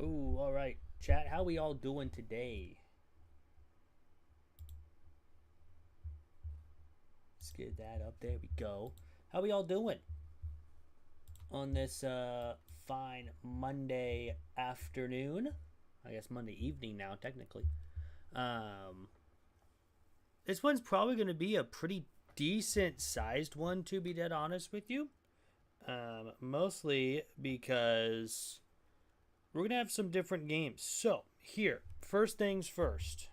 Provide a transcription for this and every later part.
Ooh, all right. Chat, how we all doing today? Let's get that up. There we go. How we all doing on this fine Monday afternoon? I guess Monday evening now, technically. Um, this one's probably going to be a pretty decent sized one, to be dead honest with you. Mostly because we're going to have some different games. So, here, first things first.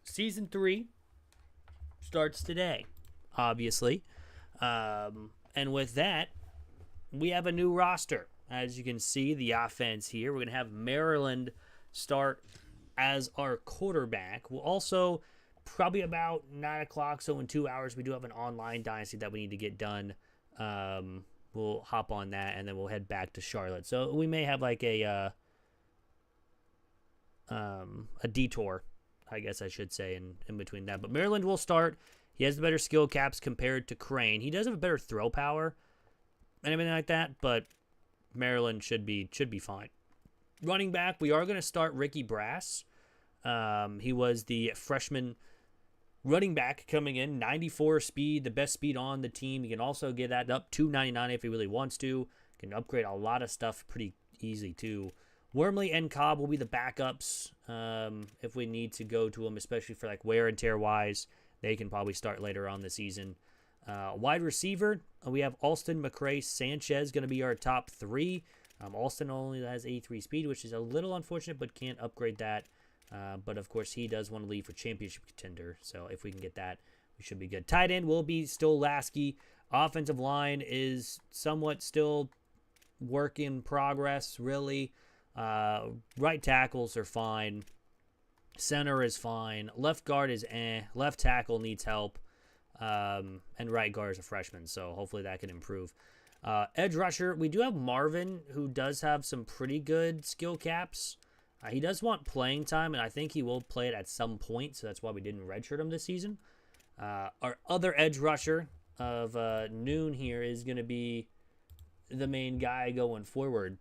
Season 3 starts today, obviously. And with that, we have a new roster. As you can see, the offense here. We're going to have Maryland start as our quarterback. We'll also, probably about 9 o'clock, so in 2 hours, we do have an online Dynasty that we need to get done. We'll hop on that, and then we'll head back to Charlotte. So we may have like a detour, I guess I should say, in between that. But Maryland will start. He has the better skill caps compared to Crane. He does have a better throw power and everything like that, but Maryland should be fine. Running back, we are going to start Ricky Brass. He was the freshman running back coming in, 94 speed, the best speed on the team. He can also get that up to 99 if he really wants to. Can upgrade a lot of stuff pretty easy too. Wormley and Cobb will be the backups if we need to go to them, especially for like wear and tear wise. They can probably start later on the season. Wide receiver, we have Alston, McCray, Sanchez going to be our top 3. Alston only has 83 speed, which is a little unfortunate, but can't upgrade that. But of course, he does want to leave for championship contender. So if we can get that, we should be good. Tight end will be still Lasky. Offensive line is somewhat still work in progress, really. Right tackles are fine. Center is fine. Left guard is Left tackle needs help. And right guard is a freshman, so hopefully that can improve. Edge rusher, we do have Marvin, who does have some pretty good skill caps. He does want playing time, and I think he will play it at some point, so that's why we didn't redshirt him this season. Our other edge rusher of noon here is going to be the main guy going forward,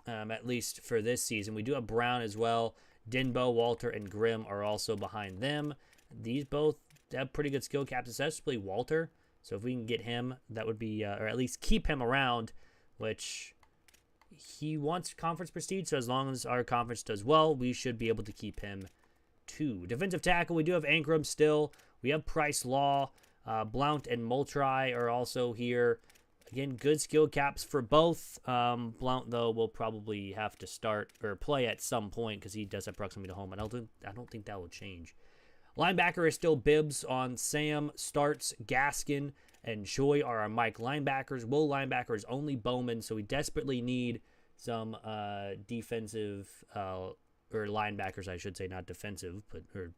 at least for this season. We do have Brown as well. Dinbo, Walter, and Grimm are also behind them. These both have pretty good skill caps, especially Walter. So if we can get him, that would be, or at least keep him around, which he wants conference prestige. So as long as our conference does well, we should be able to keep him too. Defensive tackle, we do have Ankrum still. We have Price Law. Blount and Moultrie are also here. Again, good skill caps for both. Blount, though, will probably have to start or play at some point because he does have proximity to home. I don't think that will change. Linebacker is still Bibbs on Sam. Starts Gaskin and Joy are our Mike linebackers. Will linebacker is only Bowman, so we desperately need some defensive or linebackers, I should say, not defensive, but or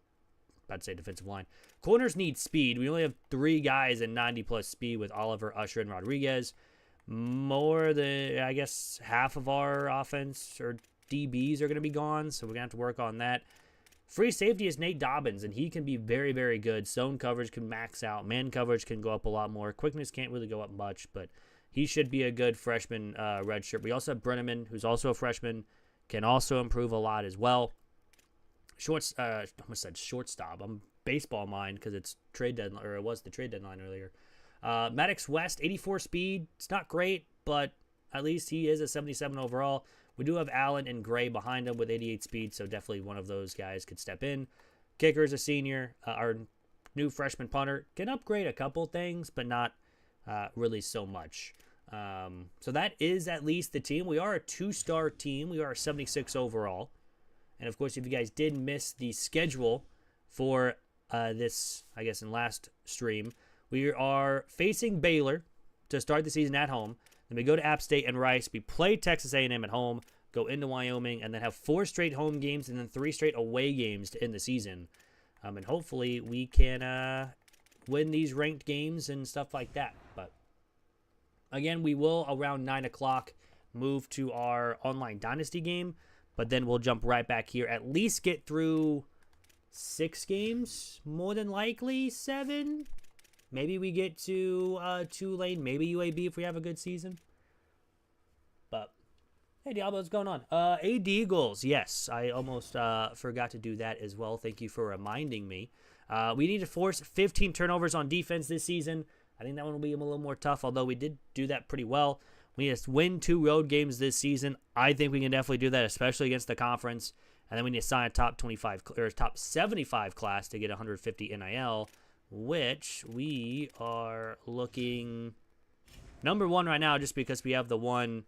about to say defensive line. Corners need speed. We only have 3 guys in 90-plus speed with Oliver, Usher, and Rodriguez. More than, I guess, half of our offense or DBs are going to be gone, so we're going to have to work on that. Free safety is Nate Dobbins, and he can be very, very good. Zone coverage can max out. Man coverage can go up a lot more. Quickness can't really go up much, but he should be a good freshman redshirt. We also have Brenneman, who's also a freshman, can also improve a lot as well. I almost said shortstop. I'm baseball mind because it's trade deadline, or it was the trade deadline earlier. Maddox West, 84 speed. It's not great, but at least he is a 77 overall. We do have Allen and Gray behind him with 88 speed, so definitely one of those guys could step in. Kicker is a senior. Our new freshman punter can upgrade a couple things, but not really so much. So that is at least the team. We are a 2-star team. We are a 76 overall. And, of course, if you guys did miss the schedule for this, I guess, in last stream, we are facing Baylor to start the season at home. Then we go to App State and Rice. We play Texas A&M at home, go into Wyoming, and then have 4 straight home games and then 3 straight away games to end the season. And hopefully we can win these ranked games and stuff like that. But, again, we will, around 9 o'clock, move to our online Dynasty game. But then we'll jump right back here. At least get through 6 games. More than likely 7. Maybe we get to Tulane. Maybe UAB if we have a good season. Hey Diablo, what's going on? AD Eagles, yes, I almost forgot to do that as well. Thank you for reminding me. We need to force 15 turnovers on defense this season. I think that one will be a little more tough, although we did do that pretty well. We need to win 2 road games this season. I think we can definitely do that, especially against the conference. And then we need to sign a top 25 or top 75 class to get 150 NIL, which we are looking number 1 right now, just because we have the one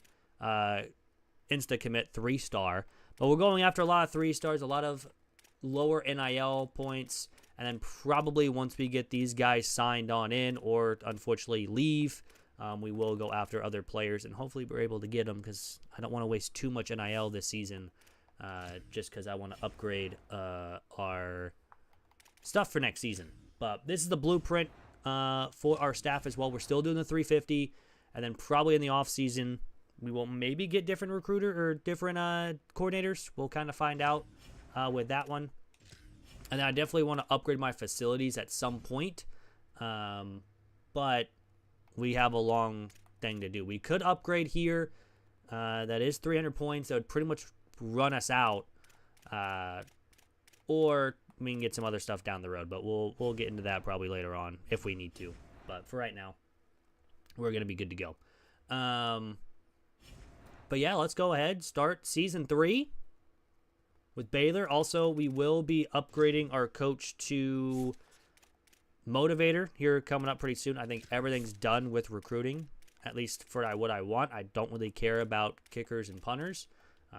insta commit 3-star. But we're going after a lot of 3-stars, a lot of lower NIL points. And then probably once we get these guys signed on in or unfortunately leave, we will go after other players. And hopefully we're able to get them, because I don't want to waste too much NIL this season just because I want to upgrade our stuff for next season. But this is the blueprint for our staff as well. We're still doing the 350. And then probably in the offseason, we will maybe get different recruiter or different coordinators. We'll kind of find out with that one. And then I definitely want to upgrade my facilities at some point. But we have a long thing to do. We could upgrade here. That is 300 points. That would pretty much run us out. Or we can get some other stuff down the road. But we'll get into that probably later on if we need to. But for right now, we're going to be good to go. But yeah, let's go ahead. Start Season 3. With Baylor. Also, we will be upgrading our coach to motivator here coming up pretty soon. I think everything's done with recruiting, at least for what I want. I don't really care about kickers and punters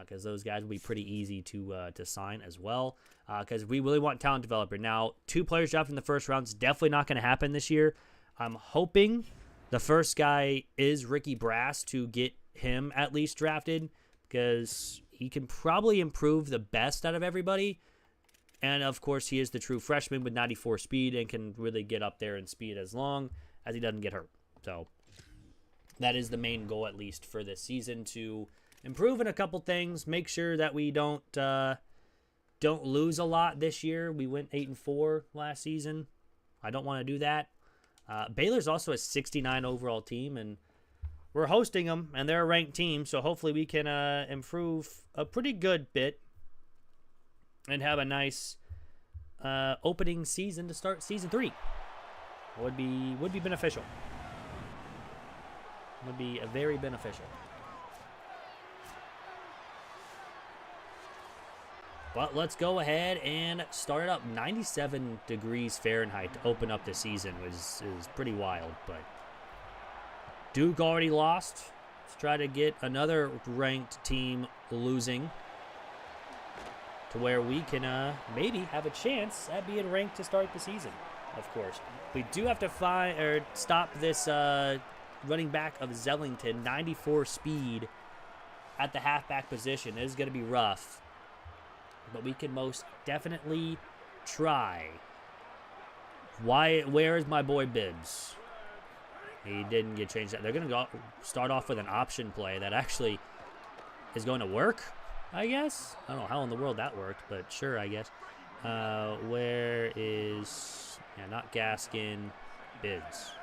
because those guys will be pretty easy to sign as well, because we really want talent developer. Now, 2 players drafted in the first round is definitely not going to happen this year. I'm hoping the first guy is Ricky Brass to get him at least drafted, because he can probably improve the best out of everybody. And, of course, he is the true freshman with 94 speed and can really get up there in speed as long as he doesn't get hurt. So that is the main goal, at least, for this season, to improve in a couple things. Make sure that we don't lose a lot this year. We went 8-4 last season. I don't want to do that. Baylor's also a 69 overall team, and we're hosting them, and they're a ranked team, so hopefully we can improve a pretty good bit and have a nice opening season to start Season 3. Would be beneficial. Would be very beneficial. But let's go ahead and start it up. 97 degrees Fahrenheit to open up the season is pretty wild, but Duke already lost. Let's try to get another ranked team losing to where we can maybe have a chance at being ranked to start the season, of course. We do have to stop this running back of Zellington, 94 speed at the halfback position. It is going to be rough, but we can most definitely try. Where is my boy Bibbs? He didn't get changed. They're going to start off with an option play that actually is going to work, I guess. I don't know how in the world that worked, but sure, I guess. Where is... Yeah, not Gaskin. Bibbs.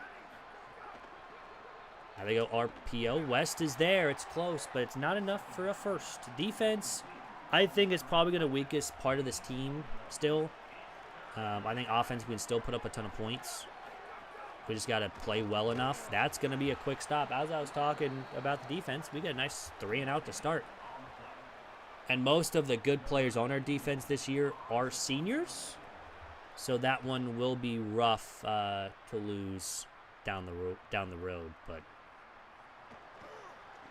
Now they go RPO. West is there. It's close, but it's not enough for a first. Defense, I think, is probably the weakest part of this team still. I think offense, we can still put up a ton of points. We just got to play well enough. That's going to be a quick stop. As I was talking about the defense, we got a nice 3-and-out to start. And most of the good players on our defense this year are seniors. So that one will be rough to lose down the road. But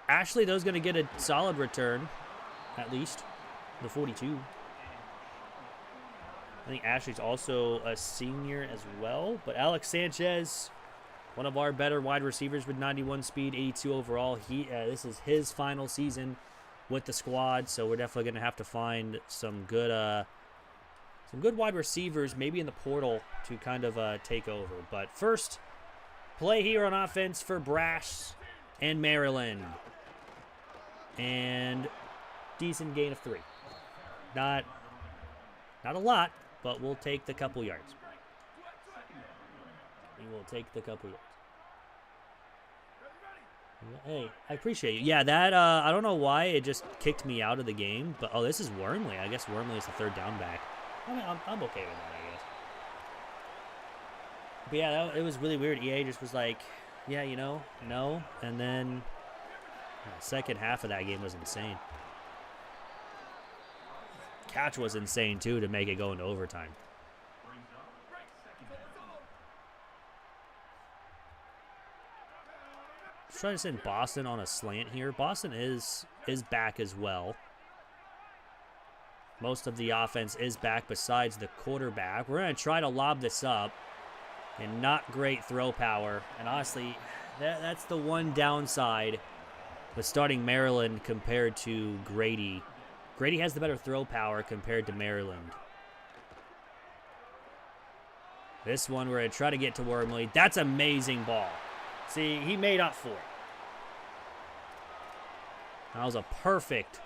Ashley, though, is going to get a solid return, at least, the 42. I think Ashley's also a senior as well. But Alex Sanchez, one of our better wide receivers with 91 speed, 82 overall. This is his final season with the squad, so we're definitely going to have to find some good wide receivers, maybe in the portal, to kind of take over. But first, play here on offense for Brash and Maryland. And decent gain of 3. Not a lot, but we'll take the couple yards. We will take the couple yards. Hey, I appreciate you. Yeah, that, I don't know why it just kicked me out of the game, but, oh, this is Wormley. I guess Wormley is the third down back. I mean, I'm okay with that, I guess. But yeah, it was really weird. EA just was like, yeah, you know, no. And then the second half of that game was insane. Catch was insane, too, to make it go into overtime. Let's try to send Boston on a slant here. Boston is back as well. Most of the offense is back besides the quarterback. We're going to try to lob this up. And not great throw power. And honestly, that's the one downside with starting Maryland compared to Grady. Grady has the better throw power compared to Maryland. This one, we're going to try to get to Wormley. That's amazing ball. See, he made up for it. That was a perfect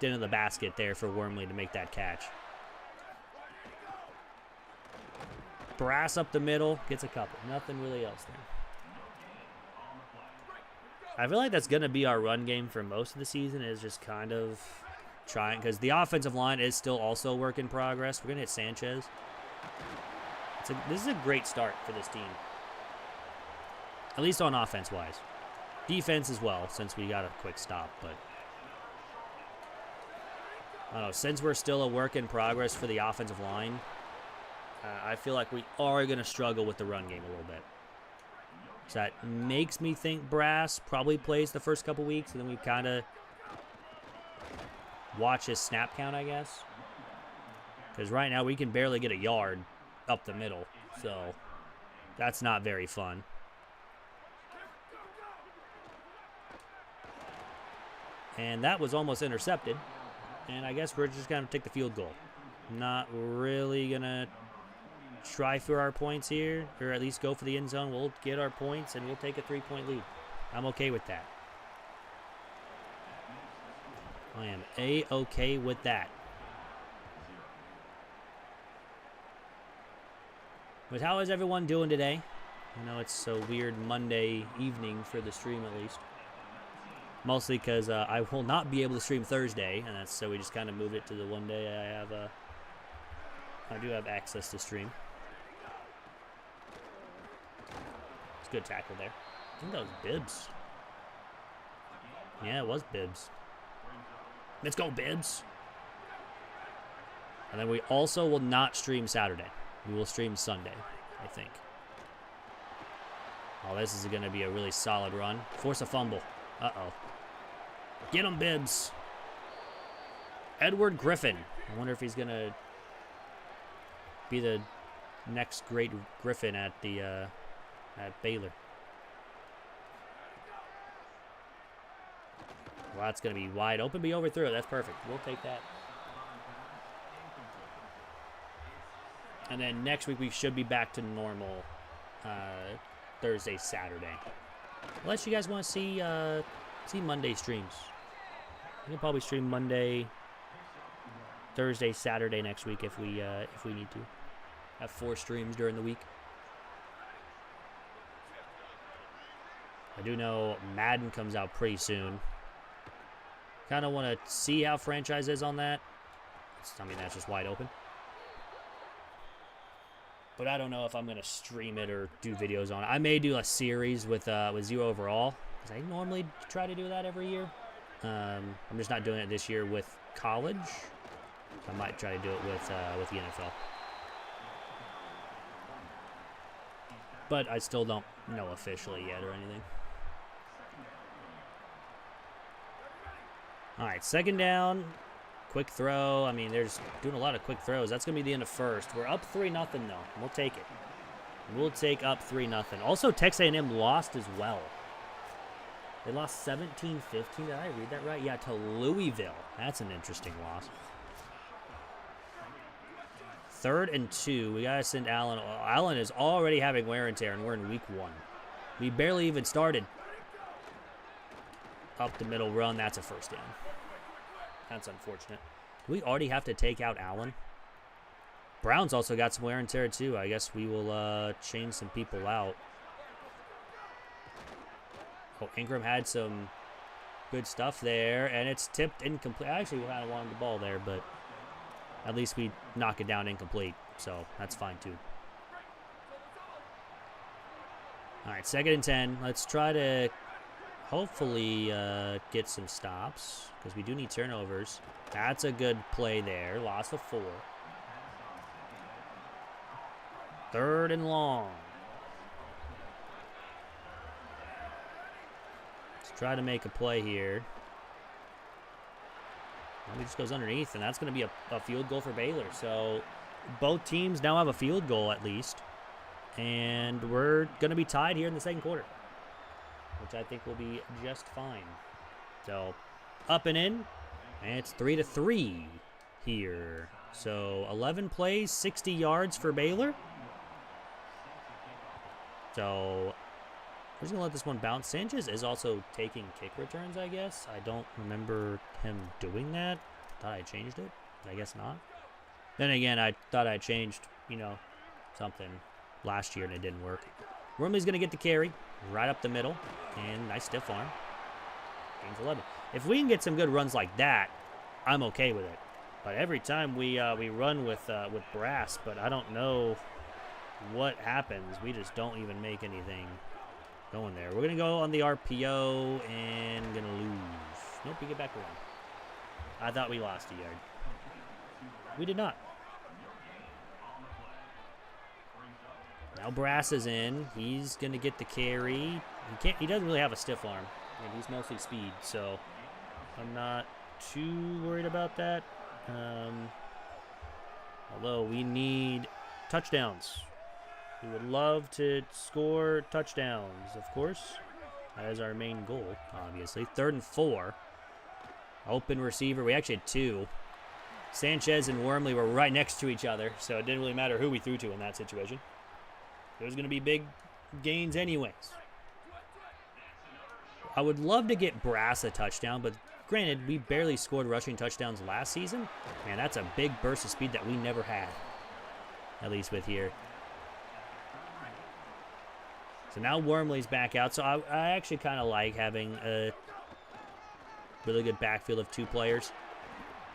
into the basket there for Wormley to make that catch. Brass up the middle, gets a couple. Nothing really else there. I feel like that's going to be our run game for most of the season, is just kind of trying, because the offensive line is still also a work in progress. We're going to hit Sanchez. This is a great start for this team. At least on offense-wise. Defense as well, since we got a quick stop, but I don't know, since we're still a work in progress for the offensive line, I feel like we are going to struggle with the run game a little bit. So that makes me think Brass probably plays the first couple weeks, and then we kind of watch his snap count, I guess. Because right now we can barely get a yard up the middle, so that's not very fun. And that was almost intercepted. And I guess we're just going to take the field goal. Not really going to try for our points here, or at least go for the end zone. We'll get our points, and we'll take a 3-point lead. I'm okay with that. I am A-okay with that. But how is everyone doing today? I know it's a weird Monday evening for the stream, at least. Mostly because I will not be able to stream Thursday, and so we just kind of moved it to the one day I do have access to stream. It's a good tackle there. I think that was Bibbs. Yeah, it was Bibbs. Let's go, Bibbs. And then we also will not stream Saturday. We will stream Sunday, I think. Oh, this is going to be a really solid run. Force a fumble. Uh-oh. Get him, Bibbs. Edward Griffin. I wonder if he's going to be the next great Griffin at Baylor. Well, that's going to be wide open, but he overthrew it. That's perfect. We'll take that. And then next week we should be back to normal Thursday, Saturday. Unless you guys want to see Monday streams. We can probably stream Monday, Thursday, Saturday next week if we need to. Have 4 streams during the week. I do know Madden comes out pretty soon. Kind of want to see how franchise is on that. I mean, that's just wide open. But I don't know if I'm going to stream it or do videos on it. I may do a series with Zero Overall, because I normally try to do that every year. I'm just not doing it this year with college. I might try to do it with the NFL. But I still don't know officially yet or anything. All right, second down. Quick throw. I mean, they're just doing a lot of quick throws. That's going to be the end of first. We're up 3-0, though. We'll take it. We'll take up 3-0. Also, Texas A&M lost as well. They lost 17-15. Did I read that right? Yeah, to Louisville. That's an interesting loss. 3rd and 2. We got to send Allen. Allen is already having wear and tear, and we're in week 1. We barely even started. Up the middle run. That's a first down. That's unfortunate. Do we already have to take out Allen? Brown's also got some wear and tear, too. I guess we will change some people out. Oh, Ingram had some good stuff there, and it's tipped incomplete. I actually kind of wanted the ball there, but at least we knock it down incomplete, so that's fine too. All right, 2nd and 10. Let's try to hopefully get some stops because we do need turnovers. That's a good play there. Loss of 4. 3rd and long. Let's try to make a play here. He just goes underneath, and that's going to be a field goal for Baylor. So both teams now have a field goal at least. And we're going to be tied here in the 2nd quarter, which I think will be just fine. So up and in, and it's 3-3 here. So 11 plays, 60 yards for Baylor. So we're just going to let this one bounce. Sanchez is also taking kick returns, I guess. I don't remember him doing that. Thought I changed it. I guess not. Then again, I thought I changed, you know, something last year and it didn't work. Wormley's going to get the carry right up the middle. And nice stiff arm. Gains 11. If we can get some good runs like that, I'm okay with it. But every time we run with Brass, but I don't know what happens. We just don't even make anything going there. We're going to go on the RPO and going to lose. Nope, we get back around. I thought we lost a yard. We did not. Now Brass is in. He's going to get the carry. He doesn't really have a stiff arm. I mean, he's mostly speed, so I'm not too worried about that. Although we need touchdowns. We would love to score touchdowns, of course. That is our main goal, obviously. 3rd and 4. Open receiver. We actually had 2. Sanchez and Wormley were right next to each other, so it didn't really matter who we threw to in that situation. There's going to be big gains anyways. I would love to get Brass a touchdown, but granted, we barely scored rushing touchdowns last season. Man, that's a big burst of speed that we never had, at least with here. So now Wormley's back out. So I actually kind of like having a really good backfield of 2 players.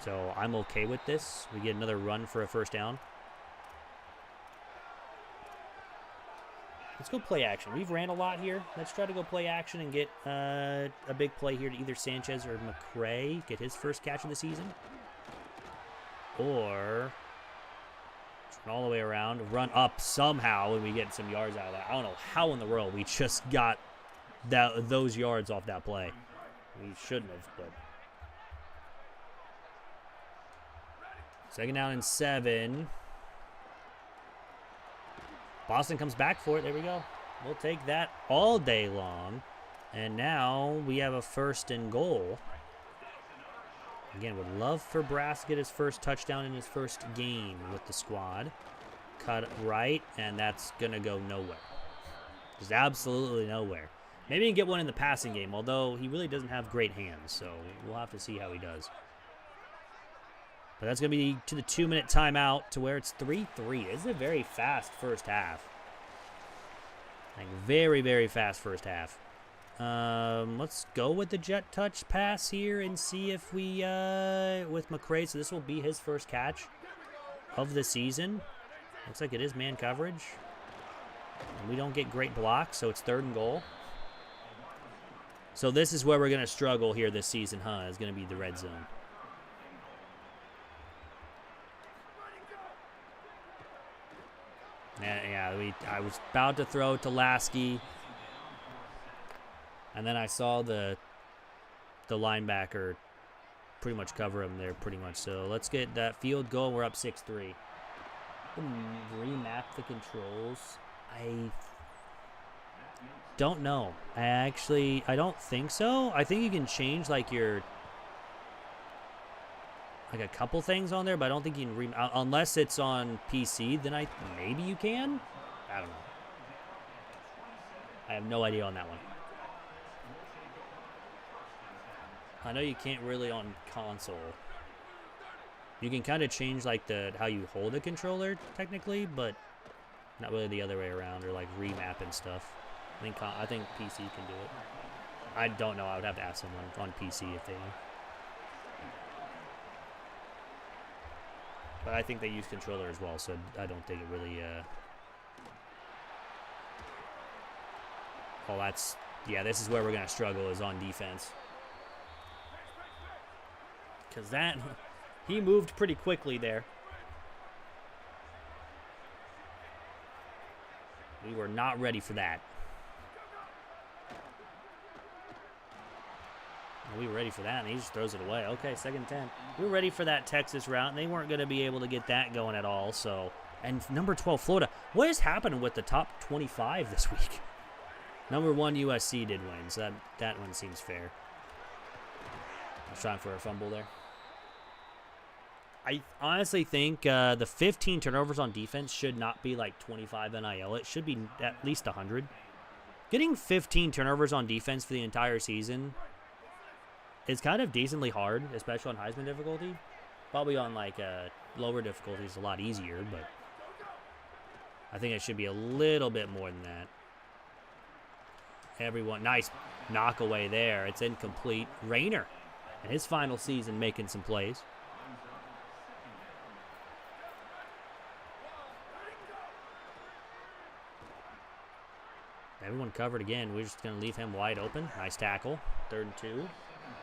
So I'm okay with this. We get another run for a 1st down. Let's go play action. We've ran a lot here. Let's try to go play action and get a big play here to either Sanchez or McCray. Get his 1st catch of the season. Or turn all the way around. Run up somehow and we get some yards out of that. I don't know how in the world we just got those yards off that play. We shouldn't have, but. 2nd down and 7. Boston comes back for it. There we go. We'll take that all day long. And now we have a 1st and goal. Again, would love for Brass to get his 1st touchdown in his 1st game with the squad. Cut right, and that's going to go nowhere. Just absolutely nowhere. Maybe he can get one in the passing game, although he really doesn't have great hands, so we'll have to see how he does. But that's going to be to the 2-minute timeout to where it's 3-3. This is a very fast 1st half. Like very, very fast 1st half. Let's go with the jet touch pass here and see if we, with McCray, so this will be his 1st catch of the season. Looks like it is man coverage. And we don't get great blocks, so it's 3rd and goal. So this is where we're going to struggle here this season, huh? It's going to be the red zone. Yeah, I was about to throw to Lasky, and then I saw the linebacker pretty much cover him there pretty much. So let's get that field goal. We're up 6-3. Remap the controls. I don't know. I don't think so. I think you can change like your a couple things on there, but I don't think you can unless it's on PC. Then maybe you can. I don't know. I have no idea on that one. I know you can't really on console. You can kind of change like how you hold a controller technically, but not really the other way around, or like remap and stuff. I think PC can do it. I don't know. I would have to ask someone on PC if they know. But I think they use controller as well, so I don't think it really... Oh, that's... Yeah, this is where we're going to struggle, is on defense. Because that... He moved pretty quickly there. We were not ready for that. We were ready for that, and he just throws it away. Okay, 2nd and 10. We were ready for that Texas route, and they weren't going to be able to get that going at all. So, and number 12, Florida. What is happening with the top 25 this week? Number 1, USC did win, so that one seems fair. I was trying for a fumble there. I honestly think the 15 turnovers on defense should not be like 25 NIL. It should be at least 100. Getting 15 turnovers on defense for the entire season... It's kind of decently hard, especially on Heisman difficulty. Probably on like lower difficulties, a lot easier, but I think it should be a little bit more than that. Everyone, nice knock away there. It's incomplete. Rayner in his final season making some plays. Everyone covered again. We're just going to leave him wide open. Nice tackle. 3rd and 2.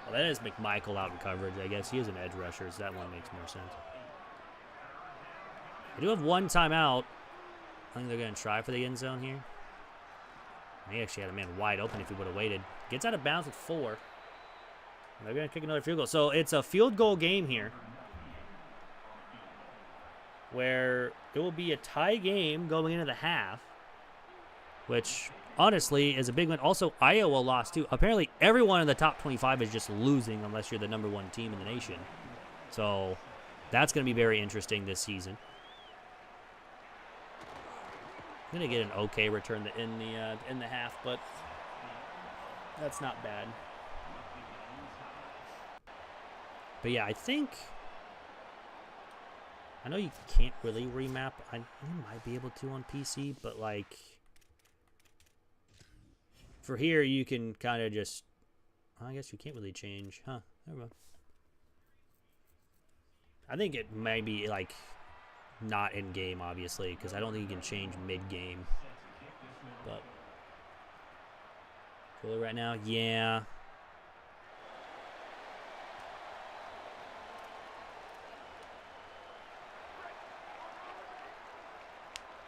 Well, that is McMichael out in coverage, I guess. He is an edge rusher, so that one makes more sense. They do have 1 timeout. I think they're going to try for the end zone here. They actually had a man wide open if he would have waited. Gets out of bounds with 4. They're going to kick another field goal. So it's a field goal game here, where it will be a tie game going into the half, which... honestly, is a big one. Also, Iowa lost, too. Apparently, everyone in the top 25 is just losing unless you're the number 1 team in the nation. So, that's going to be very interesting this season. I'm going to get an okay return in the half, but that's not bad. But, yeah, I think... I know you can't really remap. You might be able to on PC, but, like... For here, you can kind of just... I guess you can't really change. Huh. Never mind. I think it may be, like, not in-game, obviously, because I don't think you can change mid-game. But... Really right now? Yeah.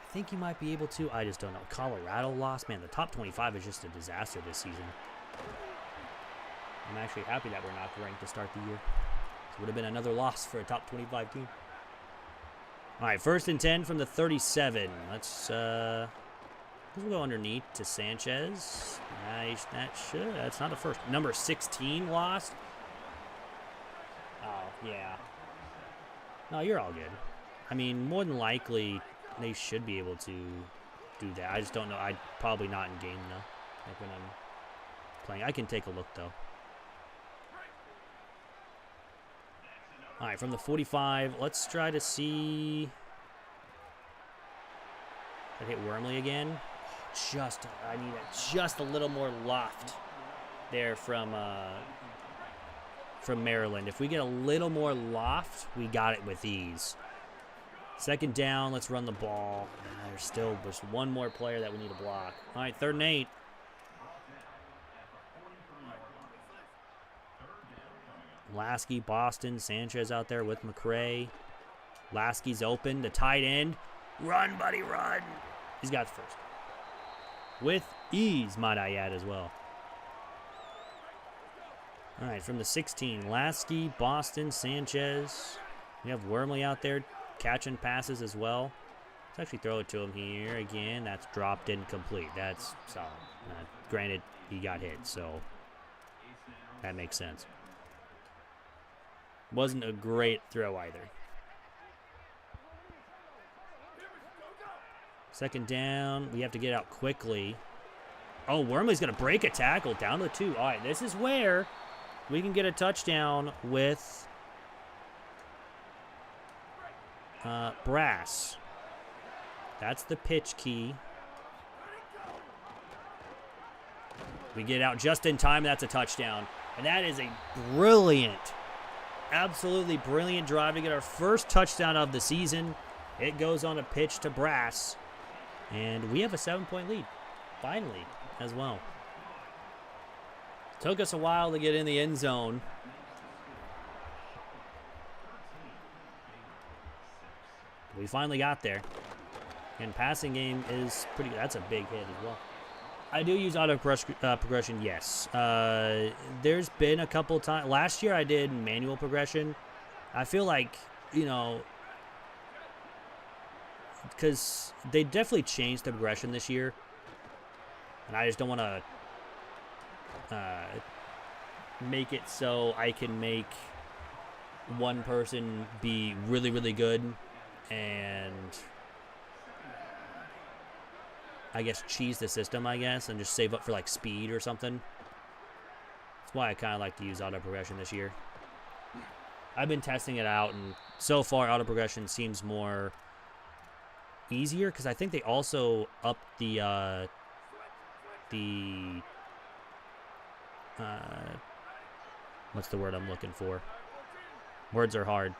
I think you might be able to. I just don't know. Colorado lost. Man, the top 25 is just a disaster this season. I'm actually happy that we're not ranked to start the year. It would have been another loss for a top 25 team. All right, 1st and 10 from the 37. Let's go underneath to Sanchez. Nice. That's not the first. Number 16 lost. Oh, yeah. No, you're all good. I mean, more than likely... They should be able to do that. I just don't know. I'd probably not in game though. Like when I'm playing. I can take a look though. All right, from the 45, let's try to see. I hit Wormley again. I need just a little more loft there from Maryland. If we get a little more loft, we got it with ease. 2nd down, let's run the ball. There's one more player that we need to block. All right, 3rd and 8. Lasky, Boston, Sanchez out there with McCray. Lasky's open, the tight end. Run, buddy, run. He's got the first. With ease, might I add, as well. All right, from the 16, Lasky, Boston, Sanchez. We have Wormley out there catching passes as well. Let's actually throw it to him here again. That's dropped incomplete. That's solid. Granted, he got hit, so that makes sense. Wasn't a great throw either. 2nd down. We have to get out quickly. Oh, Wormley's going to break a tackle down to 2. All right, this is where we can get a touchdown with Brass. That's the pitch key. We get out just in time. That's a touchdown. And that is a brilliant, absolutely brilliant drive to get our first touchdown of the season. It goes on a pitch to Brass. And we have a 7-point lead, finally, as well. Took us a while to get in the end zone. We finally got there. And passing game is pretty good. That's a big hit as well. I do use auto progression, yes. There's been a couple times. Last year I did manual progression. I feel like, you know, because they definitely changed the progression this year. And I just don't want to make it so I can make one person be really, really good and I guess cheese the system, I guess, and just save up for like speed or something. That's why I kind of like to use auto progression this year. I've been testing it out, and so far auto progression seems more easier because I think they also upped the what's the word I'm looking for? Words are hard.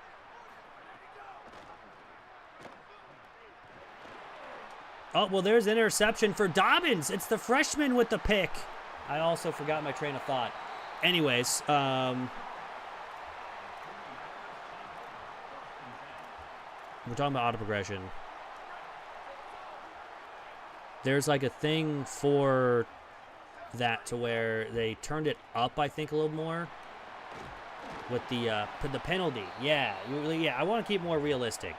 Oh, well, there's an interception for Dobbins. It's the freshman with the pick. I also forgot my train of thought. Anyways, we're talking about auto progression. There's like a thing for that to where they turned it up, I think, a little more with the penalty. Yeah, I want to keep more realistic.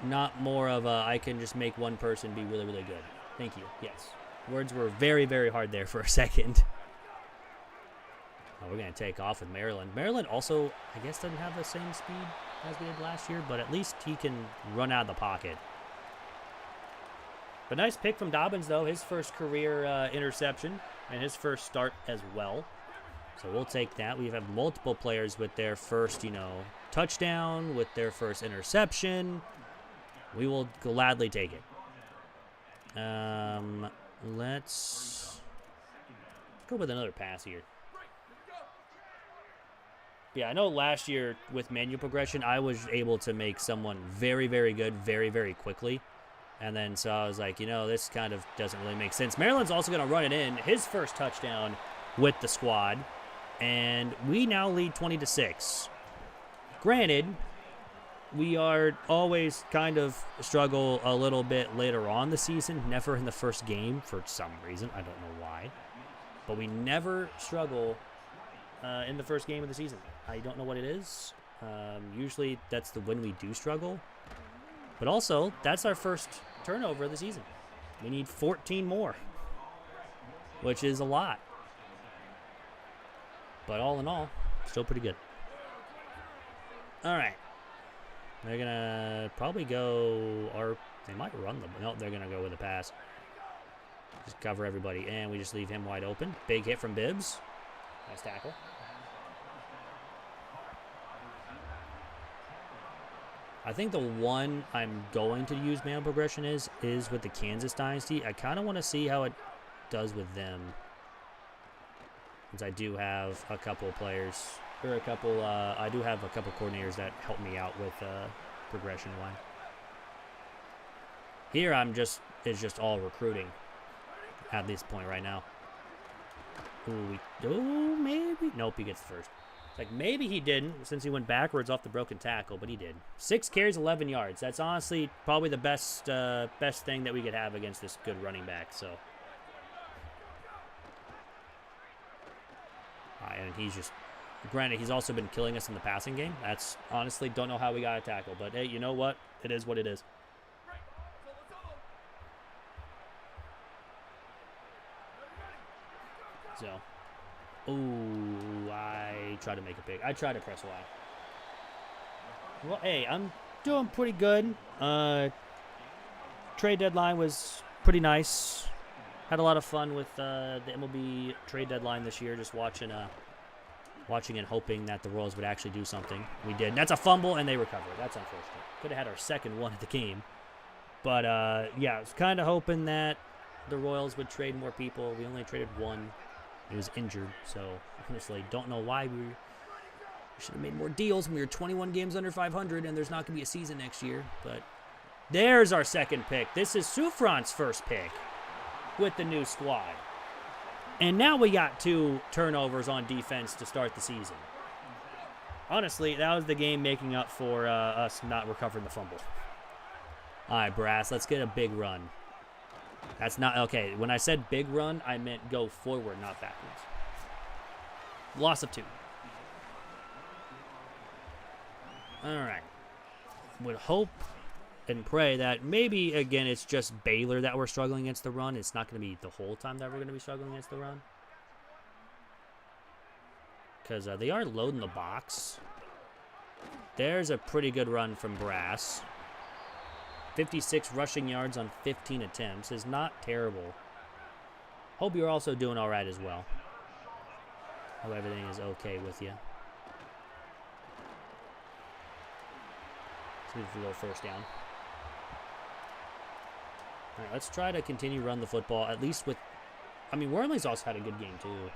Not more of a, I can just make one person be really, really good. Thank you. Yes. Words were very, very hard there for a second. Oh, we're going to take off with Maryland. Maryland also, I guess, doesn't have the same speed as we did last year, but at least he can run out of the pocket. But nice pick from Dobbins, though. His first career interception and his first start as well. So we'll take that. We have multiple players with their first, touchdown, with their first interception. We will gladly take it. Let's go with another pass here. Yeah, I know last year with manual progression, I was able to make someone very, very good very, very quickly. And then so I was like, this kind of doesn't really make sense. Maryland's also going to run it in. His first touchdown with the squad. And we now lead 20-6. Granted, we are always kind of struggle a little bit later on the season, never in the first game for some reason. I don't know why. But we never struggle in the first game of the season. I don't know what it is. Usually that's when we do struggle. But also, that's our first turnover of the season. We need 14 more, which is a lot. But all in all, still pretty good. All right. They're going to probably go, or they might run them. No, they're going to go with a pass. Just cover everybody, and we just leave him wide open. Big hit from Bibbs. Nice tackle. I think the one I'm going to use manual progression is with the Kansas Dynasty. I kind of want to see how it does with them. Since I do have a couple of players, or I do have a couple coordinators that help me out with progression line. Here it's just all recruiting at this point right now. Ooh, maybe. Nope, he gets first. It's like maybe he didn't since he went backwards off the broken tackle, but he did. 6 carries, 11 yards. That's honestly probably the best thing that we could have against this good running back. So. And he's just, granted, he's also been killing us in the passing game. That's honestly, don't know how we got a tackle. But hey, you know what? It is what it is. So, ooh, I try to make a pick. I try to press Y. Well, hey, I'm doing pretty good. Trade deadline was pretty nice. Had a lot of fun with the MLB trade deadline this year, just watching and hoping that the Royals would actually do something. We did. And that's a fumble, and they recovered. That's unfortunate. Could have had our second one of the game. But, yeah, I was kind of hoping that the Royals would trade more people. We only traded one. He was injured, so honestly, don't know why we should have made more deals. We were 21 games under 500, and there's not going to be a season next year. But there's our second pick. This is Sufran's first pick with the new squad. And now we got 2 turnovers on defense to start the season. Honestly, that was the game making up for us not recovering the fumble. All right, Brass, let's get a big run. That's not, okay, when I said big run, I meant go forward, not backwards. Loss of 2. All right. Would hope and pray that maybe, again, it's just Baylor that we're struggling against the run. It's not going to be the whole time that we're going to be struggling against the run. Because they are loading the box. There's a pretty good run from Brass. 56 rushing yards on 15 attempts is not terrible. Hope you're also doing all right as well. Hope everything is okay with you. Let's move a little first down. All right, let's try to continue run the football, at least with... I mean, Wormley's also had a good game, too.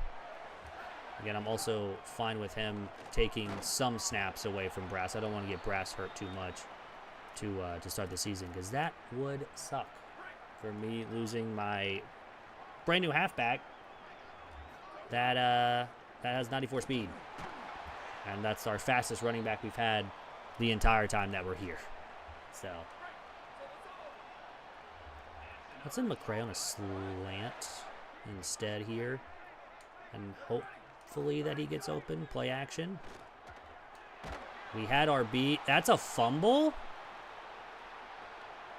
Again, I'm also fine with him taking some snaps away from Brass. I don't want to get Brass hurt too much to start the season, because that would suck for me losing my brand new halfback that has 94 speed. And that's our fastest running back we've had the entire time that we're here. So let's send McCray on a slant instead here, and hopefully that he gets open. Play action. We had our beat. That's a fumble?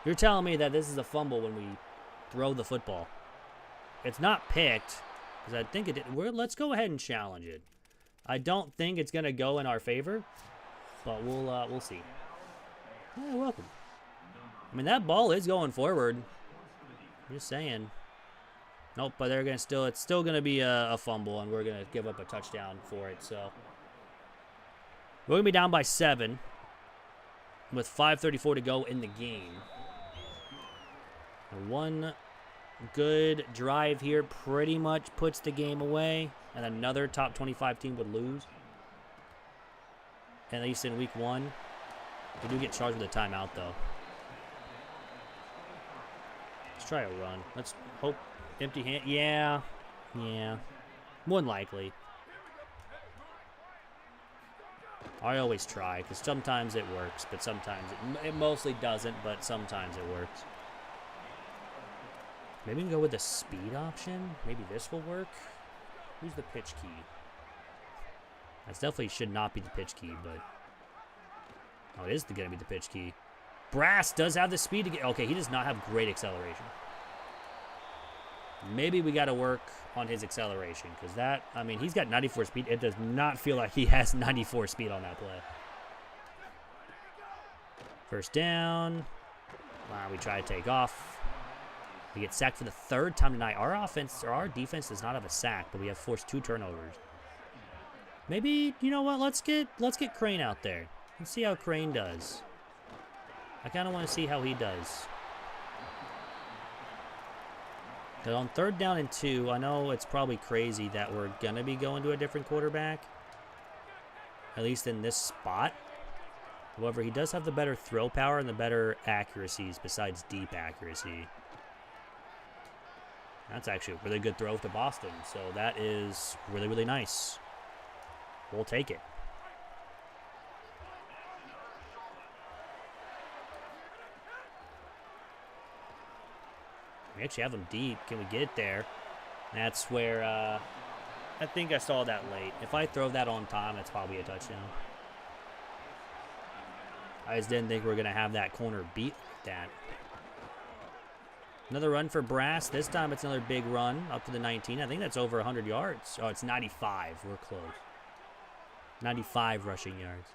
You're telling me that this is a fumble when we throw the football? It's not picked, because I think it did. Let's go ahead and challenge it. I don't think it's going to go in our favor, but we'll see. Yeah, welcome. I mean, that ball is going forward. I'm just saying. Nope, but they're going to still, it's still going to be a fumble, and we're going to give up a touchdown for it. So we're going to be down by 7 with 5:34 to go in the game. And one good drive here pretty much puts the game away, and another top 25 team would lose. At least in week 1. We do get charged with a timeout, though. Let's try a run. Let's hope. Empty hand. Yeah. More than likely. I always try, because sometimes it works, but sometimes it mostly doesn't, but sometimes it works. Maybe we can go with the speed option. Maybe this will work. Who's the pitch key? That definitely should not be the pitch key, but... Oh, it is going to be the pitch key. Brass does have the speed to get... Okay, he does not have great acceleration. Maybe we got to work on his acceleration, because that... I mean, he's got 94 speed. It does not feel like he has 94 speed on that play. First down. Wow, we try to take off. We get sacked for the 3rd time tonight. Our defense does not have a sack, but we have forced 2 turnovers. Maybe, you know what? Let's get Crane out there. Let's see how Crane does. I kind of want to see how he does. But on 3rd down and 2, I know it's probably crazy that we're going to be going to a different quarterback. At least in this spot. However, he does have the better throw power and the better accuracies besides deep accuracy. That's actually a really good throw to Boston. So that is really, really nice. We'll take it. We actually have him deep. Can we get it there? That's where I think I saw that late. If I throw that on time, that's probably a touchdown. I just didn't think we were going to have that corner beat like that. Another run for Brass. This time it's another big run up to the 19. I think that's over 100 yards. Oh, it's 95. We're close. 95 rushing yards.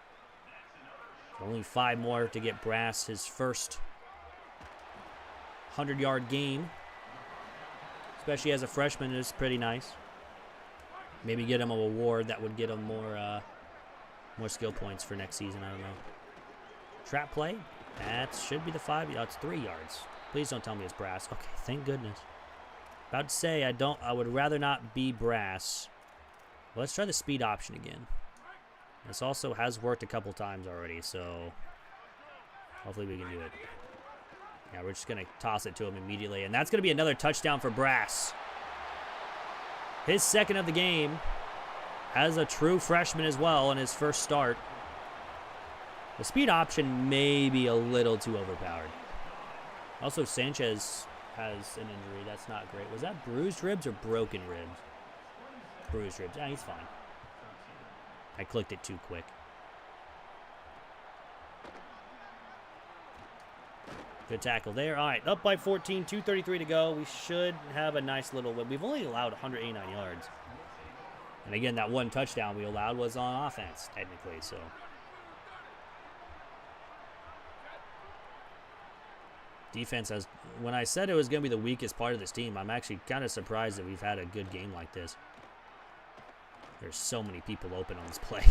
Only 5 more to get Brass his first 100-yard game. Especially as a freshman, is pretty nice. Maybe get him a award that would get him more skill points for next season. I don't know. Trap play. That should be the 5. Oh, it's 3 yards. Please don't tell me it's Brass. Okay, thank goodness. About to say I would rather not be Brass. Well, let's try the speed option again. This also has worked a couple times already, so hopefully we can do it. Yeah, we're just going to toss it to him immediately, and that's going to be another touchdown for Brass. His second of the game as a true freshman as well in his first start. The speed option may be a little too overpowered. Also, Sanchez has an injury. That's not great. Was that bruised ribs or broken ribs? Bruised ribs. Yeah, he's fine. I clicked it too quick. Good tackle there. All right, up by 14, 2:33 to go. We should have a nice little win. We've only allowed 189 yards. And again, that one touchdown we allowed was on offense, technically, so. Defense has, when I said it was going to be the weakest part of this team, I'm actually kind of surprised that we've had a good game like this. There's so many people open on this play.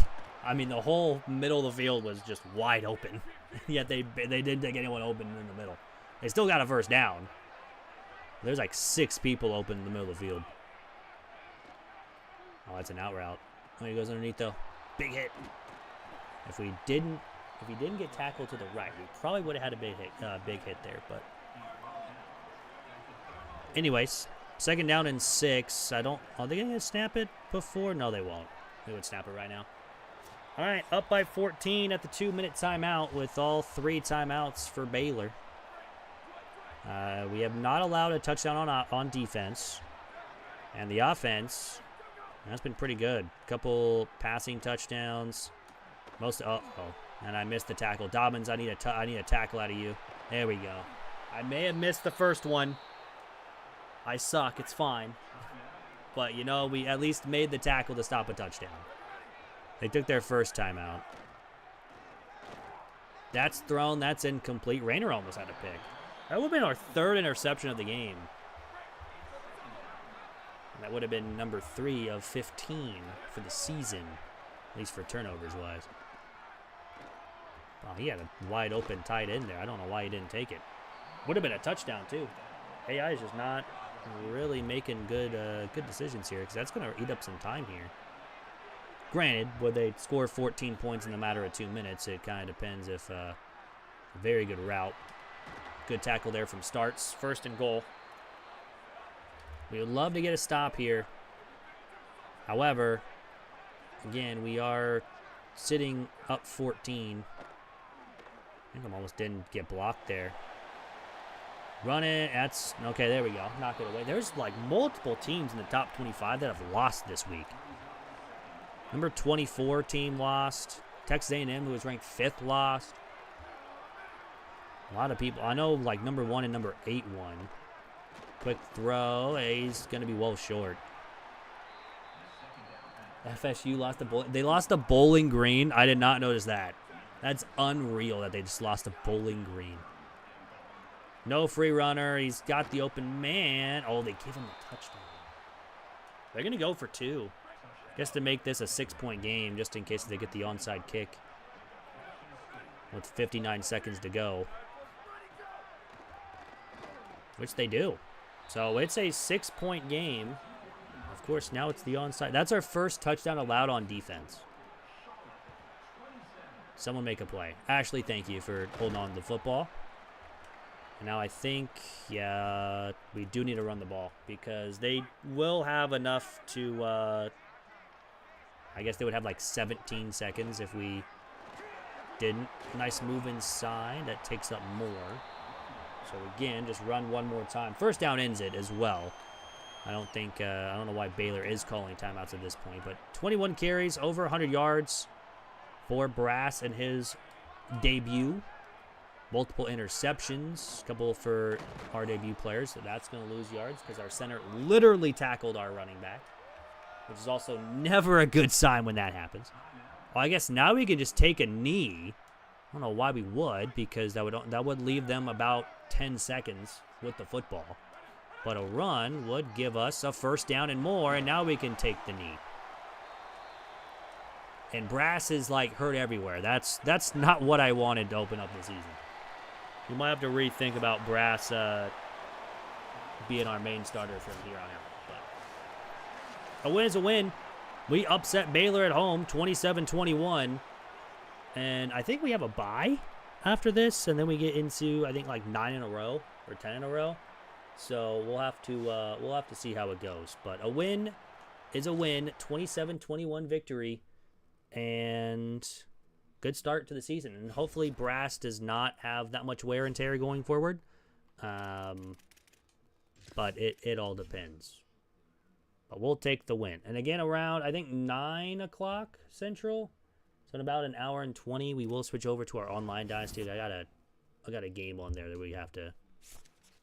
I mean, the whole middle of the field was just wide open. Yet they didn't take anyone open in the middle. They still got a first down. There's like 6 people open in the middle of the field. Oh, that's an out route. Oh, he goes underneath though. Big hit. If he didn't get tackled to the right, we probably would have had a big hit there. But anyways, second down and 6. Are they going to snap it before? No, they won't. They would snap it right now. All right, up by 14 at the 2-minute timeout with all 3 timeouts for Baylor. We have not allowed a touchdown on defense. And the offense, that's been pretty good. Couple passing touchdowns. And I missed the tackle. Dobbins, I need a tackle out of you. There we go. I may have missed the first one. I suck. It's fine. But, you know, we at least made the tackle to stop a touchdown. They took their first timeout. That's thrown. That's incomplete. Rayner almost had a pick. That would have been our 3rd interception of the game. And that would have been number 3 of 15 for the season, at least for turnovers-wise. Oh, he had a wide open tight end there. I don't know why he didn't take it. Would have been a touchdown, too. AI is just not really making good decisions here because that's going to eat up some time here. Granted, would they score 14 points in a matter of 2 minutes? It kind of depends if a very good route. Good tackle there from Starts. 1st and goal. We would love to get a stop here. However, again, we are sitting up 14. I think I almost didn't get blocked there. Run it. That's okay. There we go. Knock it away. There's like multiple teams in the top 25 that have lost this week. Number 24 team lost. Texas A&M, who was ranked 5th, lost. A lot of people. I know like number 1 and number 8 won. Quick throw. He's going to be well short. FSU lost they lost to Bowling Green. I did not notice that. That's unreal that they just lost to Bowling Green. No free runner. He's got the open man. Oh, they give him a touchdown. They're going to go for 2. Guess to make this a 6-point game, just in case they get the onside kick. With 59 seconds to go. Which they do. So it's a 6-point game. Of course, now it's the onside. That's our first touchdown allowed on defense. Someone make a play. Ashley, thank you for holding on to the football. And now I think, yeah, we do need to run the ball because they will have enough to, I guess they would have like 17 seconds if we didn't. Nice move inside. That takes up more. So again, just run one more time. First down ends it as well. I don't know why Baylor is calling timeouts at this point, but 21 carries, over 100 yards for Brass in his debut. Multiple interceptions, a couple for our debut players, so that's going to lose yards because our center literally tackled our running back, which is also never a good sign when that happens. Well, I guess now we can just take a knee. I don't know why we would, because that would leave them about 10 seconds with the football. But a run would give us a first down and more, and now we can take the knee. And Brass is like hurt everywhere. That's not what I wanted to open up the season. You might have to rethink about Brass being our main starter from here on out. But a win is a win. We upset Baylor at home, 27-21. And I think we have a bye after this, and then we get into, I think, like 9 in a row or 10 in a row. So we'll have to see how it goes. But a win is a win, 27-21 victory, and good start to the season. And hopefully Brass does not have that much wear and tear going forward. But it all depends. But we'll take the win. And again, around, I think, 9 o'clock Central. So in about an hour and 20, we will switch over to our online Dynasty. I got a game on there that we have to...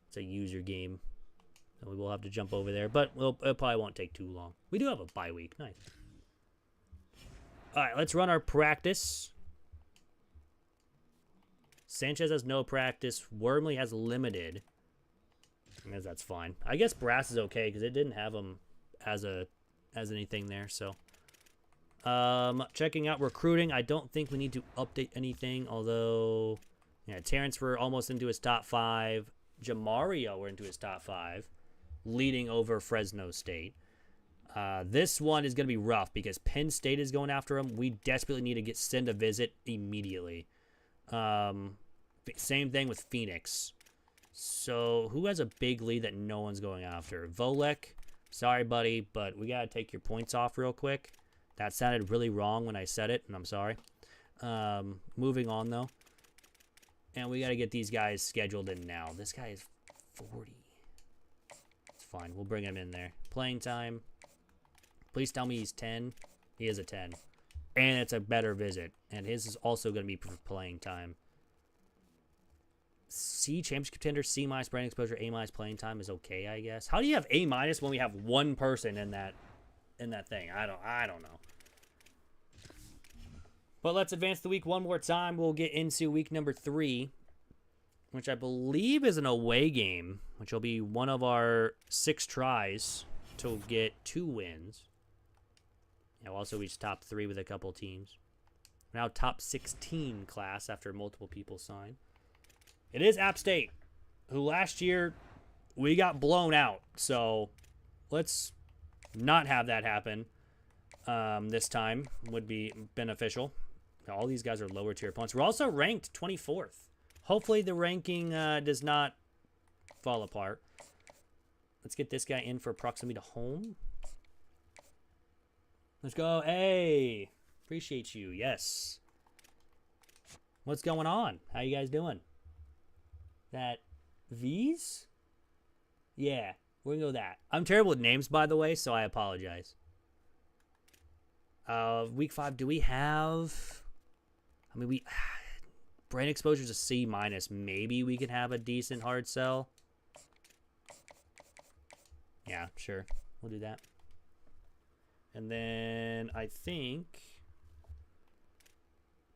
It's a user game. So we will have to jump over there. But it probably won't take too long. We do have a bye week. Nice. All right, let's run our practice. Sanchez has no practice. Wormley has limited. I guess that's fine. I guess Brass is okay because it didn't have him as anything there. So, checking out recruiting. I don't think we need to update anything. Although, yeah, Terrence, we're almost into his top 5. Jamario, we're into his top 5, leading over Fresno State. This one is going to be rough because Penn State is going after him. We desperately need to send a visit immediately. Same thing with Phoenix. So who has a big lead that no one's going after? Volek, sorry, buddy, but we got to take your points off real quick. That sounded really wrong when I said it, and I'm sorry. Moving on, though. And we got to get these guys scheduled in now. This guy is 40. It's fine. We'll bring him in there. Playing time. Please tell me he's 10. He is a 10. And it's a better visit. And his is also going to be for playing time. C, championship contender, C- brand exposure, A- playing time is okay, I guess. How do you have A- when we have one person in that thing? I don't know. But let's advance the week one more time. We'll get into week number 3, which I believe is an away game, which will be one of our 6 tries to get 2 wins. Yeah, we'll also reach top 3 with a couple teams. Now top 16 class after multiple people sign. It is App State, who last year we got blown out. So let's not have that happen this time. Would be beneficial. All these guys are lower tier opponents. We're also ranked 24th. Hopefully the ranking does not fall apart. Let's get this guy in for proximity to home. Let's go. Hey, appreciate you. Yes. What's going on? How you guys doing? That V's? Yeah, we're gonna go with that. I'm terrible with names, by the way, so I apologize. Week 5, do we have... I mean, brand exposure is a C-. Maybe we can have a decent hard sell. Yeah, sure. We'll do that. And then I think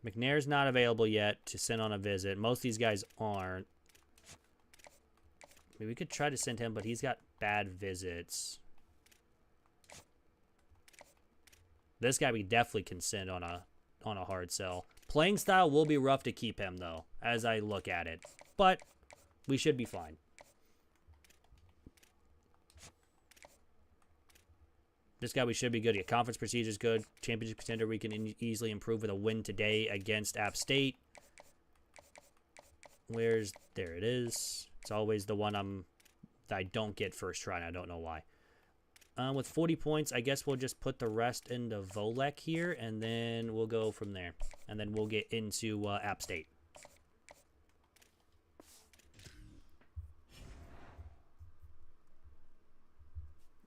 McNair's not available yet to send on a visit. Most of these guys aren't. I mean, we could try to send him, but he's got bad visits. This guy we definitely can send on a hard sell. Playing style will be rough to keep him, though, as I look at it. But we should be fine. This guy we should be good. Yeah, conference procedure is good. Championship contender we can easily improve with a win today against App State. There it is. It's always the one that I don't get first try, and I don't know why. With 40 points, I guess we'll just put the rest into Volek here, and then we'll go from there. And then we'll get into App State.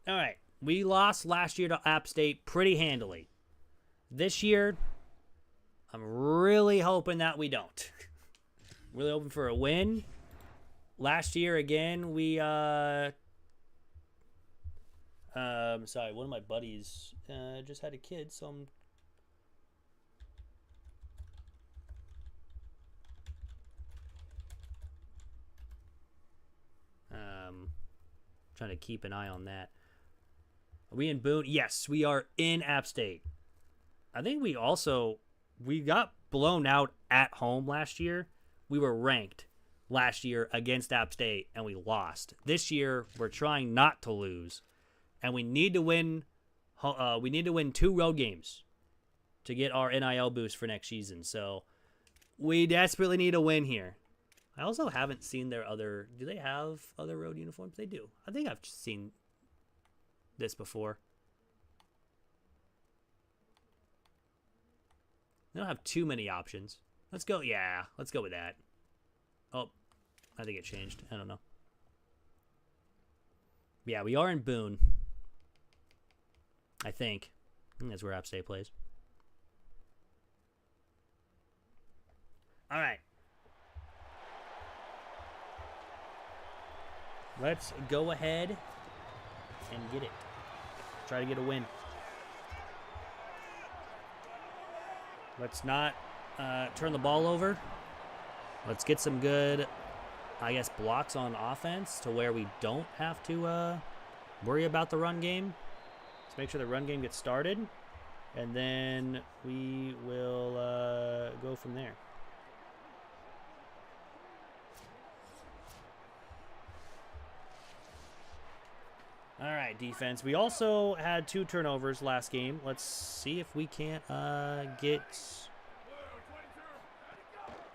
All right. We lost last year to App State pretty handily. This year, I'm really hoping that we don't. Really hoping for a win. Last year, again, we... sorry, one of my buddies just had a kid, so I'm trying to keep an eye on that. Are we in Boone? Yes, we are in App State. I think we got blown out at home last year. We were ranked. last year against App State, and we lost. This year, we're trying not to lose, and we need to win. We need to win 2 road games to get our NIL boost for next season. So we desperately need a win here. I also haven't seen their other. Do they have other road uniforms? They do. I think I've seen this before. They don't have too many options. Let's go. Yeah, let's go with that. Oh, I think it changed. I don't know. Yeah, we are in Boone. I think that's where App State plays. All right. Let's go ahead and get it. Try to get a win. Let's not turn the ball over. Let's get some good, I guess, blocks on offense to where we don't have to worry about the run game. Let's make sure the run game gets started, and then we will go from there. All right, defense. We also had 2 turnovers last game. Let's see if we can't get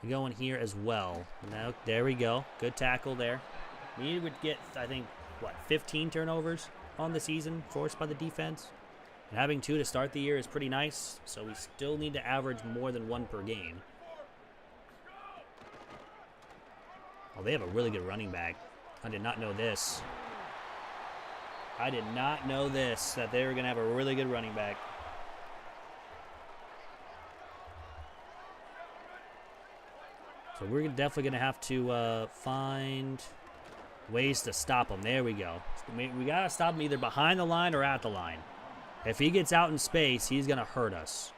going here as well. Now, there we go. Good tackle there. We would get, I think, what, 15 turnovers on the season forced by the defense. And having 2 to start the year is pretty nice, so we still need to average more than 1 per game. Oh, they have a really good running back. I did not know this. I did not know this, that they were going to have a really good running back. So we're definitely going to have to find ways to stop him. There we go. We got to stop him either behind the line or at the line. If he gets out in space, he's going to hurt us.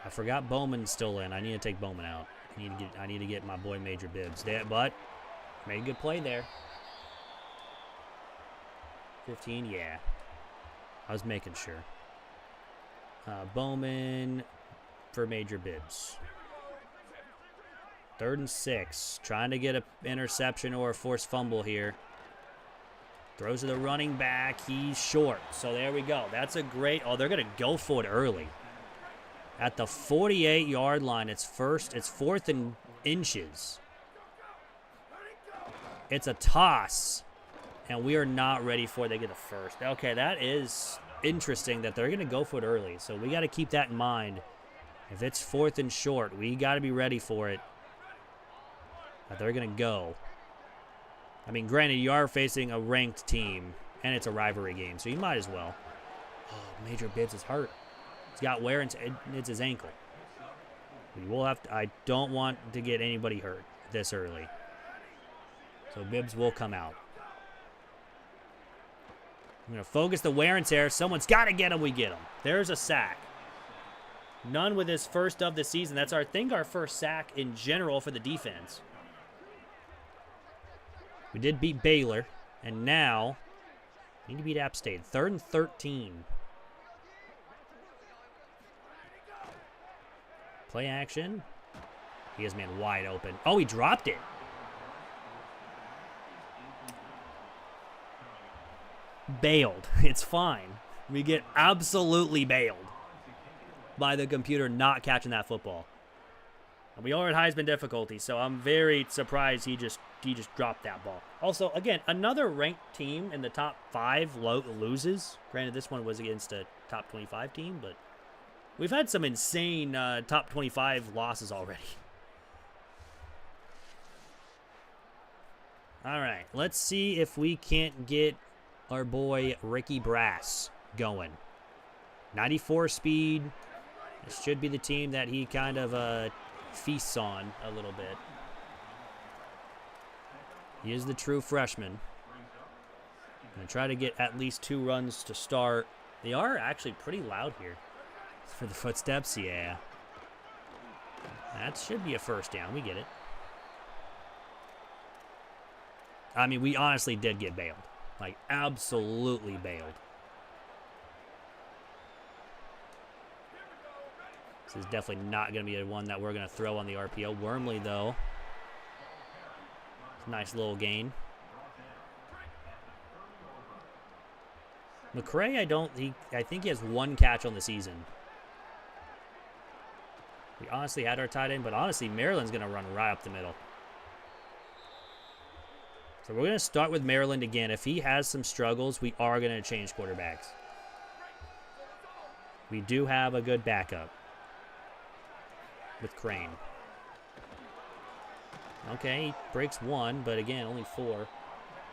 I forgot Bowman's still in. I need to take Bowman out. I need to get my boy Major Bibbs there, but made a good play there. 15, yeah. I was making sure. Bowman for Major Bibbs. 3rd and 6. Trying to get an interception or a forced fumble here. Throws to the running back. He's short. So there we go. That's a great... Oh, they're going to go for it early. At the 48-yard line, it's 4th and inches. It's a toss. And we are not ready for it. They get the first. Okay, that is interesting that they're going to go for it early. So we got to keep that in mind. If it's 4th and short, we got to be ready for it. But they're going to go. I mean, granted, you are facing a ranked team, and it's a rivalry game, so you might as well. Oh, Major Bibbs is hurt. He's got wear, and it's his ankle. We will have to, I don't want to get anybody hurt this early. So Bibbs will come out. I'm going to focus the wear and tear. Someone's got to get him. We get him. There's a sack. None with his first of the season. That's, I think, our first sack in general for the defense. We did beat Baylor, and now we need to beat App State. 3rd and 13. Play action. He has man wide open. Oh, he dropped it. Bailed. It's fine. We get absolutely bailed by the computer not catching that football. And we are at Heisman difficulty, so I'm very surprised he just dropped that ball. Also, again, another ranked team in the top 5 loses. Granted, this one was against a top 25 team, but we've had some insane top 25 losses already. All right, let's see if we can't get our boy Ricky Brass going. 94 speed. This should be the team that he kind of feasts on a little bit. He is the true freshman. Going to try to get at least 2 runs to start. They are actually pretty loud here for the footsteps. Yeah. That should be a first down. We get it. I mean, we honestly did get bailed. Like, absolutely bailed. This is definitely not going to be the one that we're going to throw on the RPO. Wormley, though, Nice little gain. McCray, I think he has 1 catch on the season. We honestly had our tight end, but honestly, Maryland's going to run right up the middle. So we're going to start with Maryland again. If he has some struggles, we are going to change quarterbacks. We do have a good backup with Crane. Okay, he breaks 1, but again, only 4.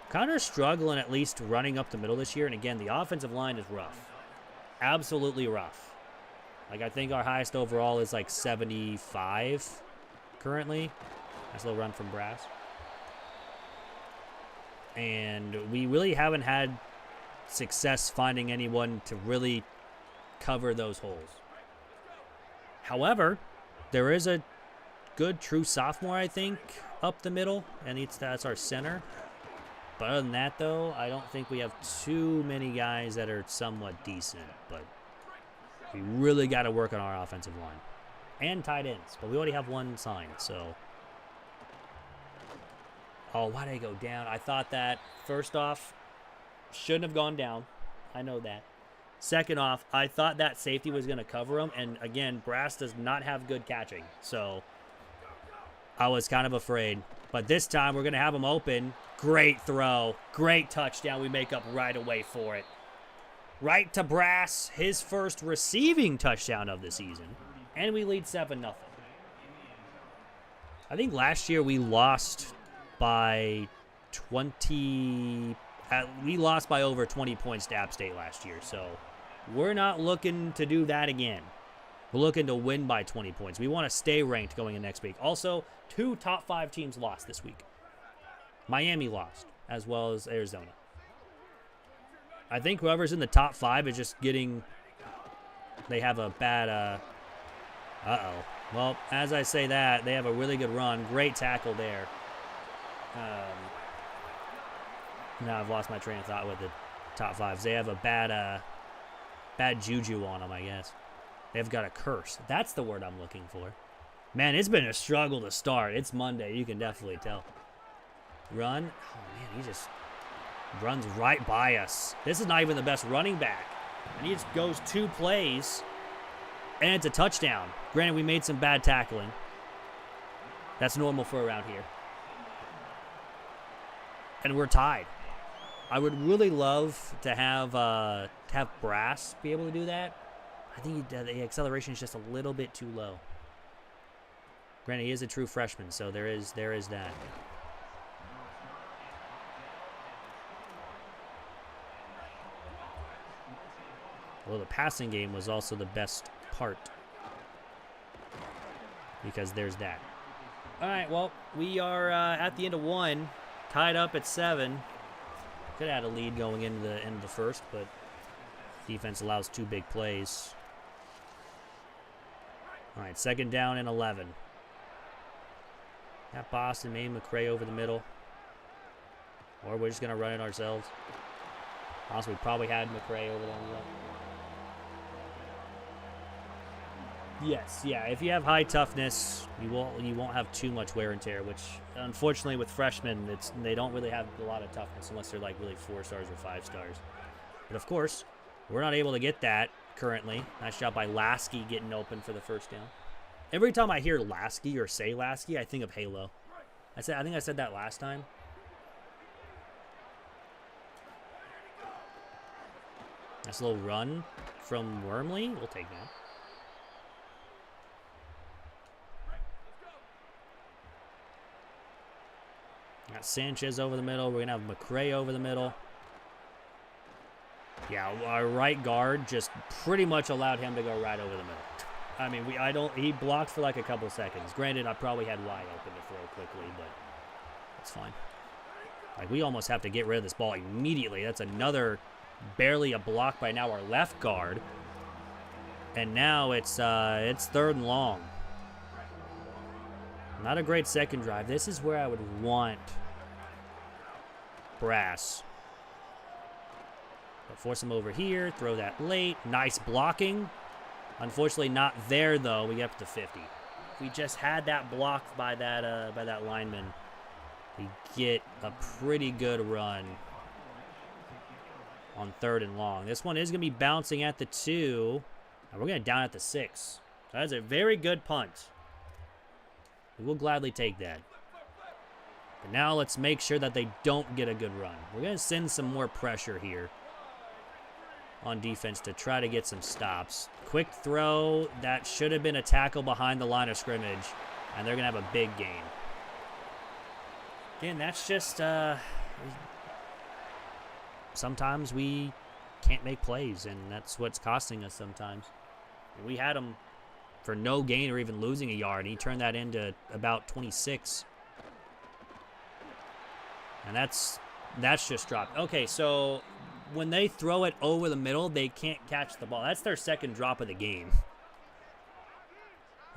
Kind of struggling at least running up the middle this year. And again, the offensive line is rough. Absolutely rough. Like, I think our highest overall is like 75 currently. Nice little run from Brass. And we really haven't had success finding anyone to really cover those holes. However, there is a good true sophomore, I think, up the middle, and that's our center. But other than that, though, I don't think we have too many guys that are somewhat decent. But we really got to work on our offensive line and tight ends. But we already have 1 signed, so. Oh, why did I go down? I thought that, first off, shouldn't have gone down. I know that. Second off, I thought that safety was going to cover him. And, again, Brass does not have good catching. So I was kind of afraid. But this time we're going to have him open. Great throw. Great touchdown. We make up right away for it. Right to Brass. His first receiving touchdown of the season. And we lead 7-0. I think last year we lost by 20. We lost by over 20 points to App State last year. So we're not looking to do that again. We're looking to win by 20 points. We want to stay ranked going in next week. Also, 2 top 5 teams lost this week. Miami lost, as well as Arizona. I think whoever's in the top 5 is just getting... They have a bad... Uh-oh. Well, as I say that, they have a really good run. Great tackle there. Now I've lost my train of thought with the top 5s. They have a bad juju on them, I guess. They've got a curse. That's the word I'm looking for. Man, it's been a struggle to start. It's Monday. You can definitely tell. Run. Oh, man, he just runs right by us. This is not even the best running back. And he just goes 2 plays, and it's a touchdown. Granted, we made some bad tackling. That's normal for around here. And we're tied. I would really love to have Brass be able to do that. I think the acceleration is just a little bit too low. Granted, he is a true freshman, so there is that. Well, the passing game was also the best part, because there's that. All right, well, we are at the end of 1, tied up at 7. Could have had a lead going into the first, but defense allows 2 big plays. All right, 2nd down and 11. Got Boston, maybe McCray over the middle. Or we're just going to run it ourselves. Also, we probably had McCray over there. Yes, yeah. If you have high toughness, you won't have too much wear and tear, which unfortunately with freshmen, they don't really have a lot of toughness unless they're like really 4 stars or 5 stars. But of course, we're not able to get that currently. Nice job by Lasky getting open for the 1st down. Every time I hear Lasky or say Lasky, I think of Halo. I think I said that last time. Nice little run from Wormley. We'll take that. Got Sanchez over the middle. We're going to have McCray over the middle. Yeah, our right guard just pretty much allowed him to go right over the middle. I mean, he blocked for like a couple seconds. Granted, I probably had wide open to throw quickly, but it's fine. Like, we almost have to get rid of this ball immediately. That's another, barely a block by now our left guard. And now it's 3rd and long. Not a great second drive. This is where I would want Brass. But force him over here. Throw that late. Nice blocking. Unfortunately, not there, though. We get up to 50. If we just had that blocked by that lineman, we get a pretty good run on 3rd and long. This one is going to be bouncing at the 2, and we're going to down at the 6. So that's a very good punt. We will gladly take that. But now let's make sure that they don't get a good run. We're going to send some more pressure here on defense to try to get some stops. Quick throw. That should have been a tackle behind the line of scrimmage, and they're going to have a big gain. Again, that's just... sometimes we can't make plays, and that's what's costing us sometimes. We had him for no gain or even losing a yard, and he turned that into about 26. And that's just dropped. Okay, so when they throw it over the middle, they can't catch the ball. That's their second drop of the game.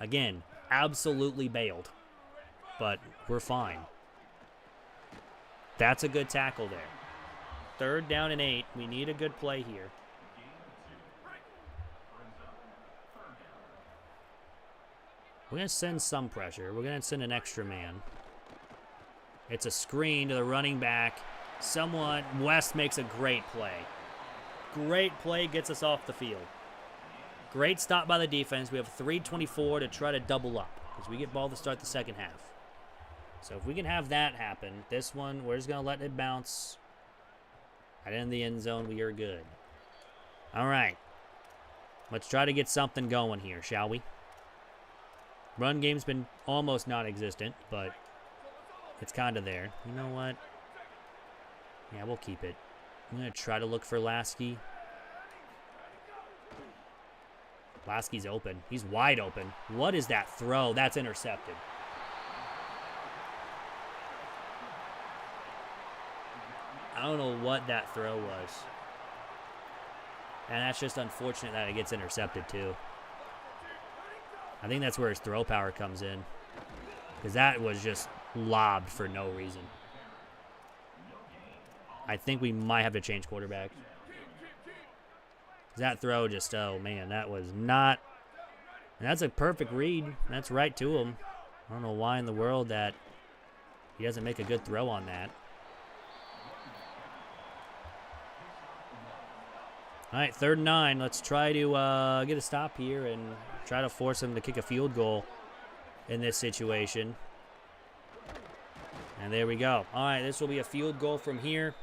Again, absolutely bailed, but we're fine. That's a good tackle there. 3rd down and 8. We need a good play here. We're going to send some pressure. We're going to send an extra man. It's a screen to the running back. West makes a great play. Great play, gets us off the field. Great stop by the defense. We have 3:24 to try to double up because we get ball to start the second half. So if we can have that happen, this one, we're just going to let it bounce. Right in the end zone, we are good. All right. Let's try to get something going here, shall we? Run game's been almost non-existent, but it's kind of there. You know what? Yeah, we'll keep it. I'm going to try to look for Lasky. Lasky's open. He's wide open. What is that throw? That's intercepted. I don't know what that throw was. And that's just unfortunate that it gets intercepted too. I think that's where his throw power comes in. Because that was just lobbed for no reason. I think we might have to change quarterback. That throw just, oh man, that was not... That's a perfect read. That's right to him. I don't know why in the world that he doesn't make a good throw on that. All right, 3rd and 9. Let's try to get a stop here and try to force him to kick a field goal in this situation. And there we go. All right, this will be a field goal from here.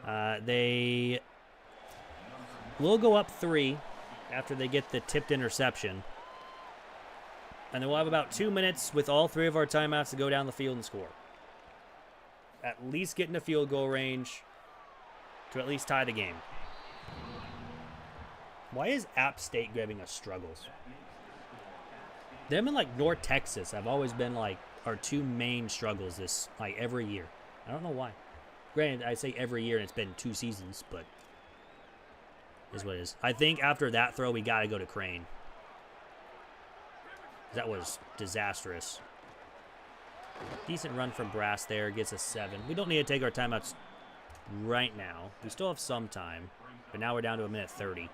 They will go up 3 after they get the tipped interception. And then we'll have about 2 minutes with all 3 of our timeouts to go down the field and score. At least get into field goal range to at least tie the game. Why is App State giving us struggles? Them and like North Texas have always been like our 2 main struggles this like every year. I don't know why. Granted, I say every year and it's been 2 seasons, but is what it is. I think after that throw we gotta go to Crane. That was disastrous. Decent run from Brass there, gets us 7. We don't need to take our timeouts right now. We still have some time, but now we're down to 1:30.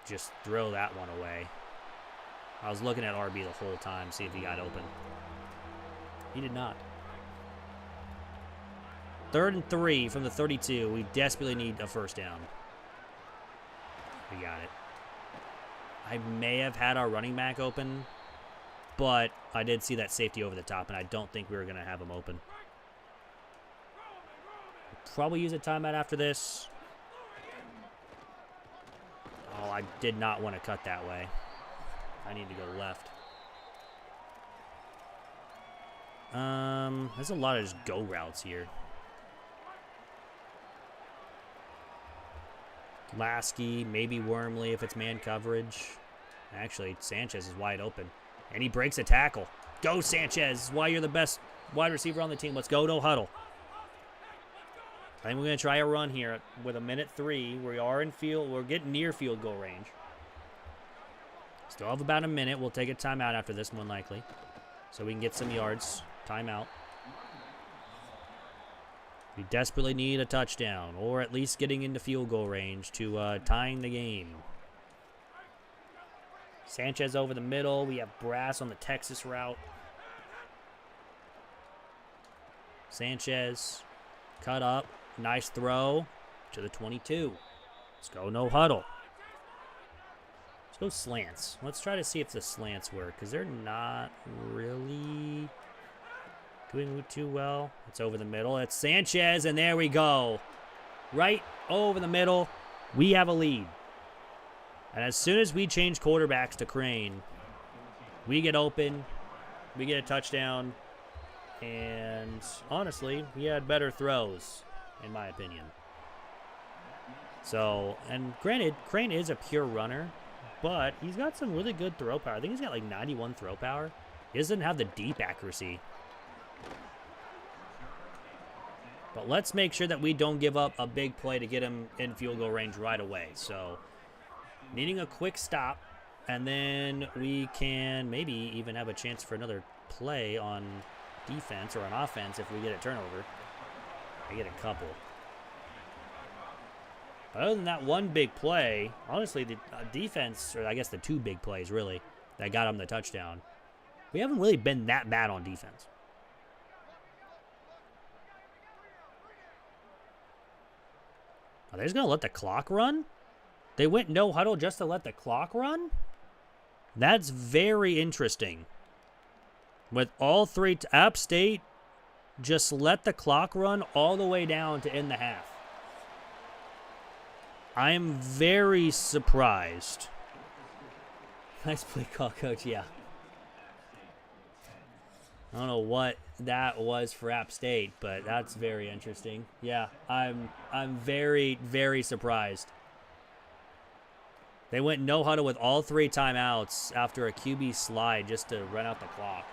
Just throw that one away. I was looking at RB the whole time, see if he got open. He did not. 3rd and 3 from the 32. We desperately need a first down. We got it. I may have had our running back open, but I did see that safety over the top, and I don't think we were going to have him open. We'll probably use a timeout after this. Oh, I did not want to cut that way. I need to go left. There's a lot of just go routes here. Lasky, maybe Wormley if it's man coverage. Actually, Sanchez is wide open. And he breaks a tackle. Go, Sanchez. Why you're the best wide receiver on the team. Let's go, no huddle. I think we're going to try a run here with 1:03. We are in field. We're getting near field goal range. Still have about a minute. We'll take a timeout after this one likely. So we can get some yards. Timeout. We desperately need a touchdown, or at least getting into field goal range to tying the game. Sanchez over the middle. We have Brass on the Texas route. Sanchez, cut up. Nice throw to the 22. Let's go no huddle. Let's go slants. Let's try to see if the slants work, because they're not really doing too well. It's over the middle. It's Sanchez, and there we go. Right over the middle. We have a lead. And as soon as we change quarterbacks to Crane, we get open, we get a touchdown, and honestly, we had better throws, in my opinion. So, and granted, Crane is a pure runner, but he's got some really good throw power. I think he's got like 91 throw power. He doesn't have the deep accuracy. But let's make sure that we don't give up a big play to get him in field goal range right away. So, needing a quick stop, and then we can maybe even have a chance for another play on defense or on offense if we get a turnover. I get a couple. But other than that one big play, honestly, the defense, or I guess the two big plays, really, that got him the touchdown, we haven't really been that bad on defense. Are they just going to let the clock run? They went no huddle just to let the clock run? That's very interesting. With all three, App State just let the clock run all the way down to end the half. I am very surprised. Nice play call, Coach, yeah. I don't know what that was for App State, but that's very interesting. Yeah, I'm very, very surprised. They went no huddle with all three timeouts after a QB slide just to run out the clock.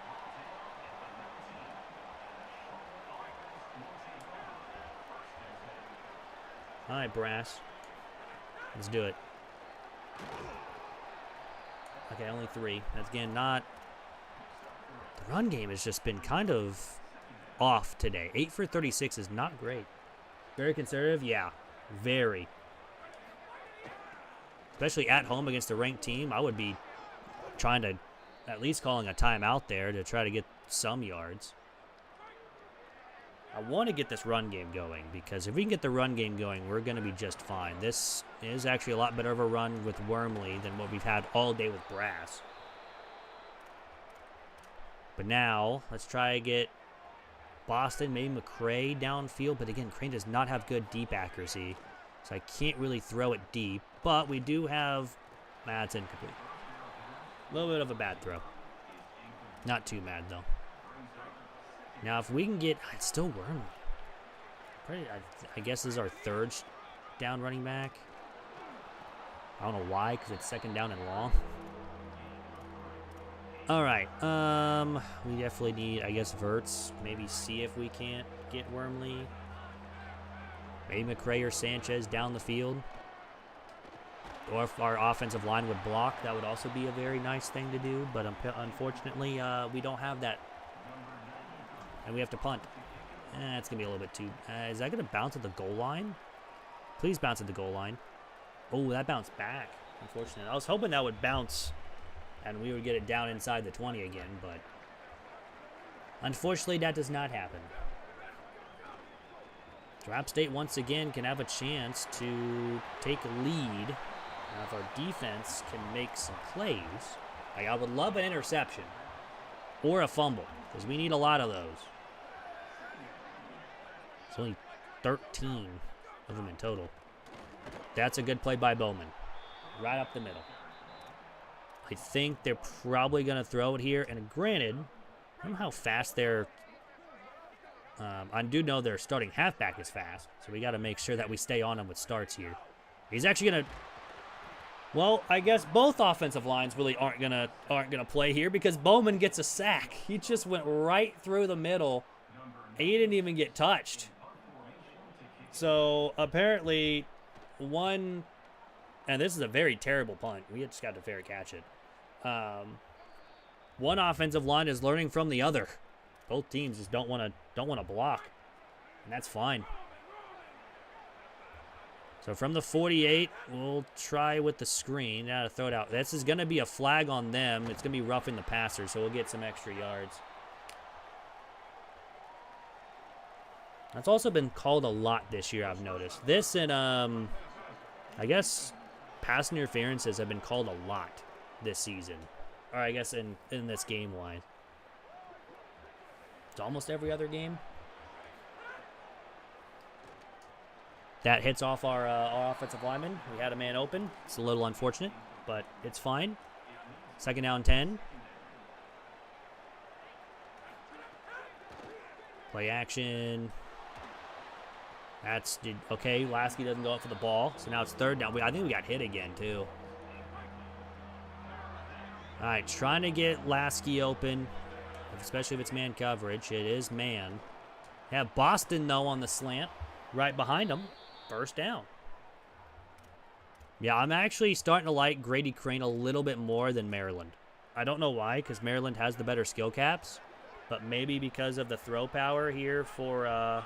All right, Brass. Let's do it. Okay, only 3. That's, again, not... The run game has just been kind of off today. 8 for 36 is not great. Very conservative? Yeah, very. Especially at home against a ranked team, I would be trying to at least calling a timeout there to try to get some yards. I want to get this run game going, because if we can get the run game going, we're going to be just fine. This is actually a lot better of a run with Wormley than what we've had all day with Brass. But now, let's try to get Boston, maybe McCray downfield. But again, Crane does not have good deep accuracy, so I can't really throw it deep. But we do have... That's incomplete. A little bit of a bad throw. Not too bad, though. Now, if we can get... It's still Wormley. I guess this is our third down running back. I don't know why, because it's second down and long. All right. We definitely need, I guess, Verts. Maybe see if we can't get Wormley. Maybe McCray or Sanchez down the field. Or if our offensive line would block, that would also be a very nice thing to do. But unfortunately, we don't have that. And we have to punt. It's going to be a little bit too... is that going to bounce at the goal line? Please bounce at the goal line. Oh, that bounced back. Unfortunately. I was hoping that would bounce and we would get it down inside the 20 again, but unfortunately that does not happen. So App State once again can have a chance to take a lead. Now if our defense can make some plays, like I would love an interception or a fumble, because we need a lot of those. It's only 13 of them in total. That's a good play by Bowman. Right up the middle. I think they're probably going to throw it here. And granted, I don't know how fast they're... I do know their starting halfback is fast. So we got to make sure that we stay on him with starts here. He's actually going to... Well, I guess both offensive lines really aren't gonna play here, because Bowman gets a sack. He just went right through the middle. He didn't even get touched. So apparently one... And this is a very terrible punt. We just got to fair catch it. One offensive line is learning from the other. Both teams just don't want to block, and that's fine. So So from the 48, we'll try with the screen. Now to throw it out. This is going to be a flag on them. It's going to be roughing the passer, so we'll get some extra yards. That's also been called a lot this year, I've noticed. This and, I guess, pass interferences have been called a lot this season. Or I guess in this game-wise. It's almost every other game. That hits off our offensive lineman. We had a man open. It's a little unfortunate, but it's fine. 2nd down 10. Play action. That's okay. Lasky doesn't go up for the ball, so now it's 3rd down. I think we got hit again too. All right, trying to get Lasky open, especially if it's man coverage. It is man. Have Boston though on the slant, right behind him. 1st down. Yeah, I'm actually starting to like Grady Crane a little bit more than Maryland. I don't know why, because Maryland has the better skill caps, but maybe because of the throw power here for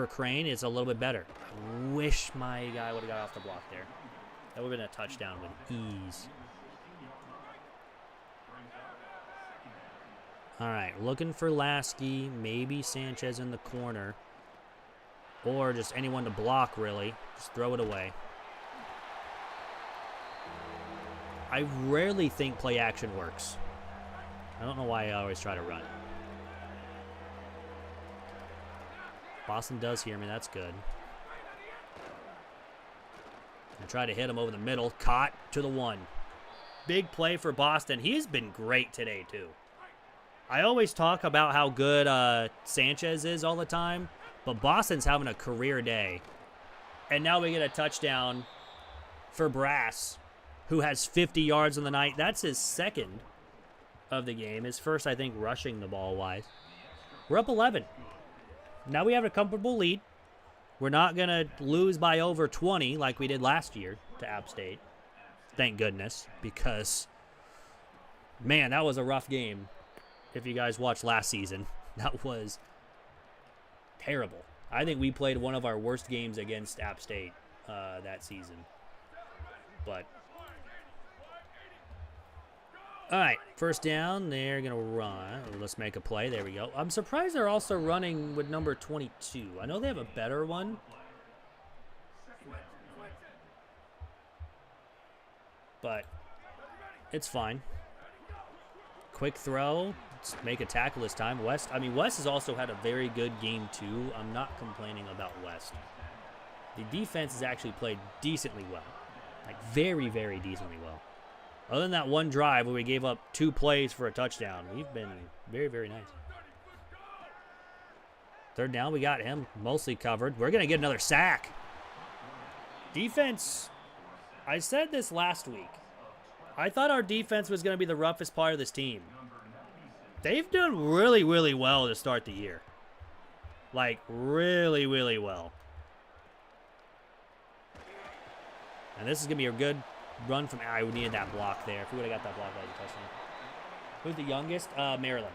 Crane, it's a little bit better. I wish my guy would have got off the block there. That would have been a touchdown with ease. All right, looking for Lasky, maybe Sanchez in the corner, or just anyone to block, really. Just throw it away. I rarely think play action works. I don't know why I always try to run. Boston does hear me, that's good. I try to hit him over the middle, caught to the 1. Big play for Boston. He's been great today, too. I always talk about how good Sanchez is all the time, but Boston's having a career day. And now we get a touchdown for Brass, who has 50 yards on the night. That's his 2nd of the game. His 1st, I think, rushing the ball-wise. We're up 11. Now we have a comfortable lead. We're not going to lose by over 20 like we did last year to App State. Thank goodness, because, man, that was a rough game. If you guys watched last season, that was terrible. I think we played one of our worst games against App State that season. But, all right, 1st down. They're going to run. Let's make a play. There we go. I'm surprised they're also running with number 22. I know they have a better one. But it's fine. Quick throw. Let's make a tackle this time. West has also had a very good game too. I'm not complaining about West. The defense has actually played decently well. Like very, very decently well. Other than that one drive where we gave up 2 plays for a touchdown, we've been very, very nice. 3rd down, we got him mostly covered. We're going to get another sack. Defense, I said this last week. I thought our defense was going to be the roughest part of this team. They've done really, really well to start the year. Like, really, really well. And this is going to be a good run from... I needed that block there. If we would have got that block, that would have touched me. Who's the youngest? Maryland.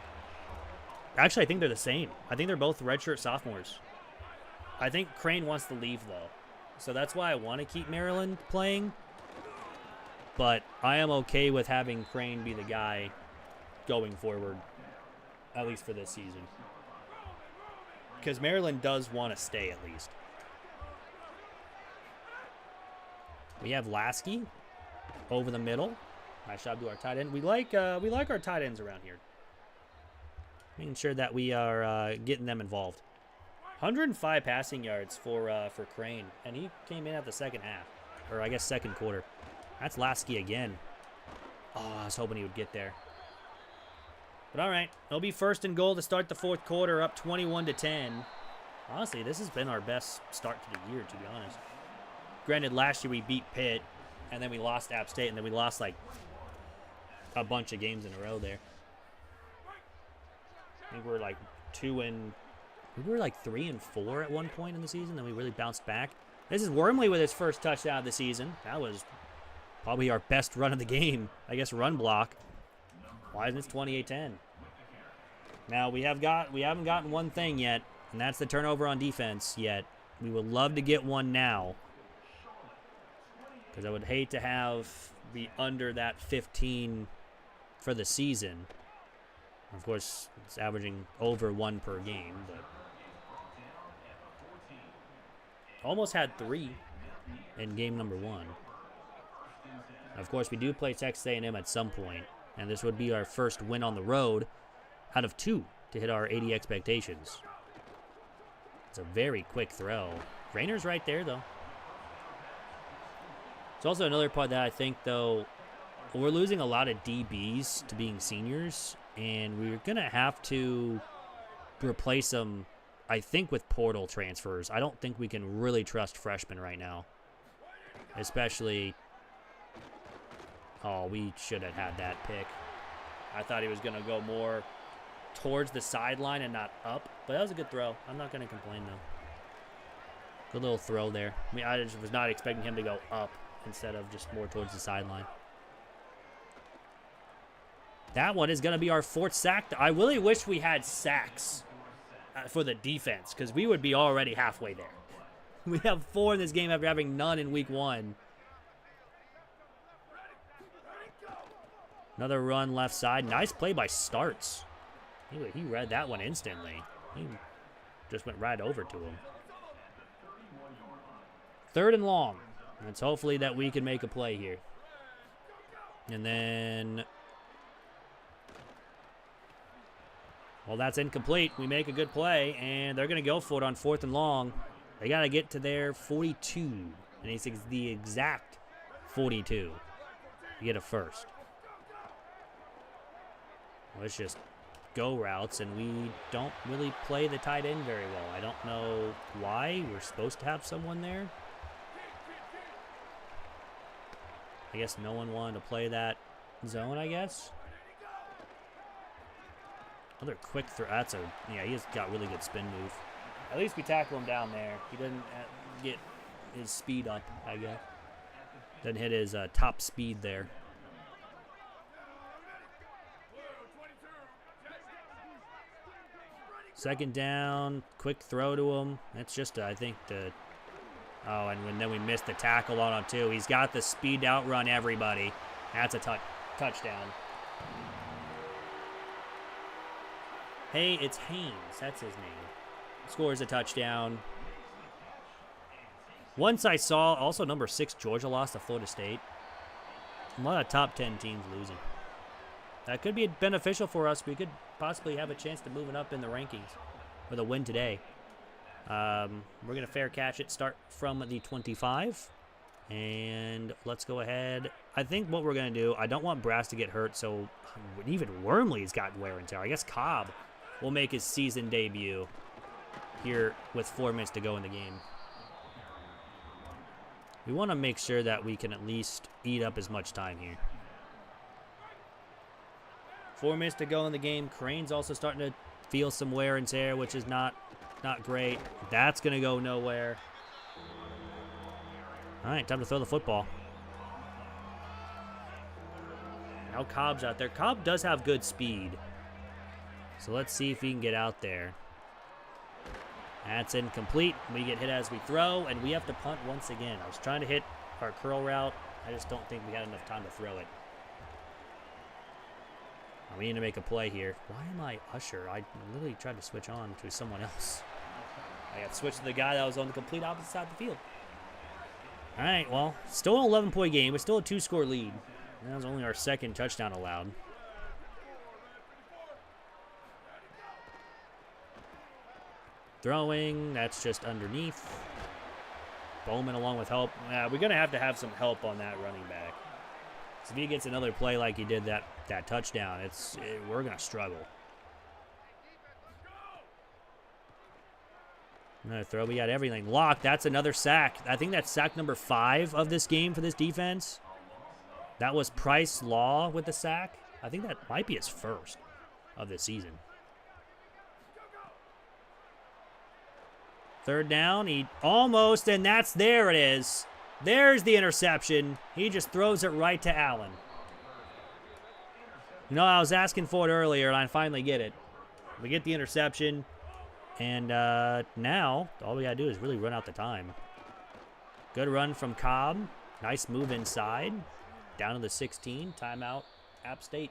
Actually, I think they're the same. I think they're both redshirt sophomores. I think Crane wants to leave, though. So that's why I want to keep Maryland playing. But I am okay with having Crane be the guy going forward, at least for this season. Because Maryland does want to stay, at least. We have Lasky over the middle. Nice job to our tight end. We like our tight ends around here. Making sure that we are getting them involved. 105 passing yards for Crane, and he came in at the 2nd half, or I guess 2nd quarter. That's Lasky again. Oh, I was hoping he would get there. But all right, it'll be 1st and goal to start the 4th quarter, up 21-10. Honestly, this has been our best start to the year, to be honest. Granted, last year we beat Pitt, and then we lost App State, and then we lost like a bunch of games in a row there. I think we're like 3 and 4 at one point in the season, then we really bounced back. This is Wormley with his first touchdown of the season. That was probably our best run of the game. I guess run block. Why isn't it 28-10? Now we haven't gotten one thing yet. And that's the turnover on defense, yet we would love to get one now. Because I would hate to have be under that 15 for the season. Of course, it's averaging over 1 per game, but almost had 3 in game number 1. Of course, we do play Texas A&M at some point, and this would be our first win on the road out of 2 to hit our 80 expectations. It's a very quick throw. Rayner's right there, though. It's also another part that I think, though, we're losing a lot of DBs to being seniors, and we're going to have to replace them, I think, with portal transfers. I don't think we can really trust freshmen right now, especially... Oh, we should have had that pick. I thought he was going to go more towards the sideline and not up, but that was a good throw. I'm not going to complain, though. Good little throw there. I mean, I just was not expecting him to go up instead of just more towards the sideline. That one is going to be our 4th sack. I really wish we had sacks for the defense, because we would be already halfway there. We have 4 in this game after having none in week 1. Another run left side. Nice play by Starts. He read that one instantly. He just went right over to him. 3rd and long. It's hopefully that we can make a play here. And then... Well, that's incomplete. We make a good play, and they're going to go for it on 4th and long. They got to get to their 42. And it's the exact 42 to get a first. Let's just go routes, and we don't really play the tight end very well. I don't know why. We're supposed to have someone there. I guess no one wanted to play that zone, I guess. Another quick throw. That's a... Yeah, he's got really good spin move. At least we tackle him down there. He doesn't get his speed up, I guess. Doesn't hit his top speed there. Second down, quick throw to him. That's just, I think, the... Oh, and then we missed the tackle on him, too. He's got the speed to outrun everybody. That's a touchdown. Hey, it's Haynes. That's his name. Scores a touchdown. Once I saw, also number 6, Georgia lost to Florida State. A lot of top 10 teams losing. That could be beneficial for us. We could possibly have a chance to moving up in the rankings with a win today. We're going to fair catch it, start from the 25. And let's go ahead. I think what we're going to do, I don't want Brass to get hurt, so even Wormley's got wear and tear. I guess Cobb will make his season debut here with 4 minutes to go in the game. We want to make sure that we can at least eat up as much time here. 4 minutes to go in the game. Crane's also starting to feel some wear and tear, which is not great. That's going to go nowhere. All right, time to throw the football. Now Cobb's out there. Cobb does have good speed. So let's see if he can get out there. That's incomplete. We get hit as we throw, and we have to punt once again. I was trying to hit our curl route. I just don't think we had enough time to throw it. We need to make a play here. Why am I Usher? I literally tried to switch on to someone else. I got switched to the guy that was on the complete opposite side of the field. All right, well, still an 11-point game, but still a 2-score lead. That was only our 2nd touchdown allowed. Throwing, that's just underneath. Bowman along with help. We're going to have some help on that running back. So if he gets another play like he did that touchdown, we're going to struggle. Another throw. We got everything locked. That's another sack. I think that's sack number 5 of this game for this defense. That was Price Law with the sack. I think that might be his first of the season. 3rd down. He almost, and there it is. There's the interception. He just throws it right to Allen. You know, I was asking for it earlier, and I finally get it. We get the interception. And now, all we got to do is really run out the time. Good run from Cobb. Nice move inside. Down to the 16. Timeout, App State.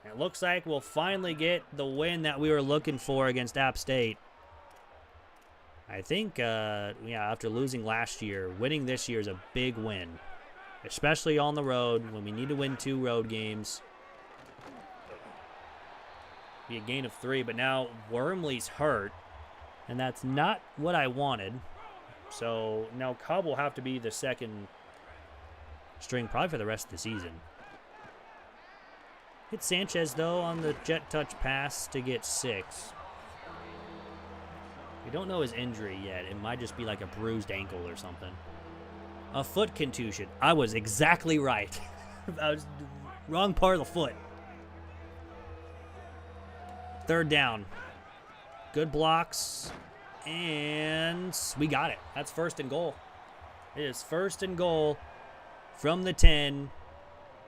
And it looks like we'll finally get the win that we were looking for against App State. I think, yeah, after losing last year, winning this year is a big win. Especially on the road, when we need to win 2 road games. Be a gain of 3, but now Wormley's hurt. And that's not what I wanted. So now Cobb will have to be the second string probably for the rest of the season. Hit Sanchez, though, on the jet touch pass to get 6. We don't know his injury yet. It might just be like a bruised ankle or something. A foot contusion. I was exactly right. I was wrong part of the foot. 3rd down. Good blocks. And we got it. That's 1st and goal. It is 1st and goal from the 10.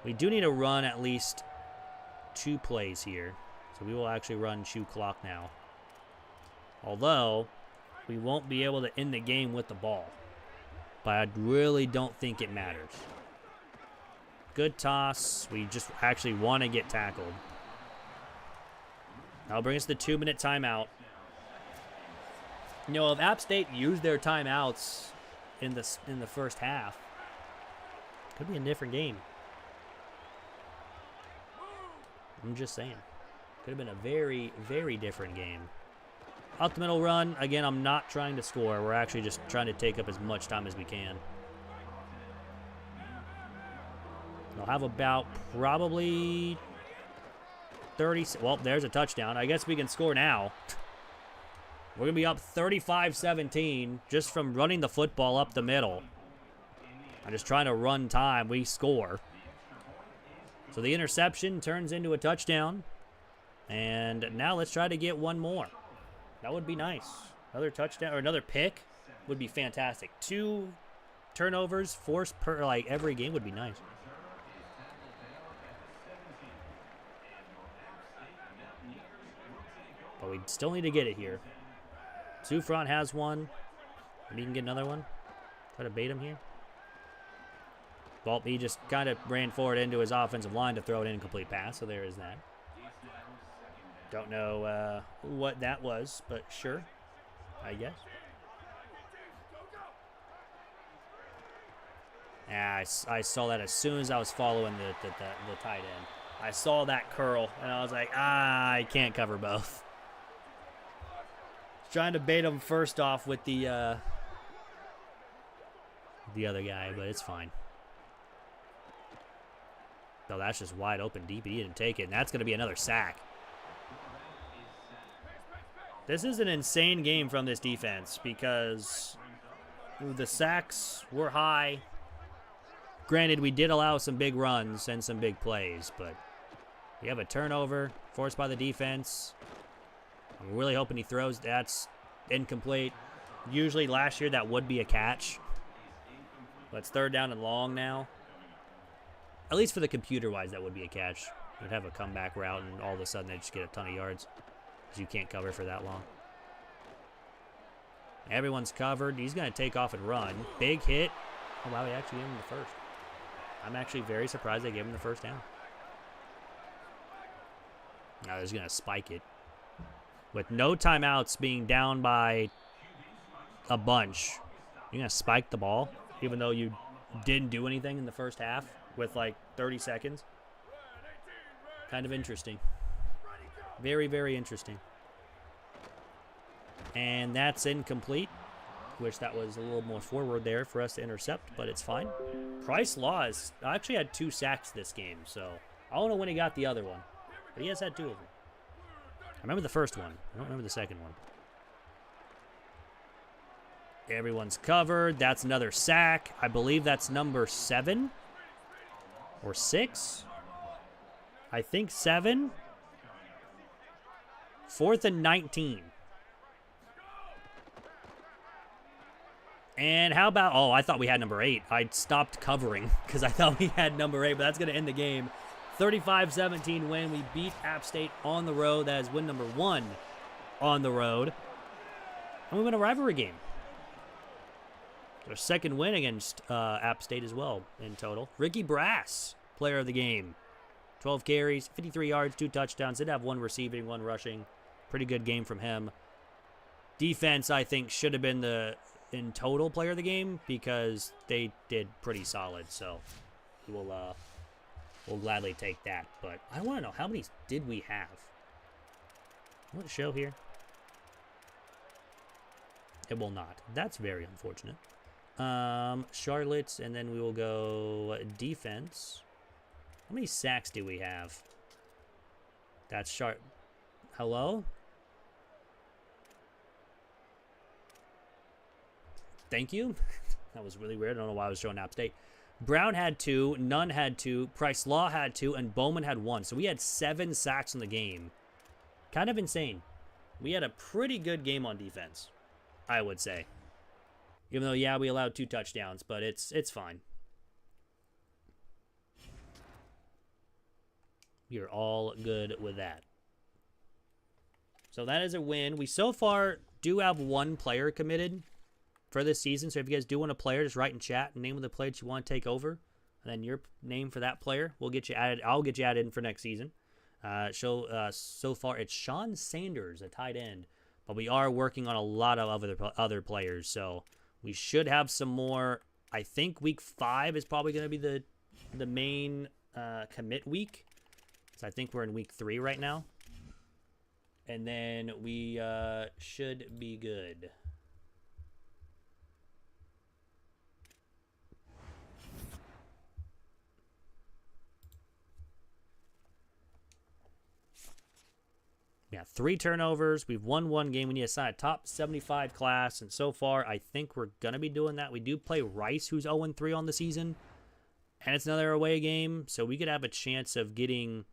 We do need to run at least 2 plays here. So we will actually run shoe clock now. Although, we won't be able to end the game with the ball. But I really don't think it matters. Good toss. We just actually want to get tackled. That'll bring us to the 2-minute timeout. You know, if App State used their timeouts in the first half, it could be a different game. I'm just saying. Could have been a very, very different game. Out the middle run. Again, I'm not trying to score. We're actually just trying to take up as much time as we can. They'll have about probably 30. Well, there's a touchdown. I guess we can score now. We're going to be up 35-17 just from running the football up the middle. I'm just trying to run time. We score. So the interception turns into a touchdown. And now let's try to get one more. That would be nice. Another touchdown or another pick would be fantastic. 2 turnovers forced per like every game would be nice. But we still need to get it here. Sufron has one. Maybe he can get another one. Try to bait him here. Well, he just kind of ran forward into his offensive line to throw it in a complete pass, so there is that. Don't know what that was, but sure, I guess. Yeah, I saw that as soon as I was following the tight end. I saw that curl, and I was like, I can't cover both. Trying to bait him first off with the other guy, but it's fine. No, that's just wide open deep. He didn't take it, and that's going to be another sack. This is an insane game from this defense because the sacks were high. Granted, we did allow some big runs and some big plays, but we have a turnover forced by the defense. I'm really hoping he throws. That's incomplete. Usually last year that would be a catch. But it's 3rd down and long now. At least for the computer-wise, that would be a catch. You'd have a comeback route, and all of a sudden they just get a ton of yards because you can't cover for that long. Everyone's covered. He's going to take off and run. Big hit. Oh, wow, he actually gave him the first. I'm actually very surprised they gave him the 1st down. Now they're just going to spike it. With no timeouts, being down by a bunch, you're going to spike the ball, even though you didn't do anything in the first half with like 30 seconds. Kind of interesting. Very, very interesting. And that's incomplete. Wish that was a little more forward there for us to intercept, but it's fine. Price Laws actually had 2 sacks this game, so I don't know when he got the other one, but he has had 2 of them. I remember the first one. I don't remember the second one. Everyone's covered. That's another sack. I believe that's number 7 or 6. I think 7. 4th and 19. And how about, oh, I thought we had number 8. I stopped covering because I thought we had number 8, but that's going to end the game. 35-17 win. We beat App State on the road. That is win number 1 on the road. And we win a rivalry game. Our second win against App State as well in total. Ricky Brass, player of the game. 12 carries, 53 yards, 2 touchdowns. Did have 1 receiving, 1 rushing. Pretty good game from him. Defense, I think, should have been the in total player of the game because they did pretty solid. So we'll gladly take that. But I want to know, how many did we have? Will it show here? It will not. That's very unfortunate. Charlotte, and then we will go defense. How many sacks do we have? That's Charlotte. Hello? Thank you. That was really weird. I don't know why I was showing App State. Brown had 2, Nunn had 2, Price Law had 2, and Bowman had 1. So we had 7 sacks in the game. Kind of insane. We had a pretty good game on defense, I would say. Even though, yeah, we allowed 2 touchdowns, but it's fine. You're all good with that. So that is a win. We so far do have 1 player committed for this season. So if you guys do want a player, just write in chat and name of the players you want to take over. And then your name for that player, we'll get you added. I'll get you added in for next season. So far, it's Sean Sanders, a tight end. But we are working on a lot of other players. So we should have some more. I think week 5 is probably going to be the main commit week. So I think we're in week 3 right now. And then we should be good. Yeah, 3 turnovers. We've won 1 game. We need to assign a top 75 class. And so far, I think we're going to be doing that. We do play Rice, who's 0-3 on the season. And it's another away game. So we could have a chance of getting...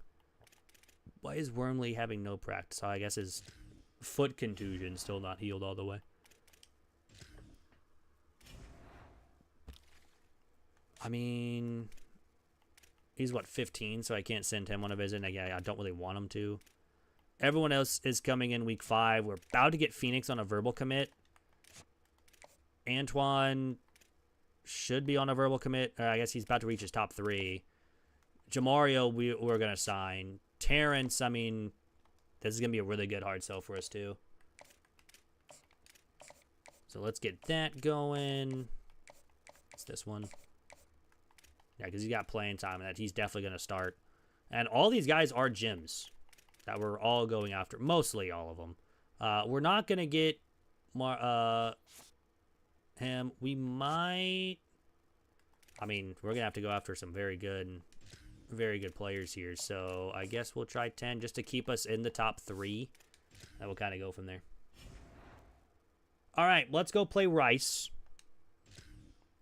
Why is Wormley having no practice? I guess his foot contusion still not healed all the way. I mean... He's, what, 15? So I can't send him on a visit. I don't really want him to. Everyone else is coming in week 5. We're about to get Phoenix on a verbal commit. Antoine should be on a verbal commit. I guess he's about to reach his top 3. Jamario, we're going to sign. Terrence, I mean, this is going to be a really good hard sell for us, too. So let's get that going. What's this one? Yeah, because he's got playing time, and that he's definitely going to start. And all these guys are gyms that we're all going after. Mostly all of them. We're not going to get more, him. We might... I mean, we're going to have to go after some very good players here. So I guess we'll try 10 just to keep us in the top 3. And we'll kind of go from there. All right, let's go play Rice.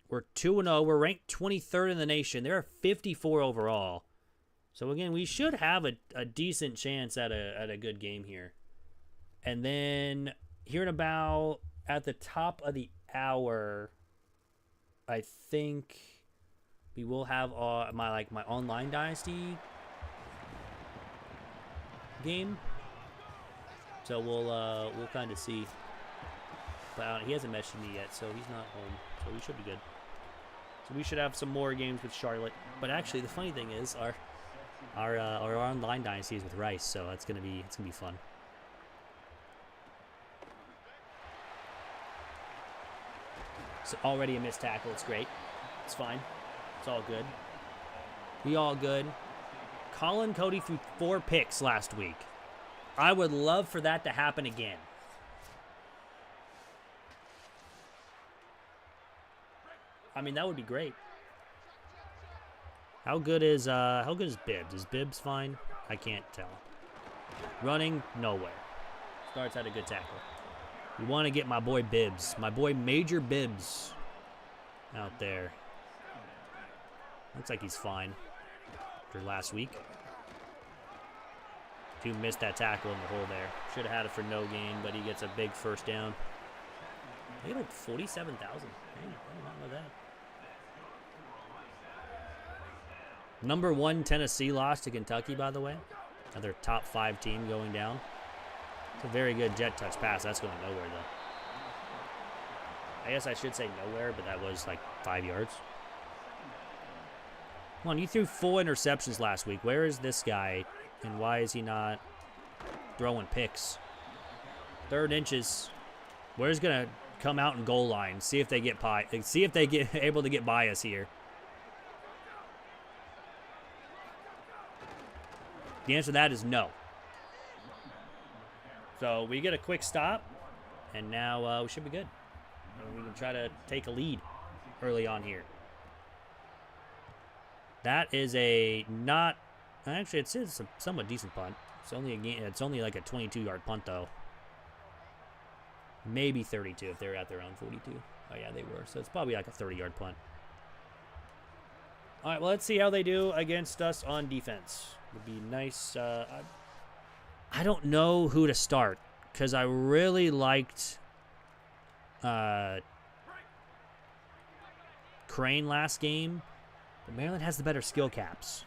We're 2-0. We're ranked 23rd in the nation. There are 54 overall. So, again, we should have a decent chance at a good game here. And then here in about at the top of the hour, I think we will have my online Dynasty game. So we'll kind of see. But he hasn't messaged me yet, so he's not home. So we should be good. So we should have some more games with Charlotte. But actually, the funny thing is our online dynasty is with Rice, so it's gonna be fun. So already a missed tackle. It's great. It's fine. It's all good. We all good. Colin Cody threw 4 picks last week. I would love for that to happen again. I mean, that would be great. How good is Bibbs? Is Bibbs fine? I can't tell. Running, nowhere. Starts at a good tackle. We want to get my boy Bibbs, my boy Major Bibbs, out there. Looks like he's fine after last week. Dude missed that tackle in the hole there. Should have had it for no gain, but he gets a big first down. They had like 47,000. Dang, I did not know that. Number 1 Tennessee lost to Kentucky, by the way. Another top 5 team going down. It's a very good jet touch pass. That's going nowhere, though. I guess I should say nowhere, but that was like 5 yards. Come on, you threw 4 interceptions last week. Where is this guy, and why is he not throwing picks? 3rd inches. Where's gonna come out and goal line? See if they get see if they get able to get by us here. The answer to that is no. So we get a quick stop, and now we should be good. And we can try to take a lead early on here. That is a not actually it's a somewhat decent punt. It's only like a 22-yard punt though. Maybe 32 if they're at their own 42. Oh yeah, they were. So it's probably like a 30-yard punt. All right, well, let's see how they do against us on defense. Would be nice. I don't know who to start because I really liked Crane last game, but Maryland has the better skill caps.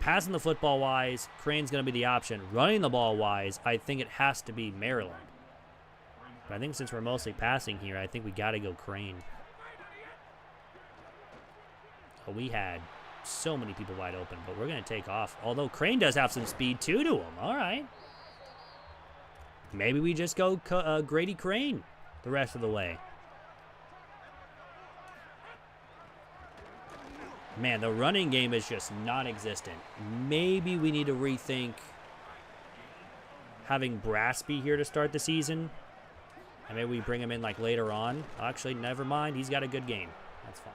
Passing the football wise, Crane's going to be the option. Running the ball wise, I think it has to be Maryland. But I think since we're mostly passing here, I think we got to go Crane. Oh, we had so many people wide open, but we're going to take off. Although Crane does have some speed, too, to him. All right. Maybe we just go Grady Crane the rest of the way. Man, the running game is just non-existent. Maybe we need to rethink having Brassby here to start the season. And maybe we bring him in like later on. Actually, never mind. He's got a good game. That's fine.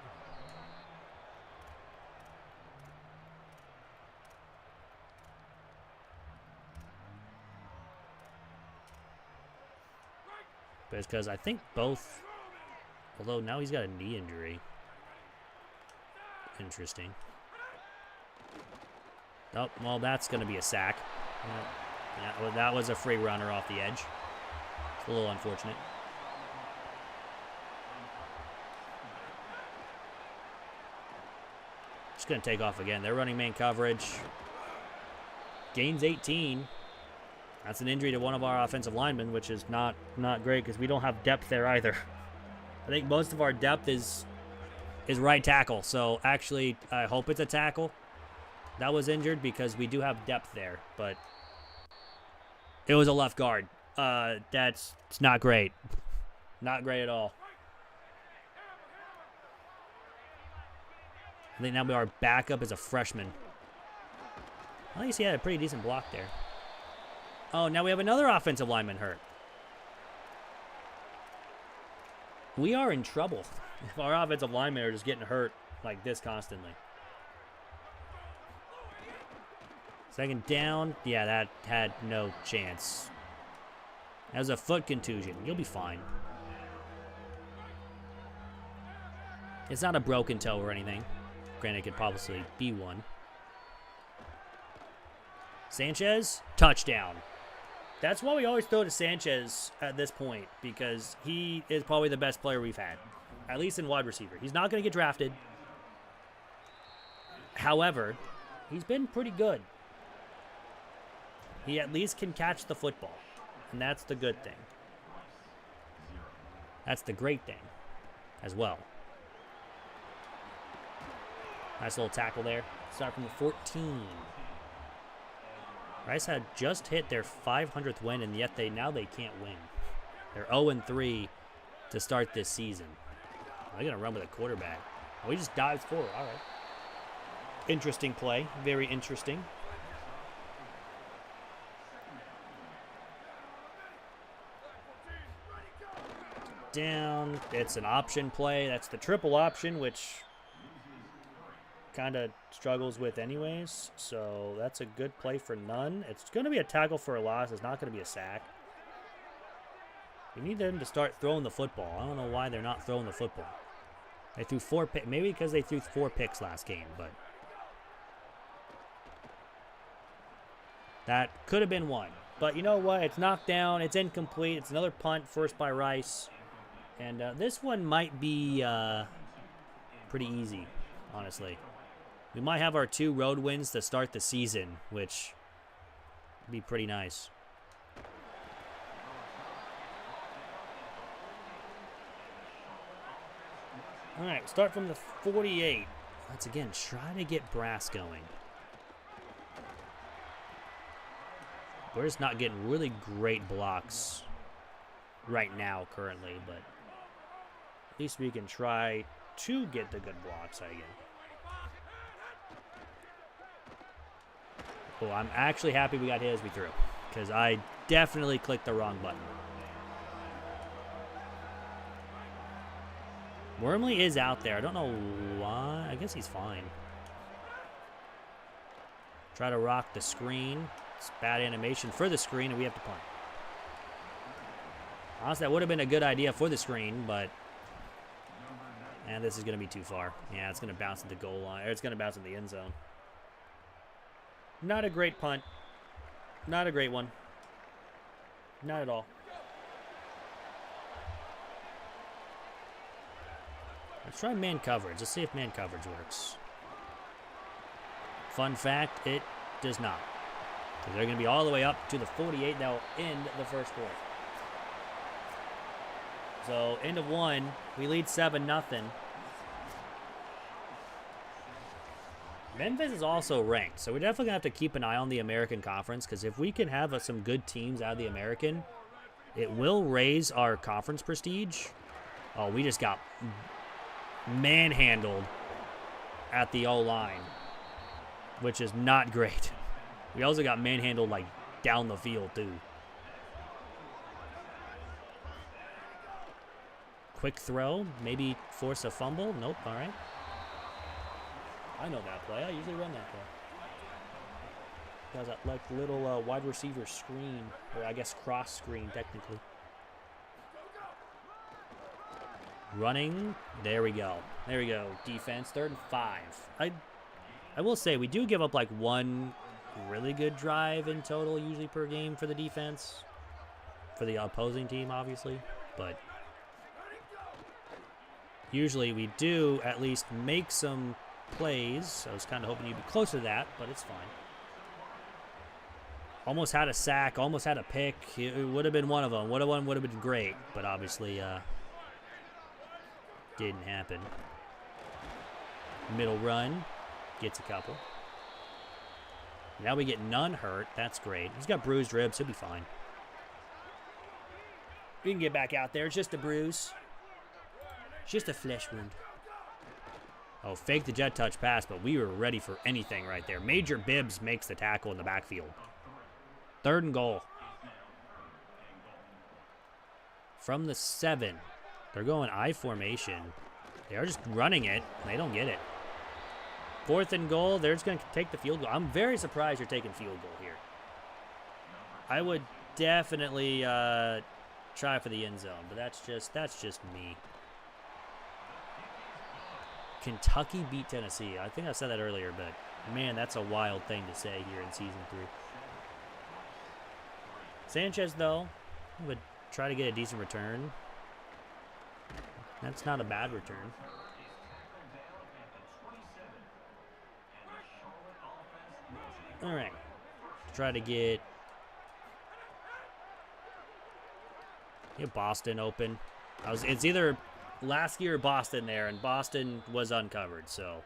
But it's because I think both, although now he's got a knee injury. Interesting. Oh, well, that's going to be a sack. Yeah, well, that was a free runner off the edge. It's a little unfortunate. Just going to take off again. They're running man coverage. Gains 18. That's an injury to one of our offensive linemen, which is not great because we don't have depth there either. I think most of our depth is right tackle. So actually, I hope it's a tackle that was injured because we do have depth there. But it was a left guard. It's not great. Not great at all. I think now our backup is a freshman. At least he had a pretty decent block there. Oh, now we have another offensive lineman hurt. We are in trouble if our offensive linemen are just getting hurt like this constantly. Second down. Yeah, that had no chance. That was a foot contusion. You'll be fine. It's not a broken toe or anything. Granted, it could possibly be one. Sanchez, touchdown. That's why we always throw to Sanchez at this point, because he is probably the best player we've had, at least in wide receiver. He's not going to get drafted. However, he's been pretty good. He at least can catch the football, and that's the good thing. That's the great thing as well. Nice little tackle there. Start from the 14. Rice had just hit their 500th win, and yet now they can't win. They're 0-3 to start this season. They're going to run with a quarterback. Oh, he just dives forward. All right. Interesting play. Very interesting. Down. It's an option play. That's the triple option, which kind of struggles with anyways, so that's a good play for none. It's going to be a tackle for a loss. It's not going to be a sack. We need them to start throwing the football. I don't know why they're not throwing the football. They threw 4 picks. Maybe because they threw 4 picks last game, but that could have been one. But you know what? It's knocked down. It's incomplete. It's another punt, first by Rice. And this one might be pretty easy, honestly. We might have our 2 road wins to start the season, which would be pretty nice. All right, start from the 48. Let's again try to get Brass going. We're just not getting really great blocks right now currently, but at least we can try to get the good blocks again. Cool, I'm actually happy we got hit as we threw, because I definitely clicked the wrong button. Wormley is out there. I don't know why. I guess he's fine. Try to rock the screen. It's bad animation for the screen, and we have to punt. Honestly, that would have been a good idea for the screen, but... And this is going to be too far. Yeah, it's going to bounce at the goal line. Or it's going to bounce in the end zone. Not a great punt. Not a great one. Not at all. Let's try man coverage. Let's see if man coverage works. Fun fact, it does not. So they're going to be all the way up to the 48. That will end the first quarter. So, end of one. We lead 7-0. Memphis is also ranked, so we're definitely going to have to keep an eye on the American Conference, because if we can have some good teams out of the American, it will raise our conference prestige. Oh, we just got manhandled at the O-line, which is not great. We also got manhandled, like, down the field, too. Quick throw, maybe force a fumble. Nope, all right. I know that play. I usually run that play. Has that like little wide receiver screen, or I guess cross screen technically. Running. There we go. There we go. Defense. 3rd and 5. I will say we do give up like one really good drive in total usually per game for the defense, for the opposing team obviously, but usually we do at least make some plays. I was kind of hoping you'd be closer to that, but it's fine. Almost had a sack, almost had a pick. It would have been one of them. Would have been great, but obviously didn't happen. Middle run, gets a couple. Now we get none hurt. That's great. He's got bruised ribs. He'll be fine. We can get back out there. It's just a bruise. It's just a flesh wound. Oh, fake the jet touch pass, but we were ready for anything right there. Major Bibbs makes the tackle in the backfield. 3rd and goal. From the 7. They're going I formation. They are just running it. They don't get it. 4th and goal. They're just going to take the field goal. I'm very surprised you're taking field goal here. I would definitely try for the end zone, but that's just me. Kentucky beat Tennessee. I think I said that earlier, but man, that's a wild thing to say here in Season 3. Sanchez, though, would try to get a decent return. That's not a bad return. All right. Try to get Boston open. It's either Lasky or Boston there, and Boston was uncovered, so.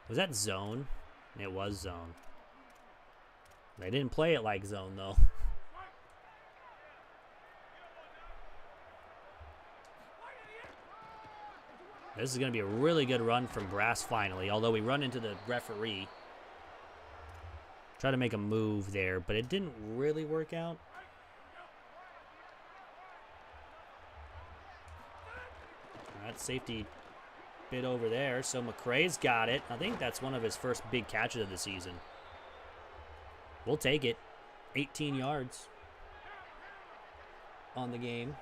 Was that zone? It was zone. They didn't play it like zone, though. This is going to be a really good run from Brass finally, although we run into the referee. Try to make a move there, but it didn't really work out. That safety bit over there, so McCray's got it. I think that's one of his first big catches of the season. We'll take it. 18 yards on the game.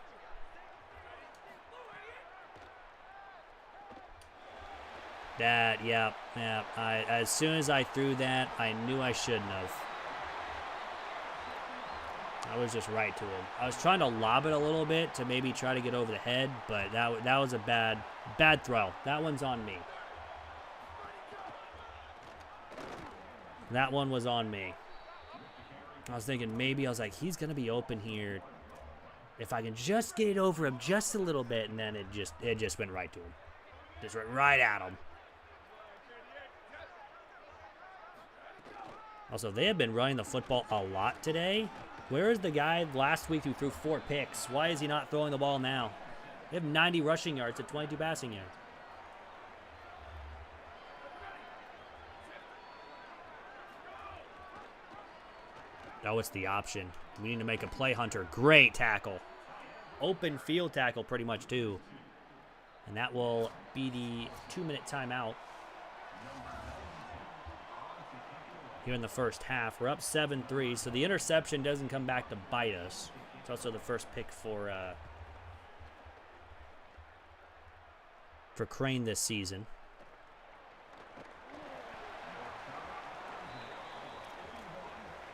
Yeah. As soon as I threw that, I knew I shouldn't have. I was just right to him. I was trying to lob it a little bit to maybe try to get over the head, but that was a bad throw. That one's on me. That one was on me. I was thinking maybe, I was like, he's going to be open here. If I can just get it over him just a little bit, and then it just went right to him. Just right at him. Also, they have been running the football a lot today. Where is the guy last week who threw 4 picks? Why is he not throwing the ball now? They have 90 rushing yards and 22 passing yards. Oh, it's the option. We need to make a play, Hunter. Great tackle. Open field tackle pretty much, too. And that will be the 2-minute timeout. Here in the first half. We're up 7-3, so the interception doesn't come back to bite us. It's also the first pick for Crane this season.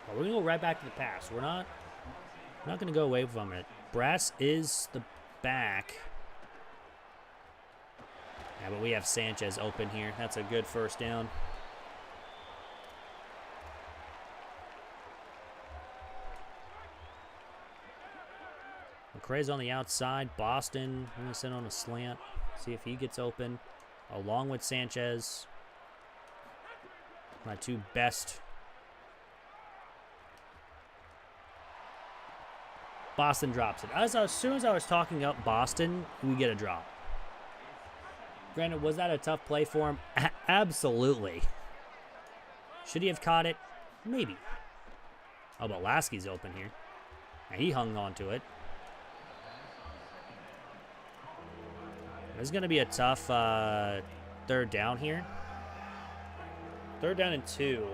Well, we're going to go right back to the pass. We're not going to go away from it. Brass is the back. Yeah, but we have Sanchez open here. That's a good first down. McCray's on the outside. Boston, I'm going to send on a slant. See if he gets open. Along with Sanchez. My 2 best. Boston drops it. As soon as I was talking up Boston, we get a drop. Granted, was that a tough play for him? Absolutely. Should he have caught it? Maybe. Oh, but Lasky's open here. And he hung on to it. This is going to be a tough 3rd down here. 3rd down and 2.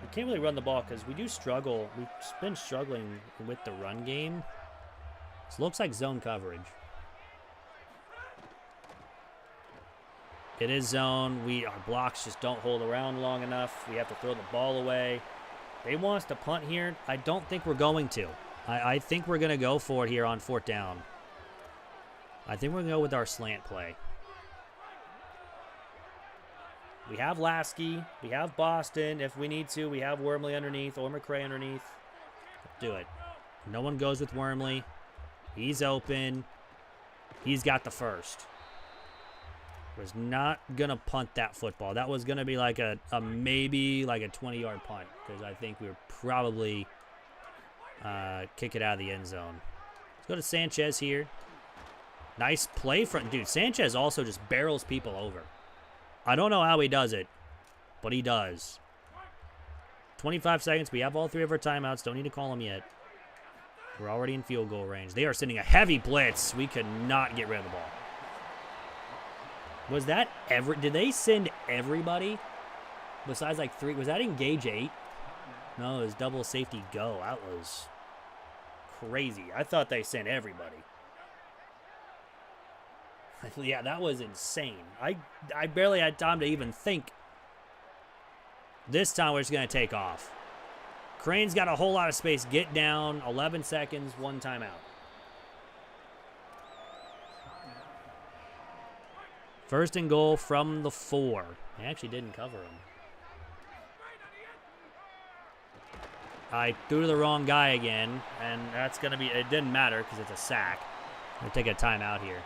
We can't really run the ball because we do struggle. We've been struggling with the run game. This looks like zone coverage. It is zone. Our blocks just don't hold around long enough. We have to throw the ball away. They want us to punt here. I don't think we're going to. I think we're going to go for it here on 4th down. I think we're going to go with our slant play. We have Lasky. We have Boston. If we need to, we have Wormley underneath or McCray underneath. Do it. No one goes with Wormley. He's open. He's got the first. Was not going to punt that football. That was going to be like a maybe like a 20-yard punt because I think we were probably kick it out of the end zone. Let's go to Sanchez here. Nice play front. Dude, Sanchez also just barrels people over. I don't know how he does it, but he does. 25 seconds. We have all 3 of our timeouts. Don't need to call them yet. We're already in field goal range. They are sending a heavy blitz. We could not get rid of the ball. Was that ever? Did they send everybody besides like 3? Was that engage 8? No, it was double safety go. That was crazy. I thought they sent everybody. Yeah, that was insane. I barely had time to even think. This time we're just going to take off. Crane's got a whole lot of space. Get down. 11 seconds. 1 timeout. First and goal from the 4. They actually didn't cover him. I threw to the wrong guy again, and that's going to be, it didn't matter because it's a sack. I'm going to take a timeout here.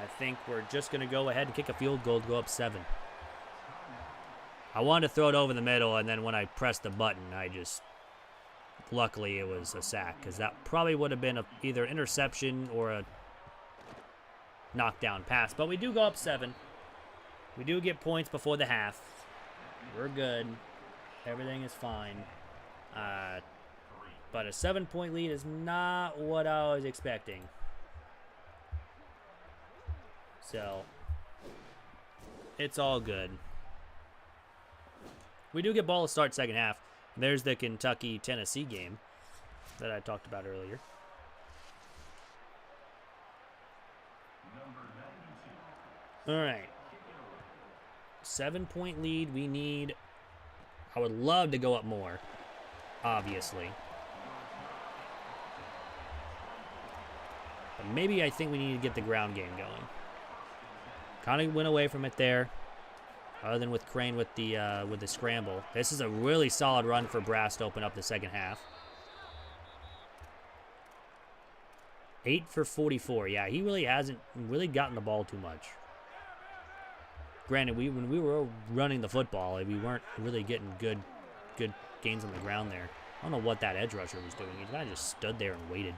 I think we're just going to go ahead and kick a field goal to go up 7. I wanted to throw it over the middle, and then when I pressed the button, luckily it was a sack, because that probably would have been either an interception or a knockdown pass. But we do go up 7. We do get points before the half. We're good. Everything is fine. But a 7-point lead is not what I was expecting. So, it's all good. We do get ball to start second half. There's the Kentucky-Tennessee game that I talked about earlier. All right. 7-point lead. We need... I would love to go up more, obviously. But maybe I think we need to get the ground game going. Kind of went away from it there, other than with Crane with the scramble. This is a really solid run for Brass to open up the second half. 8 for 44. Yeah, he really hasn't really gotten the ball too much. Granted, when we were running the football, we weren't really getting good gains on the ground there. I don't know what that edge rusher was doing. He kind of just stood there and waited.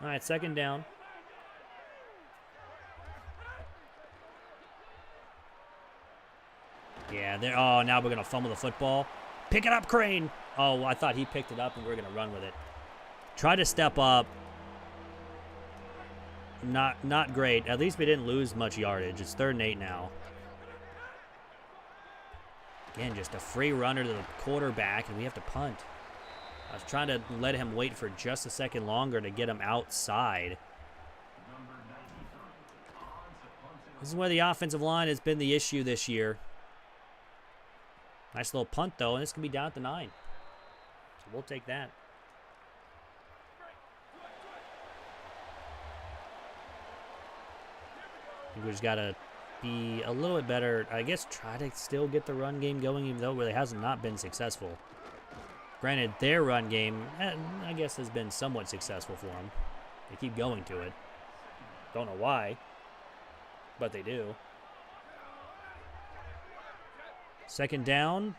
All right, second down. Yeah, there. Oh, now we're going to fumble the football. Pick it up, Crane. Oh, I thought he picked it up and we are going to run with it. Try to step up. Not great. At least we didn't lose much yardage. It's 3rd and 8 now. Again, just a free runner to the quarterback, and we have to punt. I was trying to let him wait for just a second longer to get him outside. This is where the offensive line has been the issue this year. Nice little punt, though, and this can be down at the 9. So we'll take that. I think we just got to be a little bit better. I guess try to still get the run game going, even though it really has not been successful. Granted, their run game, I guess, has been somewhat successful for them. They keep going to it. Don't know why, but they do. Second down.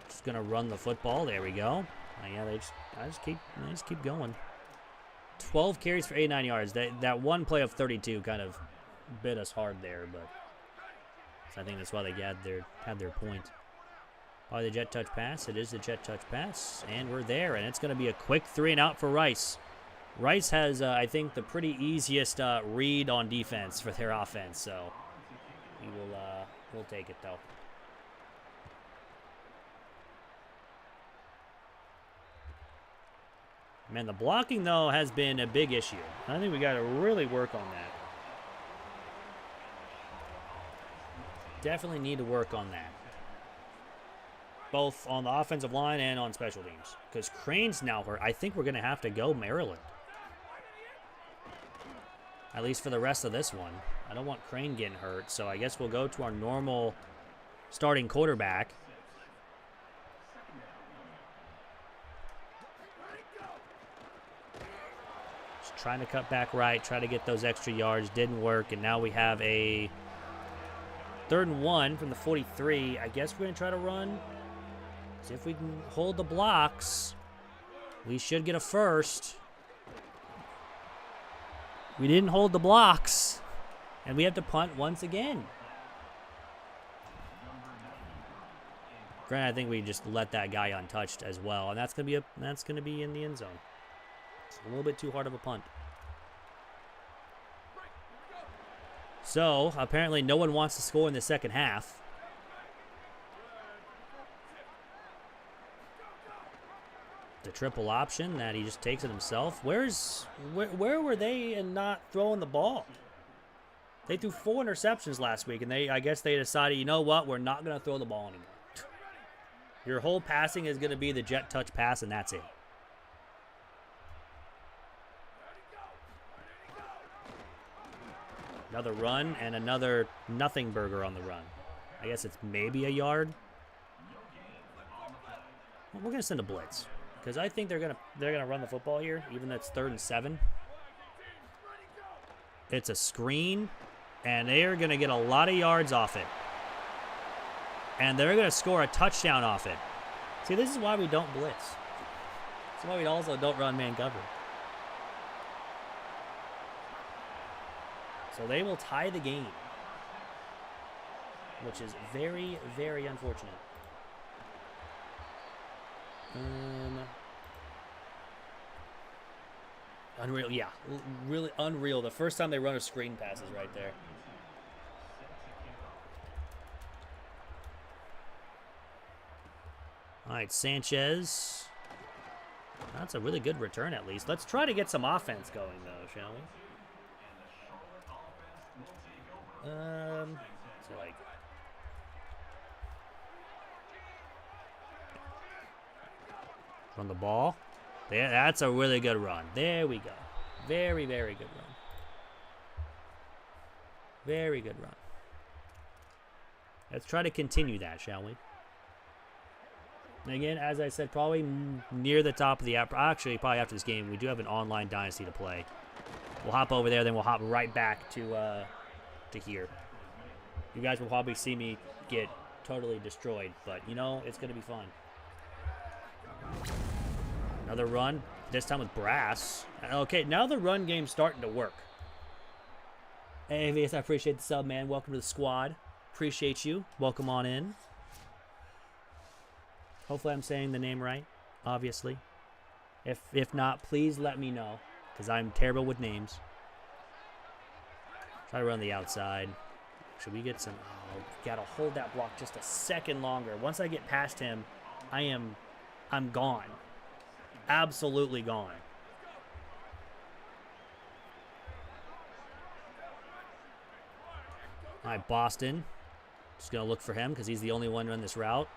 Just gonna run the football. There we go. Yeah, they just keep going. 12 carries for 89 yards. That one play of 32 kind of bit us hard there, but so I think that's why they had their point. Oh, the jet touch pass. It is the jet touch pass, and we're there, and it's going to be a quick 3 and out for Rice. Rice has, I think, the pretty easiest read on defense for their offense, so we'll take it though. Man, the blocking, though, has been a big issue. I think we got to really work on that. Definitely need to work on that. Both on the offensive line and on special teams. Because Crane's now hurt. I think we're going to have to go Maryland. At least for the rest of this one. I don't want Crane getting hurt, so I guess we'll go to our normal starting quarterback. Trying to cut back right, try to get those extra yards. Didn't work, and now we have a 3rd and 1 from the 43. I guess we're going to try to run. See if we can hold the blocks. We should get a first. We didn't hold the blocks, and we have to punt once again. Granted, I think we just let that guy untouched as well, and that's going to be in the end zone. It's a little bit too hard of a punt. So, apparently no one wants to score in the second half. The triple option that he just takes it himself. Where were they in not throwing the ball? They threw 4 interceptions last week, and I guess they decided, you know what, we're not going to throw the ball anymore. Your whole passing is going to be the jet touch pass, and that's it. Another run and another nothing burger on the run. I guess it's maybe a yard. Well, we're gonna send a blitz because I think they're gonna run the football here, even though it's 3rd and 7. It's a screen, and they are gonna get a lot of yards off it, and they're gonna score a touchdown off it. See, this is why we don't blitz. This is why we also don't run man cover. So they will tie the game, which is very, very unfortunate. Unreal, yeah, really unreal. The first time they run a screen pass is right there. All right, Sanchez. That's a really good return, at least. Let's try to get some offense going, though, shall we? So like, run the ball. Yeah, that's a really good run. There we go. Very, very good run. Very good run. Let's try to continue that, shall we? And again, as I said, probably near the top of the app. Actually, probably after this game, we do have an online Dynasty to play. We'll hop over there, then we'll hop right back to here. You guys will probably see me get totally destroyed, but you know, it's going to be fun. Another run, this time with Brass. Okay, now the run game's starting to work. Hey, VS, I appreciate the sub, man. Welcome to the squad. Appreciate you. Welcome on in. Hopefully I'm saying the name right, obviously. If not, please let me know, because I'm terrible with names. Try to run the outside. Should we get some... Oh, gotta hold that block just a second longer. Once I get past him, I'm gone. Absolutely gone. All right, Boston. Just going to look for him because he's the only one running this route.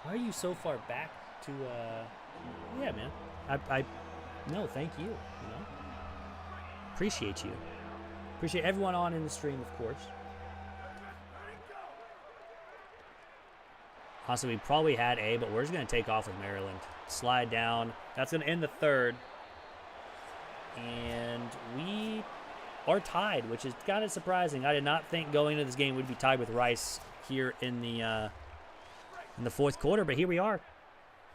Why are you so far back to... Yeah, man. No, thank you, you know. Appreciate you. Appreciate everyone on in the stream, of course. Honestly, we probably had A, but we're just going to take off with Maryland. Slide down. That's going to end the third. And we are tied, which is kind of surprising. I did not think going into this game we'd be tied with Rice here in the fourth quarter, but here we are.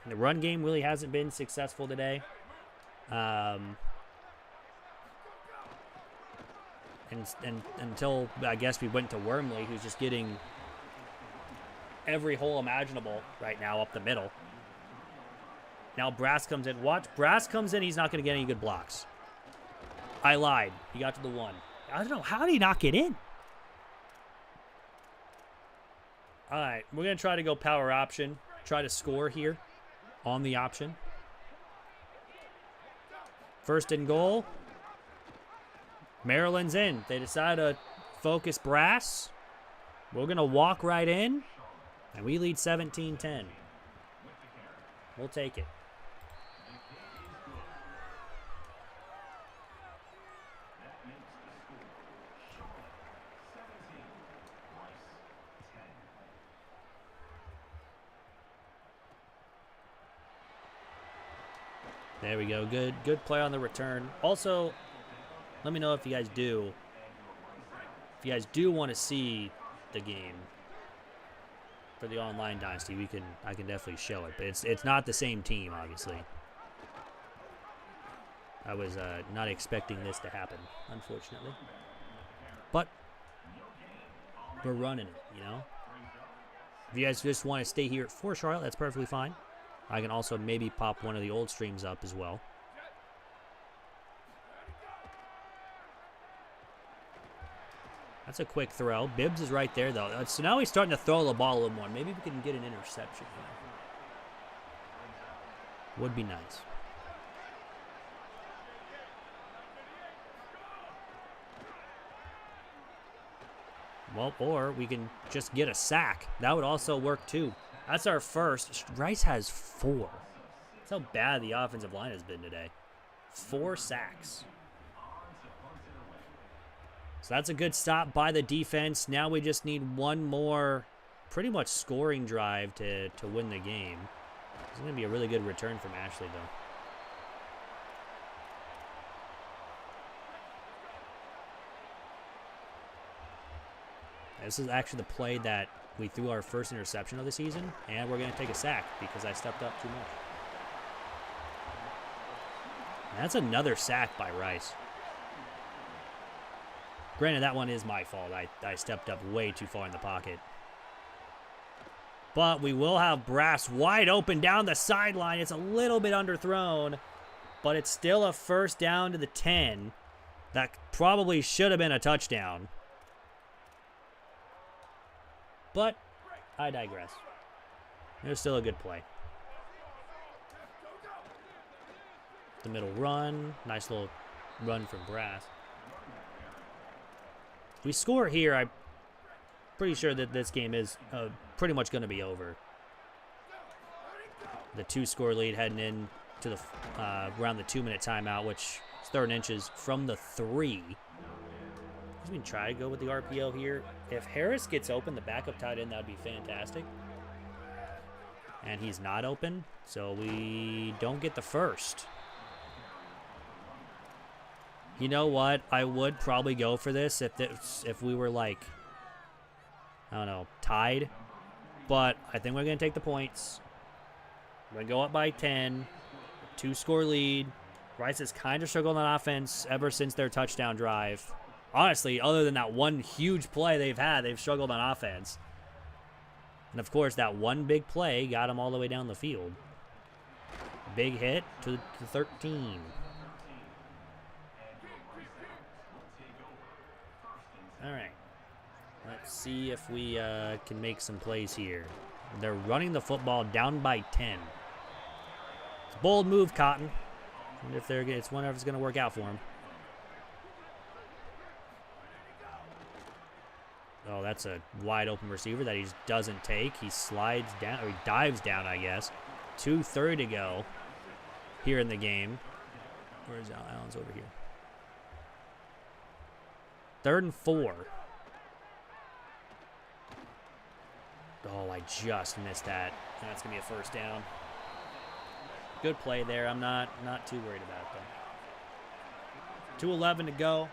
And the run game really hasn't been successful today. And until, I guess, we went to Wormley, who's just getting every hole imaginable right now up the middle. Now Brass comes in. Watch, Brass comes in. He's not going to get any good blocks. I lied. He got to the one. I don't know. How did he not get in? All right. We're going to try to go power option. Try to score here on the option. First and goal. Maryland's in. They decide to focus Brass. We're going to walk right in. And we lead 17-10. We'll take it. There we go. Good play on the return. Also, let me know if you guys do. If you guys do want to see the game for the online Dynasty, I can definitely show it. But it's not the same team, obviously. I was not expecting this to happen, unfortunately. But we're running it, you know. If you guys just want to stay here for Charlotte, that's perfectly fine. I can also maybe pop one of the old streams up as well. That's a quick throw. Bibbs is right there, though. So now he's starting to throw the ball a little more. Maybe we can get an interception here. Would be nice. Well, or we can just get a sack. That would also work, too. That's our first. Rice has 4. That's how bad the offensive line has been today. 4 sacks. So that's a good stop by the defense. Now we just need one more pretty much scoring drive to win the game. It's going to be a really good return from Ashley, though. This is actually the play that we threw our first interception of the season, and we're going to take a sack because I stepped up too much. And that's another sack by Rice. Granted, that one is my fault. I stepped up way too far in the pocket. But we will have Brass wide open down the sideline. It's a little bit underthrown, but it's still a first down to the 10. That probably should have been a touchdown. But I digress. It was still a good play. The middle run. Nice little run from Brass. If we score here, I'm pretty sure that this game is pretty much going to be over. The 2-score lead heading in to the around the 2-minute timeout, which is 3rd and inches from the 3. We can try to go with the RPO here. If Harris gets open, the backup tight end, that would be fantastic. And he's not open, so we don't get the first. You know what? I would probably go for this if we were like, I don't know, tied. But I think we're going to take the points. We're going to go up by 10. 2-score lead. Rice has kind of struggled on offense ever since their touchdown drive. Honestly, other than that one huge play they've had, they've struggled on offense. And, of course, that one big play got them all the way down the field. Big hit to 13. All right. Let's see if we can make some plays here. They're running the football down by 10. It's a bold move, Cotton. And if it's whenever it's going to work out for them. Oh, that's a wide open receiver that he just doesn't take. He slides down, or he dives down, I guess. 2:30 to go here in the game. Where's Allen? Allen's over here. 3rd and 4. Oh, I just missed that. That's going to be a first down. Good play there. I'm not too worried about that. 2:11 to go.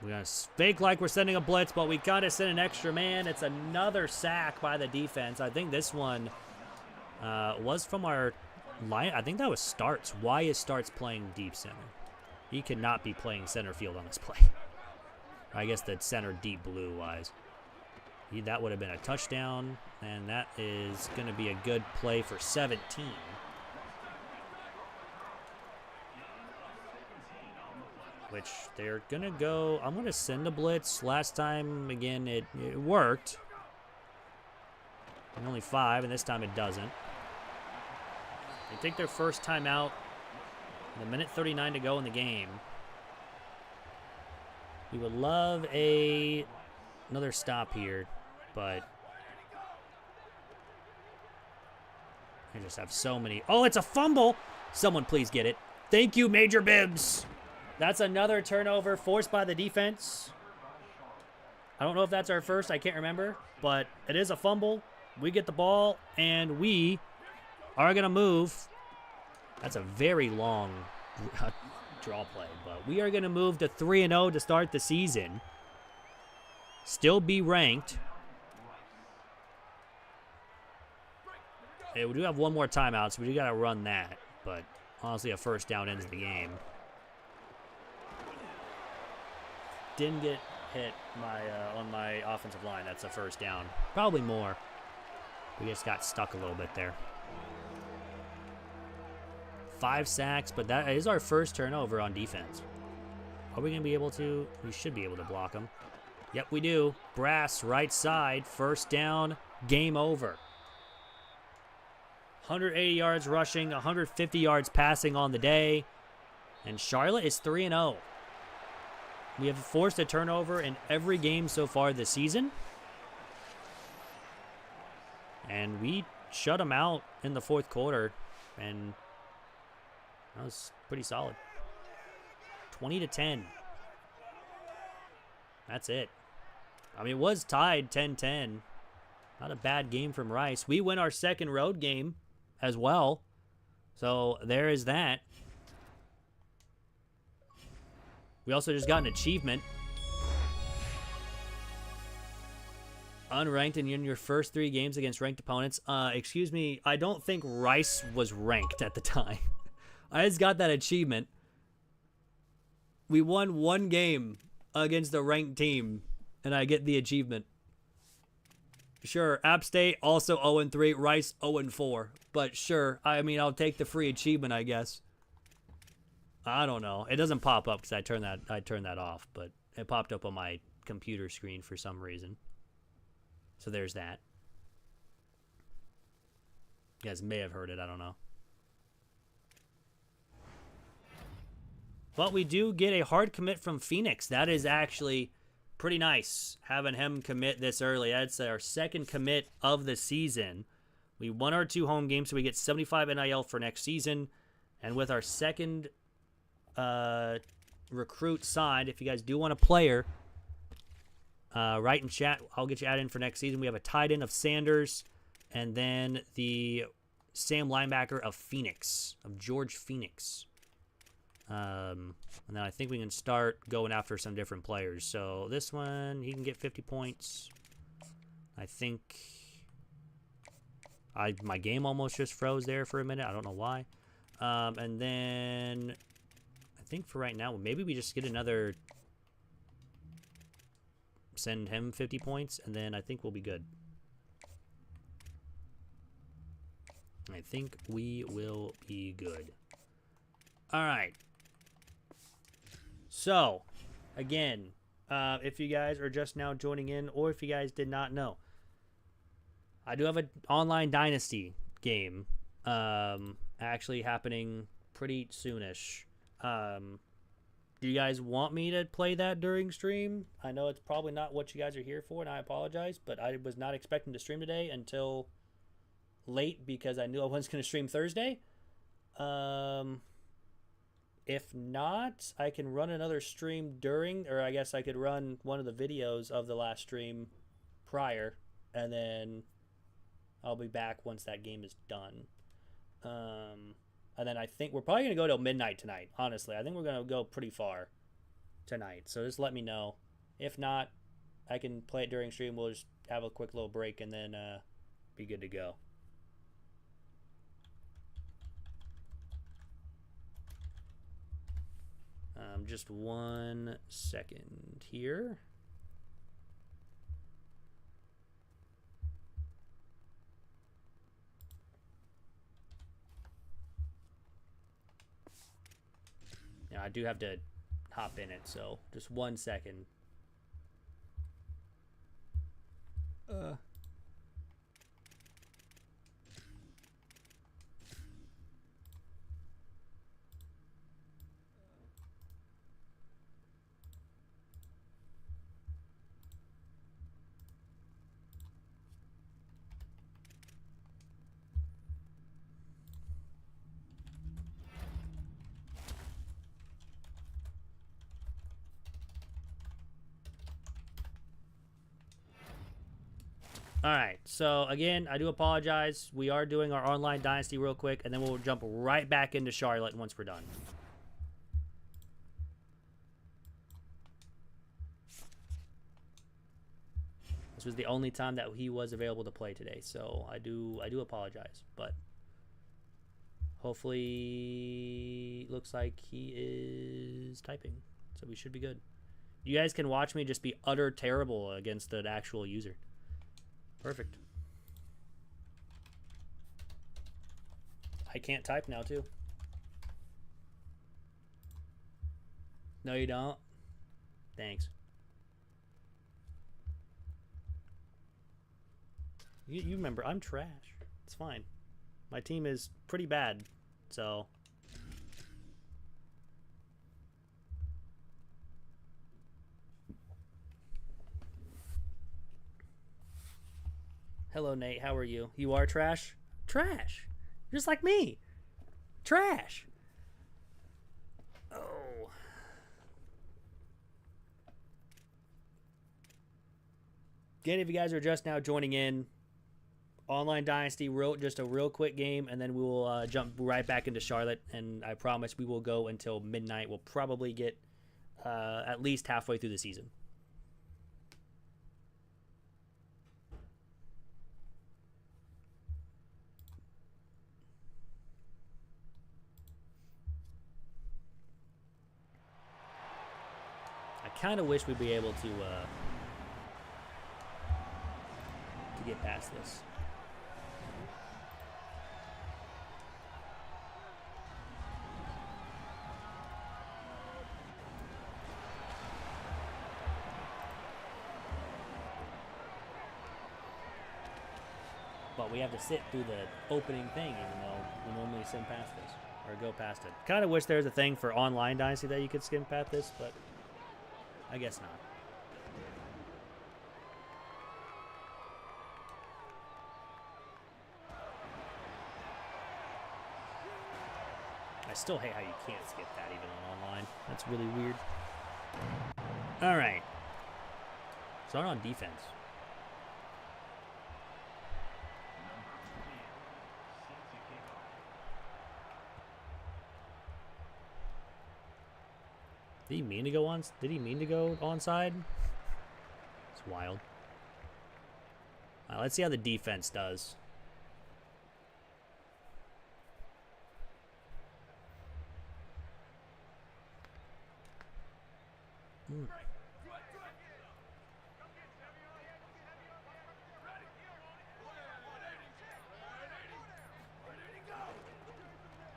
We're going to fake like we're sending a blitz, but we got to send an extra man. It's another sack by the defense. I think this one was from our line. I think that was Starts. Why is Starts playing deep center? He could not be playing center field on this play. I guess the center deep blue wise. That would have been a touchdown, and that is going to be a good play for 17. Which they're going to go. I'm going to send a blitz. Last time, again, it worked. And only 5, and this time it doesn't. They take their first time out. With 1:39 to go in the game. We would love another stop here, but I just have so many. Oh, it's a fumble. Someone please get it. Thank you, Major Bibbs. That's another turnover forced by the defense. I don't know if that's our first. I can't remember, but it is a fumble. We get the ball, and we are going to move. That's a very long draw play, but we are going to move to 3-0 to start the season. Still be ranked. Hey, we do have one more timeout, so we do got to run that, but honestly, a first down ends the game. Didn't get hit on my offensive line. That's a first down. Probably more. We just got stuck a little bit there. 5 sacks, but that is our first turnover on defense. Are we going to be able to? We should be able to block them. Yep, we do. Brass, right side, first down, game over. 180 yards rushing, 150 yards passing on the day. And Charlotte is 3-0. We have forced a turnover in every game so far this season. And we shut them out in the 4th quarter. And that was pretty solid. 20-10. That's it. I mean, it was tied 10-10. Not a bad game from Rice. We win our 2nd road game as well. So there is that. We also just got an achievement. Unranked and in your first 3 games against ranked opponents. Excuse me, I don't think Rice was ranked at the time. I just got that achievement. We won 1 game against a ranked team, and I get the achievement. Sure, App State also 0-3, Rice 0-4. But sure, I mean, I'll take the free achievement, I guess. I don't know. It doesn't pop up because I turned that off, but it popped up on my computer screen for some reason. So there's that. You guys may have heard it. I don't know. But we do get a hard commit from Phoenix. That is actually pretty nice, having him commit this early. That's our 2nd commit of the season. We won our 2 home games, so we get 75 NIL for next season. And with our 2nd recruit signed, if you guys do want a player, Write in chat. I'll get you added in for next season. We have a tight end of Sanders, and then the Sam linebacker of Phoenix, of George Phoenix. And then I think we can start going after some different players. So this one, he can get 50 points. I think my game almost just froze there for a minute. I don't know why. And then I think for right now, maybe we just get another, send him 50 points, and then I think we'll be good. I think we will be good. All right. So, again, if you guys are just now joining in, or if you guys did not know, I do have an online Dynasty game actually happening pretty soonish. Do you guys want me to play that during stream? I know it's probably not what you guys are here for, and I apologize, but I was not expecting to stream today until late because I knew I wasn't going to stream Thursday. If not, I can run another stream during, or I guess I could run one of the videos of the last stream prior, and then I'll be back once that game is done. And then I think we're probably going to go till midnight tonight, honestly. I think we're going to go pretty far tonight, so just let me know. If not, I can play it during stream. We'll just have a quick little break and then be good to go. Just 1 second here. Now I do have to hop in it, so just 1 second. All right, so again, I do apologize. We are doing our online Dynasty real quick, and then we'll jump right back into Charlotte once we're done. This was the only time that he was available to play today, so I do apologize, but hopefully looks like he is typing, so we should be good. You guys can watch me just be utter terrible against an actual user. Perfect. I can't type now, too. No, you don't? Thanks. You remember, I'm trash. It's fine. My team is pretty bad, so... Hello, Nate. How are you? You are trash? Trash. Just like me. Trash. Oh. Again, if you guys are just now joining in, Online Dynasty, just a real quick game, and then we will jump right back into Charlotte, and I promise we will go until midnight. We'll probably get at least halfway through the season. I kind of wish we'd be able to get past this. But we have to sit through the opening thing, even though we normally skim past this or go past it. Kind of wish there was a thing for online Dynasty that you could skim past this, but I guess not. I still hate how you can't skip that even on online. That's really weird. All right. Start on defense. Did he mean to go on? Did he mean to go onside? It's wild. All right, let's see how the defense does.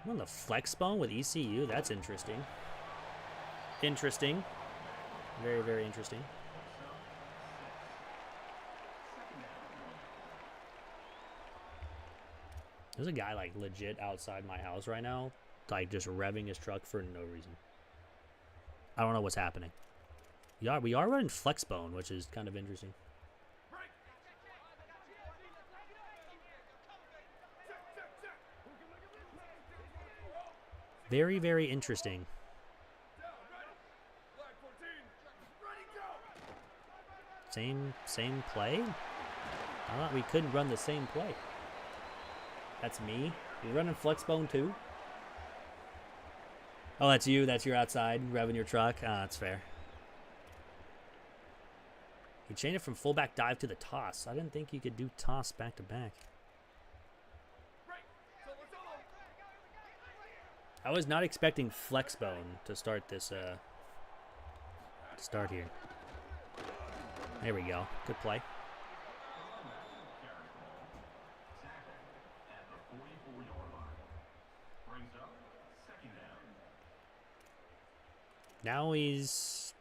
On the flex bone with ECU, that's interesting. Interesting. Very, very interesting. There's a guy like legit outside my house right now, like just revving his truck for no reason. I don't know what's happening. We are running flex bone, which is kind of interesting. Very, very interesting. Same play? I thought we couldn't run the same play. That's me. You're running flex bone too? Oh, that's you. That's your outside revving your truck. Ah, that's fair. He changed it from fullback dive to the toss. I didn't think you could do toss back to back. I was not expecting flex bone to start this. Start here. There we go. Good play. Now he's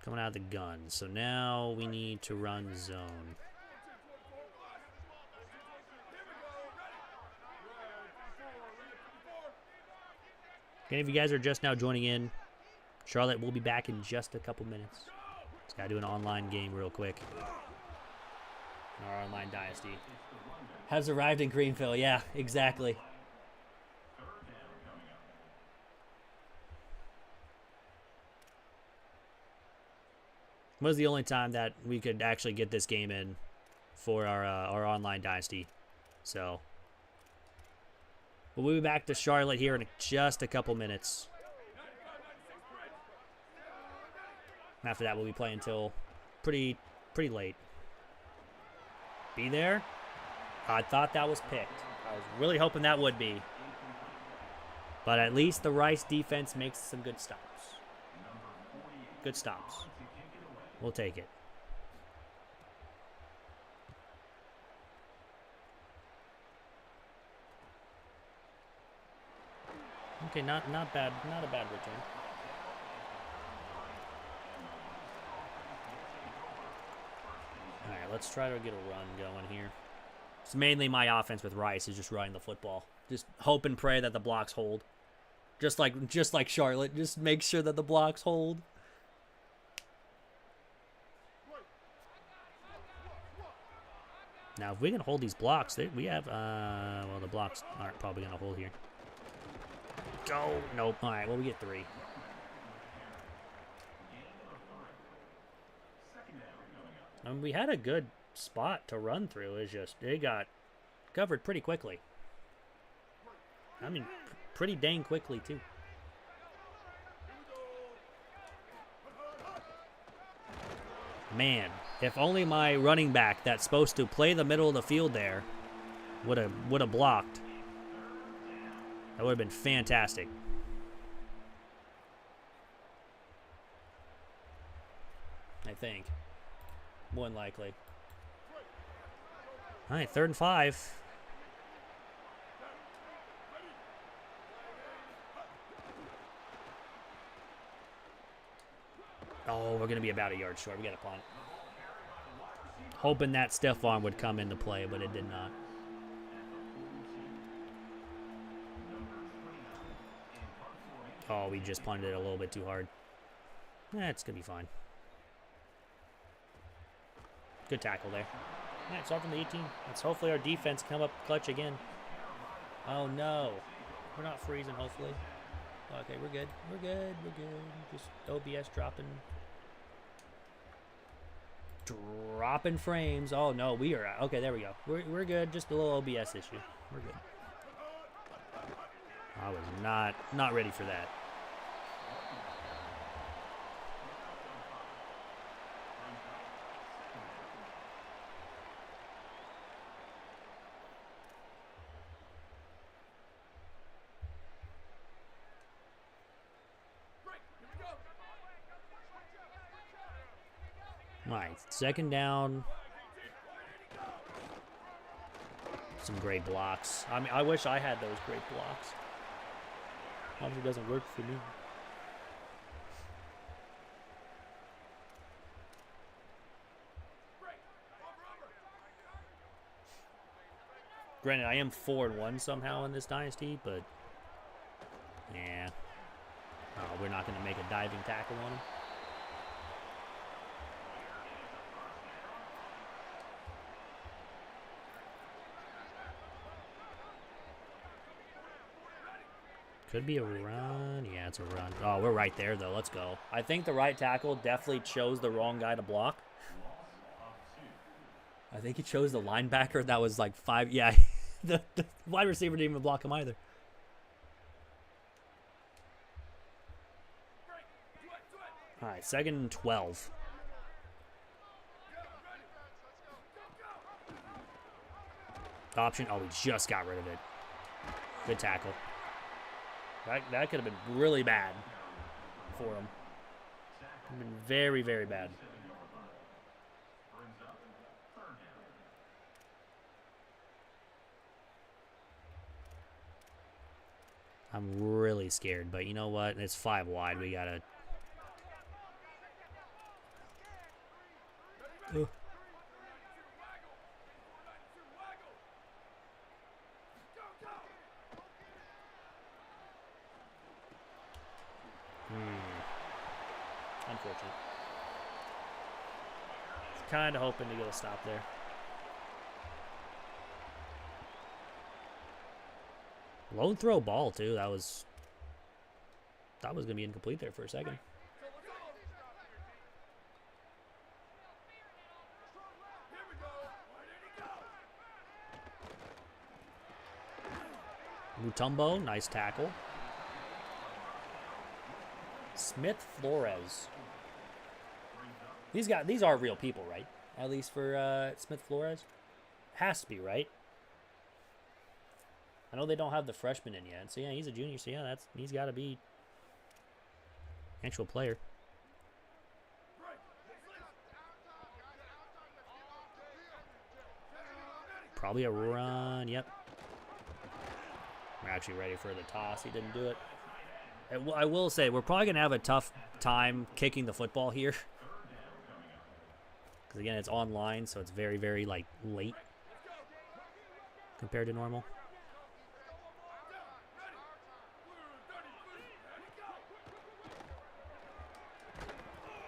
coming out of the gun. So now we need to run zone. Okay, if you guys are just now joining in, Charlotte will be back in just a couple minutes. Just gotta do an online game real quick. Our online Dynasty has arrived in Greenville. Yeah, exactly. Was the only time that we could actually get this game in for our online Dynasty. So we'll be back to Charlotte here in just a couple minutes. After that, we'll be playing until pretty late. Be there? I thought that was picked. I was really hoping that would be. But at least the Rice defense makes some good stops. Good stops. We'll take it. Okay, not bad. Not a bad return. All right, let's try to get a run going here. It's mainly my offense with Rice is just running the football. Just hope and pray that the blocks hold. Just like Charlotte, just make sure that the blocks hold. Now, if we can hold these blocks, we have, well, the blocks aren't probably going to hold here. Go. Nope. All right, well, we get 3. I mean, we had a good spot to run through. It's just, it got covered pretty quickly. I mean, pretty dang quickly, too. Man, if only my running back that's supposed to play the middle of the field there would have blocked. That would have been fantastic. I think. More than likely. All right, 3rd and 5. Oh, we're going to be about a yard short. We got to punt. Hoping that stiff arm would come into play, but it did not. Oh, we just punted it a little bit too hard. It's going to be fine. Good tackle there. All right, start from the 18. Let's hopefully our defense come up clutch again. Oh, no. We're not freezing, hopefully. Okay, we're good. We're good. We're good. Just OBS dropping dropping frames. Oh, no, we are... Okay, there we go. We're good. Just a little OBS issue. We're good. I was not ready for that. All right, second down. Some great blocks. I mean, I wish I had those great blocks. Obviously, it doesn't work for me. Granted, I am 4-1 somehow in this dynasty, but yeah. Oh, we're not going to make a diving tackle on him. Could be a run. Yeah, it's a run. Oh, we're right there, though. Let's go. I think the right tackle definitely chose the wrong guy to block. I think he chose the linebacker that was like 5. Yeah, the wide receiver didn't even block him either. All right, 2nd and 12. Option. Oh, we just got rid of it. Good tackle. That could have been really bad for him. Been very, very bad. I'm really scared, but you know what? It's 5 wide. We gotta... Ugh. Unfortunate. Kind of hoping to get a stop there. Lone throw ball too. That was gonna be incomplete there for a second. Mutombo, nice tackle. Smith Flores. These are real people, right? At least for Smith Flores. Has to be, right? I know they don't have the freshman in yet. So yeah, he's a junior. So yeah, he's got to be actual player. Probably a run. Yep. We're actually ready for the toss. He didn't do it. I will say, we're probably going to have a tough time kicking the football here. Because, again, it's online, so it's very, very, like, late compared to normal.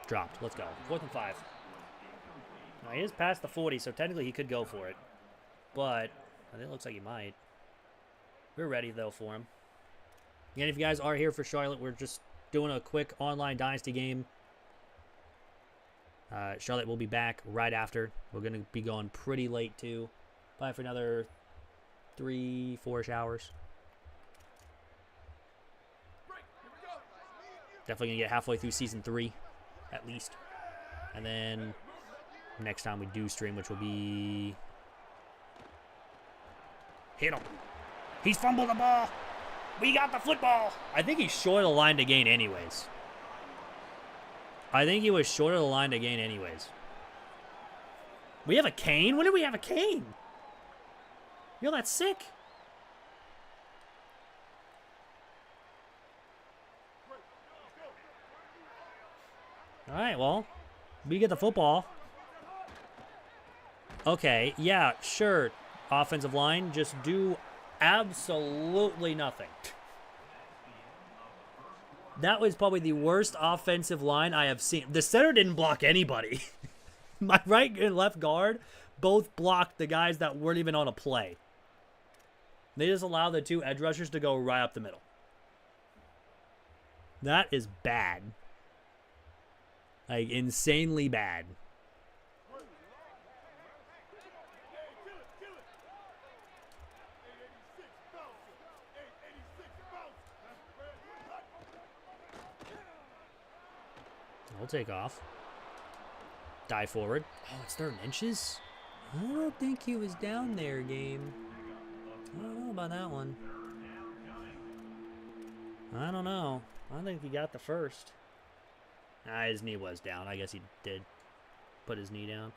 Dropped. Let's go. 4th and 5. Now, he is past the 40, so technically he could go for it. But I think it looks like he might. We're ready, though, for him. Again, if you guys are here for Charlotte, we're just doing a quick online Dynasty game. Charlotte will be back right after. We're going to be going pretty late, too. Probably for another 3-4 hours. Definitely going to get halfway through Season 3, at least. And then next time we do stream, which will be... Hit him. He's fumbled the ball. We got the football. I think he's short of the line to gain anyways. I think he was short of the line to gain anyways. We have a cane? When did we have a cane? Yo, that's sick. All right, well, we get the football. Okay, yeah, sure. Offensive line, just do absolutely nothing. That was probably the worst offensive line I have seen. The center didn't block anybody. My right and left guard both blocked the guys that weren't even on a play. They just allowed the 2 edge rushers to go right up the middle. That is bad. Like, insanely bad. We'll take off. Dive forward. Oh, it's 3rd and inches? I don't think he was down there, game. I don't know about that one. I don't know. I think he got the first. Ah, his knee was down. I guess he did put his knee down.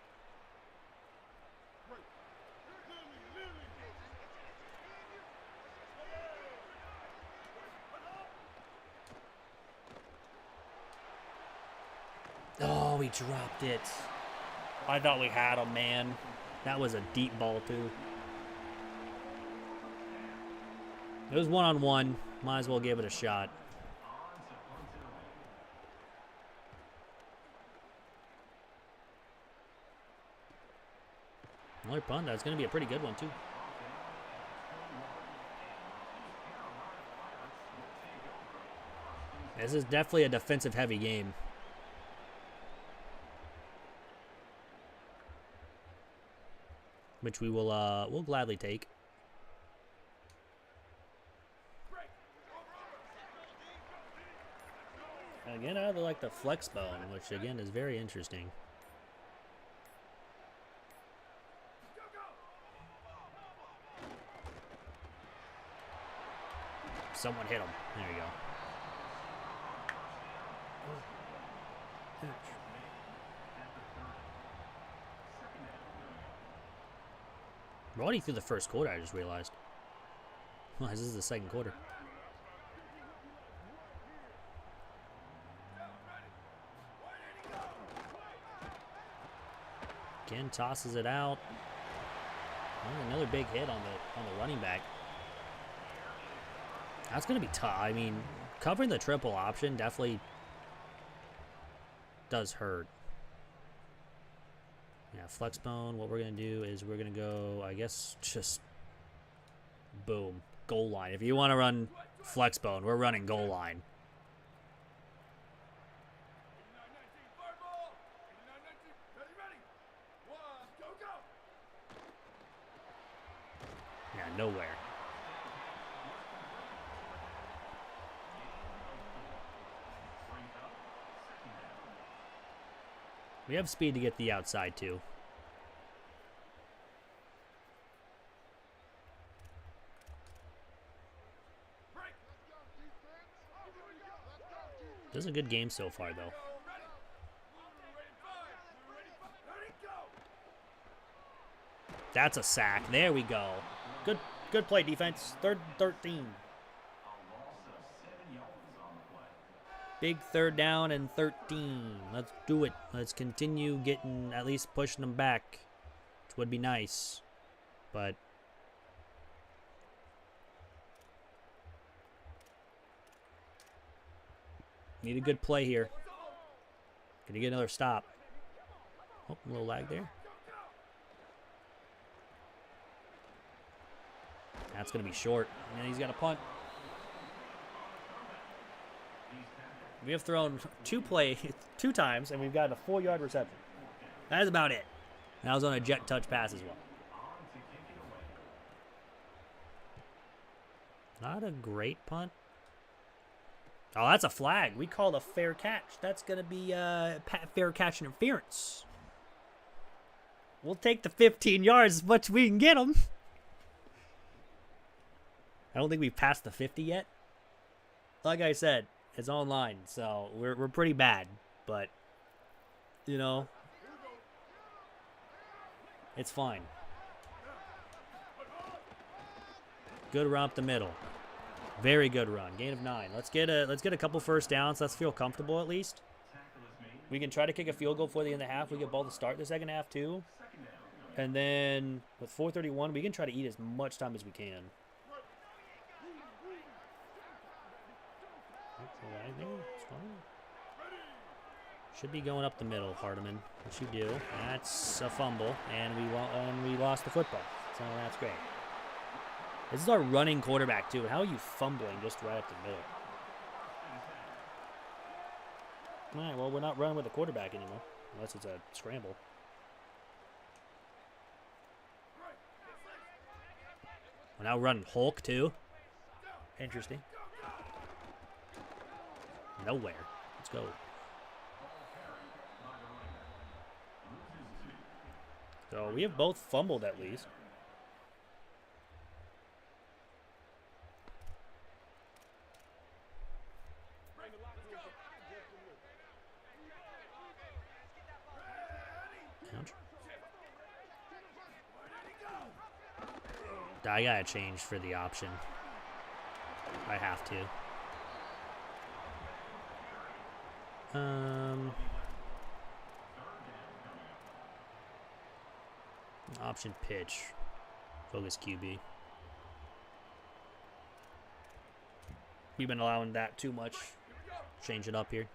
Oh, he dropped it. I thought we had him, man. That was a deep ball, too. It was 1-on-1. Might as well give it a shot. Another punt. That's going to be a pretty good one, too. This is definitely a defensive-heavy game. Which we will we'll gladly take. Again, I like the flex bone, which again is very interesting. Someone hit him. There you go. We're already through the first quarter, I just realized. Well, this is the second quarter. Again, tosses it out. Oh, another big hit on the running back. That's going to be tough. I mean, covering the triple option definitely does hurt. Yeah, flex bone. What we're going to do is we're going to go, I guess, just boom. Goal line. If you want to run flex bone, we're running goal line. Yeah, nowhere. We have speed to get the outside, too. This is a good game so far, though. That's a sack. There we go. Good play, defense. 3rd and 13. Big 3rd down and 13. Let's do it. Let's continue getting, at least pushing them back, which would be nice. But need a good play here. Gonna get another stop. Oh, a little lag there. That's gonna be short. And he's got a punt. We have thrown two times, and we've got a 4-yard reception. That is about it. That was on a jet touch pass as well. Not a great punt. Oh, that's a flag. We called a fair catch. That's going to be fair catch interference. We'll take the 15 yards as much as we can get them. I don't think we've passed the 50 yet. Like I said, it's online, so we're pretty bad. But, you know, it's fine. Good run up the middle. Very good run. Gain of 9. Let's get a couple first downs. Let's feel comfortable at least. We can try to kick a field goal before the end of the half. We get ball to start the second half too. And then with 4:31, we can try to eat as much time as we can. Should be going up the middle, Hardiman. What you do? That's a fumble, and we lost the football. So that's great. This is our running quarterback too. How are you fumbling just right up the middle? All right, well, we're not running with the quarterback anymore, unless it's a scramble. We're now running Hulk too. Interesting. Nowhere. Let's go. So we have both fumbled at least. I gotta change for the option. I have to. Option pitch. Focus QB. We've been allowing that too much. Change it up here.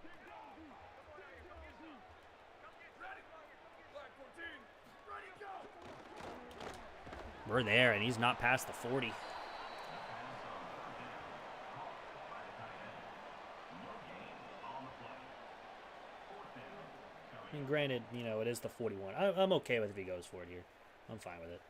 We're there, and he's not past the 40. I mean, granted, you know, it is the 41. I'm okay with if he goes for it here. I'm fine with it.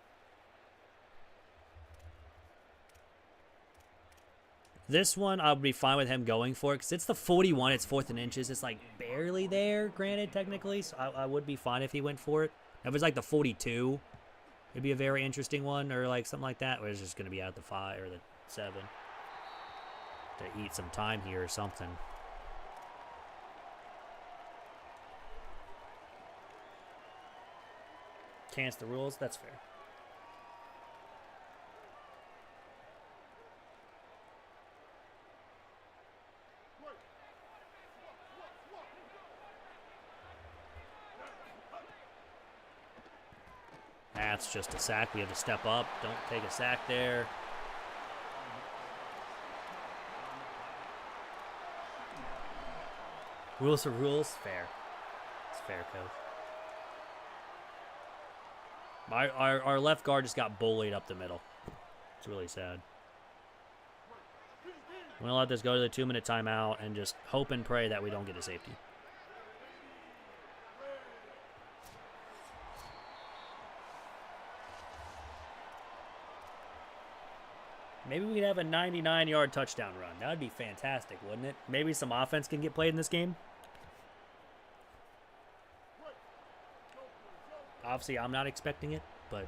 This one, I'll be fine with him going for it, because it's the 41. It's 4th and inches. It's, like, barely there, granted, technically. So I would be fine if he went for it. If it was, like, the 42... it'd be a very interesting one, or like something like that, where it's just going to be out the 5 or the 7 to eat some time here or something. Cancel the rules, that's fair. That's just a sack. We have to step up. Don't take a sack there. Rules are rules. Fair. It's fair, coach. Our left guard just got bullied up the middle. It's really sad. I'm going to let this go to the 2-minute timeout and just hope and pray that we don't get a safety. Maybe we'd have a 99-yard touchdown run. That would be fantastic, wouldn't it? Maybe some offense can get played in this game. Obviously, I'm not expecting it, but...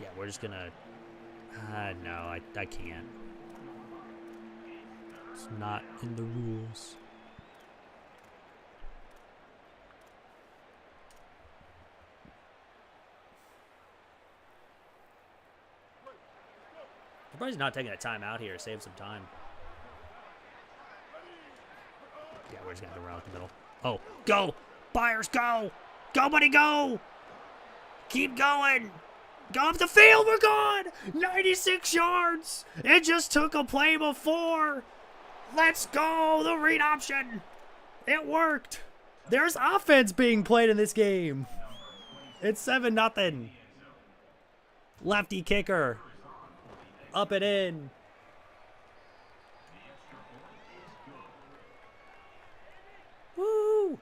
yeah, we're just going to... no, I can't. It's not in the rules. Surprised he's not taking a timeout here to save some time. Yeah, we're just going to run out the middle. Oh, go! Byers, go! Go, buddy, go! Keep going! Go up the field, we're gone! 96 yards! It just took a play before! Let's go! The read option! It worked! There's offense being played in this game! It's 7-0. Lefty kicker. Up and in. Woo!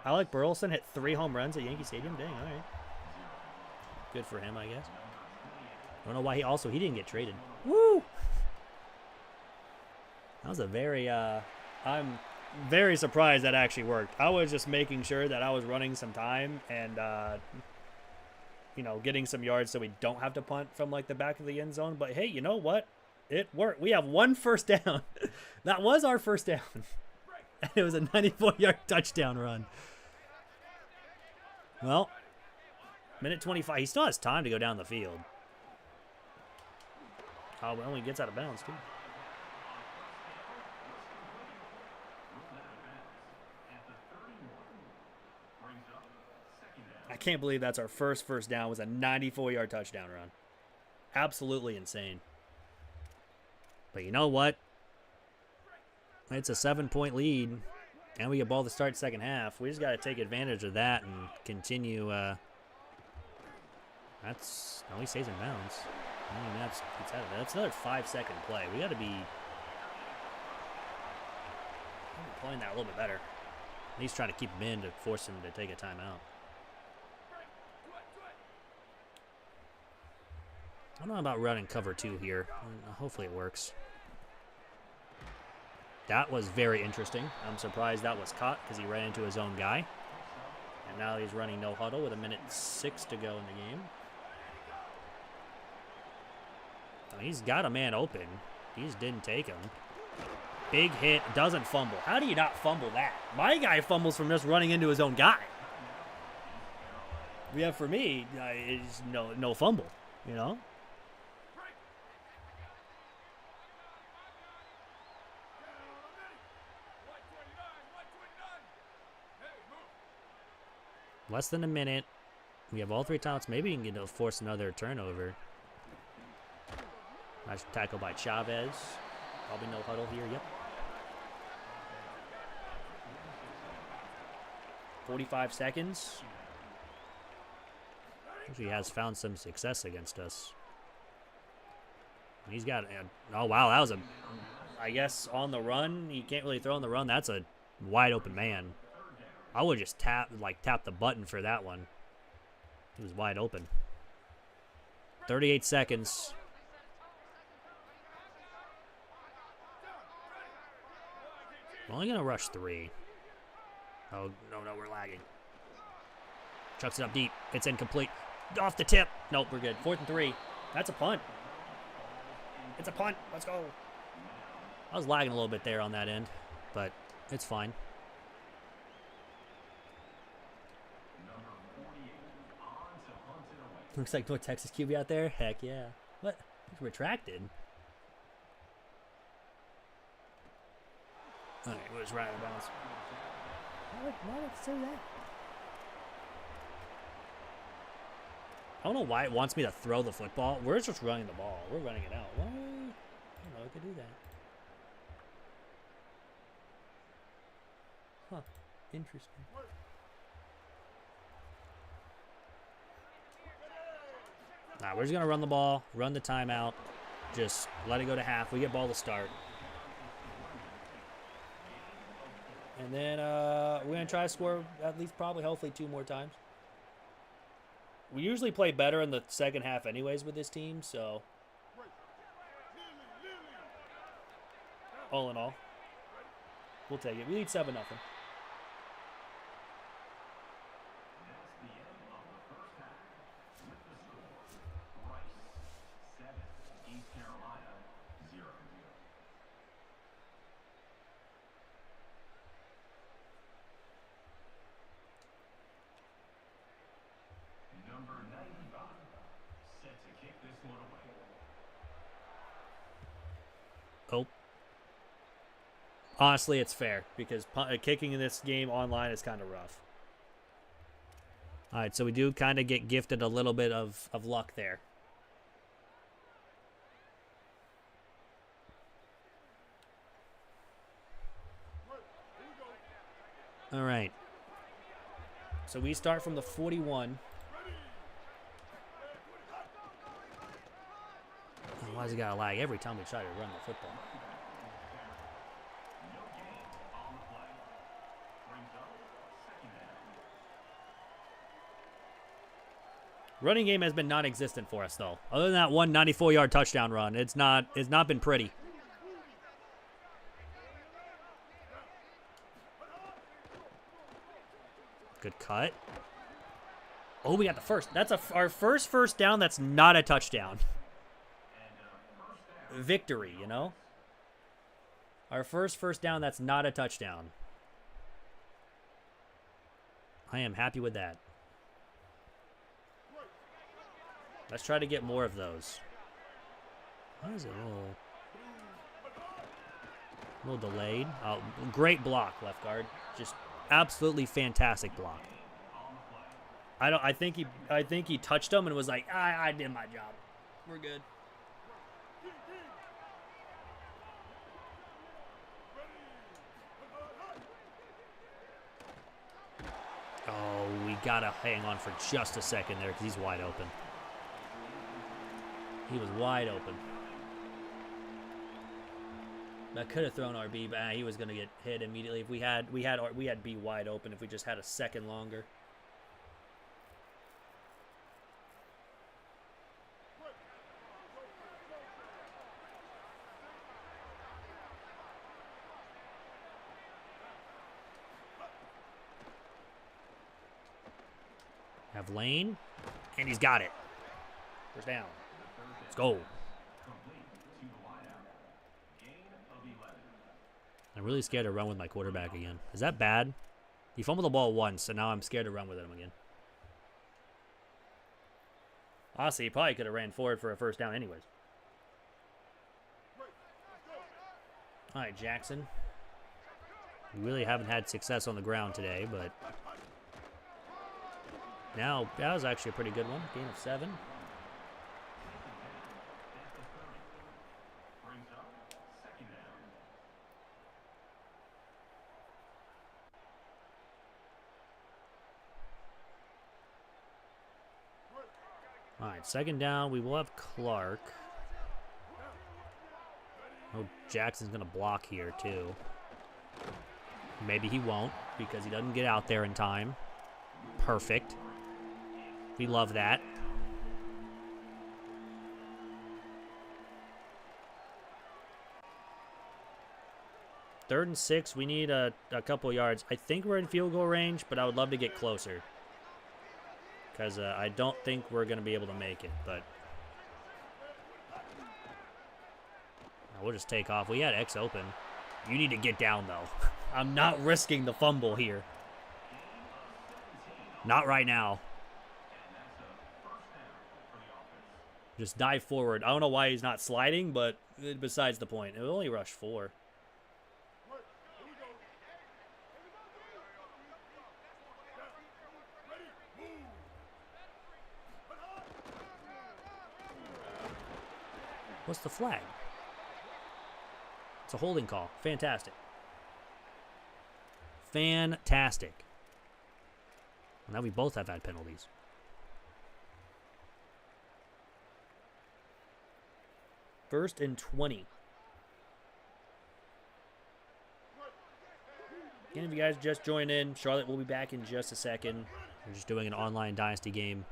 Alec Burleson hit 3 home runs at Yankee Stadium. Dang, all right. Good for him, I guess. I don't know why he didn't get traded. Woo! That was a very, I'm very surprised that actually worked. I was just making sure that I was running some time and, you know, getting some yards so we don't have to punt from, like, the back of the end zone. But, hey, you know what? It worked. We have 1 first down. That was our first down. And it was a 94-yard touchdown run. Well, minute 25. He still has time to go down the field. Oh, well, he gets out of bounds, too. I can't believe that's our first down was a 94-yard touchdown run. Absolutely insane. But you know what? It's a 7-point lead, and we get ball to start second half. We just got to take advantage of that and continue. That's no, he stays in bounds. I mean, that's out of it. That's another 5-second play. We got to be playing that a little bit better. At least trying to keep him in to force him to take a timeout. I don't know about running cover 2 here. Hopefully it works. That was very interesting. I'm surprised that was caught because he ran into his own guy. And now he's running no huddle with 1:06 to go in the game. He's got a man open. He just didn't take him. Big hit, doesn't fumble. How do you not fumble that? My guy fumbles from just running into his own guy. Yeah, for me, it's no fumble, you know? Less than a minute. We have all 3 timeouts. Maybe you can force another turnover. Nice tackle by Chavez. Probably no huddle here. Yep. 45 seconds. Actually has found some success against us. He's got... Oh, wow. That was a... I guess on the run. You can't really throw on the run. That's a wide open man. I would just tap the button for that one. He was wide open. 38 seconds. We're only going to rush 3. Oh, no, we're lagging. Chucks it up deep. It's incomplete. Off the tip. Nope, we're good. 4th and 3. That's a punt. It's a punt. Let's go. I was lagging a little bit there on that end, but it's fine. Looks like North Texas QB out there. Heck yeah. What? It's retracted. All right, it was right out of bounds. Why would it say that? I don't know why it wants me to throw the football. We're just running the ball. We're running it out. Why? I don't know. I could do that. Huh. Interesting. Nah, we're just going to run the ball, run the timeout, just let it go to half. We get ball to start. And then we're going to try to score at least probably hopefully 2 more times. We usually play better in the second half anyways with this team, so all in all, we'll take it. We lead 7-0. Oh. Honestly, it's fair because kicking in this game online is kind of rough. All right, so we do kind of get gifted a little bit of luck there. All right. So we start from the 41. Why does he got to lag every time we try to run the football? Running game has been non-existent for us, though. Other than that one 94-yard touchdown run, it's not been pretty. Good cut. Oh, we got the first. That's our first down that's not a touchdown. Victory, you know? Our first down that's not a touchdown. I am happy with that. Let's try to get more of those. Why is it a little delayed? Oh, great block, left guard. Just absolutely fantastic block. I think he touched him and was like, I did my job. We're good. Oh, we gotta hang on for just a second there because he's wide open. He was wide open. That could have thrown RB, but he was gonna get hit immediately. If we had B wide open if we just had a second longer. Have Lane, and he's got it. First down. Let's go. I'm really scared to run with my quarterback again. Is that bad? He fumbled the ball once, and now I'm scared to run with him again. Honestly, he probably could have ran forward for a first down anyways. All right, Jackson. We really haven't had success on the ground today, but now that was actually a pretty good one. Gain of 7. All right, second down. We will have Clark. Oh, Jackson's going to block here, too. Maybe he won't because he doesn't get out there in time. Perfect. We love that. Third and 6. We need a couple yards. I think we're in field goal range, but I would love to get closer. Because I don't think we're going to be able to make it, but we'll just take off. We had X open. You need to get down, though. I'm not risking the fumble here. Not right now. Just dive forward. I don't know why he's not sliding, but besides the point. It only rushed 4. What's the flag? It's a holding call. Fantastic. Fantastic. Well, now we both have had penalties. First and 20. Again, if you guys just joined in, Charlotte will be back in just a second. We're just doing an online Dynasty game.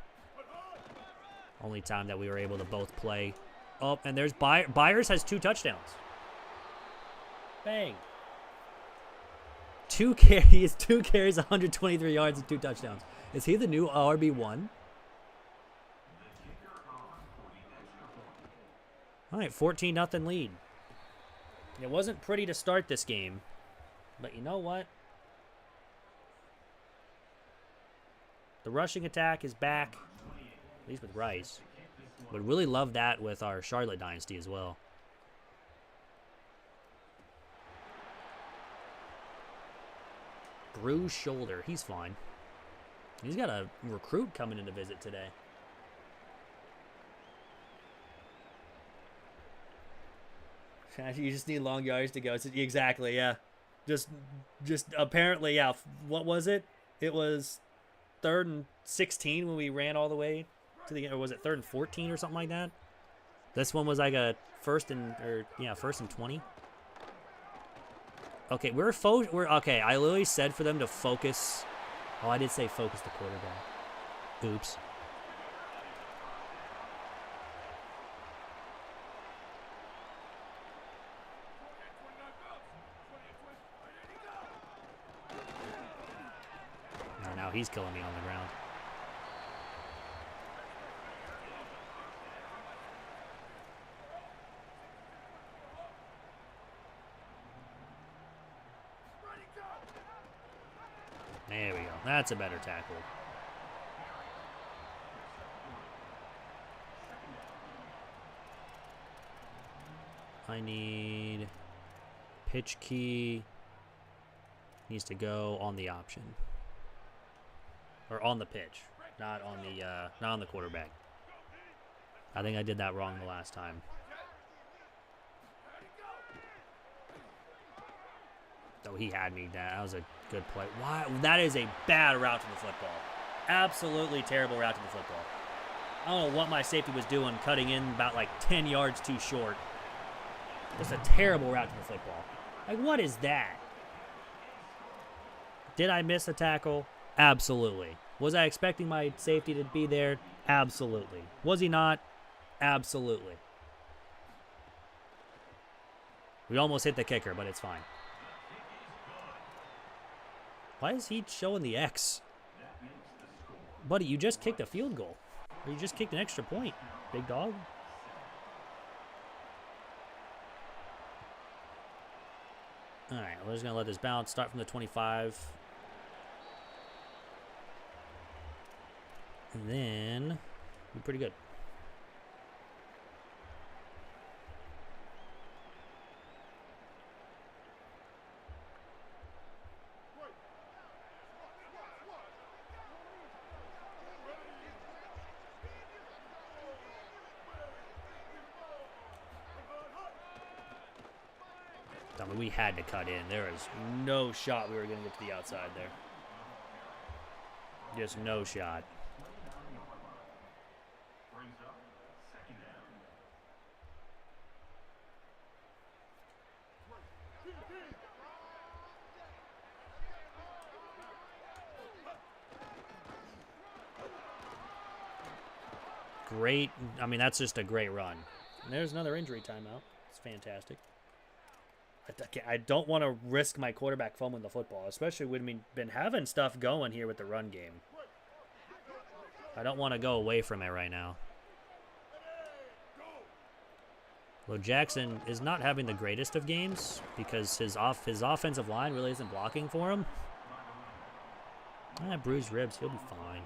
Only time that we were able to both play. Oh, and there's Byers has 2 touchdowns. Bang. 2 carries, 123 yards, and 2 touchdowns. Is he the new RB1? All right, 14-0 lead. It wasn't pretty to start this game, but you know what? The rushing attack is back, at least with Rice. Would really love that with our Charlotte Dynasty as well. Bruised shoulder. He's fine. He's got a recruit coming in to visit today. You just need long yards to go. Exactly, yeah. Just apparently, yeah. What was it? It was 3rd and 16 when we ran all the way to the, or was it 3rd and 14 or something like that? This one was like a first and 20. Okay, we're okay. I literally said for them to focus. Oh, I did say focus the quarterback. Oops. Oh, now he's killing me on the ground. There we go. That's a better tackle. I need pitch key. Needs to go on the option. Or on the pitch. Not on the quarterback. I think I did that wrong the last time. Oh, he had me. That was a good play. Why? That is a bad route to the football. Absolutely terrible route to the football. I don't know what my safety was doing, cutting in about like 10 yards too short. Just a terrible route to the football. Like, what is that? Did I miss a tackle? Absolutely. Was I expecting my safety to be there? Absolutely. Was he not? Absolutely. We almost hit the kicker, but it's fine. Why is he showing the X? Buddy, you just kicked a field goal. Or you just kicked an extra point, big dog. All right, we're just going to let this bounce. Start from the 25. And then be pretty good. I mean, we had to cut in. There is no shot we were going to get to the outside there. Just no shot. Great. I mean, that's just a great run. And there's another injury timeout. It's fantastic. I don't want to risk my quarterback fumbling the football, especially when we've been having stuff going here with the run game. I don't want to go away from it right now. Well, Jackson is not having the greatest of games because his offensive line really isn't blocking for him. Bruised ribs, he'll be fine.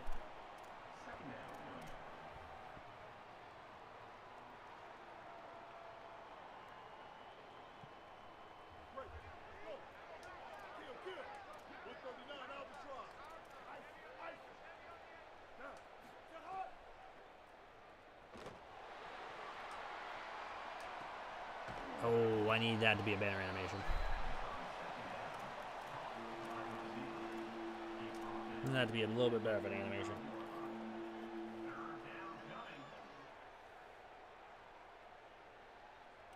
Oh, I need that to be a banner animation. I need that to be a little bit better of an animation.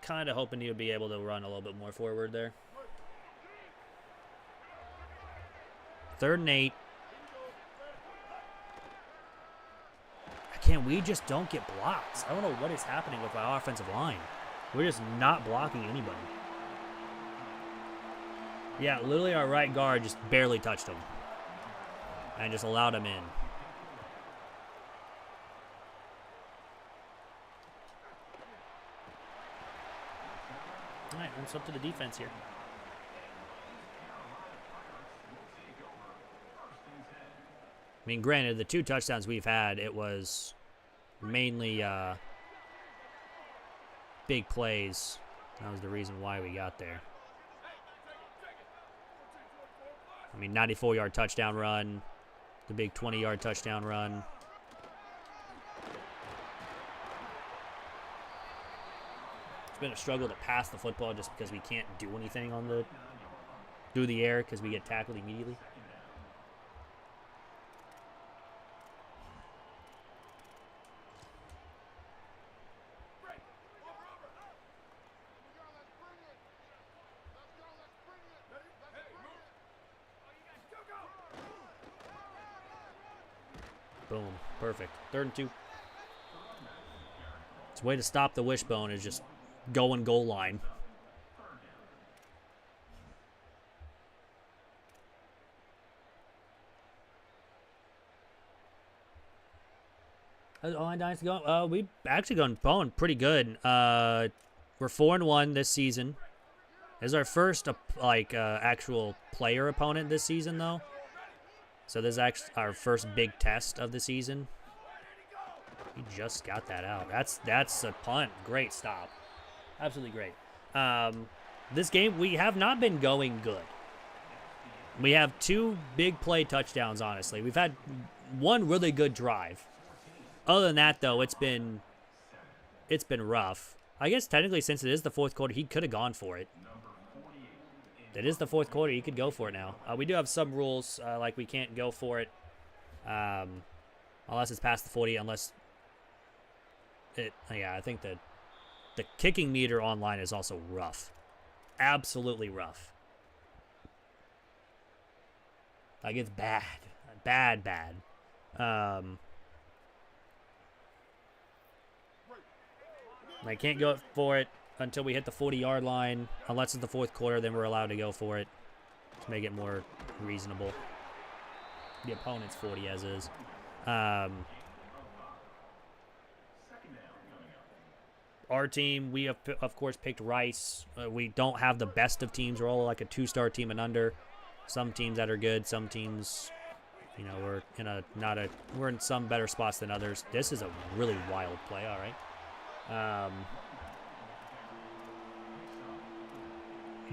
Kind of hoping he would be able to run a little bit more forward there. 3rd and 8. We just don't get blocks. I don't know what is happening with our offensive line. We're just not blocking anybody. Yeah, literally our right guard just barely touched him. And just allowed him in. All right, it's up to the defense here. I mean, granted, the 2 touchdowns we've had, it was mainly big plays. That was the reason why we got there. I mean, 94-yard touchdown run, the big 20-yard touchdown run. It's been a struggle to pass the football just because we can't do anything on through the air because we get tackled immediately. Boom. Perfect. 3rd and 2. Its way to stop the wishbone is just go and goal line. How's online Dynasty going? We've actually going pretty good. We're 4-1 this season. This is our first actual player opponent this season, though. So this is actually our first big test of the season. He just got that out. That's a punt. Great stop. Absolutely great. This game, we have not been going good. We have 2 big play touchdowns, honestly. We've had 1 really good drive. Other than that, though, it's been rough. I guess technically, since it is the 4th quarter, he could have gone for it. It is the 4th quarter. He could go for it now. We do have some rules, like we can't go for it unless it's past the 40, unless it... Yeah, I think that the kicking meter online is also rough. Absolutely rough. Like, it's bad. Bad. I can't go for it until we hit the 40-yard line. Unless it's the 4th quarter, then we're allowed to go for it to make it more reasonable. The opponent's 40 as is. Our team, we have, of course, picked Rice. We don't have the best of teams. We're all like a 2-star team and under. Some teams that are good. Some teams, you know, we're in some better spots than others. This is a really wild play. All right.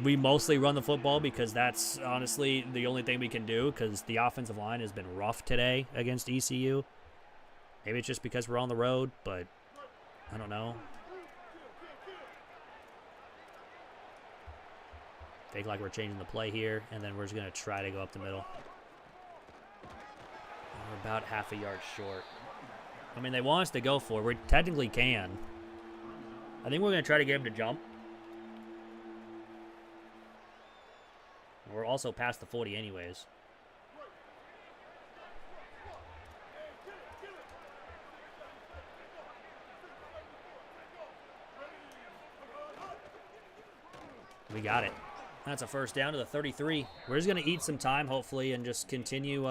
We mostly run the football because that's honestly the only thing we can do because the offensive line has been rough today against ECU. Maybe it's just because we're on the road, but I don't know. Fake like we're changing the play here, and then we're just going to try to go up the middle. We're about half a yard short. I mean, they want us to go for it. We technically can. I think we're going to try to get him to jump. We're also past the 40 anyways. We got it. That's a first down to the 33. We're just going to eat some time, hopefully, and just continue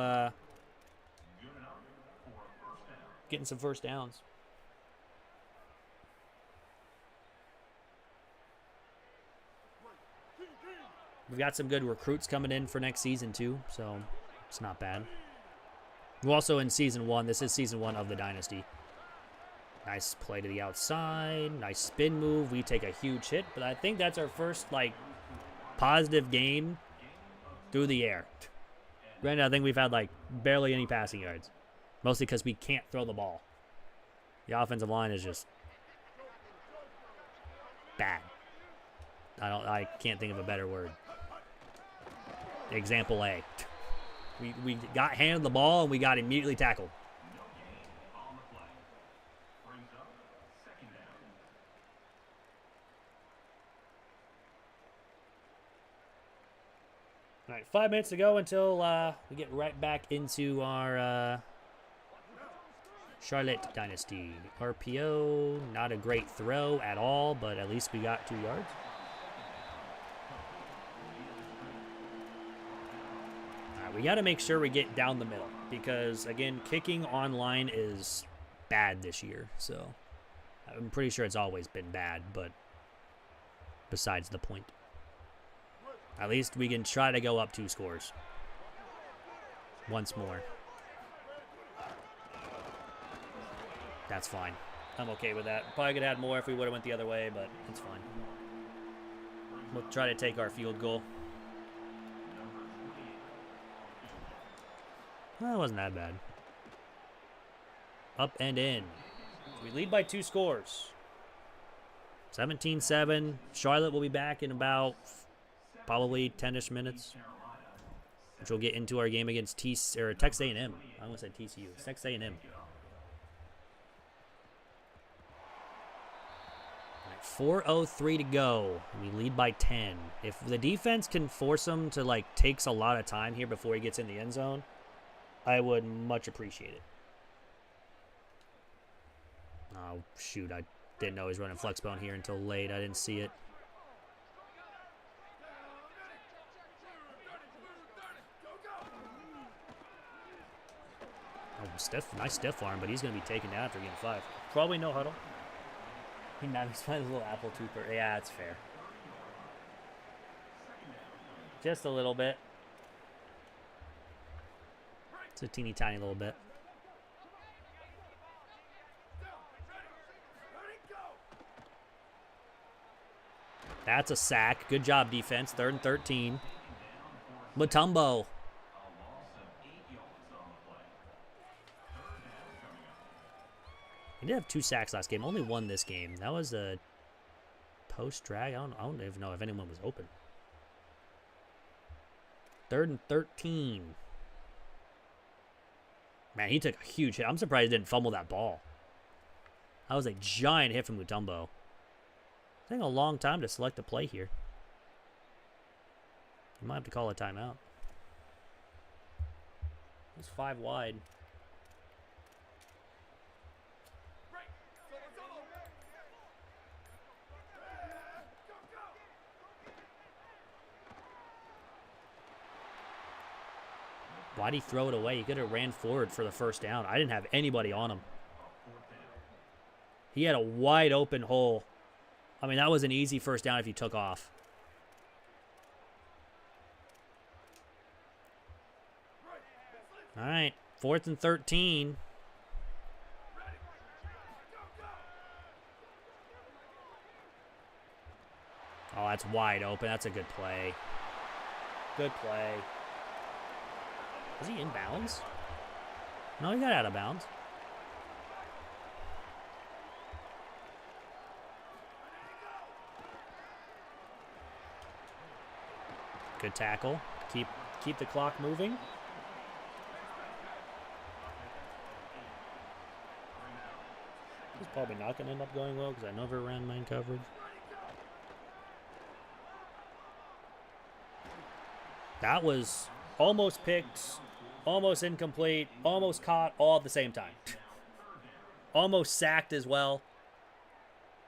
getting some first downs. We've got some good recruits coming in for next season, too, so it's not bad. We're also in Season 1. This is Season 1 of the Dynasty. Nice play to the outside. Nice spin move. We take a huge hit, but I think that's our first, like, positive game through the air. Granted, I think we've had, like, barely any passing yards. Mostly because we can't throw the ball. The offensive line is just bad. I can't think of a better word. Example A. We got handed the ball and we got immediately tackled. All right, 5 minutes to go until we get right back into our Charlotte Dynasty. RPO, not a great throw at all, but at least we got 2 yards. All right, we got to make sure we get down the middle because, again, kicking online is bad this year. So I'm pretty sure it's always been bad, but besides the point. At least we can try to go up 2 scores. Once more. That's fine. I'm okay with that. Probably could have had more if we would have went the other way, but it's fine. We'll try to take our field goal. Well, that wasn't that bad. Up and in. We lead by 2 scores. 17-7. Charlotte will be back in about probably 10-ish minutes, which we'll get into our game against Texas A&M. I almost said TCU. It's Texas A&M. All right, 4:03 to go. We lead by 10. If the defense can force him to, like, takes a lot of time here before he gets in the end zone, I would much appreciate it. Oh, shoot. I didn't know he was running flexbone here until late. I didn't see it. Nice stiff arm, but he's going to be taken down after getting 5. Probably no huddle. He's playing a little apple tooper. Yeah, that's fair. Just a little bit. It's a teeny tiny little bit. That's a sack. Good job, defense. 3rd and 13. Mutombo. He did have 2 sacks last game. Only 1 this game. That was a post drag. I don't even know if anyone was open. 3rd and 13. Man, he took a huge hit. I'm surprised he didn't fumble that ball. That was a giant hit from Mutombo. Taking a long time to select a play here. You might have to call a timeout. It's 5 wide. Why'd he throw it away? He could have ran forward for the first down. I didn't have anybody on him. He had a wide open hole. I mean, that was an easy first down if he took off. All right, 4th and 13. Oh, that's wide open. That's a good play. Good play. Was he in bounds? No, he got out of bounds. Good tackle. Keep the clock moving. This is probably not going to end up going well because I never ran man coverage. That was almost picked, almost incomplete, almost caught, all at the same time. Almost sacked as well.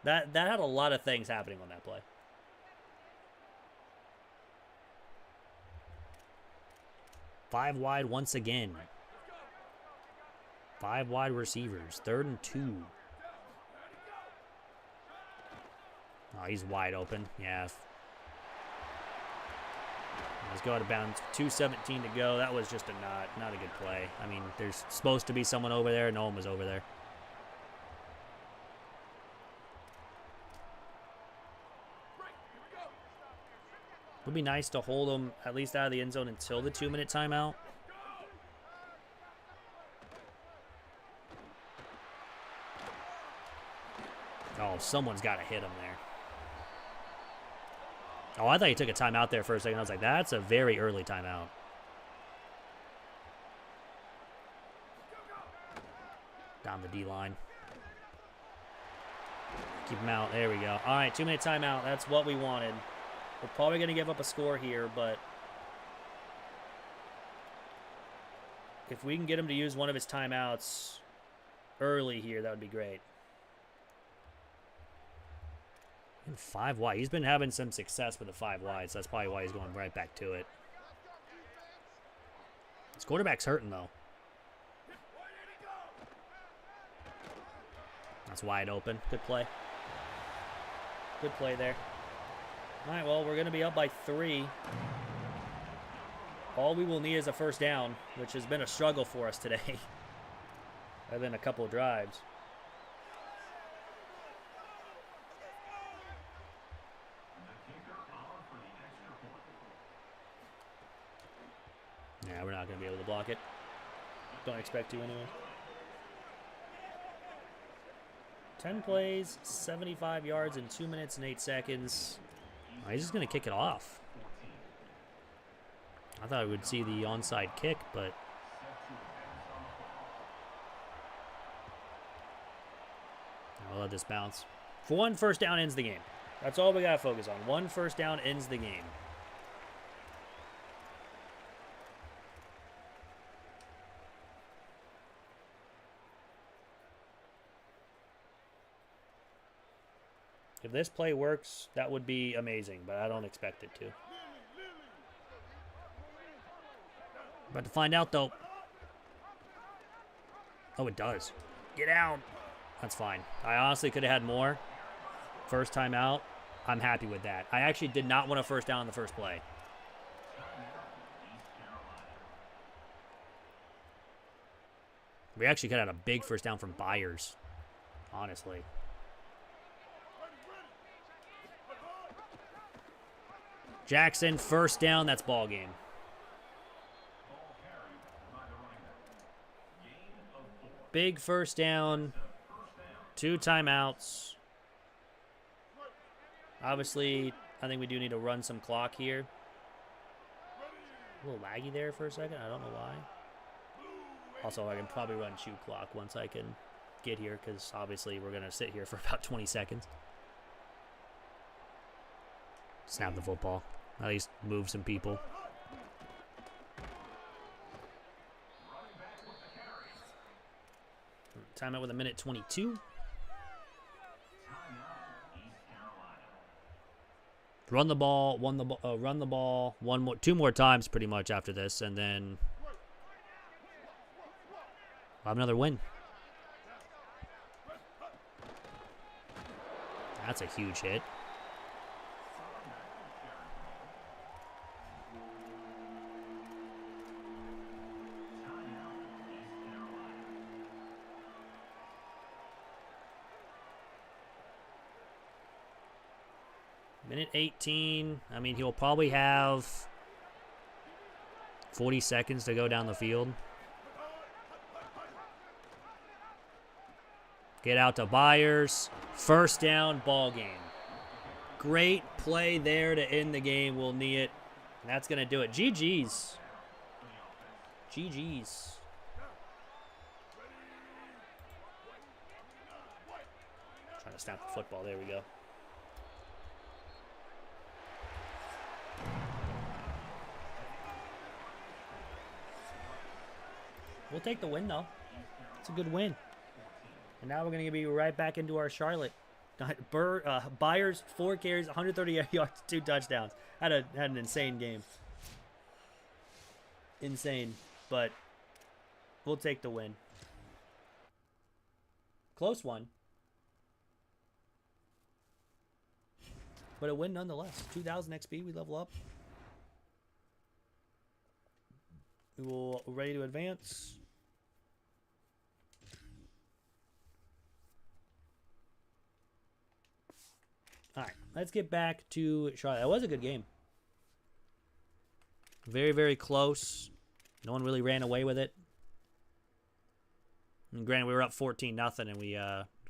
That had a lot of things happening on that play. Five wide once again. 5 wide receivers. 3rd and 2. Oh, he's wide open. Yeah. Let's go out of bounds. 2:17 to go. That was just not a good play. I mean, there's supposed to be someone over there. No one was over there. It would be nice to hold them at least out of the end zone until the 2-minute timeout. Oh, someone's got to hit him there. Oh, I thought he took a timeout there for a second. I was like, that's a very early timeout. Down the D-line. Keep him out. There we go. All right, 2-minute timeout. That's what we wanted. We're probably going to give up a score here, but if we can get him to use one of his timeouts early here, that would be great. And 5 wide. He's been having some success with the 5 wide, so that's probably why he's going right back to it. His quarterback's hurting, though. That's wide open. Good play. Good play there. All right, well, we're going to be up by 3. All we will need is a first down, which has been a struggle for us today. Other than a couple of drives. Yeah, we're not going to be able to block it. Don't expect to anyway. 10 plays, 75 yards in 2 minutes and 8 seconds. Oh, he's just going to kick it off. I thought I would see the onside kick, but I'll let this bounce. For 1 first down ends the game. That's all we got to focus on. 1 first down ends the game. If this play works, that would be amazing, but I don't expect it to. About to find out, though. Oh, it does. Get out. That's fine. I honestly could have had more. First time out. I'm happy with that. I actually did not want a first down in the first play. We actually could have had a big first down from Byers, honestly. Jackson, first down. That's ball game. Big first down. 2 timeouts. Obviously, I think we do need to run some clock here. A little laggy there for a second. I don't know why. Also, I can probably run shoe clock once I can get here because obviously we're going to sit here for about 20 seconds. Snap the football. At least move some people. Timeout with 1:22. Run the ball, run the ball 2 more times pretty much after this, and then We'll have another win. That's a huge hit. Minute 18. I mean, he'll probably have 40 seconds to go down the field. Get out to Byers. First down, ball game. Great play there to end the game. We'll need it. And that's going to do it. GG's. GG's. Trying to snap the football. There we go. We'll take the win, though. It's a good win. And now we're going to be right back into our Charlotte. Byers, 4 carries, 130 yards, 2 touchdowns. Had an insane game. Insane. But we'll take the win. Close one. But a win nonetheless. 2,000 XP, we level up. We're ready to advance. All right, let's get back to Charlotte. That was a good game. Very, very close. No one really ran away with it. And granted, we were up 14-0, and we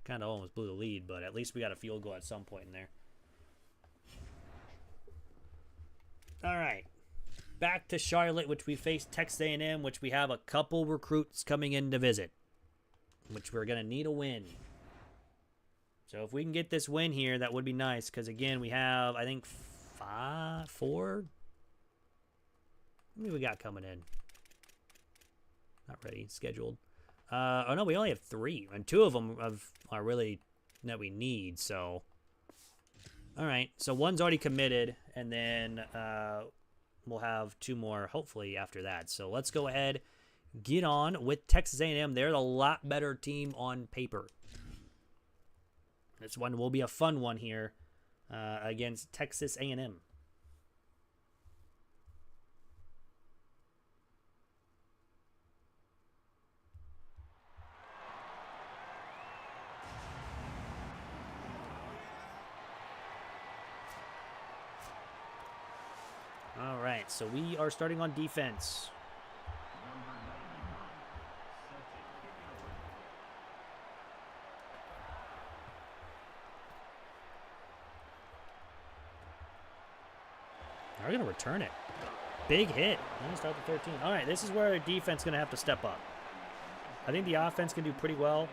kind of almost blew the lead, but at least we got a field goal at some point in there. All right. Back to Charlotte, which we face Texas A&M, which we have a couple recruits coming in to visit, which we're going to need a win. So if we can get this win here, that would be nice, because, again, we have, I think, 4? How many we got coming in? Not ready. Scheduled. Oh, no, we only have 3, and 2 of them are really that we need, so. All right, so 1's already committed, and then we'll have 2 more, hopefully, after that. So let's go ahead, get on with Texas A&M. They're a lot better team on paper. This one will be a fun one here against Texas A&M. All right, so we are starting on defense. We're going to return it. Big hit. Let me start the 13. All right, this is where our defense is going to have to step up. I think the offense can do pretty well.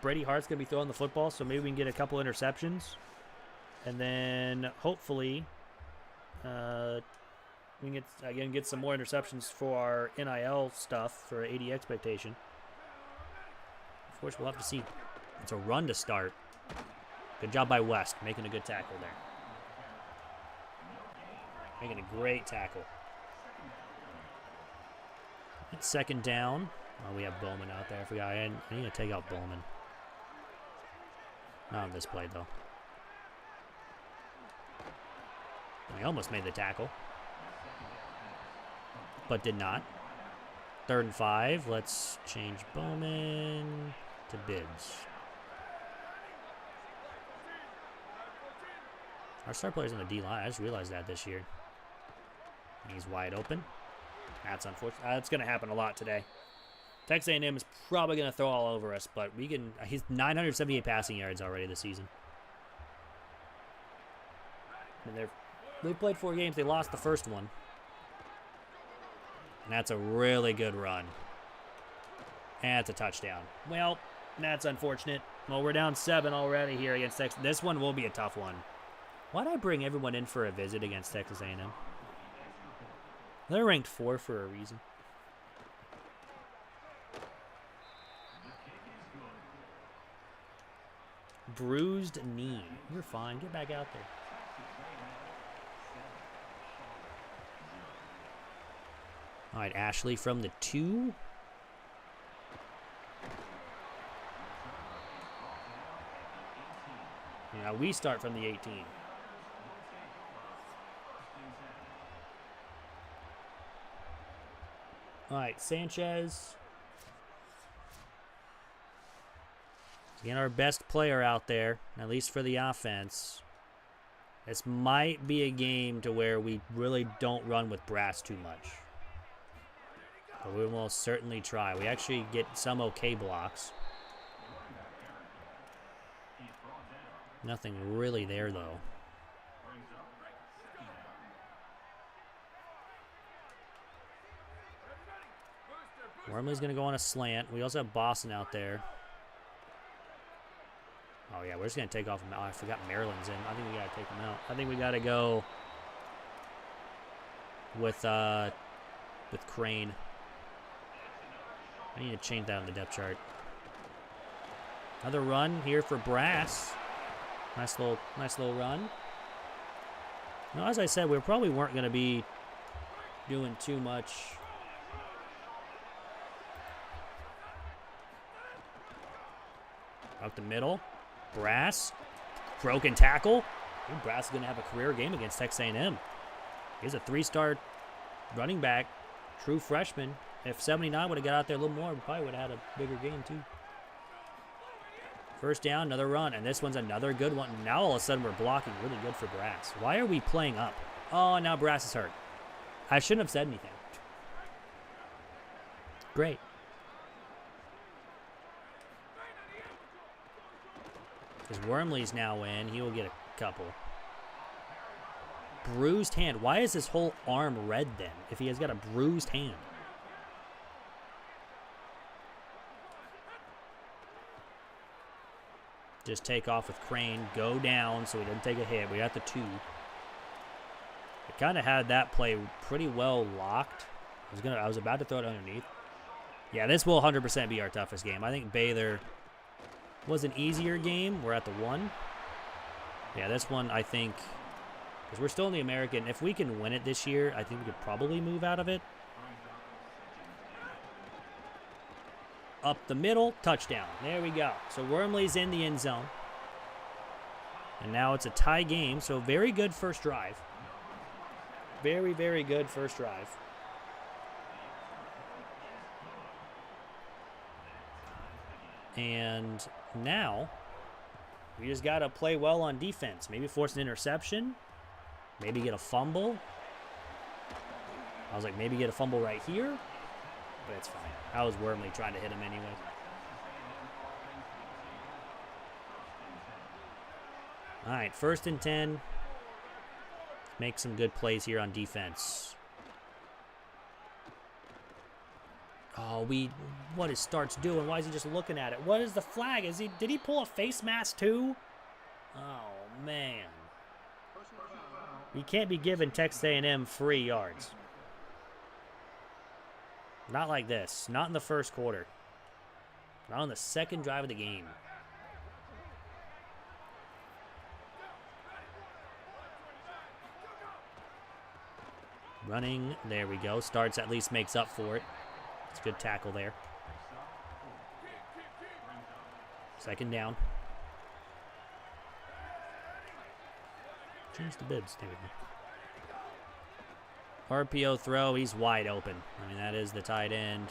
Brady Hart's going to be throwing the football, so maybe we can get a couple interceptions. And then hopefully we can get some more interceptions for our NIL stuff for 80 expectation. Of course, we'll have to see. It's a run to start. Good job by West, making a good tackle there. Making a great tackle. It's second down. Oh, we have Bowman out there. I forgot. I need to take out Bowman. Not on this play, though. We almost made the tackle, but did not. 3rd and 5. Let's change Bowman to Bibbs. Our star player's on the D-line. I just realized that this year. He's wide open. That's unfortunate. That's going to happen a lot today. Texas A&M is probably going to throw all over us, but we can. He's 978 passing yards already this season. And they played 4 games. They lost the first one. And that's a really good run. And it's a touchdown. Well, that's unfortunate. Well, we're down 7 already here against Texas. This one will be a tough one. Why'd I bring everyone in for a visit against Texas A&M? They're ranked 4 for a reason. Bruised knee. You're fine. Get back out there. All right, Ashley from the 2. Now we start from the 18. All right, Sanchez. Again, our best player out there, at least for the offense. This might be a game to where we really don't run with Brass too much. But we will certainly try. We actually get some okay blocks. Nothing really there, though. Wormley's going to go on a slant. We also have Boston out there. Oh, yeah, we're just going to take off. Oh, I forgot Maryland's in. I think we got to take him out. I think we got to go with Crane. I need to change that on the depth chart. Another run here for Brass. Nice little run. Now, as I said, we probably weren't going to be doing too much. Out the middle. Brass. Broken tackle. I think Brass is going to have a career game against Texas A&M. He's a 3-star running back. True freshman. If 79 would have got out there a little more, we probably would have had a bigger game too. First down, another run, and this one's another good one. Now all of a sudden we're blocking really good for Brass. Why are we playing up? Oh, now Brass is hurt. I shouldn't have said anything. Great. Because Wormley's now in. He will get a couple. Bruised hand. Why is his whole arm red then if he has got a bruised hand? Just take off with Crane. Go down so he doesn't take a hit. We got the 2. I kind of had that play pretty well locked. I was about to throw it underneath. Yeah, this will 100% be our toughest game. I think Baylor was an easier game. We're at the 1. Yeah, this one I think, because we're still in the American. If we can win it this year, I think we could probably move out of it. Up the middle, touchdown. There we go. So Wormley's in the end zone. And now it's a tie game, so very good first drive. Very, very good first drive. And now we just got to play well on defense. Maybe force an interception. Maybe get a fumble. I was like, maybe get a fumble right here. But it's fine. I was Wormley trying to hit him anyway. All right, 1st and 10. Make some good plays here on defense. Oh, what is Starts doing? Why is he just looking at it? What is the flag? Did he pull a face mask too? Oh, man. You can't be giving Texas A&M free yards. Not like this. Not in the first quarter. Not on the second drive of the game. Running. There we go. Starts at least makes up for it. It's a good tackle there. 2nd down. Change the bibs. There we go. RPO throw, he's wide open. I mean, that is the tight end.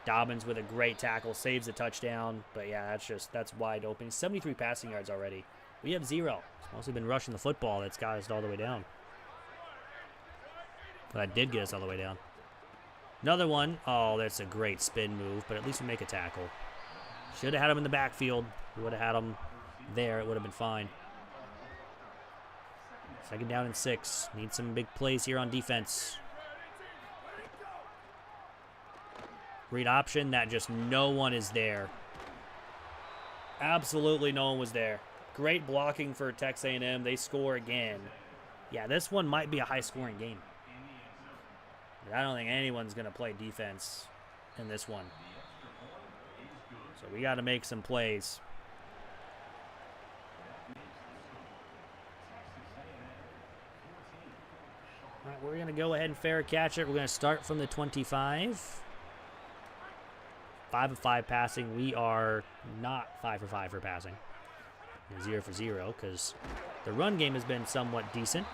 Dobbins with a great tackle, saves a touchdown. But yeah, that's wide open. 73 passing yards already. We have 0. It's mostly been rushing the football that's got us all the way down. But that did get us all the way down. Another one. Oh, that's a great spin move, but at least we make a tackle. Should have had him in the backfield. We would have had him there. It would have been fine. 2nd down and 6. Need some big plays here on defense. Read option. That just no one is there. Absolutely no one was there. Great blocking for Texas A&M. They score again. Yeah, this one might be a high-scoring game. But I don't think anyone's going to play defense in this one. So we got to make some plays. All right, we're going to go ahead and fair catch it. We're going to start from the 25. 5 of 5 passing. We are not 5 for 5 for passing. 0 for 0 because the run game has been somewhat decent.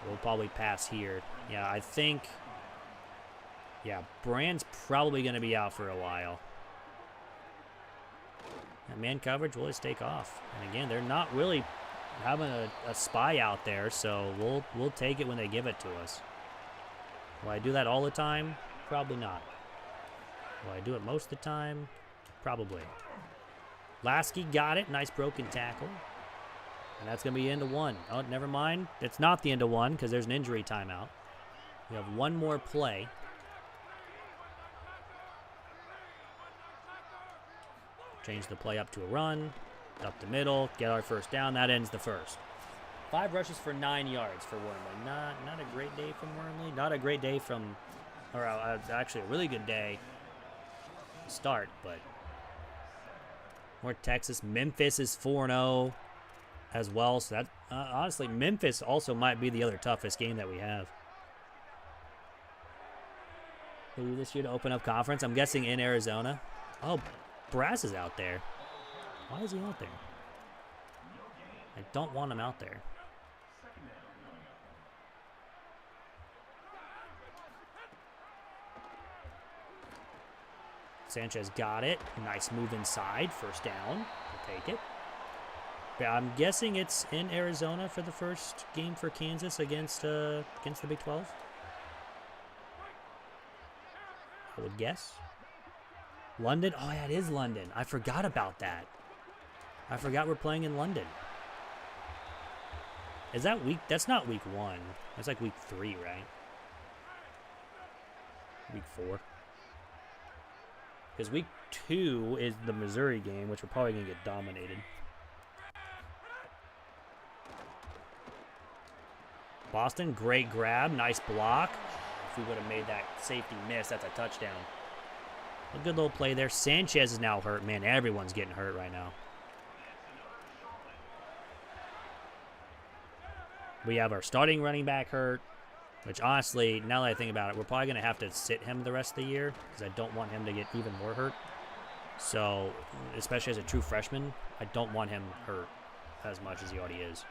We'll probably pass here. Yeah, I think... Yeah, Brand's probably going to be out for a while. And man coverage will just take off. And again, they're not really having a spy out there, so we'll take it when they give it to us. Will I do that all the time? Probably not. Will I do it most of the time? Probably. Lasky got it. Nice broken tackle. And that's going to be end of 1. Oh, never mind. It's not the end of 1 because there's an injury timeout. We have one more play. Change the play up to a run. Up the middle. Get our first down. That ends the first. 5 rushes for 9 yards for Wormley. Not a great day from Wormley. Not a great day from... Or actually a really good day to start, but... More Texas. Memphis is 4-0 as well. So that honestly, Memphis also might be the other toughest game that we have. Who this year to open up conference? I'm guessing in Arizona. Oh, Brass is out there. Why is he out there? I don't want him out there. Sanchez got it. Nice move inside. First down. We'll take it. Yeah, I'm guessing it's in Arizona for the first game for Kansas against the Big 12. I would guess. London? Oh, yeah, it is London. I forgot about that. I forgot we're playing in London. Is that week? That's not week 1. That's like week 3, right? Week 4. Because week 2 is the Missouri game, which we're probably going to get dominated. Boston, great grab. Nice block. If we would have made that safety miss, that's a touchdown. A good little play there. Sanchez is now hurt. Man, everyone's getting hurt right now. We have our starting running back hurt, which honestly, now that I think about it, we're probably going to have to sit him the rest of the year because I don't want him to get even more hurt. So, especially as a true freshman, I don't want him hurt as much as he already is.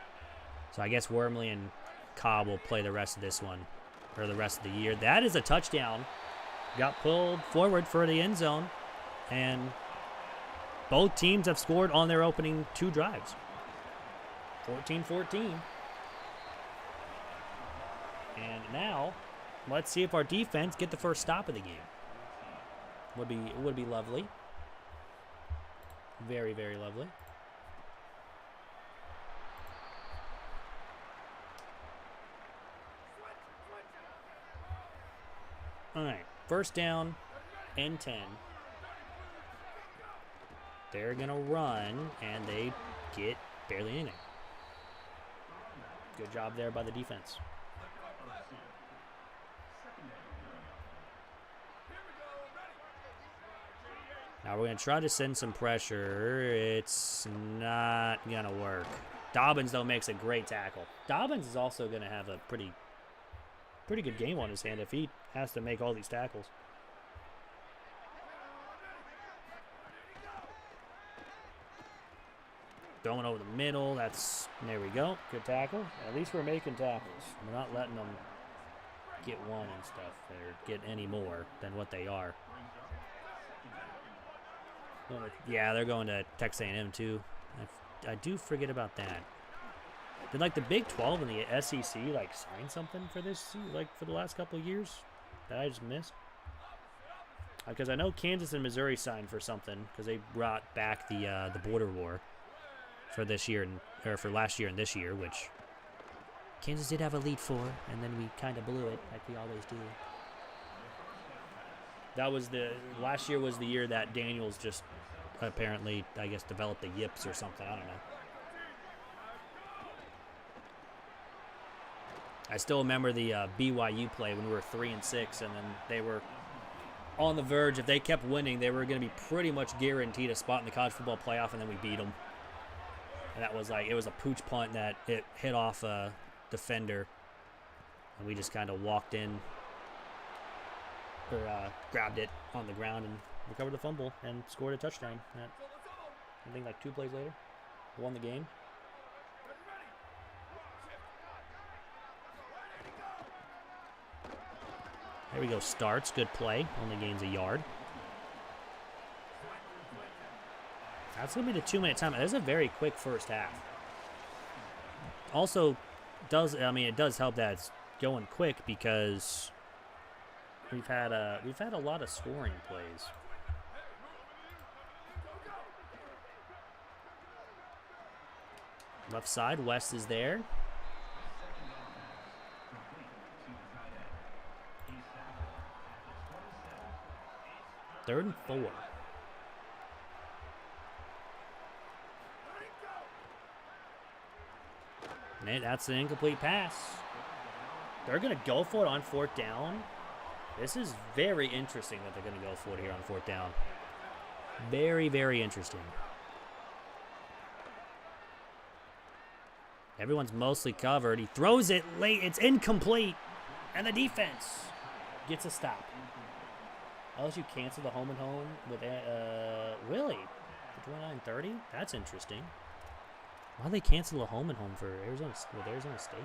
So I guess Wormley and Cobb will play the rest of this one, or the rest of the year. That is a touchdown. Got pulled forward for the end zone, and both teams have scored on their opening 2 drives. 14-14. And now, let's see if our defense get the first stop of the game. Would be lovely. Very, very lovely. All right, first down and 10. They're going to run, and they get barely anything. Good job there by the defense. Now we're going to try to send some pressure. It's not going to work. Dobbins, though, makes a great tackle. Dobbins is also going to have a pretty good game on his hand if he has to make all these tackles. Throwing over the middle. There we go. Good tackle. At least we're making tackles. We're not letting them get one and stuff or get any more than what they are. Yeah, they're going to Texas A&M too. I do forget about that. Did like the Big 12 and the SEC like sign something for this, like for the last couple of years that I just missed? Because I know Kansas and Missouri signed for something because they brought back the border war for this year or for last year and this year, which Kansas did have a lead for, and then we kind of blew it like we always do. That was last year was the year that Daniels just apparently, I guess, developed the yips or something. I don't know. I still remember the BYU play when we were 3-6, and then they were on the verge. If they kept winning, they were going to be pretty much guaranteed a spot in the college football playoff, and then we beat them. And that was like, it was a pooch punt that it hit off defender. And we just kind of walked in, or grabbed it on the ground and recovered the fumble and scored a touchdown. I think like 2 plays later, won the game. There we go, starts, good play, only gains a yard. That's going to be the 2-minute time. It is a very quick first half. Also, it does help that it's going quick because we've had a lot of scoring plays. Left side, West is there. Third and 4. And that's an incomplete pass. They're going to go for it on 4th down. This is very interesting that they're going to go for it here on 4th down. Very, very interesting. Everyone's mostly covered. He throws it late. It's incomplete. And the defense gets a stop. LSU cancel the home and home with, really? 29-30? That's interesting. Why they cancel a home and home for Arizona State?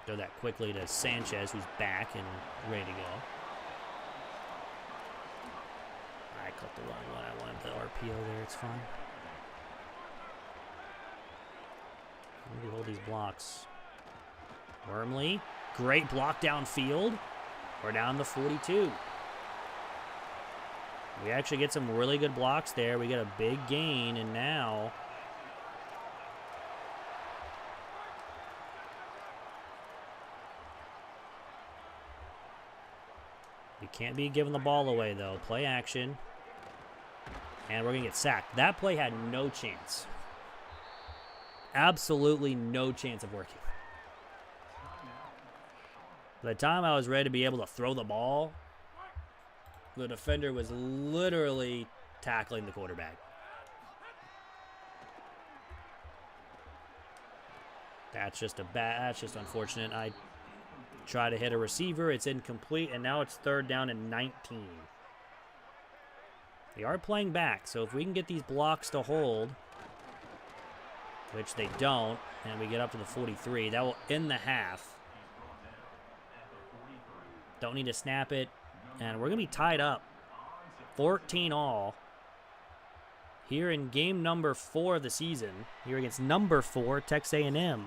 Throw that quickly to Sanchez, who's back and ready to go. I caught the wrong one. I wanted the RPO there. It's fine. Let me hold these blocks. Wormley, great block downfield. We're down to 42. We actually get some really good blocks there. We get a big gain, and now we can't be giving the ball away, though. Play action. And we're going to get sacked. That play had no chance. Absolutely no chance of working. By the time I was ready to be able to throw the ball, the defender was literally tackling the quarterback. That's just unfortunate. I try to hit a receiver, it's incomplete, and now it's 3rd down and 19. They are playing back, so if we can get these blocks to hold, which they don't, and we get up to the 43, that will end the half. Don't need to snap it. And we're going to be tied up. 14 all. Here in game number 4 of the season. Here against number 4, Texas A&M.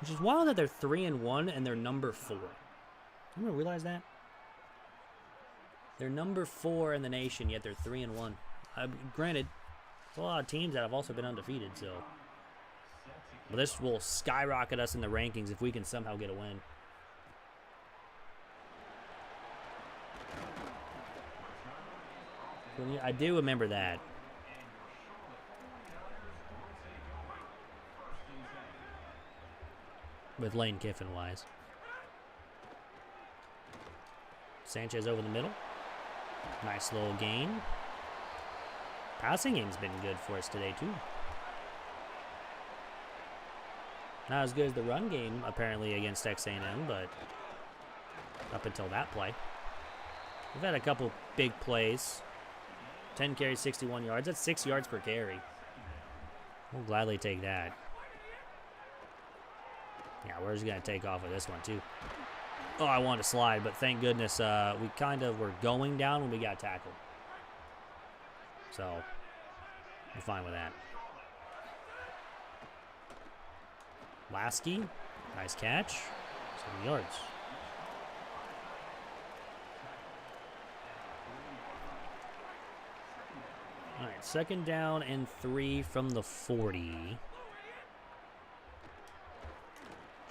Which is wild that they're 3-1 and they're number 4. You ever realize that? They're number 4 in the nation, yet they're 3-1. Granted, there's a lot of teams that have also been undefeated, so. But this will skyrocket us in the rankings if we can somehow get a win. I do remember that. With Lane Kiffin wise. Sanchez over the middle. Nice little gain. Passing game's been good for us today too. Not as good as the run game apparently against Texas A&M, but up until that play. We've had a couple big plays. 10 carries, 61 yards. That's 6 yards per carry. We'll gladly take that. Yeah, we're just going to take off with this one, too. Oh, I wanted to slide, but thank goodness we kind of were going down when we got tackled. So, we're fine with that. Lasky, nice catch. 7 yards. All right, 2nd down and 3 from the 40.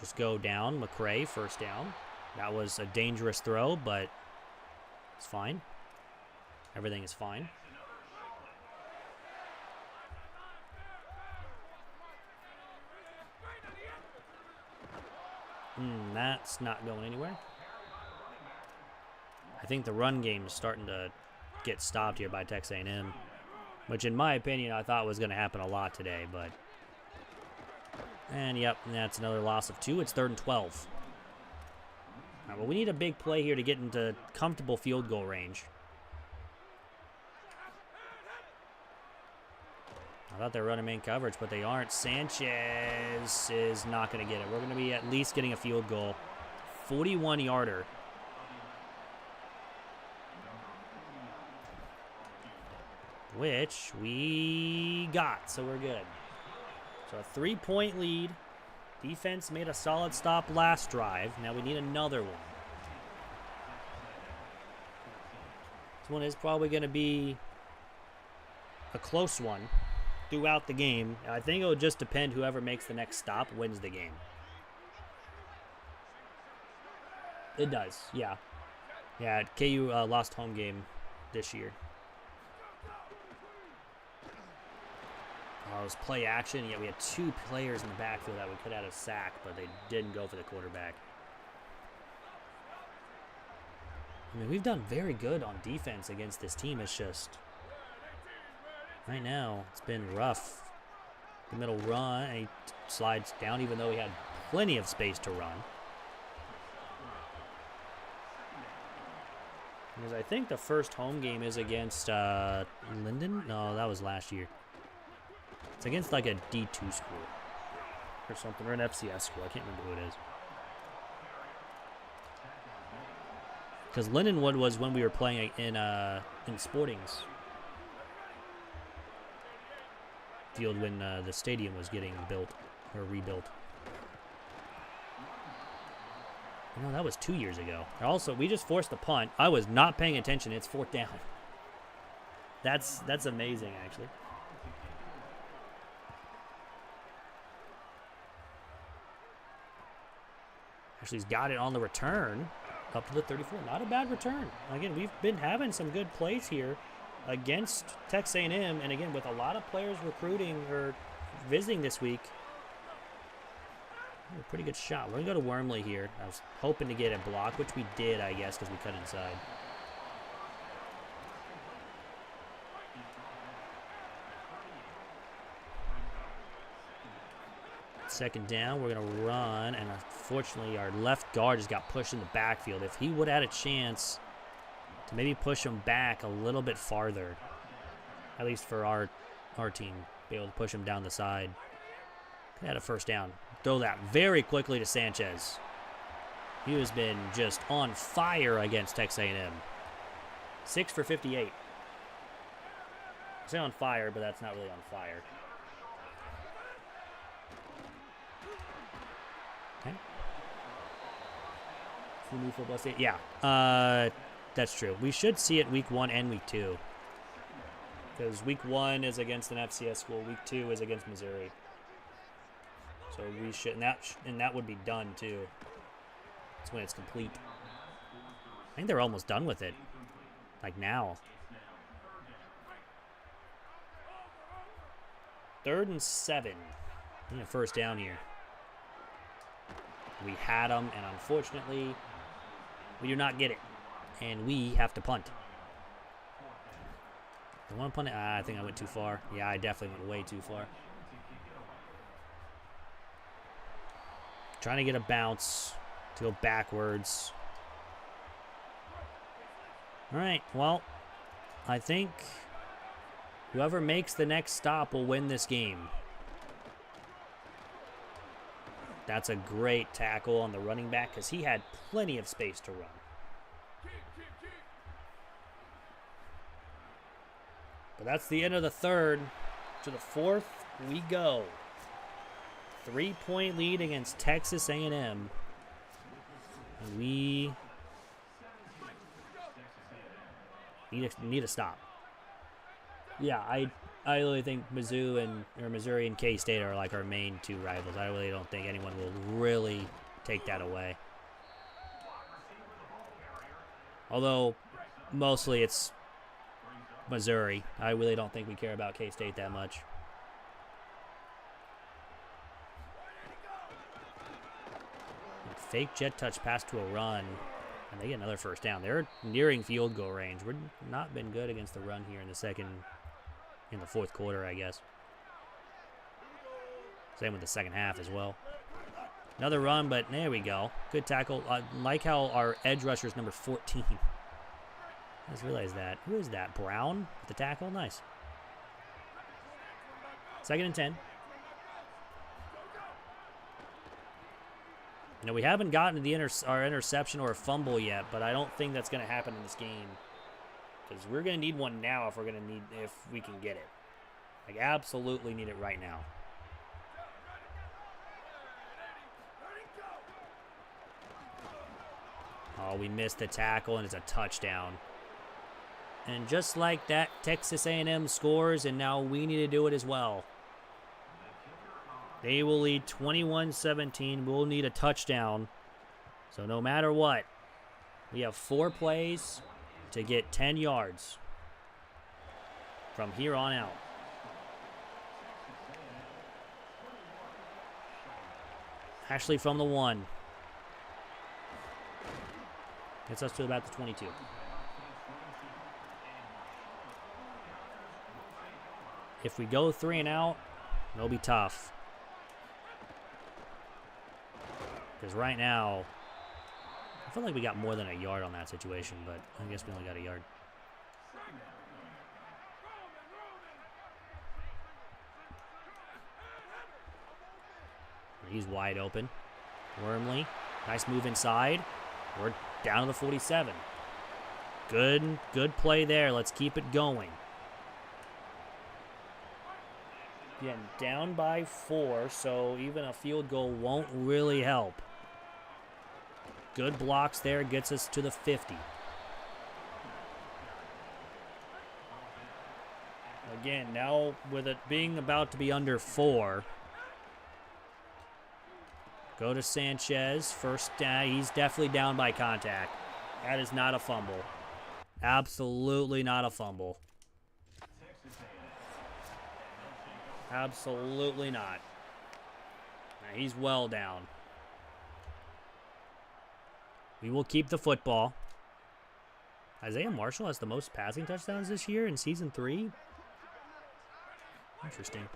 Just go down. McCray, 1st down. That was a dangerous throw, but it's fine. Everything is fine. That's not going anywhere. I think the run game is starting to get stopped here by Texas A&M, which in my opinion I thought was going to happen a lot today. But and yep, that's another loss of 2. It's 3rd and 12. All right, well, we need a big play here to get into comfortable field goal range. I thought they were running main coverage, but they aren't. Sanchez is not going to get it. We're going to be at least getting a field goal. 41-yarder. Which we got, so we're good. So a 3-point lead. Defense made a solid stop last drive. Now we need another one. This one is probably going to be a close one throughout the game. I think it'll just depend whoever makes the next stop wins the game. It does, yeah. Yeah, KU lost home game this year. It was play action. Yeah, we had 2 players in the backfield that we could have had a sack, but they didn't go for the quarterback. I mean, we've done very good on defense against this team. It's just right now it's been rough. The middle run, and he slides down even though he had plenty of space to run. Because I think the first home game is against Linden. No, that was last year. It's against like a D2 school or something, or an FCS school. I can't remember who it is. Because Lindenwood was when we were playing in Sporting's field when the stadium was getting built or rebuilt. No, that was 2 years ago. Also, we just forced the punt. I was not paying attention. It's 4th down. That's amazing, actually. Actually, he's got it on the return up to the 34. Not a bad return. Again, we've been having some good plays here against Texas A&M, and again, with a lot of players recruiting or visiting this week. A pretty good shot. We're going to go to Wormley here. I was hoping to get a block, which we did, I guess, because we cut inside. Second down, we're going to run, and unfortunately our left guard just got pushed in the backfield. If he would have had a chance to maybe push him back a little bit farther, at least for our team, be able to push him down the side. Could have had a first down. Throw that very quickly to Sanchez. He has been just on fire against Texas A&M. 6 for 58. I say on fire, but that's not really on fire. Okay. New football state. Yeah, that's true. We should see it week 1 and week 2. Because week 1 is against an FCS school. Week 2 is against Missouri. So we should, and that would be done too. That's when it's complete. I think they're almost done with it. Like now. 3rd and 7. We need a first down here. We had them, and unfortunately, we do not get it. And we have to punt. I want to punt it. I think I went too far. Yeah, I definitely went way too far. Trying to get a bounce to go backwards. All right, well, I think whoever makes the next stop will win this game. That's a great tackle on the running back because he had plenty of space to run. But that's the end of the 3rd. To the 4th we go. 3-point lead against Texas A&M. And we need a stop. Yeah, I really think Missouri and K-State are like our main 2 rivals. I really don't think anyone will really take that away. Although mostly it's Missouri. I really don't think we care about K-State that much. Fake jet touch pass to a run. And they get another first down. They're nearing field goal range. We're not been good against the run here in the fourth quarter, I guess. Same with the second half as well. Another run, but there we go. Good tackle. I like how our edge rusher is number 14. I just realized that. Who is that? Brown with the tackle? Nice. 2nd and 10. Now, we haven't gotten to our interception or a fumble yet, but I don't think that's going to happen in this game. Because we're going to need one now if we can get it. Like, absolutely need it right now. Oh, we missed the tackle, and it's a touchdown. And just like that, Texas A&M scores, and now we need to do it as well. They will lead 21-17. We'll need a touchdown. So no matter what, we have 4 plays to get 10 yards from here on out. Ashley from the 1. Gets us to about the 22. If we go 3 and out, it'll be tough. Because right now, I feel like we got more than a yard on that situation, but I guess we only got a yard. He's wide open. Wormley, nice move inside. We're down to the 47. Good play there. Let's keep it going. Again, down by 4, so even a field goal won't really help. Good blocks there, gets us to the 50. Again, now with it being about to be under 4, go to Sanchez. First down, he's definitely down by contact. That is not a fumble. Absolutely not a fumble. Absolutely not. Now, he's well down. We will keep the football. Isaiah Marshall has the most passing touchdowns this year in Season 3. Interesting.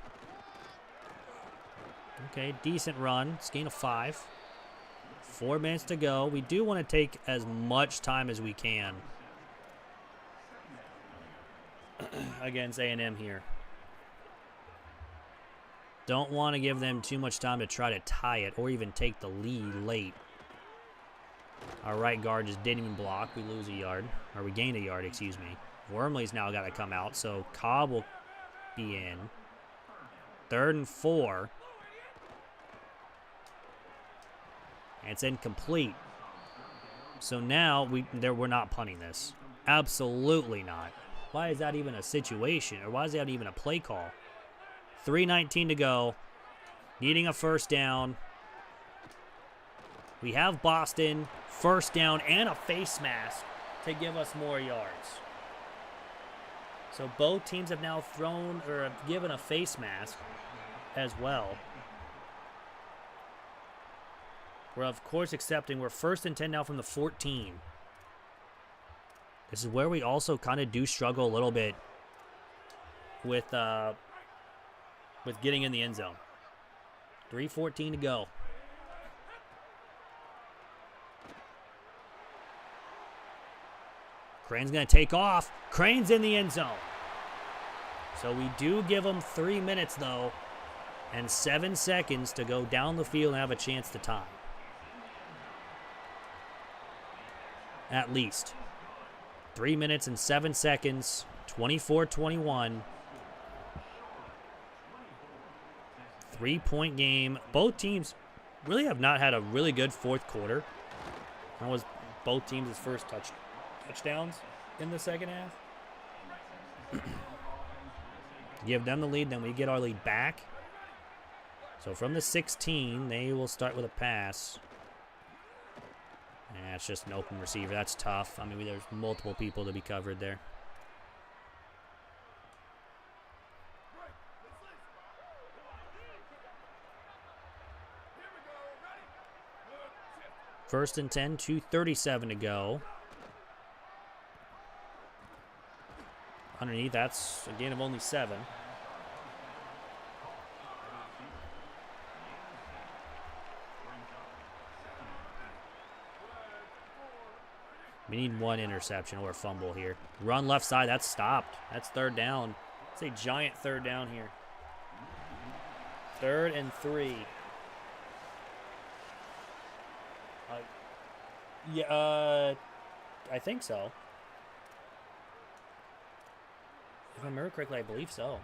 Okay, decent run. It's gain of 5. 4 minutes to go. We do want to take as much time as we can against A&M here. Don't want to give them too much time to try to tie it or even take the lead late. Our right guard just didn't even block. We lose a yard. Or we gained a yard, excuse me. Wormley's now got to come out, so Cobb will be in. 3rd and 4. And it's incomplete. So now we're not punting this. Absolutely not. Why is that even a situation? Or why is that even a play call? 3:19 to go. Needing a first down. We have Boston, first down, and a face mask to give us more yards. So both teams have now thrown or have given a face mask as well. We're, of course, accepting. We're 1st and 10 now from the 14. This is where we also kind of do struggle a little bit with getting in the end zone. 3:14 to go. Crane's going to take off. Crane's in the end zone. So we do give them 3 minutes, though, and 7 seconds to go down the field and have a chance to tie. At least. 3 minutes and 7 seconds. 24-21. 3-point game. Both teams really have not had a really good fourth quarter. That was both teams' first touchdowns in the second half. Give them the lead, then we get our lead back. So from the 16, they will start with a pass. And it's just an open receiver. That's tough. I mean, there's multiple people to be covered there. First and 10, 2:37 to go. Underneath, that's a gain of only 7. We need 1 interception or a fumble here. Run left side, that's stopped. That's 3rd down. It's a giant 3rd down here. 3rd and 3. I think so. If I remember correctly, I believe so.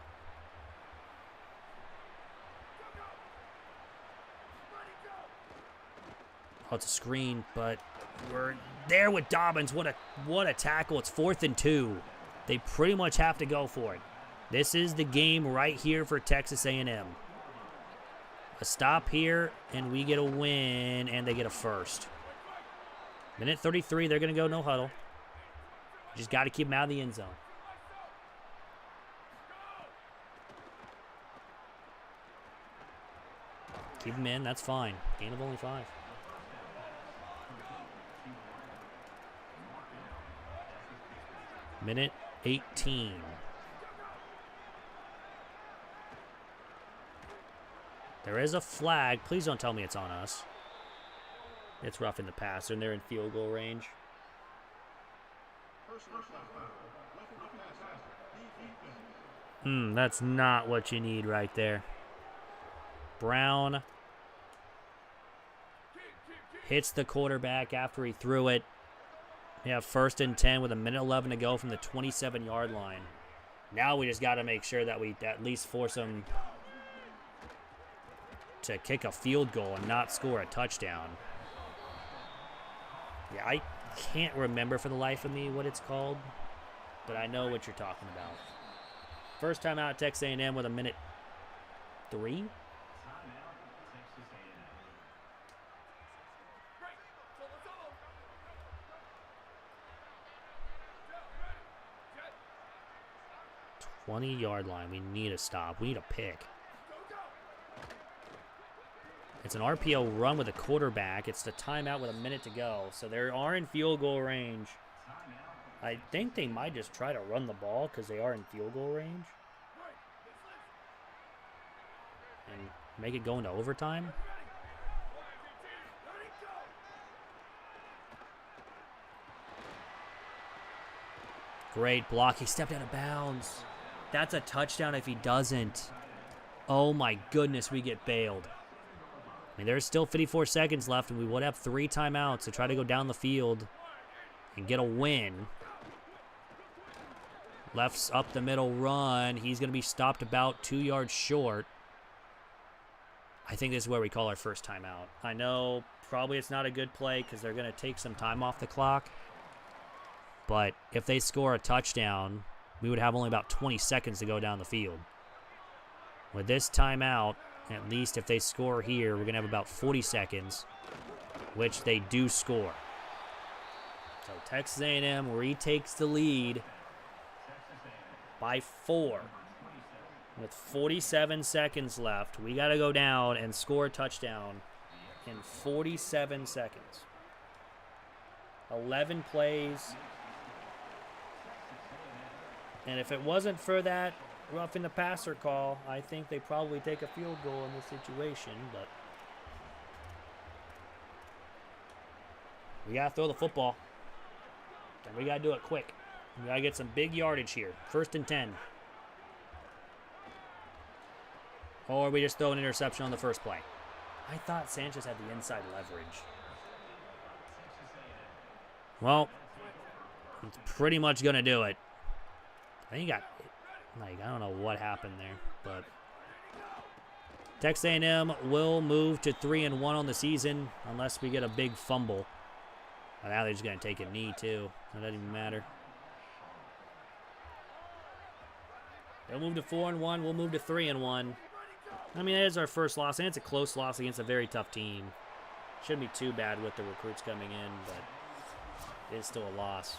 Oh, it's a screen, but we're there with Dobbins. What a tackle. It's 4th and 2. They pretty much have to go for it. This is the game right here for Texas A&M. A stop here, and we get a win, and they get a first. Minute 33, they're going to go no huddle. Just got to keep them out of the end zone. Keep them in, that's fine. Gain of only 5. Minute 18. There is a flag. Please don't tell me it's on us. It's roughing the passer, and they're in field goal range. That's not what you need right there. Brown hits the quarterback after he threw it. We have 1st and 10 with a minute 11 to go from the 27-yard line. Now we just got to make sure that we at least force them to kick a field goal and not score a touchdown. Yeah, I can't remember for the life of me what it's called, but I know what you're talking about. First time out at Texas A&M with a minute 3. $20-yard line. We need a stop. We need a pick. It's an RPO run with a quarterback. It's the timeout with a minute to go. So they are in field goal range. I think they might just try to run the ball because they are in field goal range. And make it go into overtime. Great block. He stepped out of bounds. That's a touchdown if he doesn't. Oh my goodness, we get bailed. I mean, there's still 54 seconds left, and we would have 3 timeouts to try to go down the field and get a win. Left's up the middle run. He's going to be stopped about 2 yards short. I think this is where we call our first timeout. I know probably it's not a good play because they're going to take some time off the clock. But if they score a touchdown, we would have only about 20 seconds to go down the field. With this timeout, at least if they score here, we're going to have about 40 seconds, which they do score. So Texas A&M retakes the lead by 4. With 47 seconds left, we got to go down and score a touchdown in 47 seconds. 11 plays. And if it wasn't for that roughing the passer call, I think they probably take a field goal in this situation, but we got to throw the football. And we got to do it quick. We got to get some big yardage here. 1st and 10. Or we just throw an interception on the first play. I thought Sanchez had the inside leverage. Well, it's pretty much going to do it. I think he got, I don't know what happened there, but Texas A&M will move to 3-1 on the season unless we get a big fumble. Now they're just going to take a knee, too. That doesn't even matter. They'll move to 4-1. We'll move to 3-1. I mean, that is our first loss, and it's a close loss against a very tough team. Shouldn't be too bad with the recruits coming in, but it is still a loss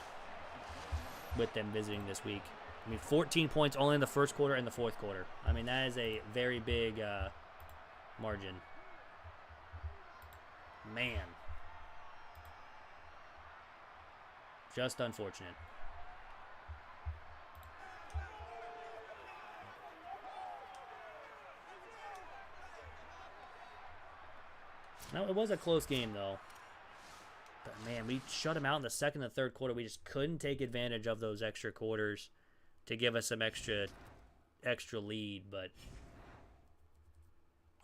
with them visiting this week. I mean, 14 points only in the first quarter and the fourth quarter. I mean, that is a very big margin. Man. Just unfortunate. No, it was a close game, though. But, man, we shut him out in the second and third quarter. We just couldn't take advantage of those extra quarters to give us some extra lead, but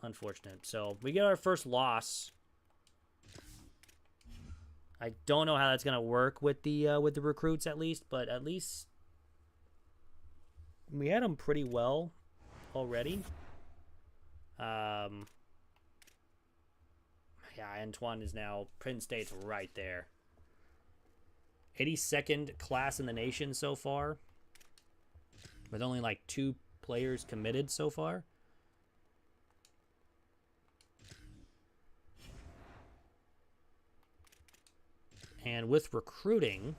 unfortunate. So, we get our first loss. I don't know how that's going to work with the recruits, at least, but at least we had them pretty well already. Yeah, Antoine is now, Penn State's right there. 82nd class in the nation so far, with only like 2 players committed so far. And with recruiting,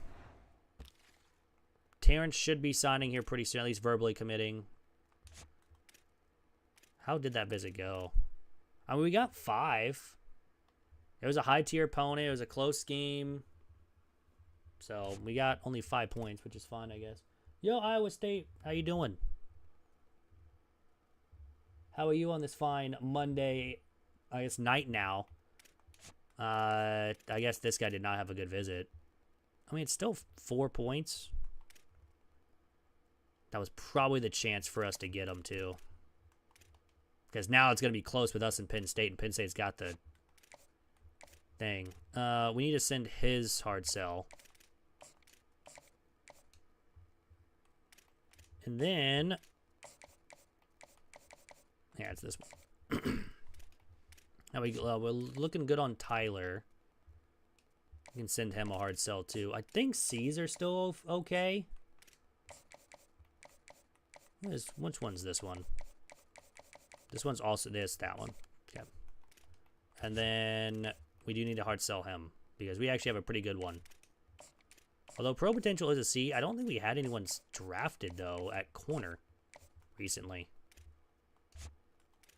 Terrence should be signing here pretty soon, at least verbally committing. How did that visit go? I mean, we got 5. It was a high-tier opponent. It was a close game. So, we got only 5 points, which is fine, I guess. Yo, Iowa State, how you doing? How are you on this fine Monday, I guess, night now? I guess this guy did not have a good visit. I mean, it's still 4 points. That was probably the chance for us to get him, too. Because now it's going to be close with us and Penn State, and Penn State's got the thing. We need to send his hard sell. And then... yeah, it's this one. Now we're looking good on Tyler. We can send him a hard sell, too. I think C's are still okay. Which one's this one? This one's also that one. Okay. And then we do need to hard sell him because we actually have a pretty good one. Although Pro Potential is a C, I don't think we had anyone drafted, though, at corner recently.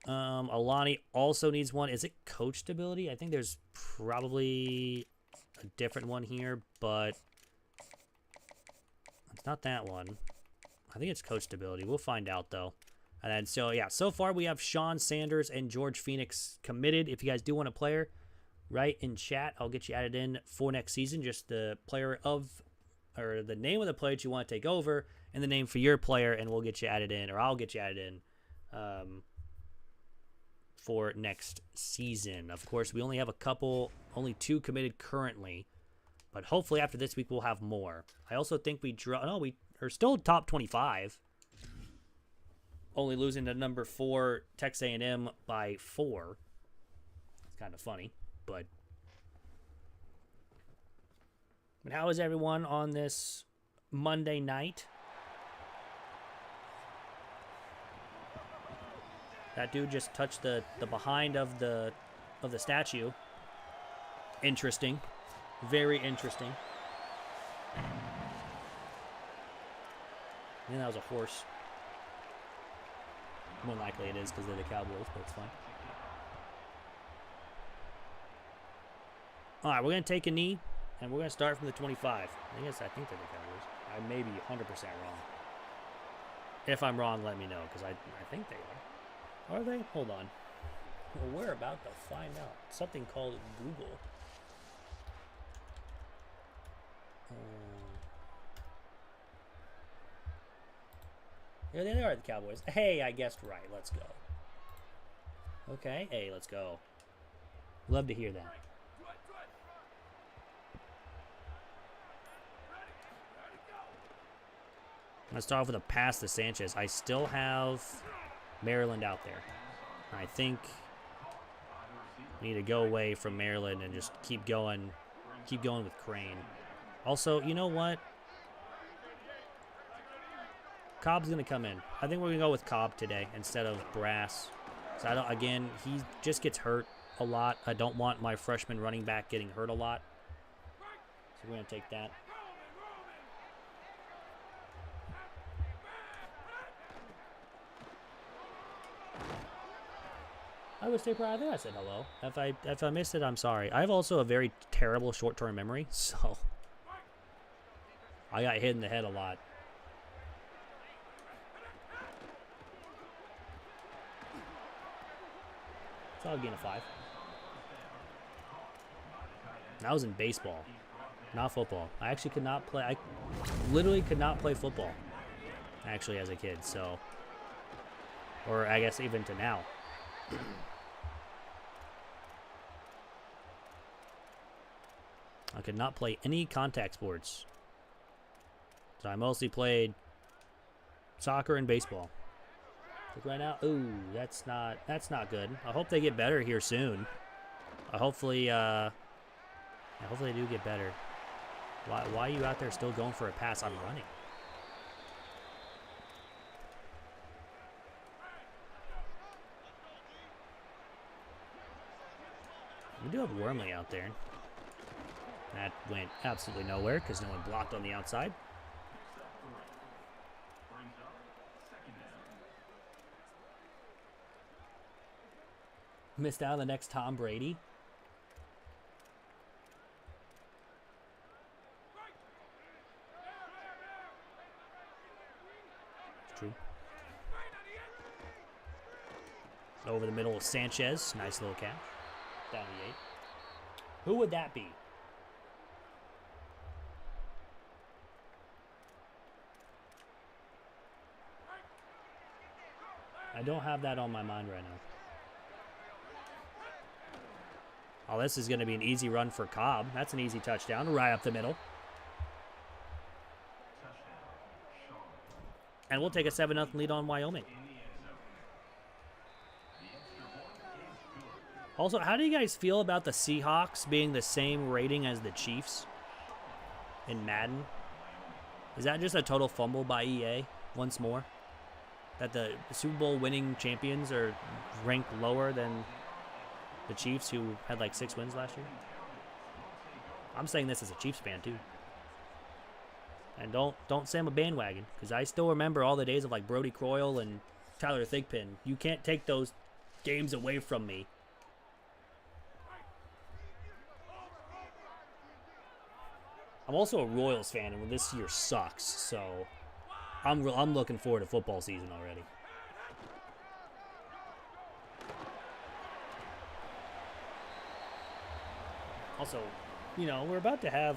Alani also needs one. Is it coach stability? I think there's probably a different one here, but it's not that one. I think it's coach stability. We'll find out, though. And then, so, yeah, so far we have Sean Sanders and George Phoenix committed. If you guys do want a player, write in chat. I'll get you added in for next season. Just the player of, or the name of the player that you want to take over, and the name for your player, and we'll get you added in, or I'll get you added in for next season. Of course, we only have only 2 committed currently, but hopefully after this week we'll have more. I also think we are still top 25. Only losing to number 4 Texas A&M by 4. It's kind of funny, but how is everyone on this Monday night? That dude just touched the behind of the statue. Interesting. Very interesting. I think that was a horse. More likely it is because they're the Cowboys, but it's fine. All right, we're going to take a knee, and we're going to start from the 25. I think they're the Cowboys. I may be 100% wrong. If I'm wrong, let me know, because I think they are. Are they? Hold on. Well, we're about to find out. Something called Google. Yeah, they are the Cowboys. Hey, I guessed right. Let's go. Okay. Hey, let's go. Love to hear that. I'm going to start off with a pass to Sanchez. I still have Maryland out there. I think we need to go away from Maryland and just keep going with Crane. Also, you know what? Cobb's going to come in. I think we're going to go with Cobb today instead of Brass. So again, he just gets hurt a lot. I don't want my freshman running back getting hurt a lot. So we're going to take that. I would stay proud. I think I said hello. If I missed it, I'm sorry. I have also a very terrible short-term memory, so I got hit in the head a lot. So I'll gain a 5. That was in baseball, not football. I actually could not play. I literally could not play football, actually, as a kid. So, or I guess even to now. I could not play any contact sports. So I mostly played soccer and baseball. Look right now, ooh, that's not good. I hope they get better here soon. Hopefully they do get better. Why are you out there still going for a pass? I'm running. We do have Wormley out there. That went absolutely nowhere because no one blocked on the outside. Missed out on the next Tom Brady. It's true. Over the middle of Sanchez. Nice little catch. Down the 8. Who would that be? I don't have that on my mind right now. Oh, this is going to be an easy run for Cobb. That's an easy touchdown right up the middle. And we'll take a 7-0 lead on Wyoming. Also, how do you guys feel about the Seahawks being the same rating as the Chiefs in Madden? Is that just a total fumble by EA once more? That the Super Bowl winning champions are ranked lower than the Chiefs, who had like 6 wins last year? I'm saying this as a Chiefs fan too. And don't say I'm a bandwagon, because I still remember all the days of like Brody Croyle and Tyler Thigpen. You can't take those games away from me. I'm also a Royals fan, and this year sucks, so I'm looking forward to football season already. Also, you know, we're about to have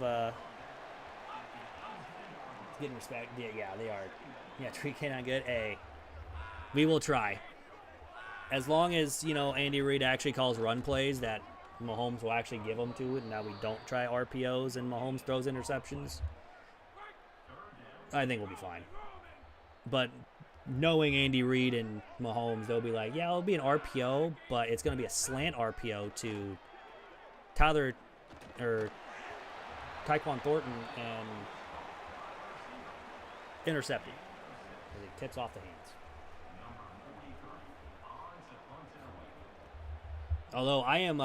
getting respect. Yeah, they are. Yeah, Tree Canine good. Hey, we will try. As long as, you know, Andy Reid actually calls run plays that Mahomes will actually give them to it, and now we don't try RPOs and Mahomes throws interceptions, I think we'll be fine. But knowing Andy Reid and Mahomes, they'll be like, yeah, it'll be an RPO, but it's going to be a slant RPO to Tyquan Thornton and intercepted. It tips off the hands. Although I am,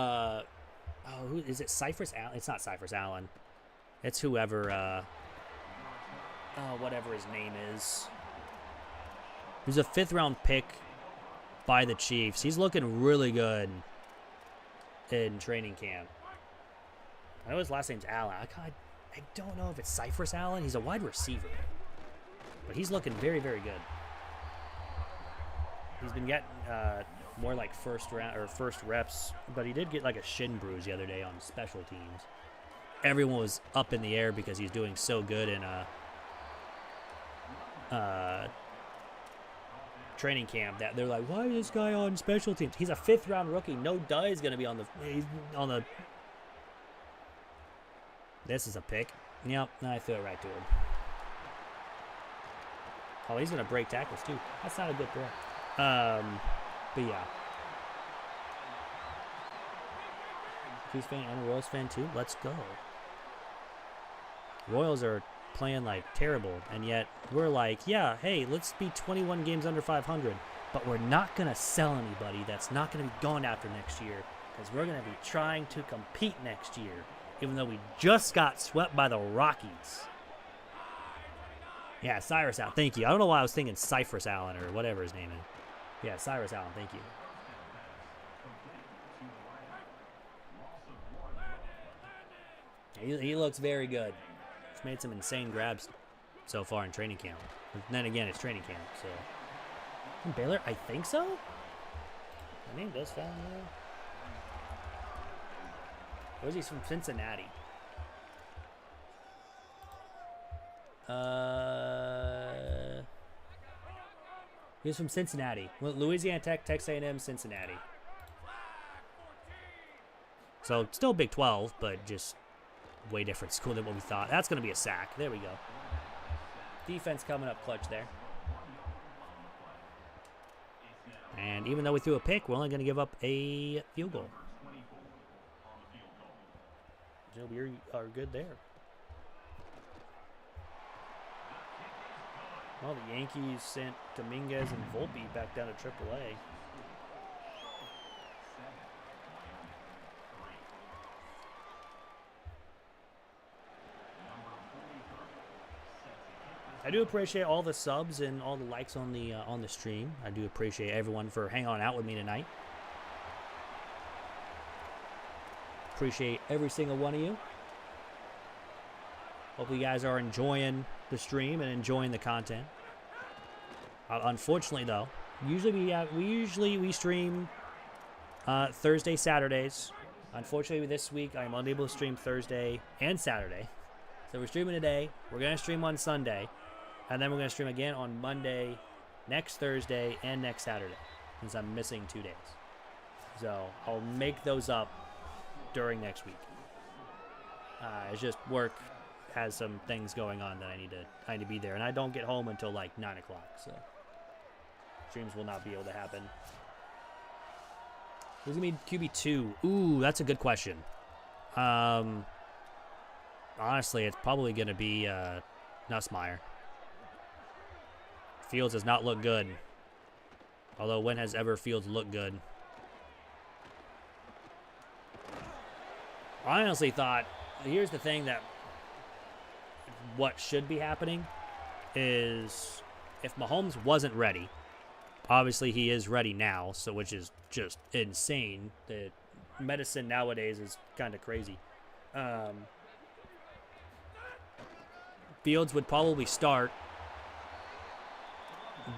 who is it? Cypress Allen? It's not Cypress Allen. It's whoever, whatever his name is. He's a 5th-round pick by the Chiefs. He's looking really good in training camp. I know his last name's Allen. I don't know if it's Cypress Allen. He's a wide receiver. But he's looking very, very good. He's been getting more like first reps, but he did get like a shin bruise the other day on special teams. Everyone was up in the air because he's doing so good in training camp that they're like, why is this guy on special teams? He's a 5th-round rookie. No duh, he's going to be on the. This is a pick. Yep, I threw it right to him. Oh, he's going to break tackles too. That's not a good throw. But yeah. Chiefs fan and a Royals fan too. Let's go. Royals are playing like terrible, and yet we're like, yeah, hey, let's be 21 games under 500, but we're not going to sell anybody that's not going to be going after next year, because we're going to be trying to compete next year, even though we just got swept by the Rockies. Yeah, Cyrus Allen, thank you. I don't know why I was thinking Cypress Allen or whatever his name is. Yeah, Cyrus Allen, thank you. He looks very good. He's made some insane grabs so far in training camp. But then again, it's training camp, so. From Baylor? I think so? My name does sound familiar. Or is he from Cincinnati? He's from Cincinnati. Louisiana Tech, Texas A&M, Cincinnati. So still Big 12, but just way different school than what we thought. That's going to be a sack. There we go. Defense coming up clutch there. And even though we threw a pick, we're only going to give up a field goal. So we are good there. Well, the Yankees sent Dominguez and Volpe back down to AAA. I do appreciate all the subs and all the likes on the stream. I do appreciate everyone for hanging on out with me tonight. Appreciate every single one of you. Hope you guys are enjoying the stream and enjoying the content. Unfortunately, though, we stream Thursday, Saturdays. Unfortunately, this week I'm unable to stream Thursday and Saturday. So we're streaming today. We're gonna stream on Sunday, and then we're gonna stream again on Monday, next Thursday, and next Saturday, since I'm missing 2 days. So I'll make those up during next week. It's just work has some things going on that I need to be there, and I don't get home until like 9 o'clock, so streams will not be able to happen. Who's gonna be QB2? Ooh, that's a good question. Honestly, it's probably gonna be Nussmeier. Fields does not look good. Although, when has ever Fields looked good? I honestly thought, here's the thing that what should be happening is if Mahomes wasn't ready, obviously he is ready now, so which is just insane. The medicine nowadays is kind of crazy. Fields would probably start.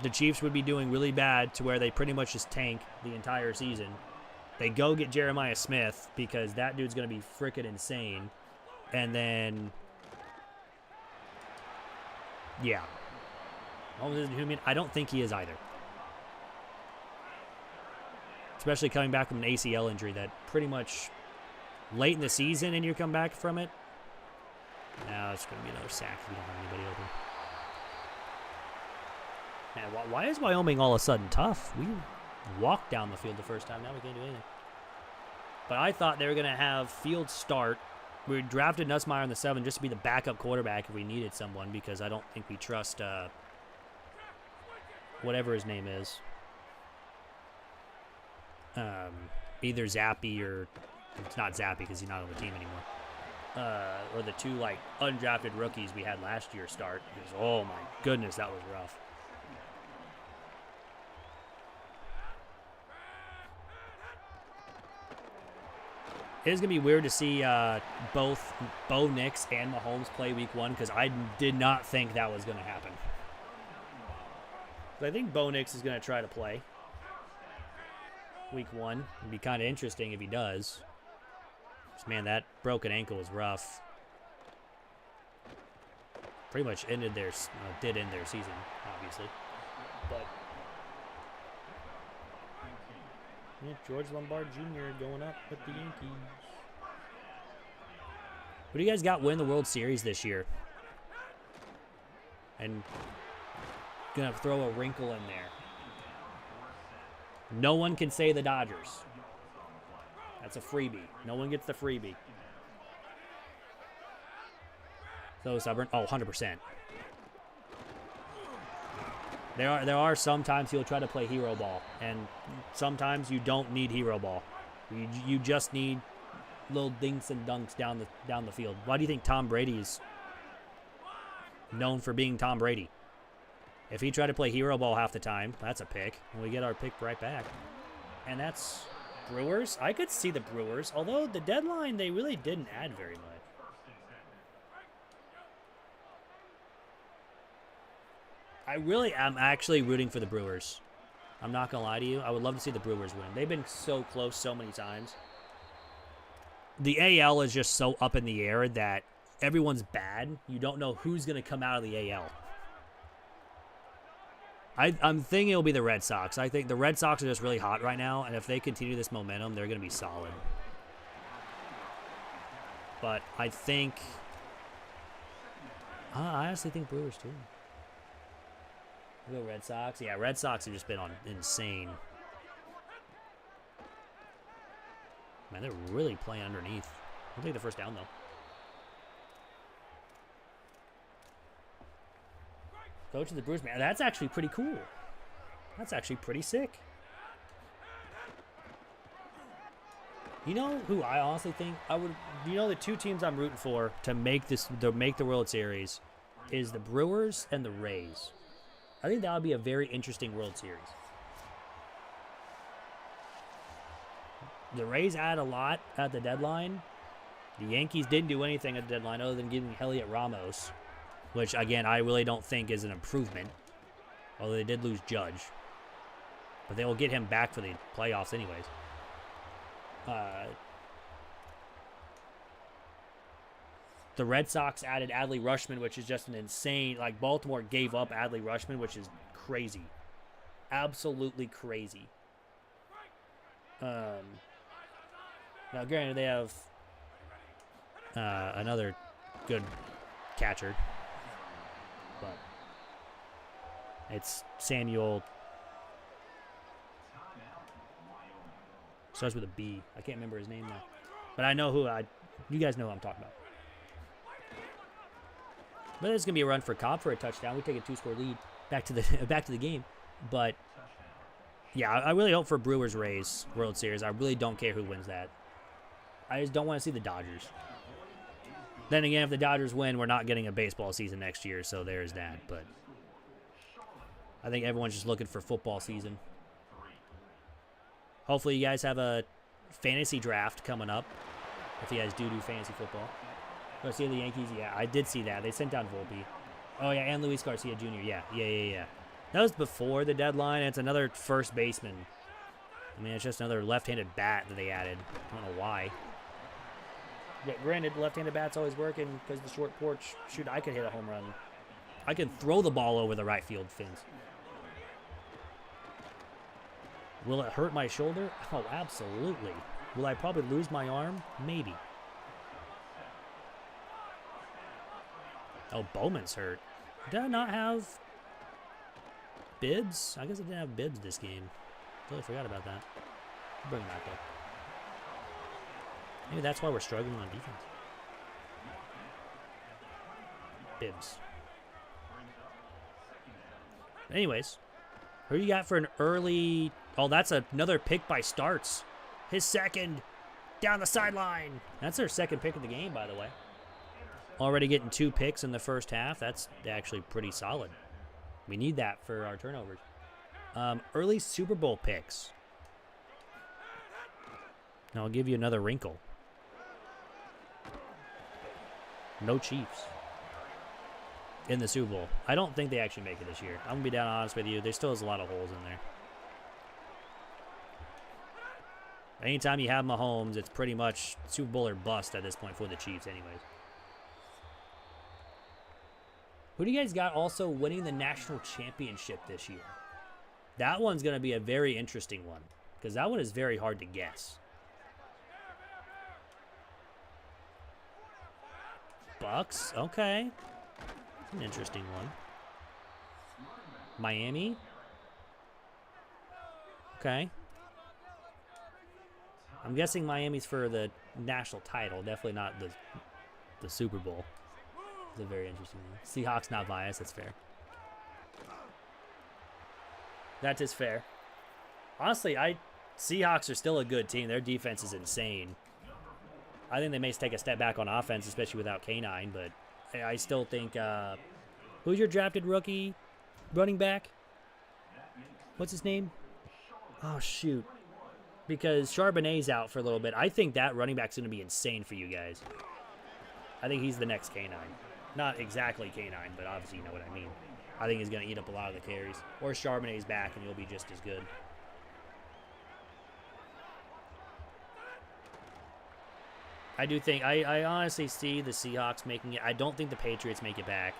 The Chiefs would be doing really bad to where they pretty much just tank the entire season. They go get Jeremiah Smith because that dude's going to be freaking insane. And then, yeah. Mahomes isn't human. I don't think he is either. Especially coming back from an ACL injury that pretty much late in the season and you come back from it. Now it's going to be another sack if we don't have anybody open. Man, why is Wyoming all of a sudden tough? We walked down the field the first time. Now we can't do anything. But I thought they were going to have Fields start. We drafted Nussmeier on the 7 just to be the backup quarterback if we needed someone, because I don't think we trust whatever his name is. Either Zappy or it's not Zappy because he's not on the team anymore. Or the two like undrafted rookies we had last year start. Because, oh my goodness, that was rough. It is going to be weird to see both Bo Nix and Mahomes play week 1 because I did not think that was going to happen. But I think Bo Nix is going to try to play week 1. It'd be kind of interesting if he does. Man, that broken ankle was rough. Pretty much did end their season, obviously. But yeah, George Lombard Jr. going up with the Yankees. What do you guys got win the World Series this year? And gonna throw a wrinkle in there. No one can say the Dodgers. That's a freebie. No one gets the freebie. So stubborn. Oh, 100%. There are sometimes you'll try to play hero ball, and sometimes you don't need hero ball. You just need little dinks and dunks down the field. Why do you think Tom Brady is known for being Tom Brady? If he tried to play hero ball half the time, that's a pick, and we get our pick right back. And that's Brewers. I could see the Brewers, although the deadline they really didn't add very much. I really am actually rooting for the Brewers. I'm not going to lie to you. I would love to see the Brewers win. They've been so close so many times. The AL is just so up in the air that everyone's bad. You don't know who's going to come out of the AL. I'm thinking it'll be the Red Sox. I think the Red Sox are just really hot right now, and if they continue this momentum, they're going to be solid. But I think... I honestly think Brewers, too. We'll go Red Sox. Yeah, Red Sox have just been on insane. Man, they're really playing underneath. We'll take the first down, though. Coach of the Brewers, man, that's actually pretty cool. That's actually pretty sick. You know who I honestly think I would? You know the two teams I'm rooting for to make the World Series is the Brewers and the Rays. I think that would be a very interesting World Series. The Rays add a lot at the deadline. The Yankees didn't do anything at the deadline other than getting Heliot Ramos, which, again, I really don't think is an improvement, although they did lose Judge. But they will get him back for the playoffs anyways. The Red Sox added Adley Rutschman, which is just an insane... Like, Baltimore gave up Adley Rutschman, which is crazy. Absolutely crazy. Now, granted, they have another good catcher. But it's Samuel. Starts with a B. I can't remember his name now. But I know you guys know who I'm talking about. But it's gonna be a run for Cobb for a touchdown. We take a 2-score lead back to the game. But yeah, I really hope for Brewers Rays World Series. I really don't care who wins that. I just don't want to see the Dodgers. Then again, if the Dodgers win, we're not getting a baseball season next year, so there's that. But I think everyone's just looking for football season. Hopefully you guys have a fantasy draft coming up, if you guys do fantasy football. Go see the Yankees. Yeah, I did see that. They sent down Volpe. Oh, yeah, and Luis Garcia Jr. Yeah. That was before the deadline. It's another first baseman. I mean, it's just another left-handed bat that they added. I don't know why. Yeah, granted, left-handed bat's always working because the short porch. Shoot, I could hit a home run. I could throw the ball over the right field fence. Will it hurt my shoulder? Oh, absolutely. Will I probably lose my arm? Maybe. Oh, Bowman's hurt. Did I not have Bibbs? I guess I didn't have Bibbs this game. Totally forgot about that. Bring him back up. Maybe that's why we're struggling on defense. Bibbs. Anyways, who you got for an early... Oh, that's another pick by Starts. His second. Down the sideline. That's their second pick of the game, by the way. Already getting 2 picks in the first half. That's actually pretty solid. We need that for our turnovers. Early Super Bowl picks. Now I'll give you another wrinkle. No Chiefs in the Super Bowl. I don't think they actually make it this year. I'm going to be down honest with you. There still is a lot of holes in there. Anytime you have Mahomes, it's pretty much Super Bowl or bust at this point for the Chiefs anyways. Who do you guys got also winning the national championship this year? That one's going to be a very interesting one because that one is very hard to guess. Bucks, okay. That's an interesting one. Miami. Okay. I'm guessing Miami's for the national title, definitely not the Super Bowl. It's a very interesting one. Seahawks not biased, that's fair. That is fair. Honestly, Seahawks are still a good team. Their defense is insane. I think they may take a step back on offense, especially without K9, but I still think... who's your drafted rookie running back? What's his name? Oh, shoot. Because Charbonnet's out for a little bit. I think that running back's going to be insane for you guys. I think he's the next K9. Not exactly K9, but obviously you know what I mean. I think he's going to eat up a lot of the carries. Or Charbonnet's back, and he'll be just as good. I do think, I honestly see the Seahawks making it. I don't think the Patriots make it back.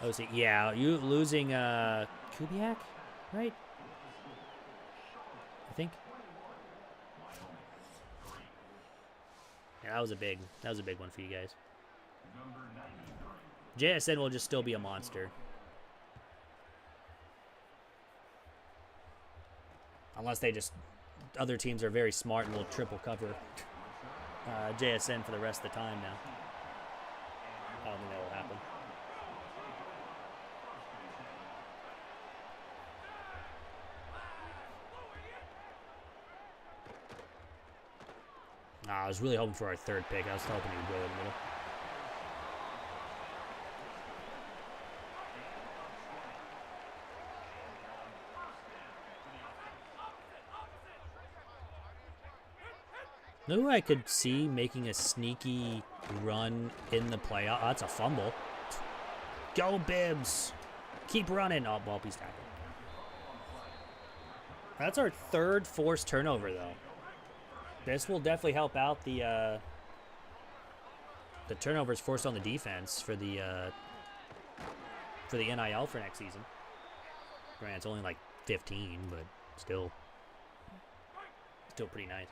Oh, see, yeah, you losing Kubiak, right? I think. Yeah, that was a big one for you guys. JSN will just still be a monster. Unless they just, other teams are very smart and will triple cover JSN for the rest of the time now. I don't think that will happen. I was really hoping for our third pick. I was hoping he would go in the middle. You know who I could see making a sneaky run in the playoff? Oh, that's a fumble. Go, Bibbs. Keep running. Oh, ball piece tackle. That's our third forced turnover, though. This will definitely help out the turnovers forced on the defense for the NIL for next season. Granted, it's only like 15, but still pretty nice.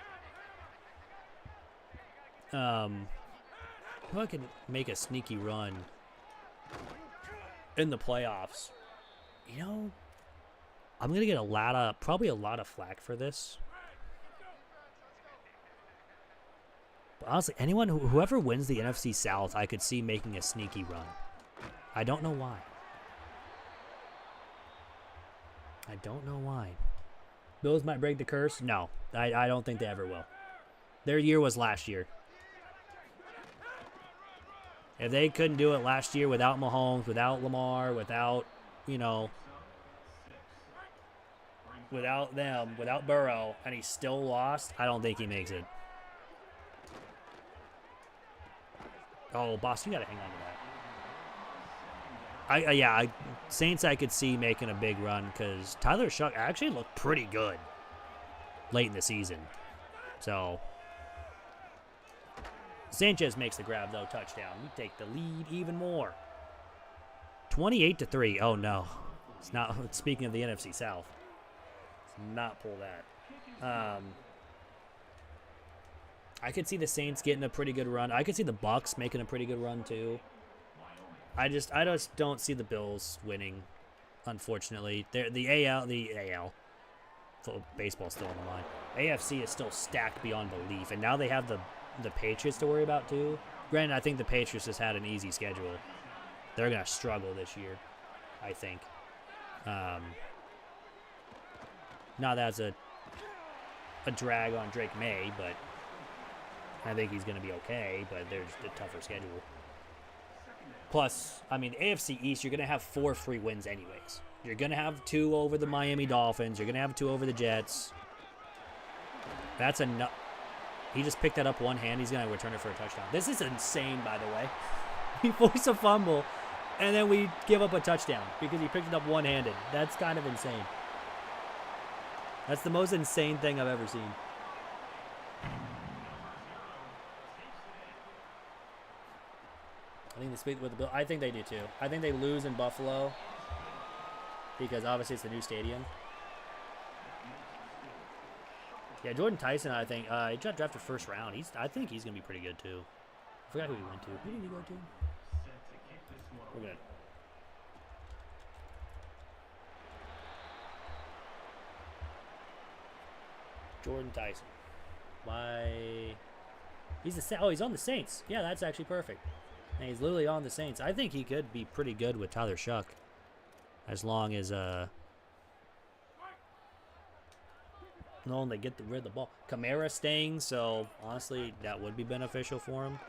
Who I can make a sneaky run in the playoffs? You know, I'm gonna get probably a lot of flack for this. But honestly, whoever wins the NFC South, I could see making a sneaky run. I don't know why. Bills might break the curse. No, I don't think they ever will. Their year was last year. If they couldn't do it last year without Mahomes, without Lamar, without, without them, without Burrow, and he still lost, I don't think he makes it. Oh, boss, you got to hang on to that. Saints I could see making a big run because Tyler Shuck actually looked pretty good late in the season. So, Sanchez makes the grab, though, touchdown. We take the lead even more. 28-3. Oh, no. It's not. Speaking of the NFC South, let's not pull that. I could see the Saints getting a pretty good run. I could see the Bucks making a pretty good run, too. I just don't see the Bills winning, unfortunately. The AL. Baseball's still on the line. AFC is still stacked beyond belief, and now they have the Patriots to worry about too. Granted, I think the Patriots just had an easy schedule. They're gonna struggle this year, I think. Not that's a drag on Drake May, but I think he's gonna be okay. But there's a tougher schedule. Plus, I mean, AFC East, you're gonna have 4 free wins anyways. You're gonna have 2 over the Miami Dolphins. You're gonna have 2 over the Jets. That's enough. He just picked that up one hand. He's going to return it for a touchdown. This is insane, by the way. We force a fumble, and then we give up a touchdown because he picked it up one-handed. That's kind of insane. That's the most insane thing I've ever seen. I think they speak with the Bill. I think they do, too. I think they lose in Buffalo because, obviously, it's the new stadium. Yeah, Jordan Tyson, I think, he got drafted first round. I think he's going to be pretty good, too. I forgot who he went to. Who did he go to? We're good. Jordan Tyson. He's on the Saints. Yeah, that's actually perfect. And he's literally on the Saints. I think he could be pretty good with Tyler Shuck. As long as, they get rid of the ball. Kamara staying, so honestly, that would be beneficial for him.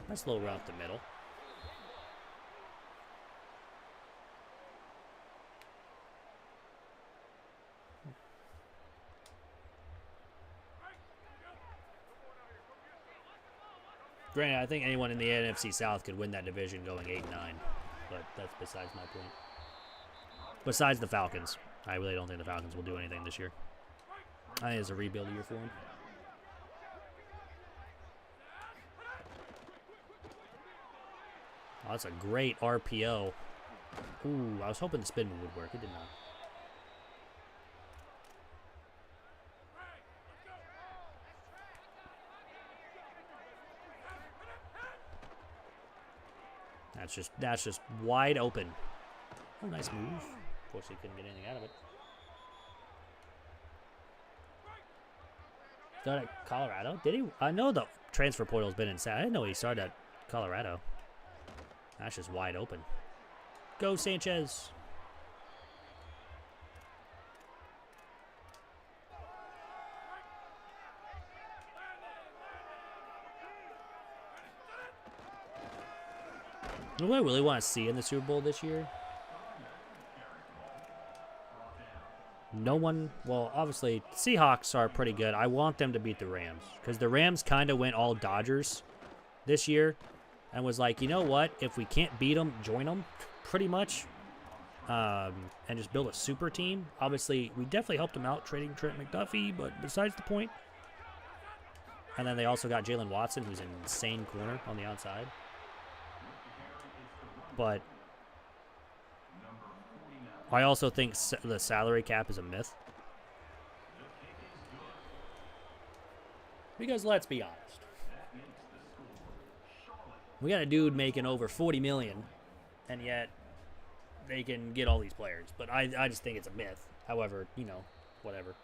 Nice little route up the middle. Granted, I think anyone in the NFC South could win that division going 8-9. but that's besides my point. Besides the Falcons. I really don't think the Falcons will do anything this year. I think it's a rebuild year for them. Oh, that's a great RPO. Ooh, I was hoping the spin move would work. It did not. That's just wide open. Oh, nice move. Of course, he couldn't get anything out of it. Started at Colorado? Did he? I know the transfer portal's been inside. I didn't know he started at Colorado. That's just wide open. Go, Sanchez. You know what I really want to see in the Super Bowl this year? No one, well, obviously, Seahawks are pretty good. I want them to beat the Rams because the Rams kind of went all Dodgers this year and was like, you know what? If we can't beat them, join them, pretty much, and just build a super team. Obviously, we definitely helped them out trading Trent McDuffie, but besides the point. And then they also got Jalen Watson, who's an insane corner on the outside. But I also think the salary cap is a myth. Because let's be honest. We got a dude making over $40 million, and yet they can get all these players. But I just think it's a myth. However, you know, whatever.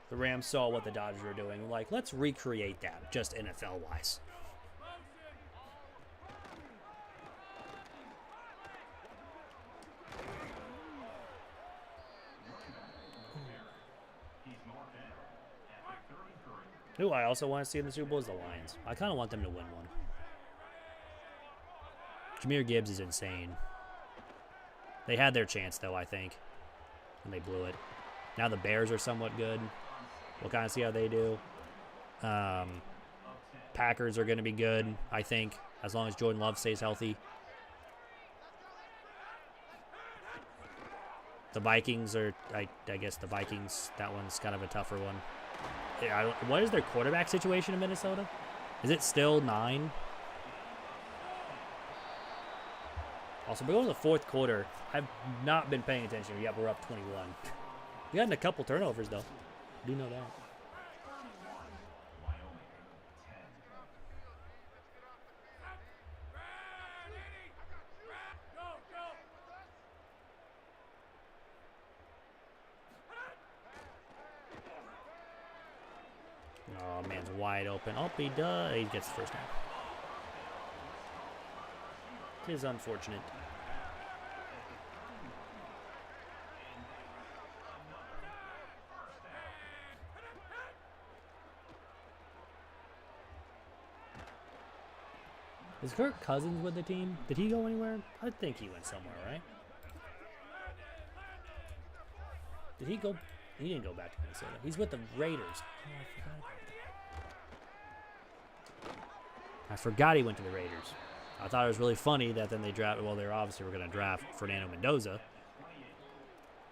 The Rams saw what the Dodgers were doing. Like, let's recreate that, just NFL-wise. Who I also want to see in the Super Bowl is the Lions. I kind of want them to win one. Jahmyr Gibbs is insane. They had their chance, though, I think. And they blew it. Now the Bears are somewhat good. We'll kind of see how they do. Packers are going to be good, I think, as long as Jordan Love stays healthy. The Vikings are, I guess the Vikings, that one's kind of a tougher one. Yeah, what is their quarterback situation in Minnesota? Is it still 9? Also, we're going to the fourth quarter. I've not been paying attention. Yep, we're up 21. We got in a couple turnovers, though. I do know that. Oh, man's wide open. Oh, he does. He gets the first down. It is unfortunate. Is Kirk Cousins with the team? Did he go anywhere? I think he went somewhere, right? Did he go? He didn't go back to Minnesota. He's with the Raiders. Oh, I forgot about that. I forgot he went to the Raiders. I thought it was really funny that then they drafted. Well, they obviously were going to draft Fernando Mendoza.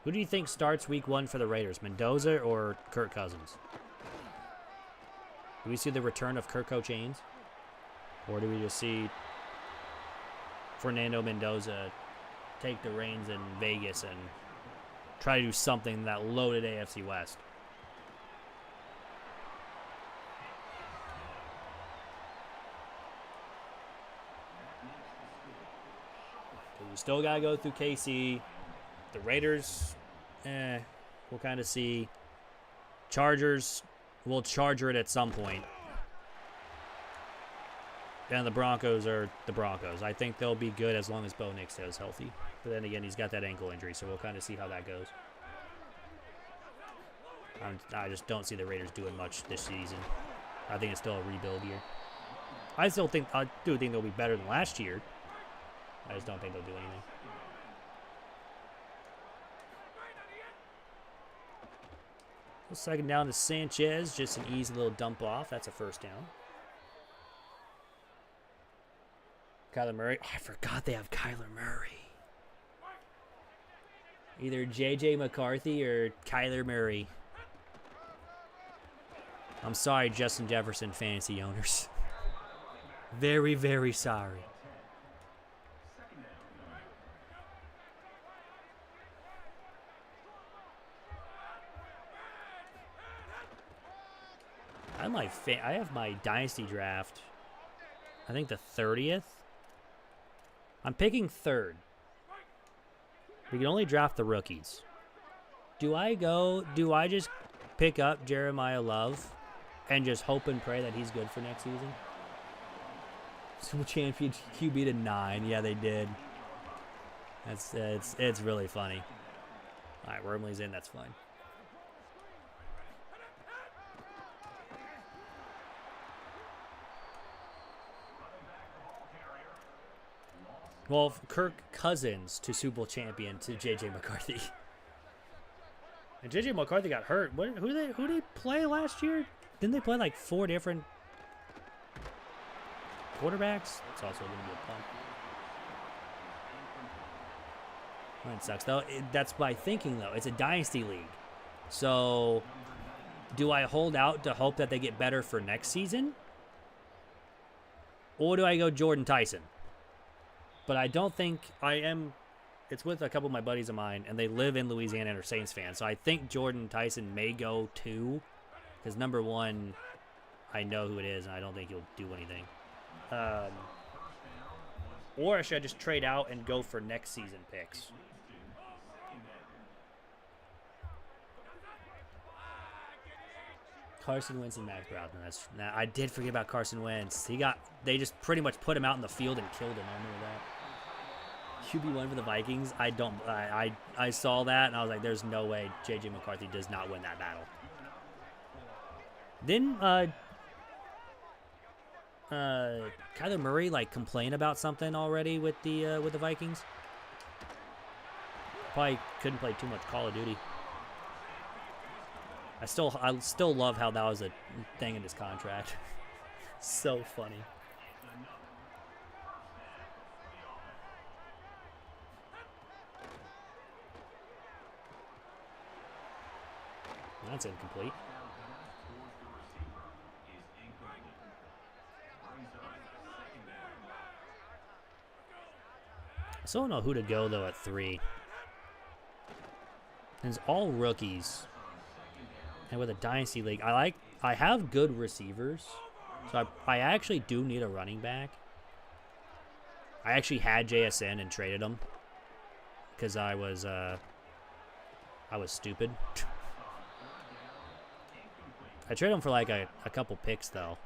Who do you think starts week 1 for the Raiders? Mendoza or Kirk Cousins? Do we see the return of Kirk Chains? Or do we just see Fernando Mendoza take the reins in Vegas and try to do something in that loaded AFC West? We still got to go through KC. The Raiders, we'll kind of see. Chargers, we'll charger it at some point. And the Broncos are the Broncos. I think they'll be good as long as Bo Nix stays healthy. But then again, he's got that ankle injury, so we'll kind of see how that goes. I just don't see the Raiders doing much this season. I think it's still a rebuild year. I do think they'll be better than last year. I just don't think they'll do anything. Second down to Sanchez. Just an easy little dump off. That's a first down. Kyler Murray. Oh, I forgot they have Kyler Murray. Either J.J. McCarthy or Kyler Murray. I'm sorry, Justin Jefferson fantasy owners. Very, very sorry. I have my Dynasty draft, I think the 30th. I'm picking third. We can only draft the rookies. Do I just pick up Jeremiah Love and just hope and pray that he's good for next season? Super champion QB to 9. Yeah, they did. It's really funny. All right, Wormley's in. That's fine. Well, Kirk Cousins to Super Bowl champion to J.J. McCarthy. And J.J. McCarthy got hurt. Who did they play last year? Didn't they play like 4 different quarterbacks? It's also going to be a punt. That sucks, though. That's my thinking, though. It's a dynasty league. So, do I hold out to hope that they get better for next season? Or do I go Jordan Tyson? But I don't think I am. It's with a couple of my buddies of mine, and they live in Louisiana and are Saints fans. So I think Jordan Tyson may go 2. Because number 1, I know who it is, and I don't think he'll do anything. Or should I just trade out and go for next season picks? Carson Wentz and Max Browne. I did forget about Carson Wentz. They just pretty much put him out in the field and killed him. I remember that. QB1 for the Vikings. I saw that and I was like, there's no way J.J. McCarthy does not win that battle. Then Kyler Murray like complain about something already with the Vikings. Probably couldn't play too much Call of Duty. I still love how that was a thing in his contract. So funny. That's incomplete. I still don't know who to go, though, at 3. It's all rookies. And with a Dynasty League, I have good receivers. So I actually do need a running back. I actually had JSN and traded him. Because I was stupid. I traded him for like a couple picks, though.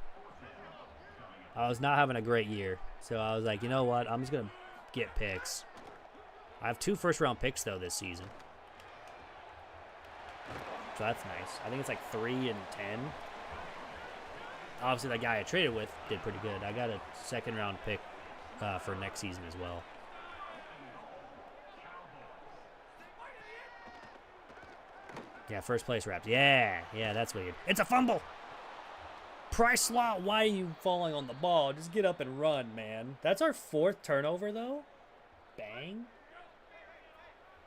I was not having a great year. So I was like, you know what? I'm just going to get picks. I have 2 first-round picks, though, this season. So that's nice. I think it's like 3 and 10. Obviously, that guy I traded with did pretty good. I got a second-round pick for next season as well. Yeah, first place wraps. Yeah, that's weird. It's a fumble. Price slot, why are you falling on the ball? Just get up and run, man. That's our 4th turnover, though. Bang.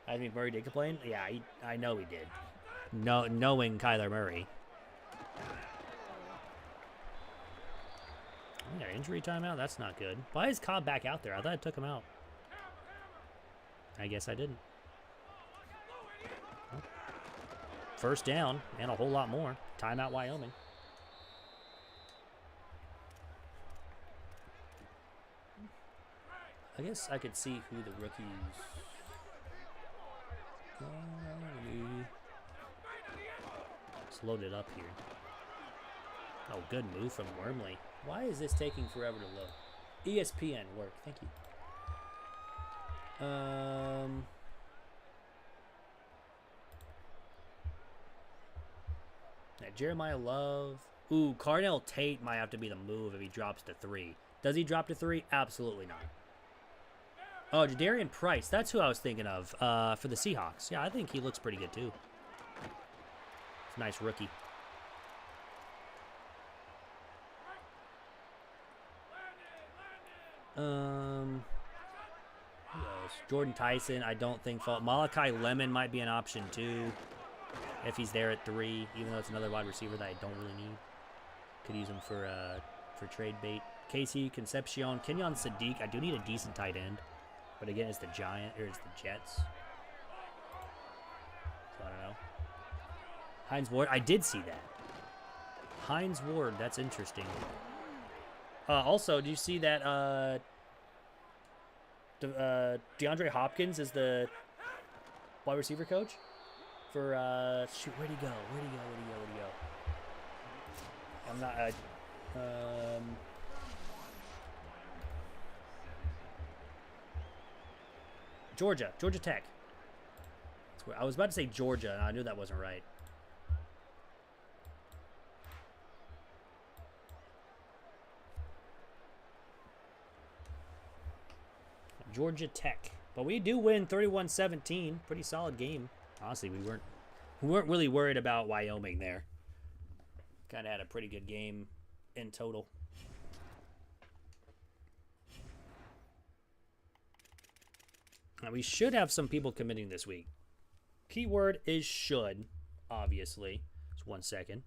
I think Murray did complain. Yeah, I know he did. Knowing Kyler Murray. Oh, yeah, injury timeout? That's not good. Why is Cobb back out there? I thought I took him out. I guess I didn't. Oh. First down, and a whole lot more. Timeout Wyoming. I guess I could see who the rookies... Let's load it up here. Oh, good move from Wormley. Why is this taking forever to load? ESPN work. Thank you. Yeah, Jeremiah Love. Ooh, Cardell Tate might have to be the move if he drops to 3. Does he drop to 3? Absolutely not. Oh, Jadarian Price. That's who I was thinking of for the Seahawks. Yeah, I think he looks pretty good, too. It's a nice rookie. Who else? Jordan Tyson, I don't think fault. Malachi Lemon might be an option too, if he's there at 3, even though it's another wide receiver that I don't really need. Could use him for trade bait. Casey Concepcion, Kenyon Sadiq. I do need a decent tight end, but again, it's the it's the Jets. So I don't know. Hines Ward, I did see that. Hines Ward, that's interesting. Also, do you see that DeAndre Hopkins is the wide receiver coach for shoot, where'd he go? I'm not Georgia Tech. I was about to say Georgia, and I knew that wasn't right. Georgia Tech. But we do win 31-17. Pretty solid game. Honestly, we weren't really worried about Wyoming there. Kind of had a pretty good game in total. Now, we should have some people committing this week. Keyword is should, obviously. Just 1 second.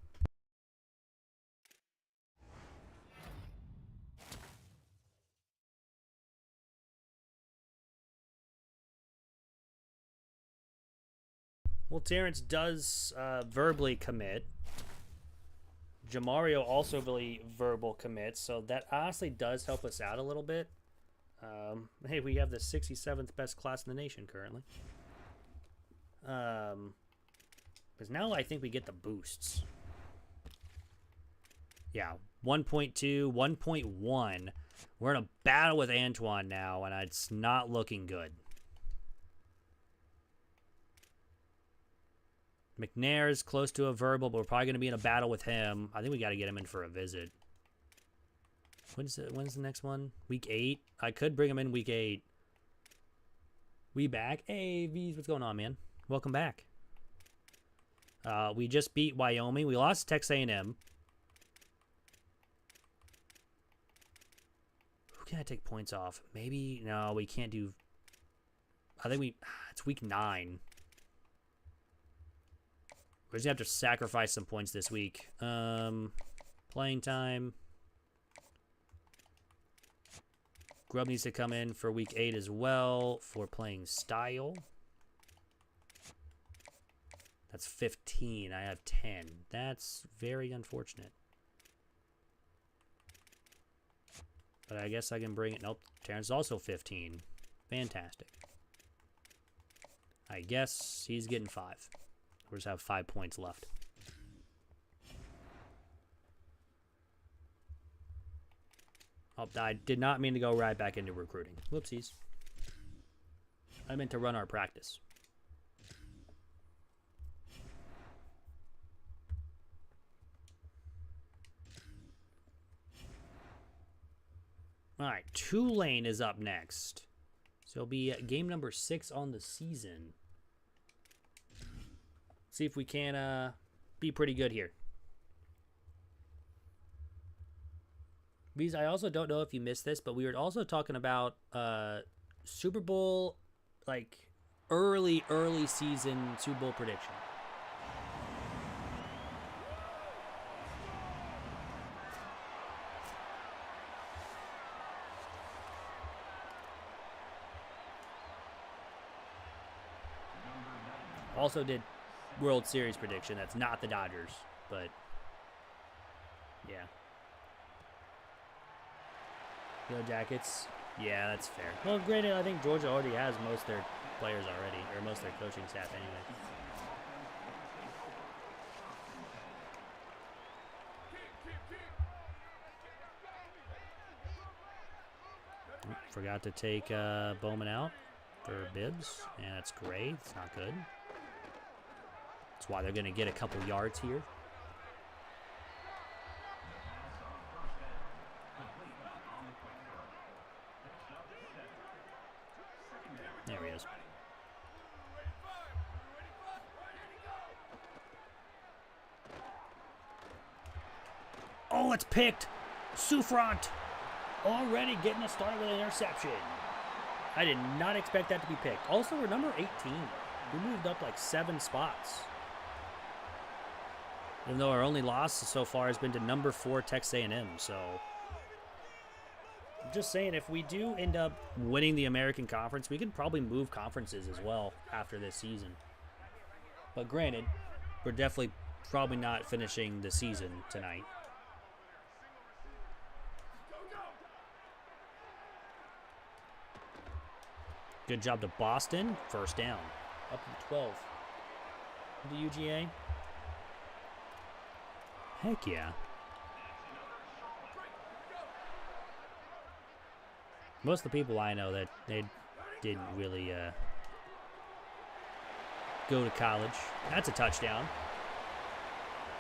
Well, Terrence does verbally commit. Jamario also really verbal commits, so that honestly does help us out a little bit. Hey, we have the 67th best class in the nation currently. Because now I think we get the boosts. Yeah, 1.2, 1.1. We're in a battle with Antoine now, and it's not looking good. McNair is close to a verbal, but we're probably going to be in a battle with him. I think we got to get him in for a visit. When's the next one? Week 8? I could bring him in week 8. We back? Hey, V's, what's going on, man? Welcome back. We just beat Wyoming. We lost Texas A&M. Who can I take points off? Maybe, no, we can't do... I think it's week 9. We're just going to have to sacrifice some points this week. Playing time. Grubb needs to come in for week 8 as well for playing style. That's 15. I have 10. That's very unfortunate. But I guess I can bring it. Nope. Terrence is also 15. Fantastic. I guess he's getting 5. We just have 5 points left. Oh, I did not mean to go right back into recruiting. Whoopsies. I meant to run our practice. All right, Tulane is up next. So it'll be game number 6 on the season. See if we can be pretty good here. Because I also don't know if you missed this, but we were also talking about Super Bowl, like early season Super Bowl prediction. Also did World Series prediction. That's not the Dodgers, but yeah. Yellow Jackets. Yeah, that's fair. Well, granted, I think Georgia already has most of their players already, or most of their coaching staff anyway. Forgot to take Bowman out for Bibbs, and that's great. It's not good. That's why they're going to get a couple yards here. There he is. Oh, it's picked. Souffrant. already getting a start with an interception. I did not expect that to be picked. Also, we're number 18. We moved up like 7 spots. Even though our only loss so far has been to number 4 Texas A&M, so I'm just saying, if we do end up winning the American Conference, we could probably move conferences as well after this season. But granted, we're definitely probably not finishing the season tonight. Good job to Boston. First down. Up to 12. The UGA. Heck yeah. Most of the people I know that they didn't really go to college. That's a touchdown.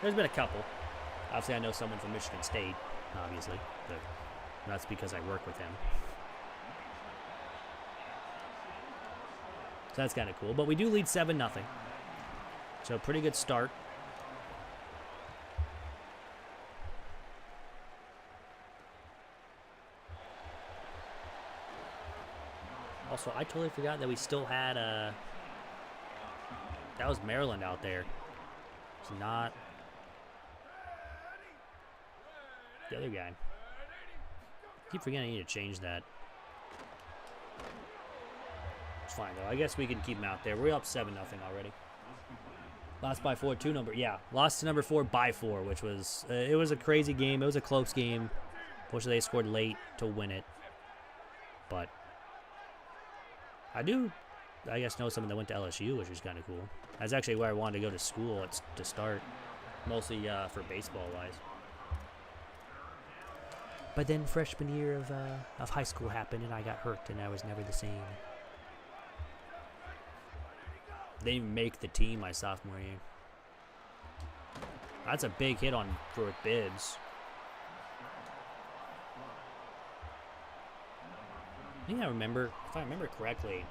There's been a couple. Obviously, I know someone from Michigan State, obviously, but that's because I work with him. So that's kind of cool. But we do lead 7-0. So pretty good start. Also, I totally forgot that we still had that was Maryland out there. It's not the other guy. I keep forgetting I need to change that. It's fine, though. I guess we can keep him out there. We're up 7-0 already. Lost by 4, lost to number 4 by 4, which was, it was a crazy game. It was a close game. Fortunately, they scored late to win it. But I guess, know someone that went to LSU, which is kind of cool. That's actually where I wanted to go to school to start, mostly for baseball-wise. But then freshman year of high school happened, and I got hurt, and I was never the same. They didn't even make the team my sophomore year. That's a big hit for Bibbs. I think if I remember correctly,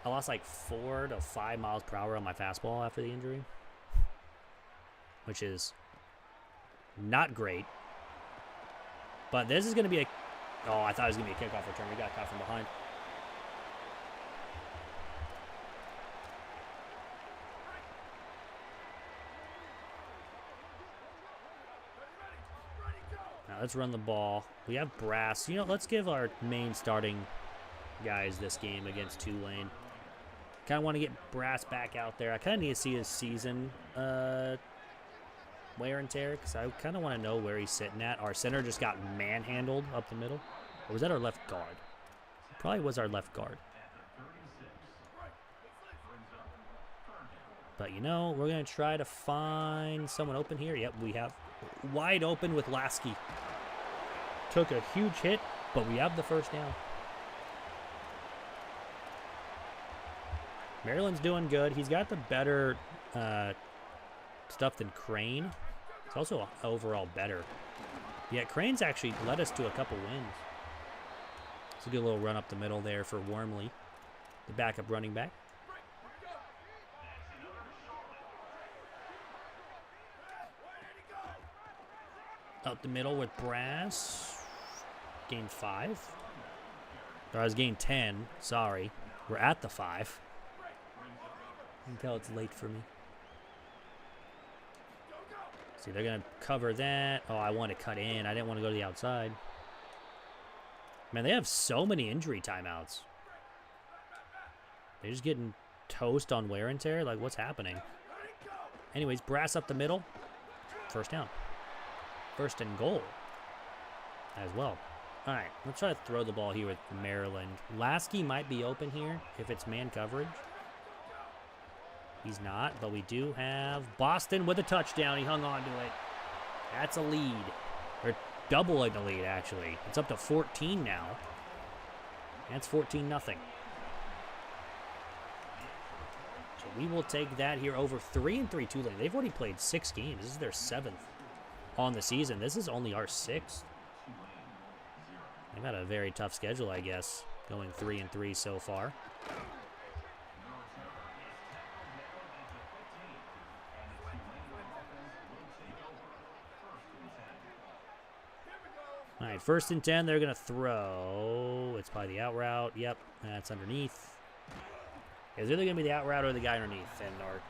I lost like 4 to 5 miles per hour on my fastball after the injury, which is not great. But this is going to be oh, I thought it was going to be a kickoff return. We got caught from behind. Now let's run the ball. We have Brass. Let's give our main starting guys this game against Tulane. Kind of want to get Brass back out there. I kind of need to see his season wear and tear, because I kind of want to know where he's sitting at. Our center just got manhandled up the middle. Or was that our left guard? Probably was our left guard. But, we're going to try to find someone open here. Yep, we have wide open with Lasky. Took a huge hit, but we have the first down. Maryland's doing good. He's got the better stuff than Crane. It's also overall better. Yeah, Crane's actually led us to a couple wins. It's a good little run up the middle there for Wormley, the backup running back. Up the middle with Brass. Gain 5. Or I was gained 10. Sorry. We're at the 5. You can tell it's late for me. See, they're going to cover that. Oh, I want to cut in. I didn't want to go to the outside. Man, they have so many injury timeouts. They're just getting toast on wear and tear. Like, what's happening? Anyways, Brass up the middle. First down. First and goal as well. All right, let's try to throw the ball here with Maryland. Lasky might be open here if it's man coverage. He's not, but we do have Boston with a touchdown. He hung on to it. That's a lead. Or doubling the lead, actually. It's up to 14 now. That's 14-0. So we will take that here over 3-3 Tulane. They've already played 6 games. This is their 7th on the season. This is only our 6th. They've had a very tough schedule, I guess, going 3-3 so far. All All right, 1st and 10. They're going to throw. It's probably the out route. Yep, that's underneath. It's either going to be the out route or the guy underneath. And our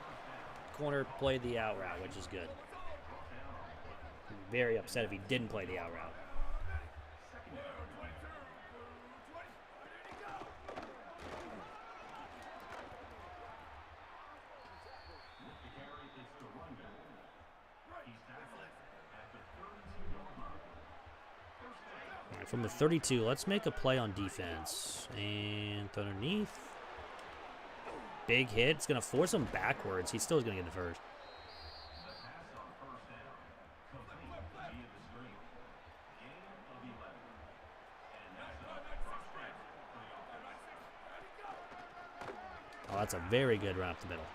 corner played the out route, which is good. I'm very upset if he didn't play the out route. All right, from the 32, let's make a play on defense. And underneath. Big hit. It's going to force him backwards. He's still going to get the first. Oh, that's a very good run up the middle.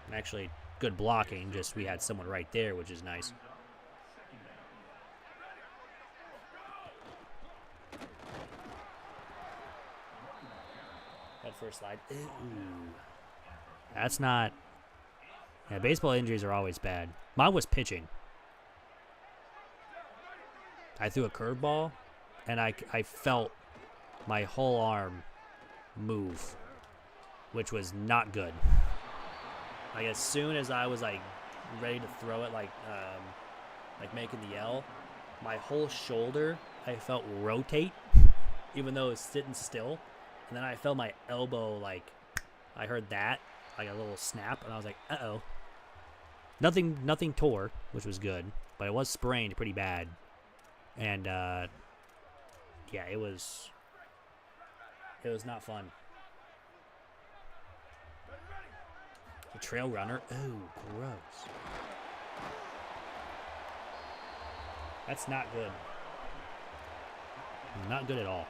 And actually, good blocking. Just we had someone right there, which is nice. That first slide. Ooh. That's not... Yeah, baseball injuries are always bad. Mine was pitching. I threw a curveball, and I felt my whole arm move, which was not good. Like, as soon as I was, like, ready to throw it, like making the L, my whole shoulder, I felt rotate, even though it was sitting still. And then I felt my elbow, like, I heard that, like a little snap, and I was like, uh-oh. Nothing tore, which was good, but it was sprained pretty bad. And, yeah, it was not fun. A trail runner. Oh, gross. That's not good. Not good at all.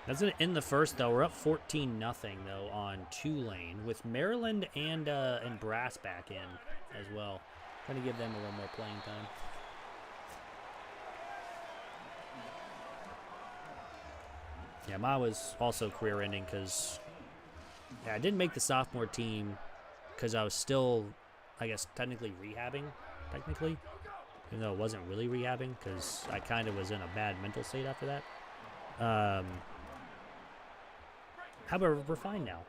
That's going to end the first, though. We're up 14-0, though, on Tulane, with Maryland and Brass back in as well. Trying to give them a little more playing time. Yeah, mine was also career-ending because I didn't make the sophomore team because I was still, I guess, technically rehabbing, even though it wasn't really rehabbing because I kind of was in a bad mental state after that. However, we're fine now.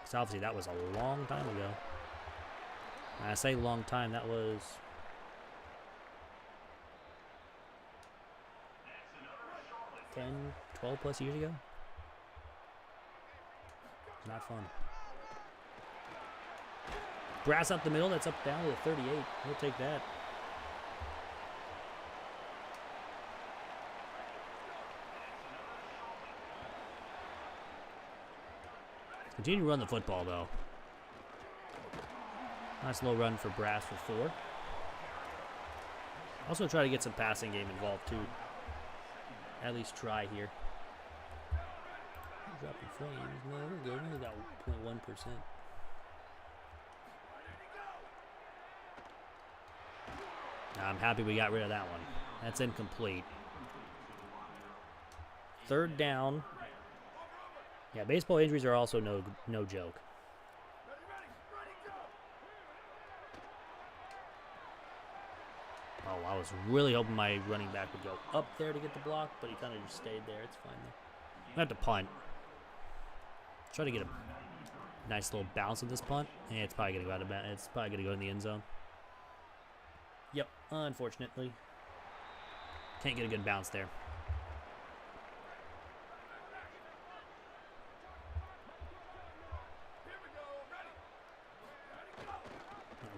So obviously that was a long time ago. When I say long time, that was 10, 12 plus years ago. Not fun. Brass up the middle, that's up down to the 38. We'll take that. Continue to run the football, though. Nice little run for Brass for 4. Also try to get some passing game involved, too. At least try here. Dropping frames. No, we're good. We only got 0.1%. I'm happy we got rid of that one. That's incomplete. 3rd down. Yeah, baseball injuries are also no joke. Oh, I was really hoping my running back would go up there to get the block, but he kind of just stayed there. It's fine, though. I have to punt. Try to get a nice little bounce of this punt. Yeah, it's probably going to go out of bounds. It's probably going to go in the end zone. Yep, unfortunately. Can't get a good bounce there.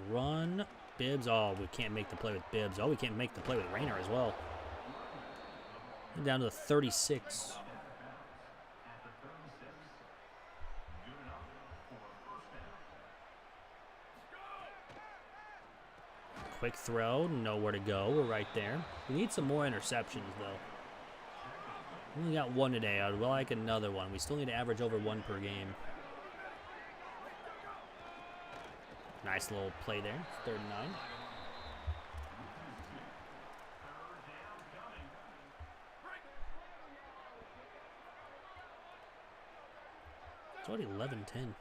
Run. Bibbs. Oh, we can't make the play with Bibbs. Oh, we can't make the play with Rayner as well. And down to the 36. Quick throw. Nowhere to go. We're right there. We need some more interceptions, though. We only got 1 today. I'd like another one. We still need to average over 1 per game. Nice little play there. 3rd and 9. It's already 11-10.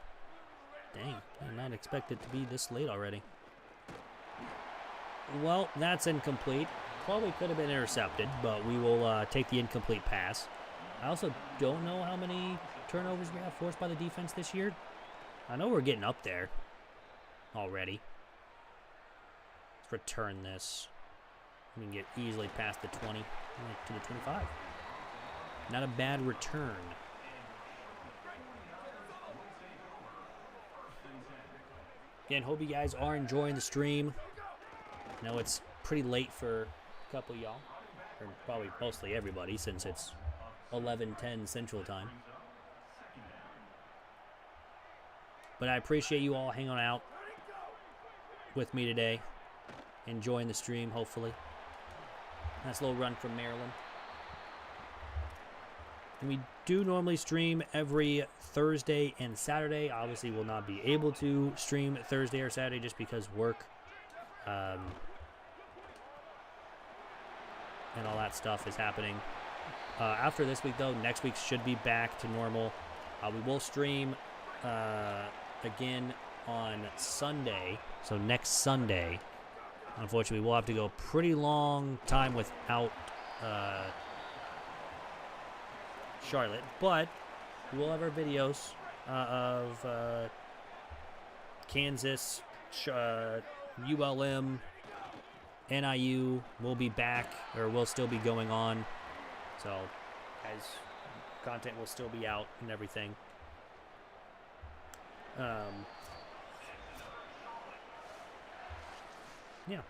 Dang, I did not expect it to be this late already. Well, that's incomplete. Probably could have been intercepted, but we will take the incomplete pass. I also don't know how many turnovers we have forced by the defense this year. I know we're getting up there already. Let's return this. We can get easily past the 20 to the 25. Not a bad return. Again, hope you guys are enjoying the stream. I know it's pretty late for a couple of y'all, or probably mostly everybody, since it's 11:10 Central Time. But I appreciate you all hanging out with me today, enjoying the stream, hopefully. Nice little run from Maryland. And we do normally stream every Thursday and Saturday. Obviously, we'll not be able to stream Thursday or Saturday just because work and all that stuff is happening. After this week, though, next week should be back to normal. We will stream again on Sunday. So next Sunday, unfortunately, we'll have to go a pretty long time without Charlotte, but we'll have our videos of Kansas, ULM, NIU will be back, or will still be going on. So, as content will still be out and everything. Yeah.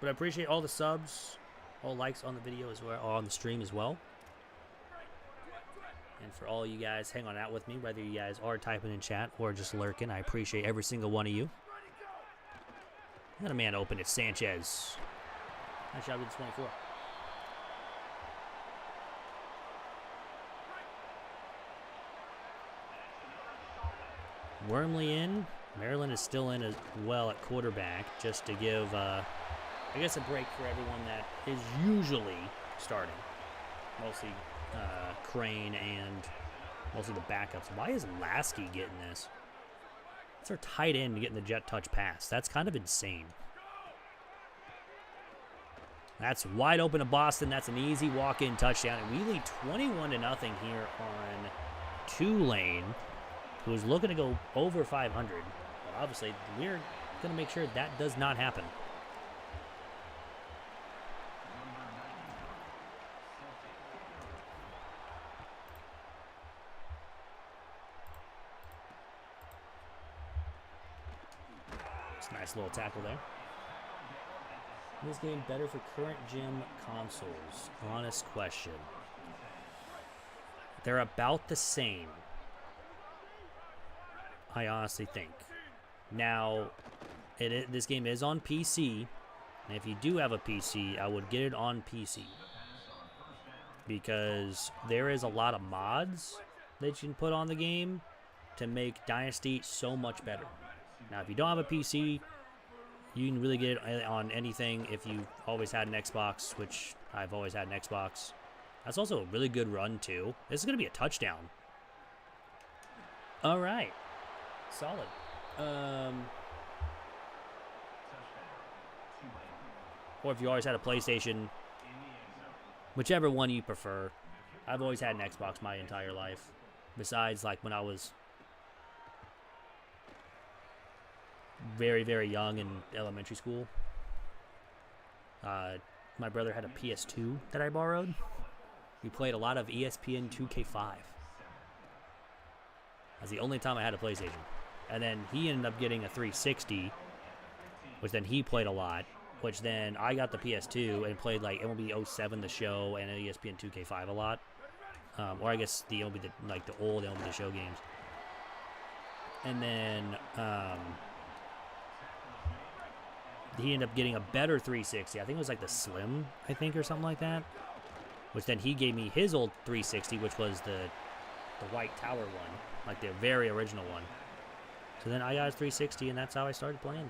But I appreciate all the subs, all likes on the video as well, or on the stream as well. And for all you guys hanging out with me, whether you guys are typing in chat or just lurking, I appreciate every single one of you. Got a man open. It's Sanchez. Nice job with the 24. Wormley in. Maryland is still in as well at quarterback, just to give, I guess, a break for everyone that is usually starting. Mostly Crane and mostly the backups. Why is Lasky getting this? It's our tight end getting the jet touch pass. That's kind of insane. That's wide open to Boston. That's an easy walk-in touchdown. And we lead 21-0 here on Tulane, who's looking to go over 500. But obviously, we're going to make sure that does not happen. Nice little tackle there. Is this game better for current gen consoles? Honest question. They're about the same, I honestly think. Now, this game is on PC, and if you do have a PC, I would get it on PC. Because there is a lot of mods that you can put on the game to make Dynasty so much better. Now, if you don't have a PC, you can really get it on anything if you've always had an Xbox, which I've always had an Xbox. That's also a really good run, too. This is going to be a touchdown. All right. Solid. Or if you always had a PlayStation, whichever one you prefer. I've always had an Xbox my entire life. Besides, like, when I was very, very young in elementary school. My brother had a PS2 that I borrowed. We played a lot of ESPN 2K5. That's the only time I had a PlayStation. And then he ended up getting a 360, which then he played a lot, which then I got the PS2 and played like MLB 07 The Show and ESPN 2K5 a lot. Or I guess the MLB, like the old MLB The Show games. And then he ended up getting a better 360. I think it was like the Slim, I think, or something like that. Which then he gave me his old 360, which was the White Tower one, like the very original one. So then I got his 360, and that's how I started playing.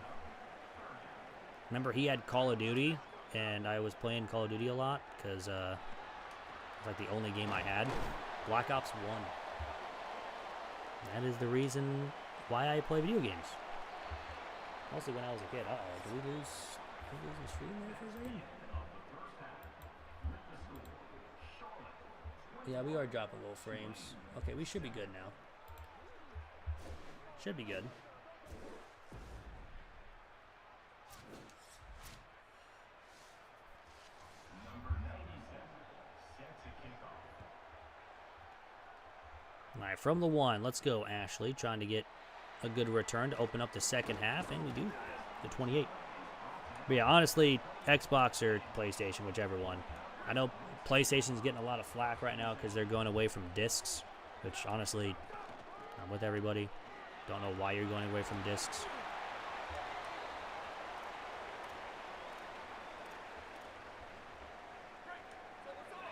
Remember, he had Call of Duty, and I was playing Call of Duty a lot, because it was like the only game I had. Black Ops 1. That is the reason why I play video games. Mostly when I was a kid. Uh-oh, did we lose the stream there for a second? Yeah, we are dropping little frames. Okay, we should be good now. Should be good. Alright, from the 1, let's go, Ashley. Trying to get a good return to open up the second half, and we do. The 28. But yeah, honestly, Xbox or PlayStation, whichever one. I know PlayStation's getting a lot of flack right now because they're going away from discs, which honestly, I'm with everybody. Don't know why you're going away from discs.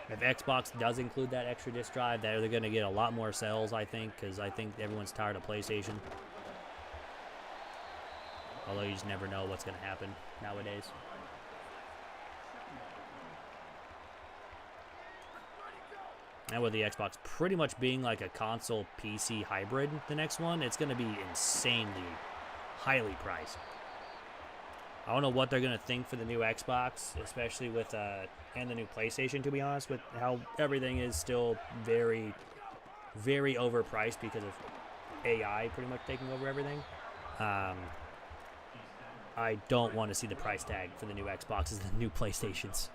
If Xbox does include that extra disc drive, they're going to get a lot more sales, I think, because I think everyone's tired of PlayStation. Although you just never know what's going to happen nowadays. And with the Xbox pretty much being like a console PC hybrid, the next one, it's going to be insanely highly priced. I don't know what they're going to think for the new Xbox, especially with, and the new PlayStation, to be honest, with how everything is still very, very overpriced because of AI pretty much taking over everything. I don't want to see the price tag for the new Xboxes and the new PlayStations.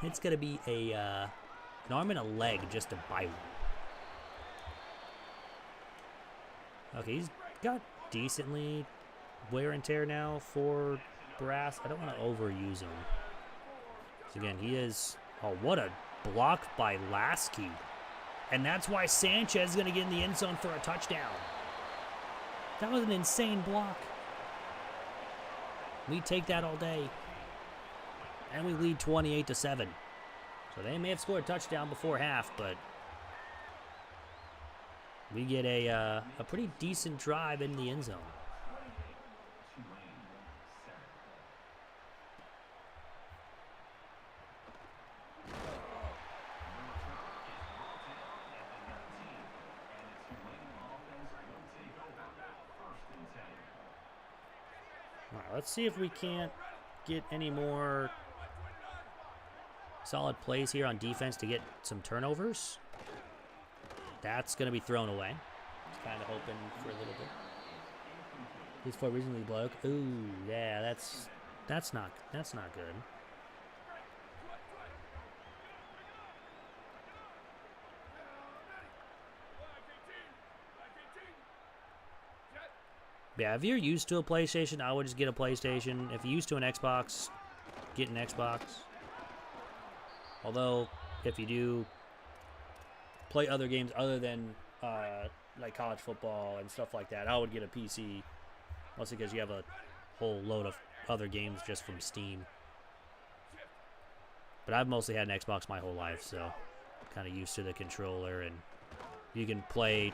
It's going to be an arm and a leg just to buy one. Okay, he's got decently wear and tear now for brass. I don't want to overuse him. So again, he is... Oh, what a block by Lasky. And that's why Sanchez is going to get in the end zone for a touchdown. That was an insane block. We take that all day. And we lead 28-7. So they may have scored a touchdown before half, but we get a pretty decent drive in the end zone. All right, let's see if we can't get any more solid plays here on defense to get some turnovers. That's going to be thrown away. Just kind of hoping for a little bit. He's for reasonably bloke. Ooh, yeah, that's not good. Yeah, if you're used to a PlayStation, I would just get a PlayStation. If you're used to an Xbox, get an Xbox. Although, if you do play other games other than like college football and stuff like that, I would get a PC. Mostly because you have a whole load of other games just from Steam. But I've mostly had an Xbox my whole life, so I'm kind of used to the controller. And you can play,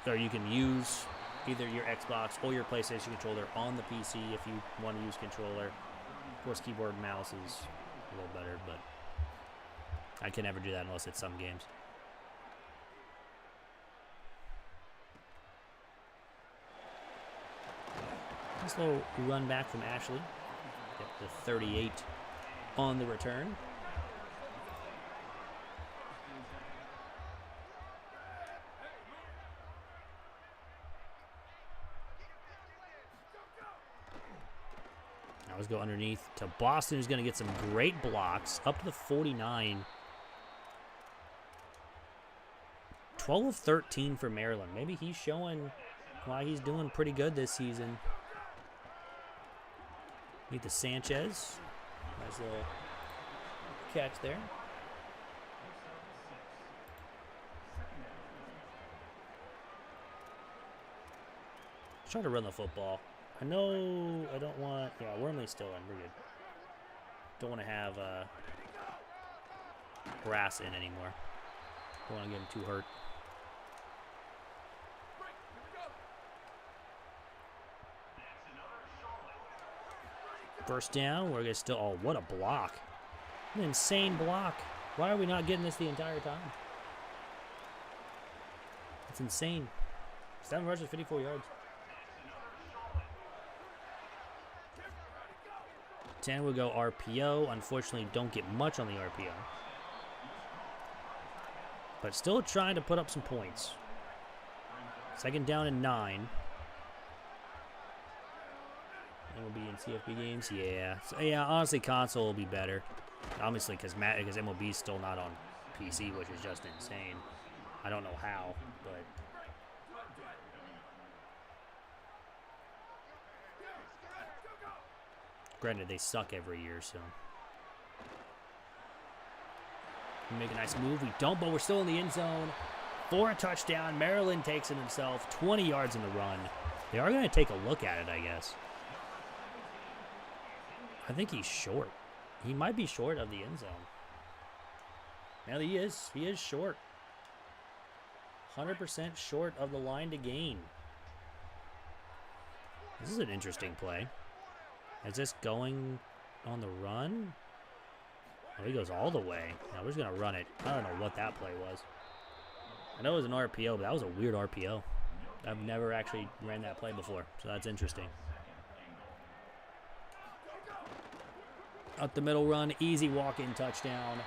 or you can use either your Xbox or your PlayStation controller on the PC if you want to use controller. Of course, keyboard and mouse is a little better, but I can never do that unless it's some games. Nice little run back from Ashley. Get the 38 on the return. Now let's go underneath to Boston, who's going to get some great blocks. Up to the 49. 12 of 13 for Maryland. Maybe he's showing why he's doing pretty good this season. Meet the Sanchez. Nice little catch there. Try to run the football. I know I don't want... Yeah, Wormley's still in. We're good. Don't want to have Brass in anymore. Don't want to get him too hurt. First down. We're going to still... Oh, what a block. An insane block. Why are we not getting this the entire time? It's insane. 7 rushes, 54 yards. 10 will go RPO. Unfortunately, don't get much on the RPO. But still trying to put up some points. 2nd down and 9. And we'll be in CFB games. Yeah. So, yeah, honestly, console will be better. Obviously, because MLB is still not on PC, which is just insane. I don't know how, but... Granted, they suck every year, so... We make a nice move. We don't, but we're still in the end zone. For a touchdown. Maryland takes it himself. 20 yards in the run. They are going to take a look at it, I guess. I think he's short. He might be short of the end zone. Now he is. He is short. 100% short of the line to gain. This is an interesting play. Is this going on the run? Oh, he goes all the way. Now we're just going to run it. I don't know what that play was. I know it was an RPO, but that was a weird RPO. I've never actually ran that play before, so that's interesting. Up the middle run, easy walk-in touchdown.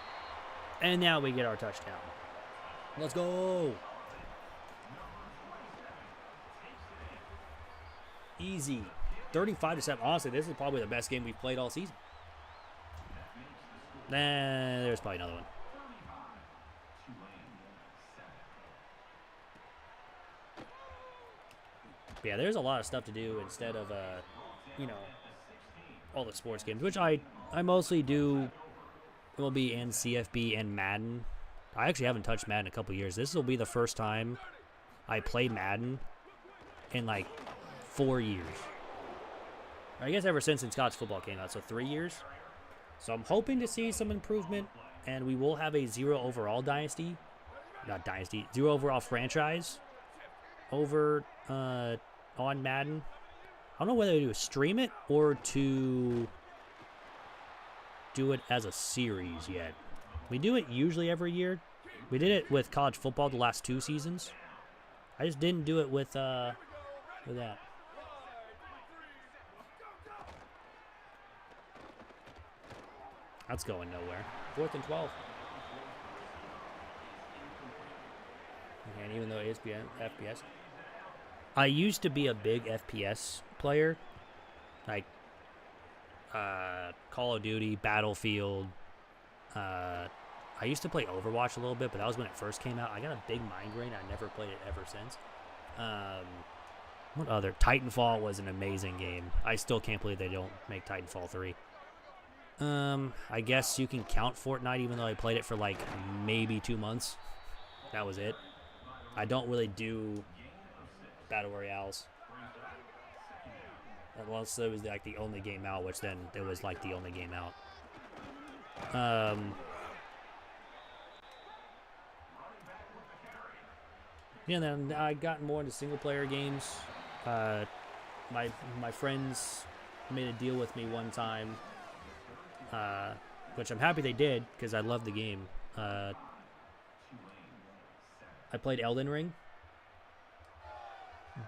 And now we get our touchdown. Let's go. Easy. 35-7. Honestly, this is probably the best game we've played all season. Nah, there's probably another one. But yeah, there's a lot of stuff to do instead of, you know, all the sports games, which I mostly do MLB and CFB and Madden. I actually haven't touched Madden in a couple years. This will be the first time I play Madden in like 4 years. I guess ever since college football came out, so 3 years. So I'm hoping to see some improvement, and we will have a 0 overall dynasty. Not dynasty, 0 overall franchise over on Madden. I don't know whether to stream it or to do it as a series yet. We do it usually every year. We did it with college football the last 2 seasons. I just didn't do it with that. That's going nowhere. 4th and 12. And even though it is FPS. I used to be a big FPS player. Like Call of Duty, Battlefield. I used to play Overwatch a little bit, but that was when it first came out. I got a big migraine. I never played it ever since. What other? Titanfall was an amazing game. I still can't believe they don't make Titanfall 3. I guess you can count Fortnite, even though I played it for like maybe 2 months. That was it. I don't really do Battle Royales. Unless it was like the only game out, which then it was like the only game out. Yeah, then I got more into single player games. My friends made a deal with me one time. Which I'm happy they did, because I love the game. I played Elden Ring.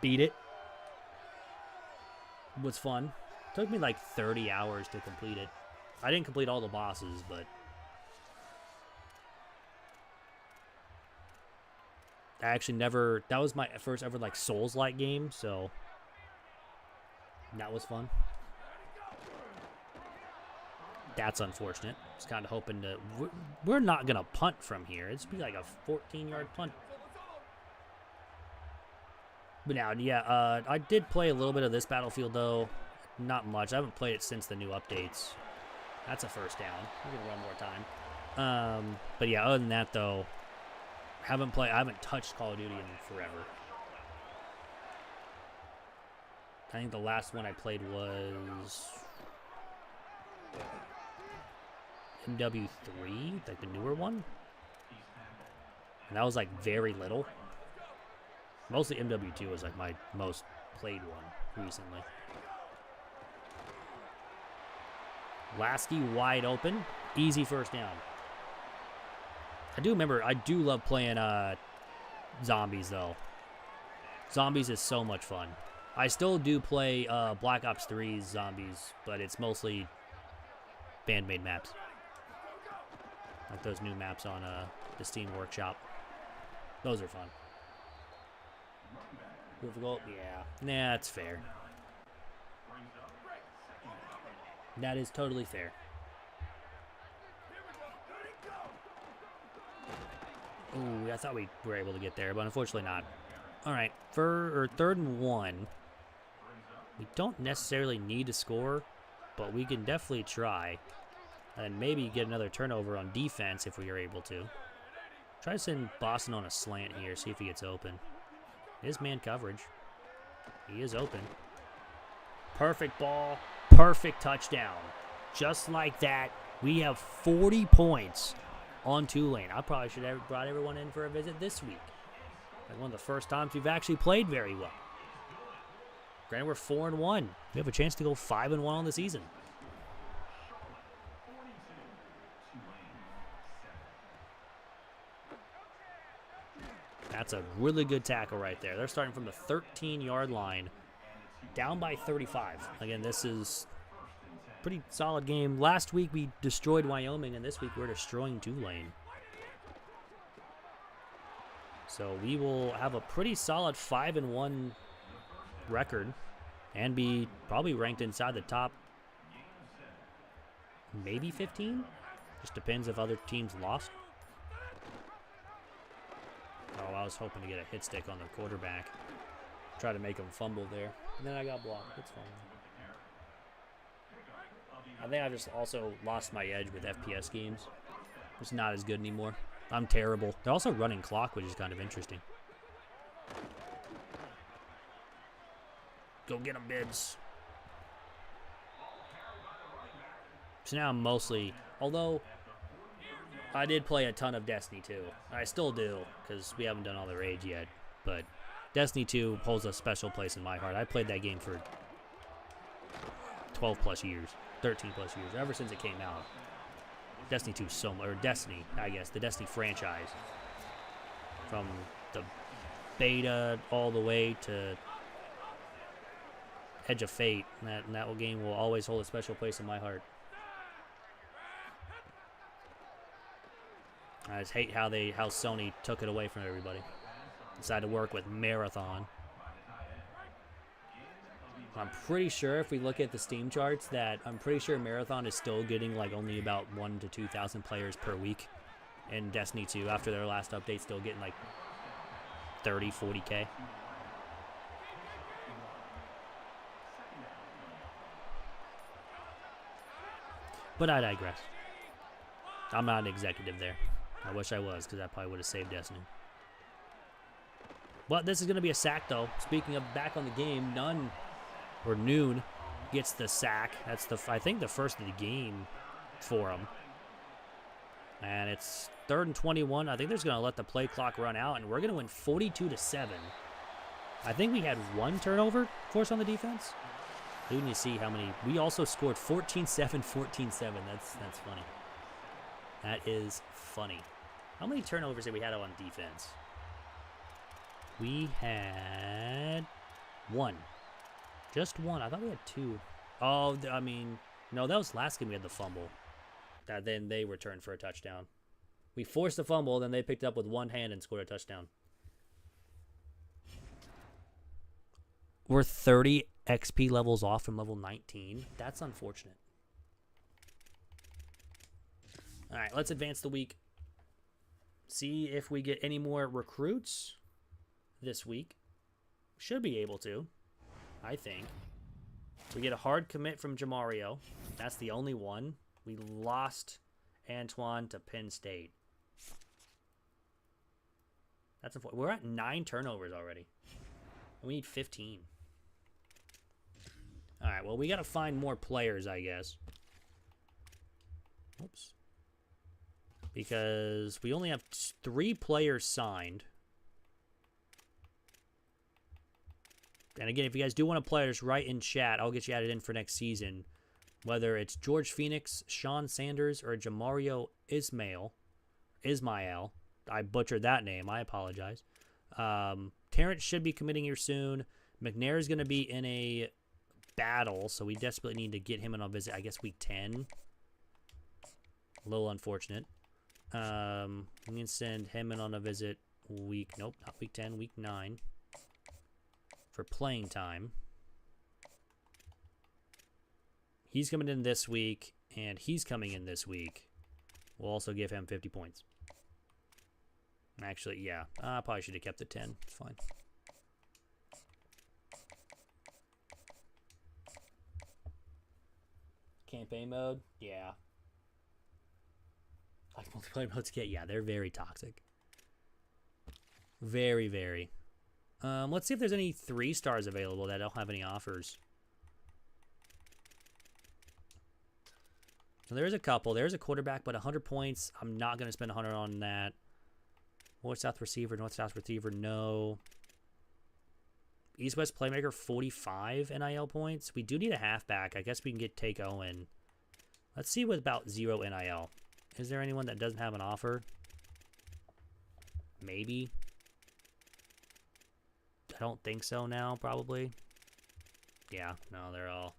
Beat it. Was fun. Took me like 30 hours to complete it. I didn't complete all the bosses, but... I actually never... That was my first ever like Souls-like game, so... That was fun. That's unfortunate. I was kind of hoping to... We're not going to punt from here. It's be like a 14-yard punt. But now, yeah, I did play a little bit of this Battlefield, though. Not much. I haven't played it since the new updates. That's a first down. We're going to run more time. But yeah, other than that, though, I haven't touched Call of Duty in forever. I think the last one I played was... MW3, like the newer one. And that was like very little. Mostly MW2 was like my most played one recently. Lasky wide open. Easy first down. I do love playing Zombies, though. Zombies is so much fun. I still do play Black Ops 3's Zombies, but it's mostly fan-made maps. Like those new maps on the Steam Workshop. Those are fun. Difficult? Yeah. Nah, that's fair. That is totally fair. Ooh, I thought we were able to get there, but unfortunately not. All right, for 3rd and 1. We don't necessarily need to score, but we can definitely try. And maybe get another turnover on defense if we are able to. Try to send Boston on a slant here, see if he gets open. It is man coverage. He is open. Perfect ball, perfect touchdown. Just like that, we have 40 points on Tulane. I probably should have brought everyone in for a visit this week. Like one of the first times we've actually played very well. Granted, we're 4-1. We have a chance to go 5-1 on the season. That's a really good tackle right there. They're starting from the 13-yard line, down by 35. Again, this is a pretty solid game. Last week we destroyed Wyoming, and this week we're destroying Tulane. So we will have a pretty solid 5-1 record and be probably ranked inside the top maybe 15. Just depends if other teams lost. Oh, I was hoping to get a hit stick on the quarterback. Try to make him fumble there. And then I got blocked. It's fine. I think I just also lost my edge with FPS games. It's not as good anymore. I'm terrible. They're also running clock, which is kind of interesting. Go get him, Bibbs. So now I'm mostly, although I did play a ton of Destiny 2. I still do, because we haven't done all the raids yet. But Destiny 2 holds a special place in my heart. I played that game for 12 plus years, 13 plus years, ever since it came out. Destiny 2 so much, or Destiny, I guess, the Destiny franchise. From the beta all the way to Edge of Fate. That game will always hold a special place in my heart. I just hate how Sony took it away from everybody. Decided to work with Marathon. I'm pretty sure if we look at the Steam charts that I'm pretty sure Marathon is still getting like only about 1,000 to 2,000 players per week. And Destiny 2 after their last update still getting like 30, 40K. But I digress. I'm not an executive there. I wish I was, because that probably would have saved Destiny. But this is going to be a sack, though. Speaking of back on the game, Noon gets the sack. That's I think the first of the game for him. And it's 3rd and 21. I think they're just going to let the play clock run out, and we're going to win 42-7. I think we had one turnover force on the defense. Who can you see how many? We also scored 14-7, 14-7. That's funny. That is funny. How many turnovers did we have on defense? We had one. Just one. I thought we had two. Oh, I mean, no, that was last game we had the fumble. That then they returned for a touchdown. We forced the fumble, then they picked it up with one hand and scored a touchdown. We're 30 XP levels off from level 19. That's unfortunate. All right, let's advance the week. See if we get any more recruits this week. Should be able to, I think. We get a hard commit from Jamario. That's the only one. We lost Antoine to Penn State. That's unfortunate. We're at 9 turnovers already. We need 15. All right, well, we got to find more players, I guess. Oops. Because we only have 3 players signed. And again, if you guys do want to play us, write in chat. I'll get you added in for next season. Whether it's George Phoenix, Sean Sanders, or Jamario Ismail. I butchered that name. I apologize. Terrence should be committing here soon. McNair is going to be in a battle, so we desperately need to get him in on visit, I guess, week 10. A little unfortunate. We can send him in on a visit nope, not week 10, week 9. For playing time. He's coming in this week, and he's coming in this week. We'll also give him 50 points. Actually, yeah. I probably should have kept the 10. It's fine. Campaign mode? Yeah. Like multiplayer modes get, yeah, they're very toxic. Very, very. Let's see if there's any 3 stars available that don't have any offers. So there's a couple. There's a quarterback, but 100 points. I'm not going to spend 100 on that. North-South receiver, North-South receiver, no. East-West playmaker, 45 NIL points. We do need a halfback. I guess we can take Owen. Let's see what about 0 NIL. Is there anyone that doesn't have an offer? Maybe. I don't think so now, probably. Yeah, no, they're all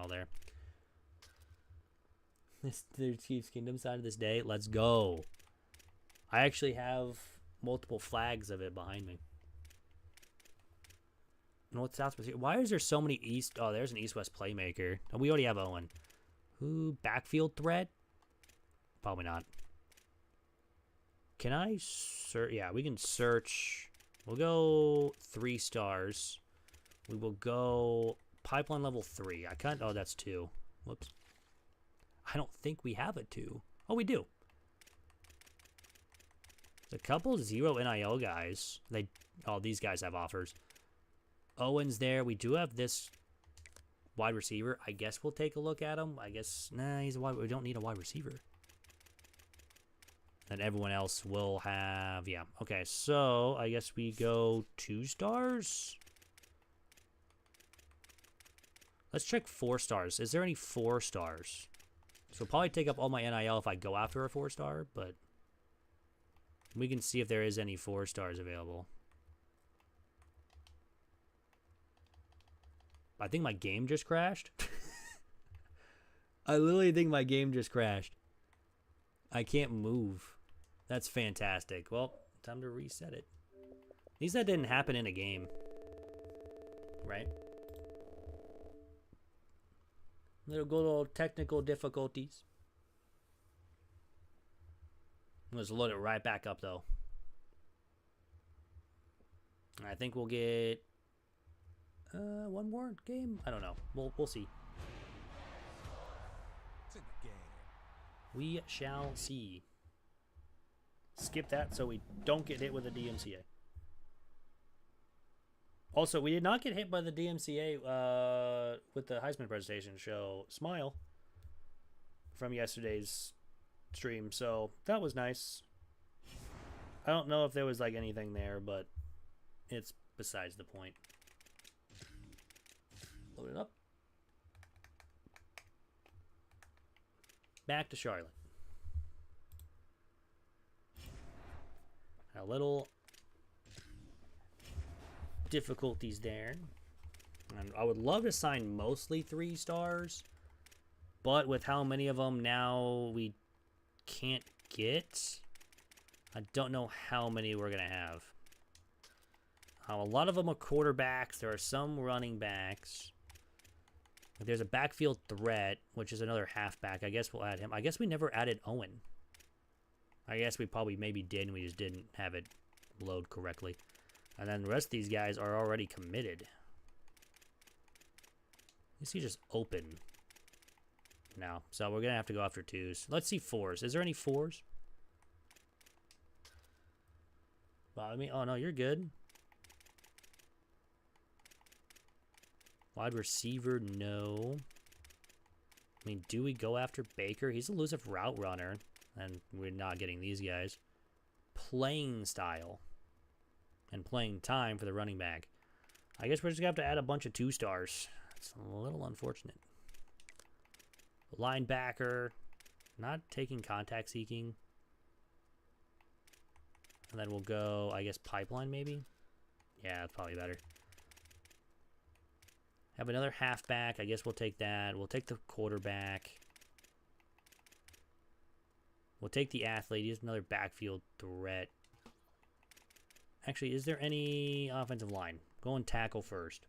there. The Chiefs Kingdom side of this day. Let's go. I actually have multiple flags of it behind me. North-South. Why is there so many East? Oh, there's an East-West playmaker. Oh, we already have Owen. Who? Backfield threat? Probably not. Can I search? Yeah, we can search. We'll go 3 stars. We will go pipeline level 3. Oh, that's 2. Whoops. I don't think we have a 2. Oh, we do. There's a couple 0 NIL guys. These guys have offers. Owen's there. We do have this wide receiver. I guess we'll take a look at him. I guess, nah, he's a wide. We don't need a wide receiver. And everyone else will have, yeah. Okay, so I guess we go 2 stars. Let's check 4 stars. Is there any 4 stars? So we'll probably take up all my NIL if I go after a 4-star, but we can see if there is any 4 stars available. I think my game just crashed. I literally think my game just crashed. I can't move. That's fantastic. Well, time to reset it. At least that didn't happen in a game. Right? Little good old technical difficulties. Let's load it right back up, though. I think we'll get one more game. I don't know. We'll see. We shall see. Skip that so we don't get hit with a DMCA. Also, we did not get hit by the DMCA with the Heisman presentation show Smile from yesterday's stream, so that was nice. I don't know if there was like anything there, but it's besides the point. Load it up. Back to Charlotte. A little difficulties there. And I would love to sign mostly 3 stars, but with how many of them now we can't get, I don't know how many we're going to have. A lot of them are quarterbacks. There are some running backs. There's a backfield threat, which is another halfback. I guess we'll add him. I guess we never added Owen. I guess we probably maybe did, and we just didn't have it load correctly. And then the rest of these guys are already committed. You see just open now. So we're going to have to go after 2s. Let's see 4s. Is there any 4s? Well, I mean, oh, no, you're good. Wide receiver, no. I mean, do we go after Baker? He's a elusive route runner, and we're not getting these guys. Playing style and playing time for the running back. I guess we're just going to have to add a bunch of 2 stars. It's a little unfortunate. Linebacker, not taking contact seeking. And then we'll go, I guess, pipeline maybe? Yeah, that's probably better. Have another halfback. I guess we'll take that. We'll take the quarterback. We'll take the athlete. He's another backfield threat. Actually, is there any offensive line? Go and tackle first.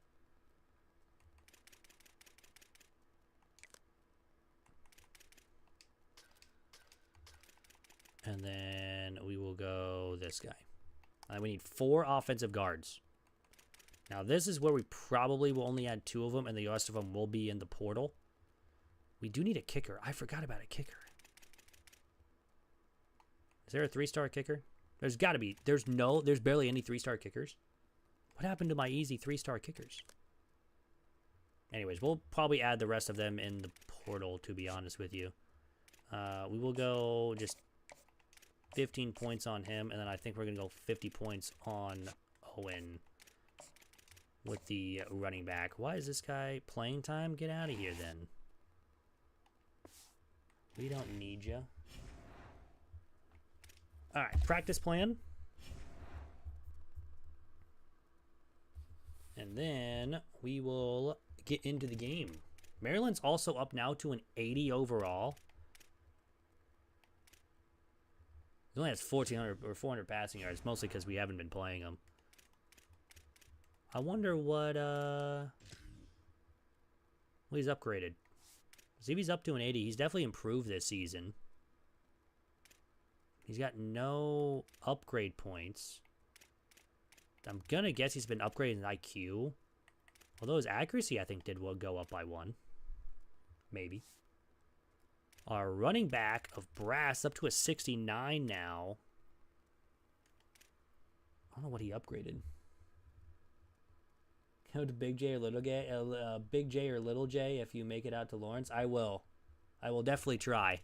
And then we will go this guy. We need 4 offensive guards. Now, this is where we probably will only add 2 of them, and the rest of them will be in the portal. We do need a kicker. I forgot about a kicker. Is there a 3-star kicker? There's got to be. There's barely any 3-star kickers. What happened to my easy 3-star kickers? Anyways, we'll probably add the rest of them in the portal, to be honest with you. We will go just 15 points on him, and then I think we're going to go 50 points on Owen with the running back. Why is this guy playing time? Get out of here, then. We don't need you. All right, practice plan. And then we will get into the game. Maryland's also up now to an 80 overall. He only has 1,400 or 400 passing yards, mostly because we haven't been playing him. I wonder what he's upgraded. See if he's up to an 80. He's definitely improved this season. He's got no upgrade points. I'm gonna guess he's been upgraded in IQ. Although his accuracy, I think, did go up by 1. Maybe. Our running back of brass up to a 69 now. I don't know what he upgraded. Go to Big J or Little J, Big J or Little J if you make it out to Lawrence. I will. I will definitely try.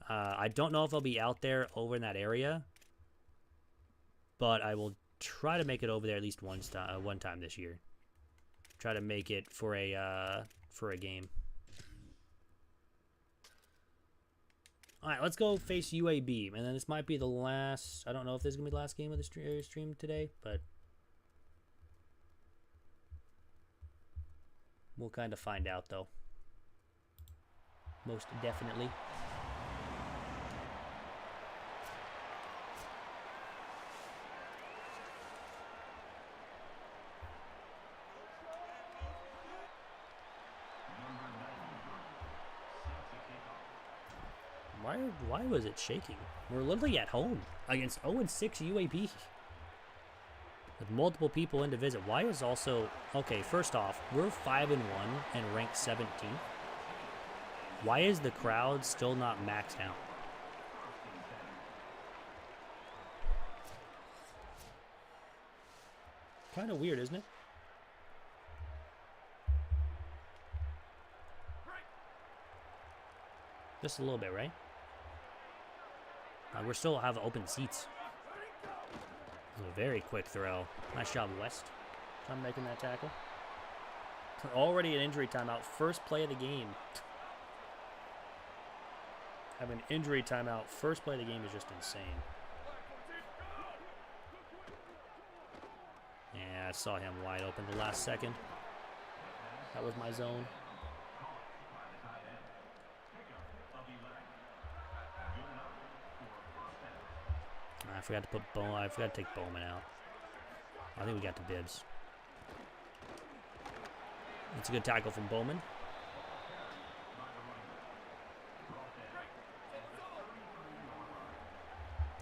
I don't know if I'll be out there over in that area, but I will try to make it over there at least one time this year. Try to make it for a game. All right, let's go face UAB, and then this might be the last. I don't know if this is gonna be the last game of the stream today, but we'll kind of find out, though. Most definitely. Why was it shaking? We're literally at home against 0-6 UAB. With multiple people in to visit. Why is also... Okay, first off, we're 5-1 and ranked 17th. Why is the crowd still not maxed out? Kind of weird, isn't it? Just a little bit, right? We still have open seats. A very quick throw. Nice job, West. I'm making that tackle. Already an injury timeout. First play of the game. Have an injury timeout. First play of the game is just insane. Yeah, I saw him wide open the last second. That was my zone. I forgot to put I forgot to take Bowman out. I think we got the bibs. That's a good tackle from Bowman.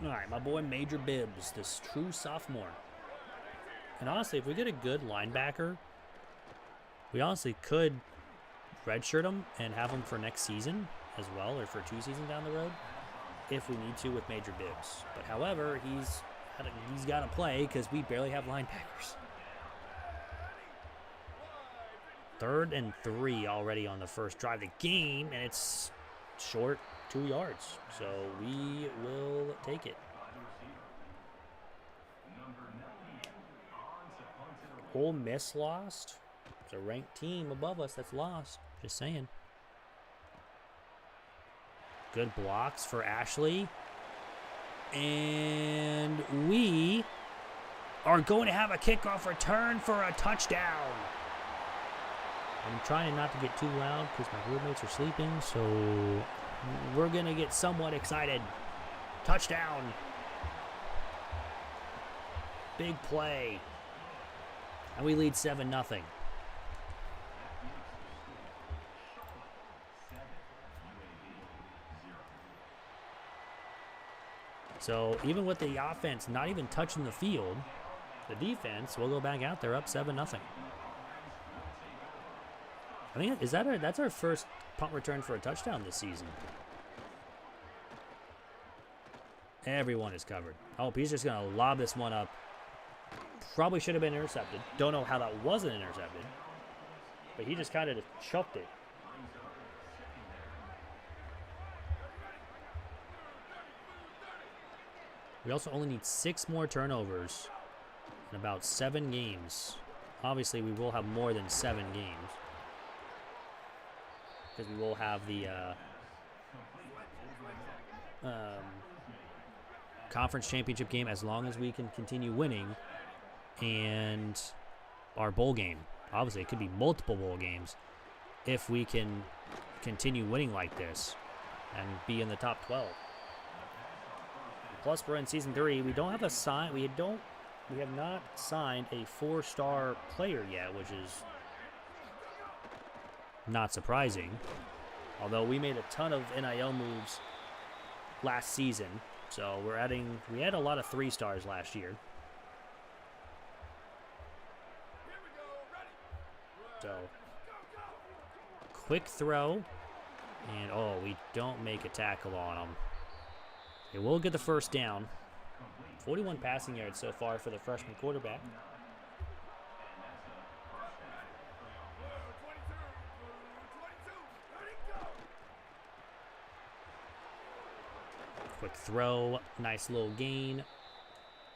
All right, my boy Major Bibbs, this true sophomore. And honestly, if we get a good linebacker, we honestly could redshirt him and have him for next season as well, or for 2 seasons down the road, if we need to with Major Bibbs. But however, he's got to play because we barely have linebackers. 3rd and 3 already on the first drive of the game, and it's short 2 yards. So we will take it. Ole Miss lost. It's a ranked team above us that's lost. Just saying. Good blocks for Ashley. And we are going to have a kickoff return for a touchdown. I'm trying not to get too loud because my roommates are sleeping, so we're going to get somewhat excited. Touchdown. Big play. And we lead 7-0. So even with the offense not even touching the field, the defense will go back out there up 7-0. I think that's our first punt return for a touchdown this season. Everyone is covered. Oh, he's just going to lob this one up. Probably should have been intercepted. Don't know how that wasn't intercepted. But he just kind of chucked it. We also only need 6 more turnovers in about 7 games. Obviously, we will have more than 7 games. Because we will have the conference championship game as long as we can continue winning. And our bowl game. Obviously, it could be multiple bowl games if we can continue winning like this and be in the top 12. Plus, we're in season 3. We don't have a sign. We have not signed a 4-star player yet, which is not surprising. Although we made a ton of NIL moves last season, so we had a lot of 3-stars last year. So, quick throw, and oh, we don't make a tackle on him. They will get the first down. 41 passing yards so far for the freshman quarterback. Quick throw, nice little gain.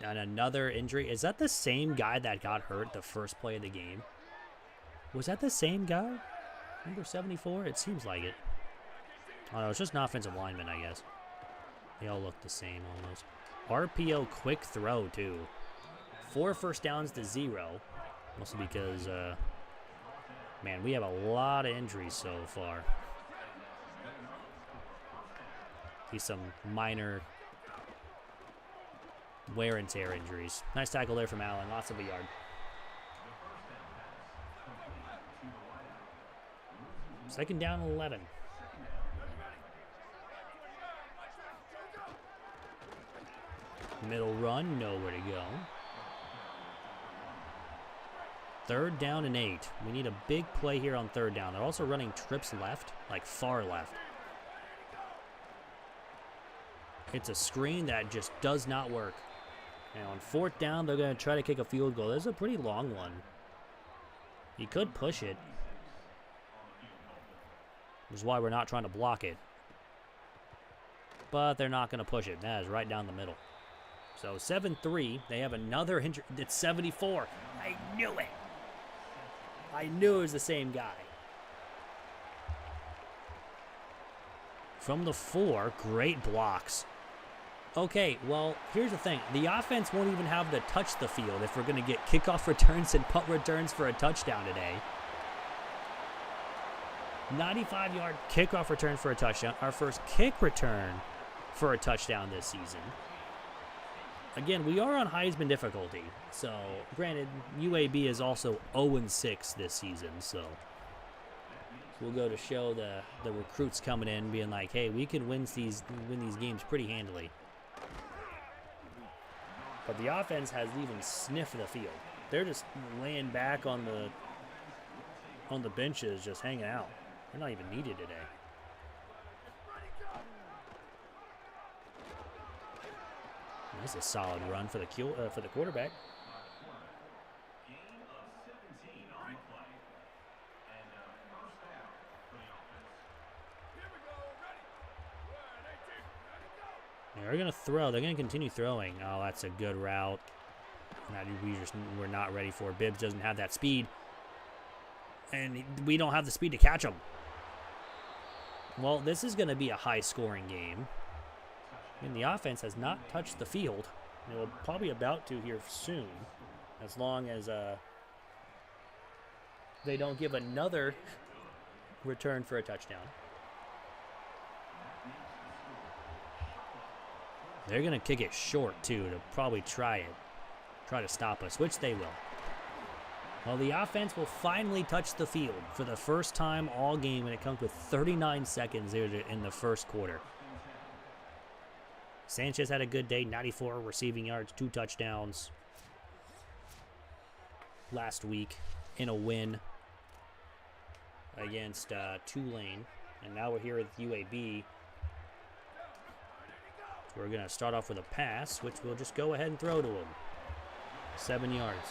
And another injury. Is that the same guy that got hurt the first play of the game? Was that the same guy? Number 74? It seems like it. Oh no, it's just an offensive lineman, I guess. They all look the same almost. RPO quick throw, too. 4 first downs to 0. Mostly because, man, we have a lot of injuries so far. See some minor wear and tear injuries. Nice tackle there from Allen. Lots of a yard. Second down, 11. Middle run, nowhere to go. Third down and 8. We need a big play here on third down. They're also running trips left, like far left. It's a screen that just does not work. And on fourth down, they're going to try to kick a field goal. This is a pretty long one. You could push it. Which is why we're not trying to block it. But they're not going to push it. That is right down the middle. So 7-3. They have another injury. It's 74. I knew it. I knew it was the same guy. From the 4, great blocks. Okay, well, here's the thing. The offense won't even have to touch the field if we're going to get kickoff returns and punt returns for a touchdown today. 95-yard kickoff return for a touchdown. Our first kick return for a touchdown this season. Again, we are on Heisman difficulty. So, granted, UAB is also 0-6 this season. So, we'll go to show the recruits coming in being like, hey, we can win these games pretty handily. But the offense hasn't even sniffed the field. They're just laying back on the benches, just hanging out. They're not even needed today. That's a solid run for the quarterback. They're going to throw. They're going to continue throwing. Oh, that's a good route. We're not ready for. Bibbs doesn't have that speed. And we don't have the speed to catch him. Well, this is going to be a high-scoring game. And the offense has not touched the field. And it will probably about to here soon, as long as they don't give another return for a touchdown. They're going to kick it short, too, to probably try to stop us, which they will. Well, the offense will finally touch the field for the first time all game, and it comes with 39 seconds in the first quarter. Sanchez had a good day, 94 receiving yards, 2 touchdowns last week in a win against Tulane. And now we're here with UAB. We're going to start off with a pass, which we'll just go ahead and throw to him. 7 yards.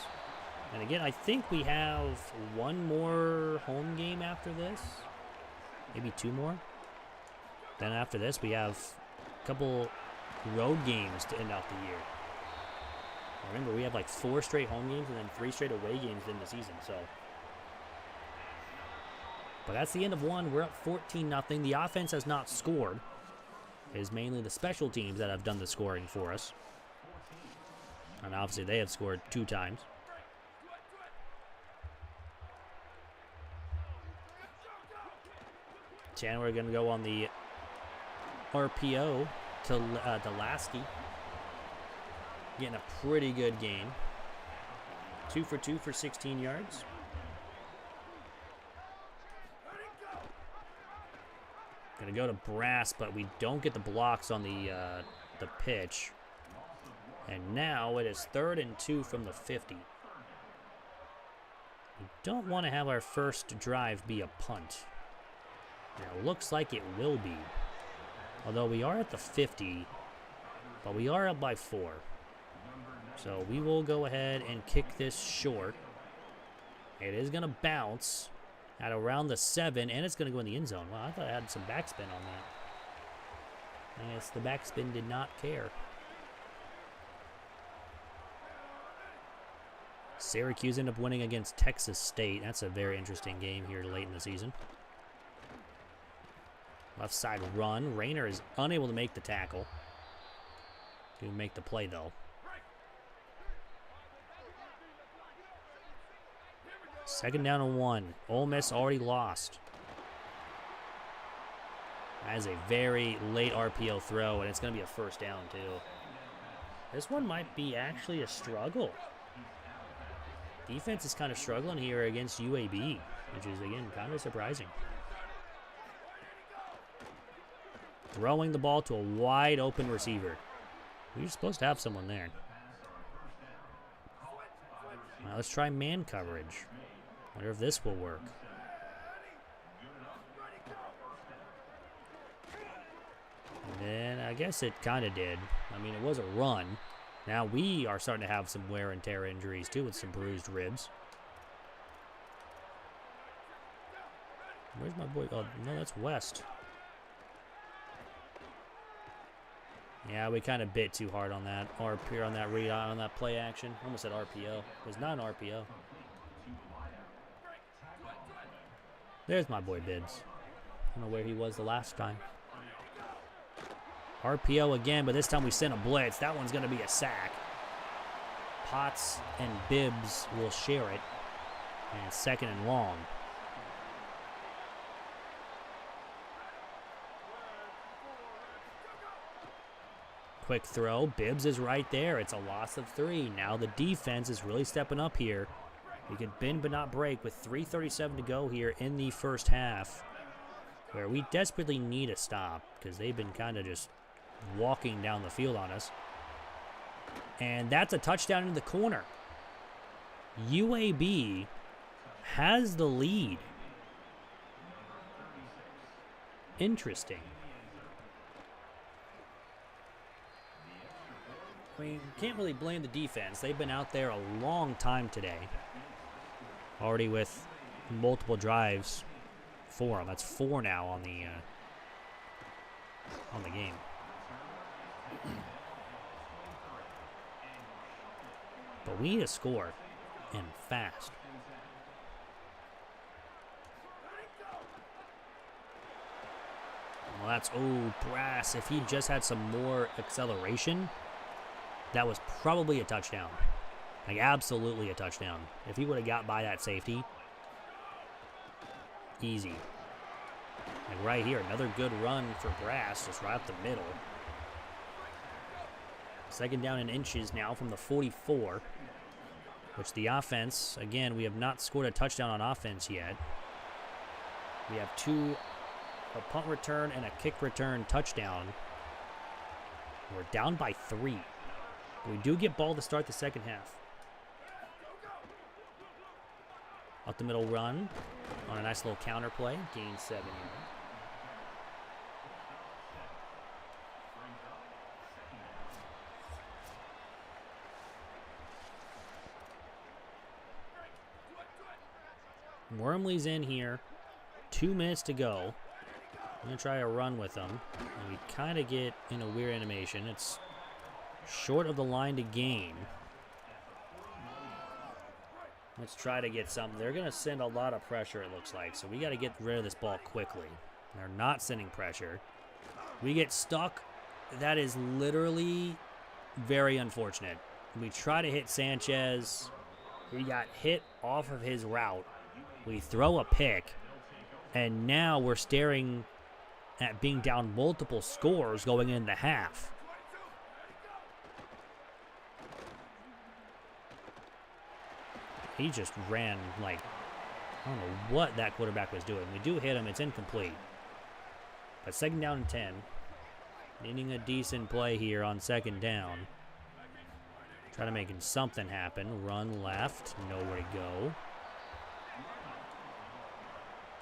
And again, I think we have one more home game after this. Maybe 2 more. Then after this, we have a couple road games to end out the year. Remember, we have like 4 straight home games and then 3 straight away games in the season. So, but that's the end of one. We're up 14-0. The offense has not scored. It is mainly the special teams that have done the scoring for us. And obviously they have scored 2 times. And we're going to go on the RPO to Dynasty. Getting a pretty good game. 2 for 2 for 16 yards. Going to go to Brass, but we don't get the blocks on the pitch. And now it is 3rd and 2 from the 50. We don't want to have our first drive be a punt. Now, it looks like it will be. Although we are at the 50, but we are up by 4. So we will go ahead and kick this short. It is going to bounce at around the 7, and it's going to go in the end zone. Wow, I thought I had some backspin on that. I guess the backspin did not care. Syracuse ended up winning against Texas State. That's a very interesting game here late in the season. Left side run. Rayner is unable to make the tackle. Do make the play, though. Second down and 1. Ole Miss already lost. That is a very late RPO throw, and it's going to be a first down, too. This one might be actually a struggle. Defense is kind of struggling here against UAB, which is, again, kind of surprising. Throwing the ball to a wide open receiver. We're supposed to have someone there. Now let's try man coverage. Wonder if this will work. And then I guess it kind of did. I mean, it was a run. Now we are starting to have some wear and tear injuries too with some bruised ribs. Where's my boy? Oh, no, that's West. Yeah, we kind of bit too hard on that RPO, on that read, on that play action. Almost said RPO. It was not an RPO. There's my boy Bibbs. I don't know where he was the last time. RPO again, but this time we sent a blitz. That one's going to be a sack. Potts and Bibbs will share it. And 2nd and long. Quick throw. Bibbs is right there. It's a loss of 3. Now the defense is really stepping up here. We could bend but not break with 3:37 to go here in the first half, where we desperately need a stop because they've been kind of just walking down the field on us. And that's a touchdown in the corner. UAB has the lead. Interesting. I mean, can't really blame the defense. They've been out there a long time today. Already with multiple drives for them. That's 4 now on the game. But we need a score, and fast. Well, that's, oh, Brass. If he just had some more acceleration, that was probably a touchdown. Like, absolutely a touchdown. If he would have got by that safety, easy. Like right here, another good run for Brass, just right up the middle. Second down in inches now from the 44, which the offense, again, we have not scored a touchdown on offense yet. We have a punt return and a kick return touchdown. We're down by 3. We do get ball to start the second half. Up the middle run on a nice little counter play. Gain 7 yards. Wormley's in here. 2 minutes to go. I'm going to try a run with them. And we kind of get in a weird animation. It's short of the line to gain. Let's try to get something. They're going to send a lot of pressure, it looks like. So we got to get rid of this ball quickly. They're not sending pressure. We get stuck. That is literally very unfortunate. We try to hit Sanchez. He got hit off of his route. We throw a pick. And now we're staring at being down multiple scores going into half. He just ran like, I don't know what that quarterback was doing. We do hit him. It's incomplete. But second down and 10. Needing a decent play here on second down. Try to make something happen. Run left. Nowhere to go.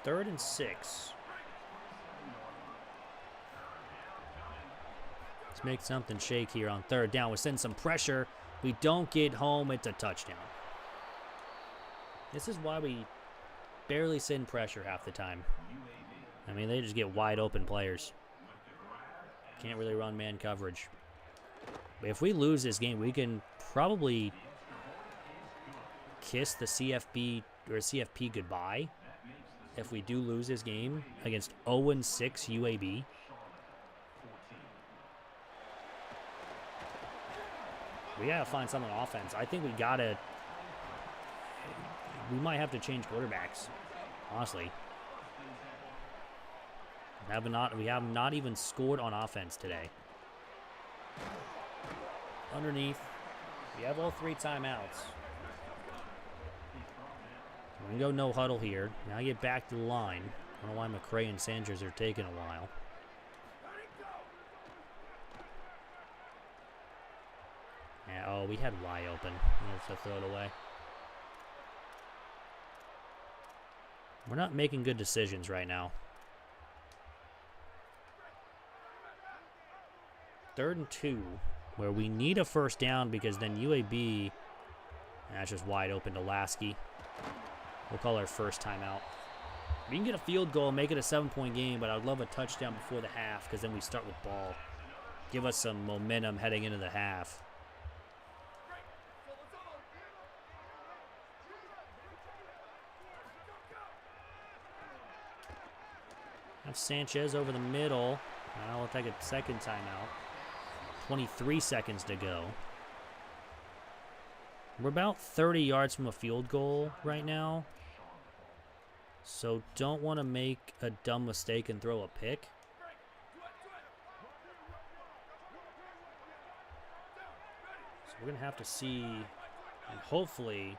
3rd and 6. Let's make something shake here on third down. We're sending some pressure. We don't get home. It's a touchdown. This is why we barely send pressure half the time. I mean, they just get wide open players. Can't really run man coverage. But if we lose this game, we can probably kiss the CFB or CFP goodbye. If we do lose this game against 0-6 UAB. We gotta find something on offense. I think we might have to change quarterbacks, honestly. We have not even scored on offense today. Underneath, we have all 3 timeouts. We're going to go no huddle here. Now get back to the line. I don't know why McCray and Sanchez are taking a while. Yeah, oh, we had Y open. Let's throw it away. We're not making good decisions right now. 3rd and 2, where we need a first down because then UAB, that's just wide open to Lasky. We'll call our first timeout. We can get a field goal and make it a 7-point game, but I'd love a touchdown before the half because then we start with ball. Give us some momentum heading into the half. Have Sanchez over the middle. Now we'll take a second timeout. 23 seconds to go. We're about 30 yards from a field goal right now. So don't want to make a dumb mistake and throw a pick. So we're going to have to see and hopefully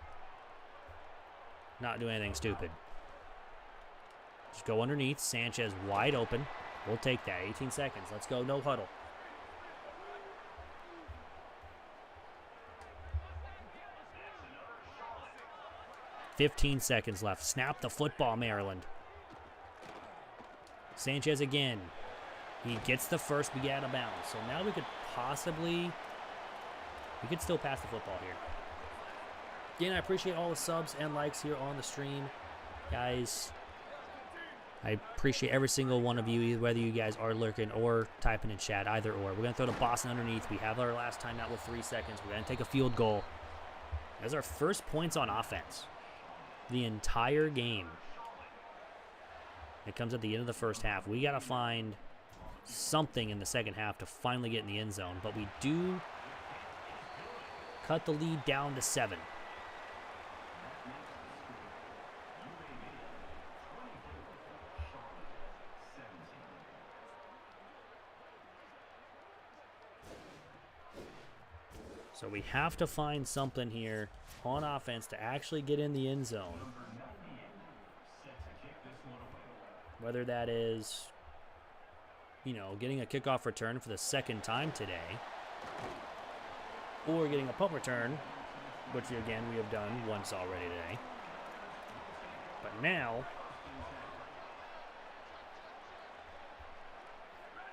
not do anything stupid. Just go underneath. Sanchez wide open. We'll take that. 18 seconds. Let's go. No huddle. $15 seconds left. Snap the football, Maryland. Sanchez again. He gets the first. We get out of bounds. So now we could possibly... We could still pass the football here. Again, I appreciate all the subs and likes here on the stream. Guys, I appreciate every single one of you, whether you guys are lurking or typing in chat, either or. We're going to throw to Boston underneath. We have our last timeout with 3 seconds. We're going to take a field goal. That's our first points on offense. The entire game. It comes at the end of the first half. We got to find something in the second half to finally get in the end zone. But we do cut the lead down to 7. So we have to find something here on offense to actually get in the end zone. Whether that is, you know, getting a kickoff return for the second time today, or getting a punt return, which again we have done once already today. But now,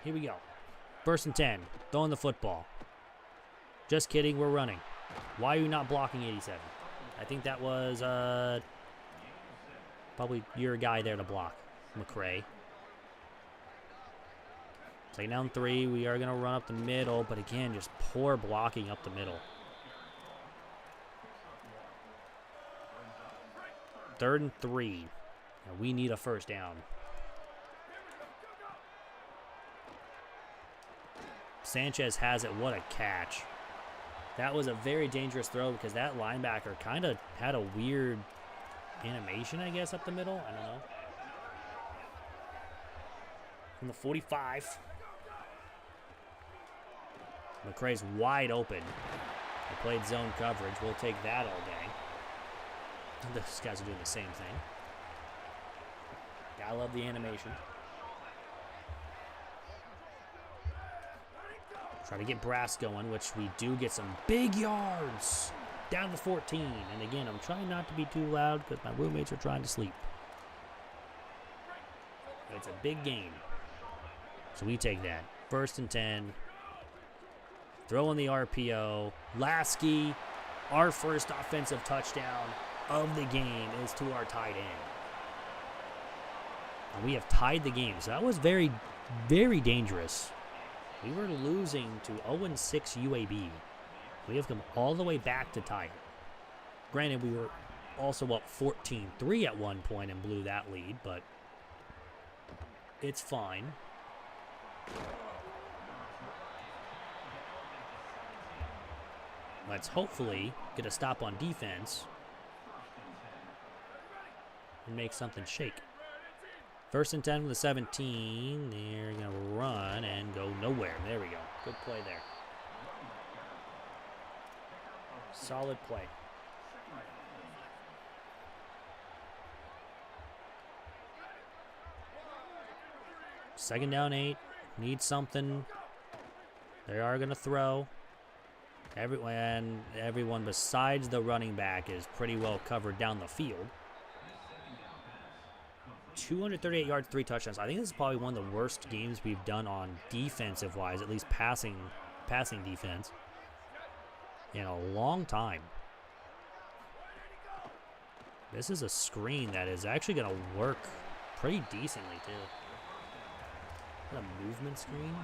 here we go. 1st and 10, throwing the football. Just kidding, we're running. Why are you not blocking 87? I think that was probably your guy there to block, McCray. Take down 3. We are going to run up the middle, but again, just poor blocking up the middle. 3rd and 3. And we need a first down. Sanchez has it. What a catch. That was a very dangerous throw because that linebacker kind of had a weird animation, I guess, up the middle. I don't know. From the 45. McCray's wide open. They played zone coverage. We'll take that all day. These guys are doing the same thing. I love the animation. Try to get Brass going, which we do get some big yards. Down to 14. And again, I'm trying not to be too loud because my roommates are trying to sleep. But it's a big game. So we take that. 1st and 10. Throw in the RPO. Lasky, our first offensive touchdown of the game is to our tight end. And we have tied the game. So that was very, very dangerous. We were losing to 0-6 UAB. We have come all the way back to tie it. Granted, we were also up 14-3 at one point and blew that lead, but it's fine. Let's hopefully get a stop on defense and make something shake. 1st and 10 from the 17. They're going to run and go nowhere. There we go. Good play there. Solid play. Second down 8. Need something. They are going to throw. Everyone besides the running back is pretty well covered down the field. 238 yards, 3 touchdowns. I think this is probably one of the worst games we've done on defensive-wise, at least passing defense, in a long time. This is a screen that is actually going to work pretty decently, too. A movement screen.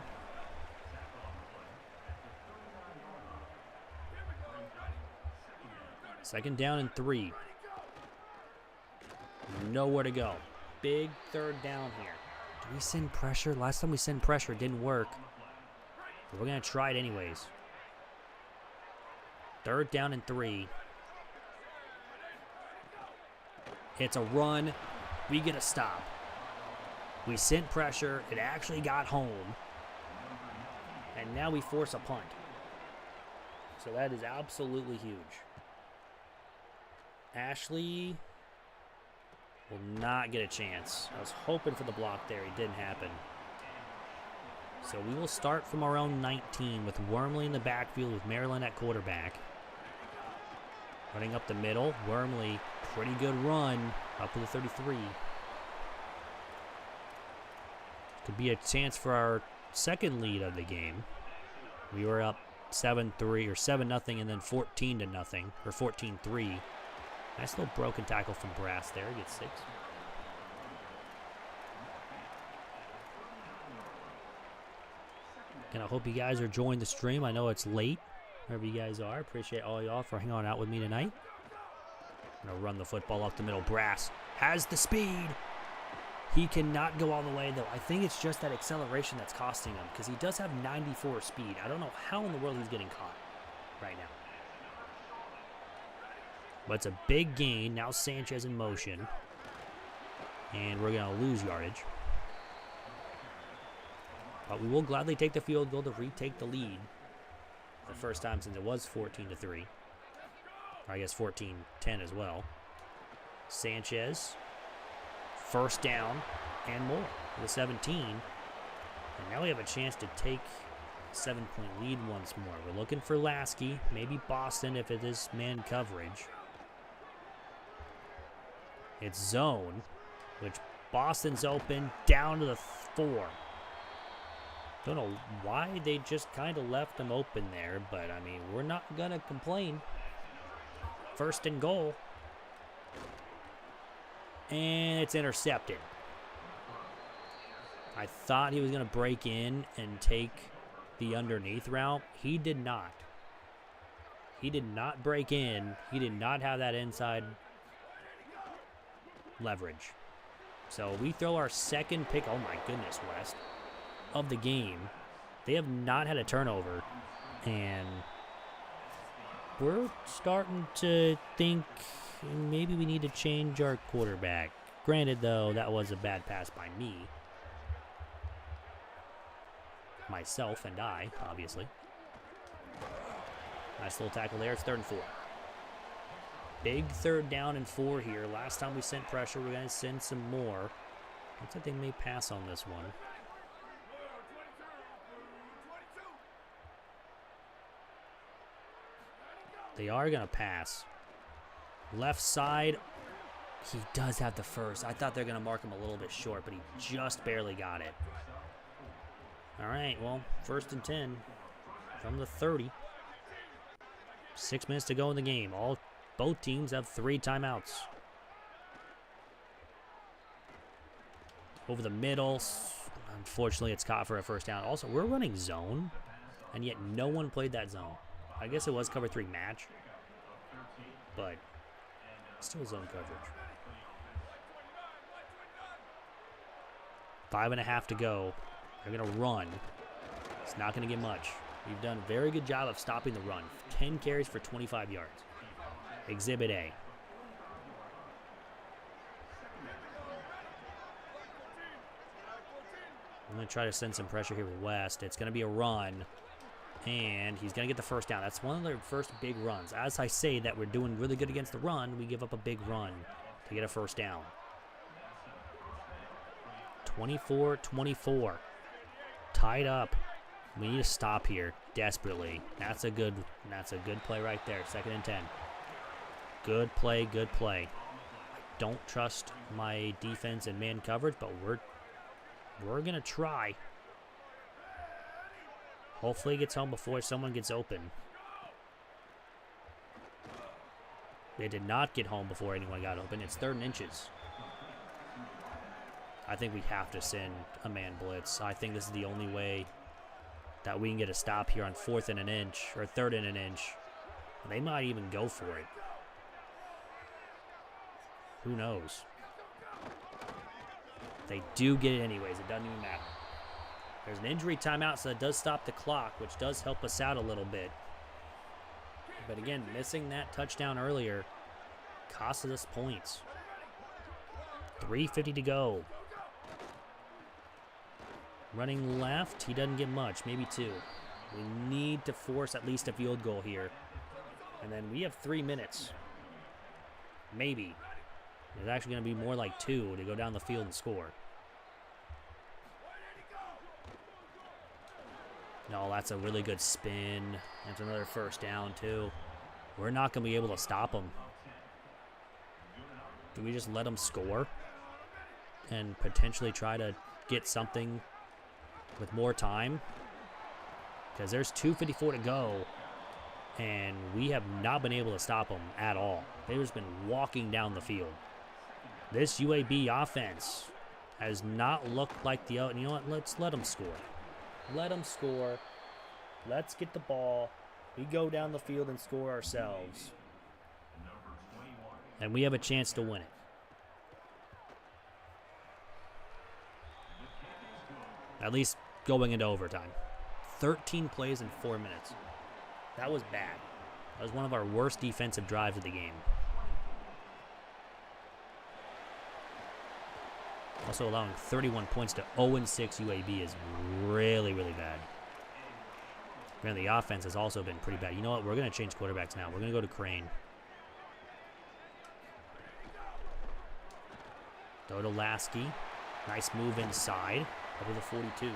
Second down and 3. Nowhere to go. Big 3rd down here. Do we send pressure? Last time we sent pressure, it didn't work. But we're going to try it anyways. 3rd down and 3. It's a run. We get a stop. We sent pressure. It actually got home. And now we force a punt. So that is absolutely huge. Ashley will not get a chance. I was hoping for the block there. It didn't happen. So we will start from our own 19 with Wormley in the backfield with Maryland at quarterback. Running up the middle. Wormley, pretty good run up to the 33. Could be a chance for our second lead of the game. We were up 7-3 or 7-0 and then 14-0 or 14-3. Nice little broken tackle from Brass there. Gets 6. And I hope you guys are enjoying the stream. I know it's late, wherever you guys are. Appreciate all y'all for hanging out with me tonight. I'm going to run the football up the middle. Brass has the speed. He cannot go all the way, though. I think it's just that acceleration that's costing him, because he does have 94 speed. I don't know how in the world he's getting caught right now. But it's a big gain. Now Sanchez in motion. And we're going to lose yardage. But we will gladly take the field goal to retake the lead. The first time since it was 14-3. Or I guess 14-10 as well. Sanchez. First down and more with a 17. And now we have a chance to take a 7-point lead once more. We're looking for Lasky, maybe Boston if it is man coverage. It's zone, which Boston's open down to the 4. Don't know why they just kind of left them open there, but I mean, we're not going to complain. First and goal. And it's intercepted. I thought he was going to break in and take the underneath route. He did not. He did not break in. He did not have that inside leverage. So we throw our second pick. Oh my goodness, West. Of the game. They have not had a turnover. And we're starting to think maybe we need to change our quarterback. Granted, though, that was a bad pass by me. Myself and I, obviously. Nice little tackle there. It's 3rd and 4. Big 3rd down and 4 here. Last time we sent pressure, we're going to send some more. Looks like they may pass on this one. They are going to pass. Left side, he does have the first. I thought they were going to mark him a little bit short, but he just barely got it. All right, well, 1st and 10 from the 30. 6 minutes to go in the game. Both teams have 3 timeouts. Over the middle. Unfortunately, it's caught for a first down. Also, we're running zone, and yet no one played that zone. I guess it was cover 3 match, but still zone coverage. 5.5 to go. They're going to run. It's not going to get much. We've done a very good job of stopping the run. 10 carries for 25 yards. Exhibit A. I'm going to try to send some pressure here with West. It's going to be a run. And he's going to get the first down. That's one of their first big runs. As I say that we're doing really good against the run, we give up a big run to get a first down. 24-24. Tied up. We need to stop here desperately. That's a good play right there. 2nd and 10. Good play, good play. Don't trust my defense and man coverage, but we're going to try. Hopefully he gets home before someone gets open. They did not get home before anyone got open. It's 3rd and inches. I think we have to send a man blitz. I think this is the only way that we can get a stop here on 4th and an inch, or 3rd and an inch. They might even go for it. Who knows? They do get it anyways. It doesn't even matter. There's an injury timeout, so that does stop the clock, which does help us out a little bit. But again, missing that touchdown earlier costed us points. 3:50 to go. Running left, he doesn't get much, maybe 2. We need to force at least a field goal here. And then we have 3 minutes. Maybe. It's actually going to be more like 2 to go down the field and score. No, that's a really good spin. That's another first down, too. We're not going to be able to stop them. Do we just let them score and potentially try to get something with more time? Because there's 2:54 to go, and we have not been able to stop them at all. They've just been walking down the field. This UAB offense has not looked like the other. You know what? Let's let them score. Let them score. Let's get the ball. We go down the field and score ourselves. And we have a chance to win it. At least going into overtime. 13 plays in 4 minutes. That was bad. That was one of our worst defensive drives of the game. Also allowing 31 points to 0-6 UAB is really, really bad. Man, the offense has also been pretty bad. You know what? We're going to change quarterbacks now. We're going to go to Crane. Go to Lasky. Nice move inside. Over the 42.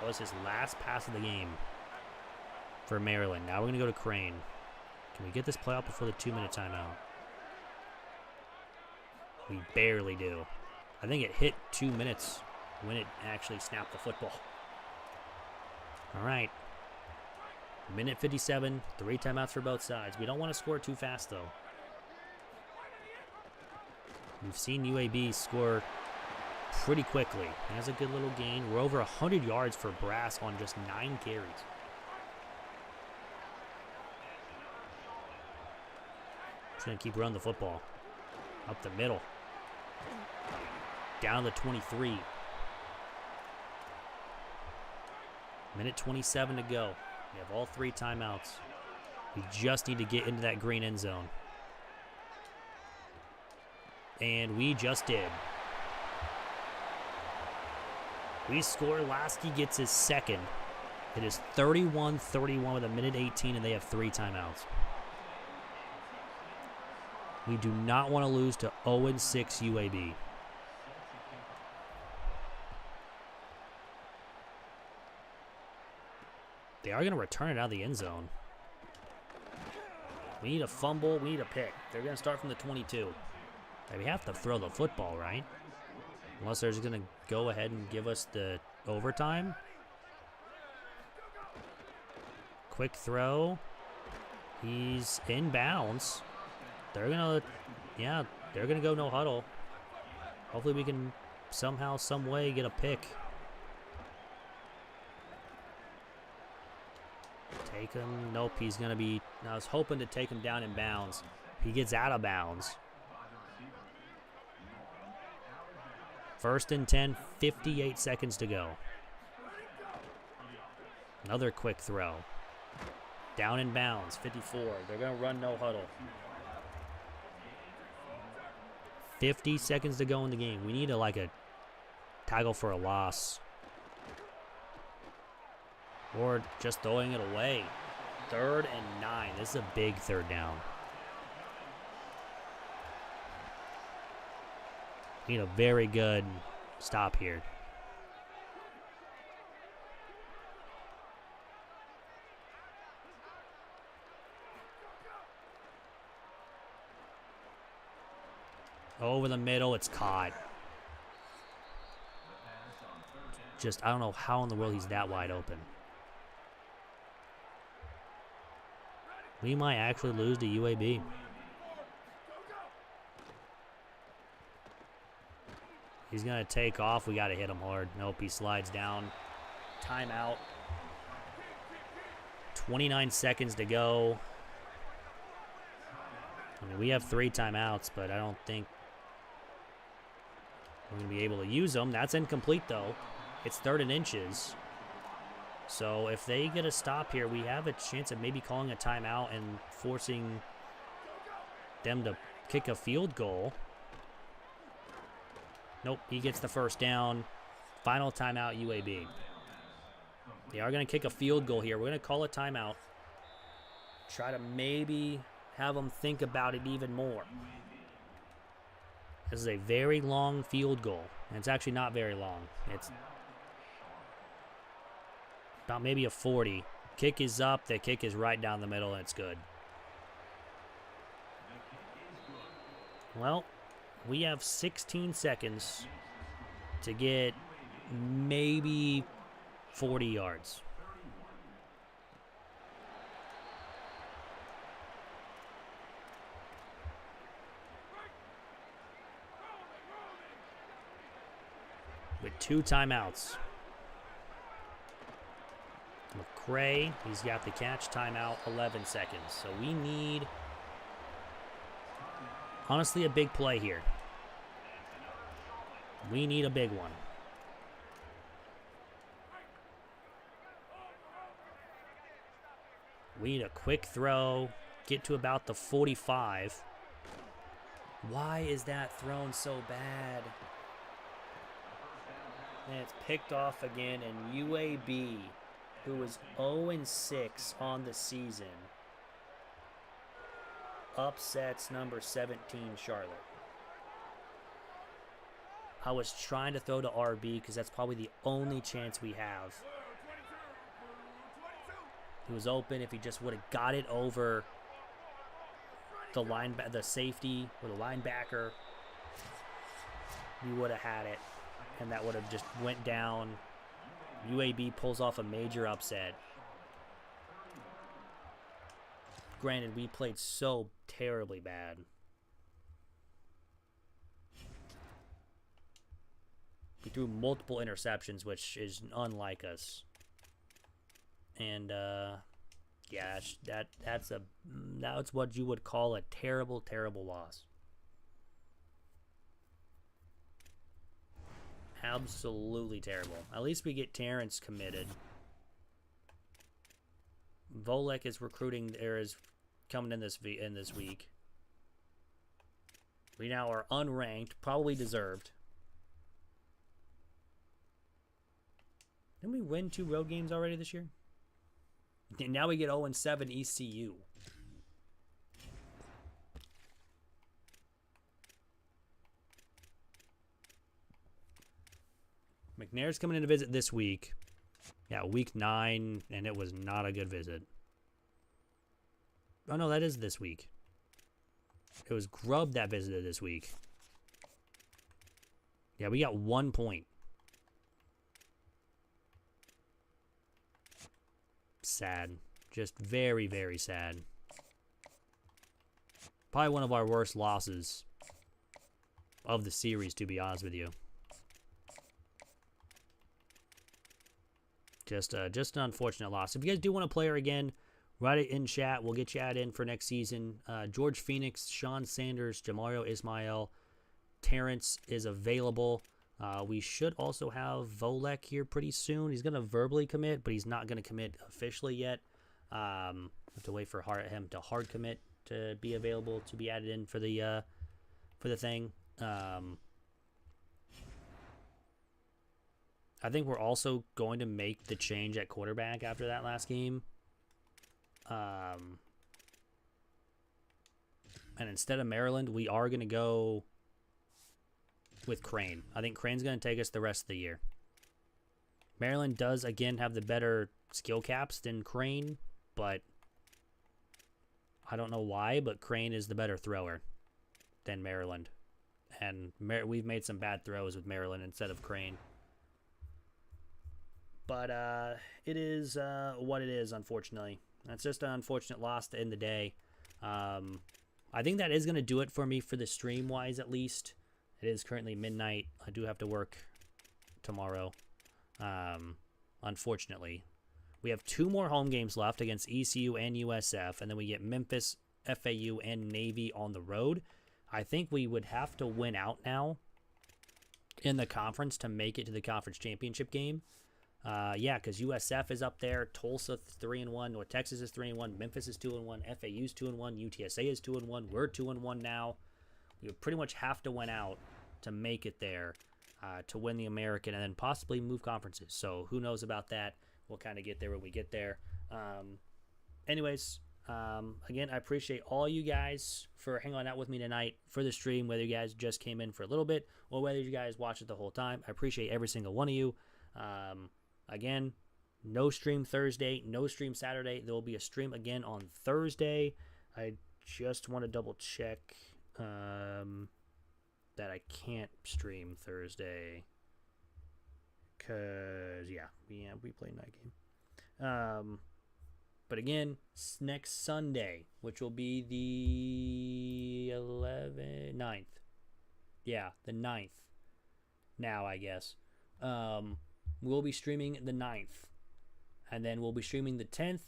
That was his last pass of the game for Maryland. Now we're going to go to Crane. Can we get this play out before the 2-minute timeout? We barely do. I think it hit 2 minutes when it actually snapped the football. All right. Minute 57, 3 timeouts for both sides. We don't want to score too fast, though. We've seen UAB score pretty quickly. That's a good little gain. We're over 100 yards for Brass on just 9 carries. Just going to keep running the football. Up the middle. Down to 23. Minute 27 to go. We have all 3 timeouts. We just need to get into that green end zone. And we just did. We score. Lasky gets his second. It is 31-31 with a minute 18, and they have 3 timeouts. We do not want to lose to 0-6 UAB. They are going to return it out of the end zone. We need a fumble. We need a pick. They're going to start from the 22. And we have to throw the football, right? Unless they're just going to go ahead and give us the overtime. Quick throw. He's in bounds. They're going to, they're going to go no huddle. Hopefully we can somehow, some way get a pick. Take him. Nope, he's going to be... I was hoping to take him down in bounds. He gets out of bounds. 1st and 10, 58 seconds to go. Another quick throw. Down in bounds, 54. They're going to run no huddle. 50 seconds to go in the game. We need a tackle for a loss. Or just throwing it away. 3rd and 9. This is a big 3rd down. Need a very good stop here. Over the middle, it's caught. Just, I don't know how in the world he's that wide open. We might actually lose to UAB. He's going to take off. We got to hit him hard. Nope, he slides down. Timeout. 29 seconds to go. I mean, we have 3 timeouts, but I don't think we're going to be able to use them. That's incomplete, though. It's 3rd and inches. So if they get a stop here, we have a chance of maybe calling a timeout and forcing them to kick a field goal. Nope, he gets the 1st down. Final timeout, UAB. They are going to kick a field goal here. We're going to call a timeout. Try to maybe have them think about it even more. This is a very long field goal. And it's actually not very long. It's about maybe a 40. Kick is up. The kick is right down the middle, and it's good. Well, we have 16 seconds to get maybe 40 yards. With 2 timeouts. McCray, he's got the catch, timeout, 11 seconds. So we need, honestly, a big play here. We need a big one. We need a quick throw. Get to about the 45. Why is that thrown so bad? And it's picked off again, and UAB, who is 0-6 on the season, upsets number 17 Charlotte. I was trying to throw to RB because that's probably the only chance we have. He was open. If he just would have got it over the safety or the linebacker, we would have had it, and that would have just went down. UAB pulls off a major upset. Granted, we played so terribly bad. We threw multiple interceptions, which is unlike us. And yeah, that's what you would call a terrible, terrible loss. Absolutely terrible. At least we get Terrence committed. Volek is recruiting, is coming in this week. We now are unranked, probably deserved. Didn't we win 2 road games already this year? And now we get 0-7 ECU. McNair's coming in to visit this week. Yeah, week 9, and it was not a good visit. Oh, no, that is this week. It was Grubb that visited this week. Yeah, we got 1 point. Sad. Just very, very sad. Probably one of our worst losses of the series, to be honest with you. Just an unfortunate loss. If you guys do want to play her again, write it in chat. We'll get you added in for next season. George Phoenix, Sean Sanders, Jamario Ismail, Terrence is available. We should also have Volek here pretty soon. He's going to verbally commit, but he's not going to commit officially yet. Have to wait for him to hard commit to be available to be added in for the thing. I think we're also going to make the change at quarterback after that last game. And instead of Maryland, we are going to go with Crane. I think Crane's going to take us the rest of the year. Maryland does, again, have the better skill caps than Crane, but I don't know why, but Crane is the better thrower than Maryland. And we've made some bad throws with Maryland instead of Crane. But it is what it is, unfortunately. That's just an unfortunate loss to end the day. I think that is going to do it for me for the stream-wise, at least. It is currently midnight. I do have to work tomorrow, unfortunately. We have 2 more home games left against ECU and USF, and then we get Memphis, FAU, and Navy on the road. I think we would have to win out now in the conference to make it to the conference championship game. Yeah, because USF is up there, Tulsa 3-1, North Texas is 3-1, Memphis is 2-1, FAU's 2-1, UTSA is 2-1. We're 2-1 now. We would pretty much have to win out to make it there, to win the American and then possibly move conferences. So who knows about that? We'll kind of get there when we get there. Anyways, again, I appreciate all you guys for hanging out with me tonight for the stream, whether you guys just came in for a little bit or whether you guys watched it the whole time. I appreciate every single one of you. Again, no stream Thursday, no stream Saturday. There will be a stream again on Thursday. I just want to double check that I can't stream Thursday because we play night game. But again, next Sunday, which will be the 9th. Yeah, the 9th. Now, I guess. We'll be streaming the 9th. And then we'll be streaming the 10th.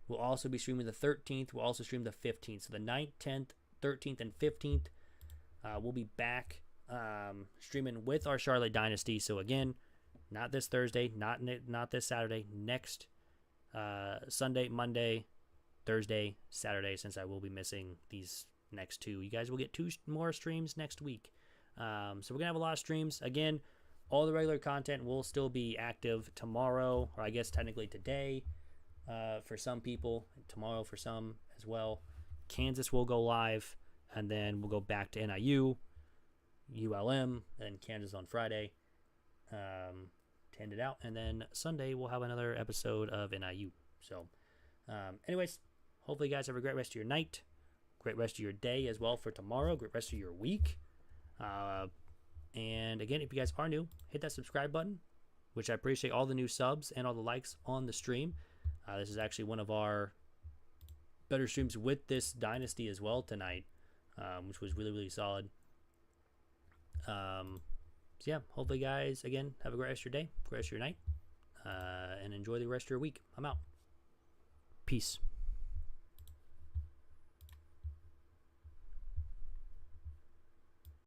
We'll also be streaming the 13th. We'll also stream the 15th. So the 9th, 10th, 13th, and 15th. We'll be back streaming with our Charlotte Dynasty. So again, not this Thursday, not this Saturday. Next Sunday, Monday, Thursday, Saturday, since I will be missing these next 2. You guys will get 2 more streams next week. So we're going to have a lot of streams. Again, all the regular content will still be active tomorrow, or I guess technically today for some people, tomorrow for some as well. Kansas will go live, and then we'll go back to NIU, ULM, and Kansas on Friday to end it out. And then Sunday we'll have another episode of NIU. So anyways, hopefully you guys have a great rest of your night, great rest of your day as well for tomorrow, great rest of your week. And again, if you guys are new, hit that subscribe button, which I appreciate all the new subs and all the likes on the stream. This is actually one of our better streams with this Dynasty as well tonight, which was really, really solid. So yeah, hopefully guys, again, have a great rest of your day, great rest of your night, and enjoy the rest of your week. I'm out. Peace.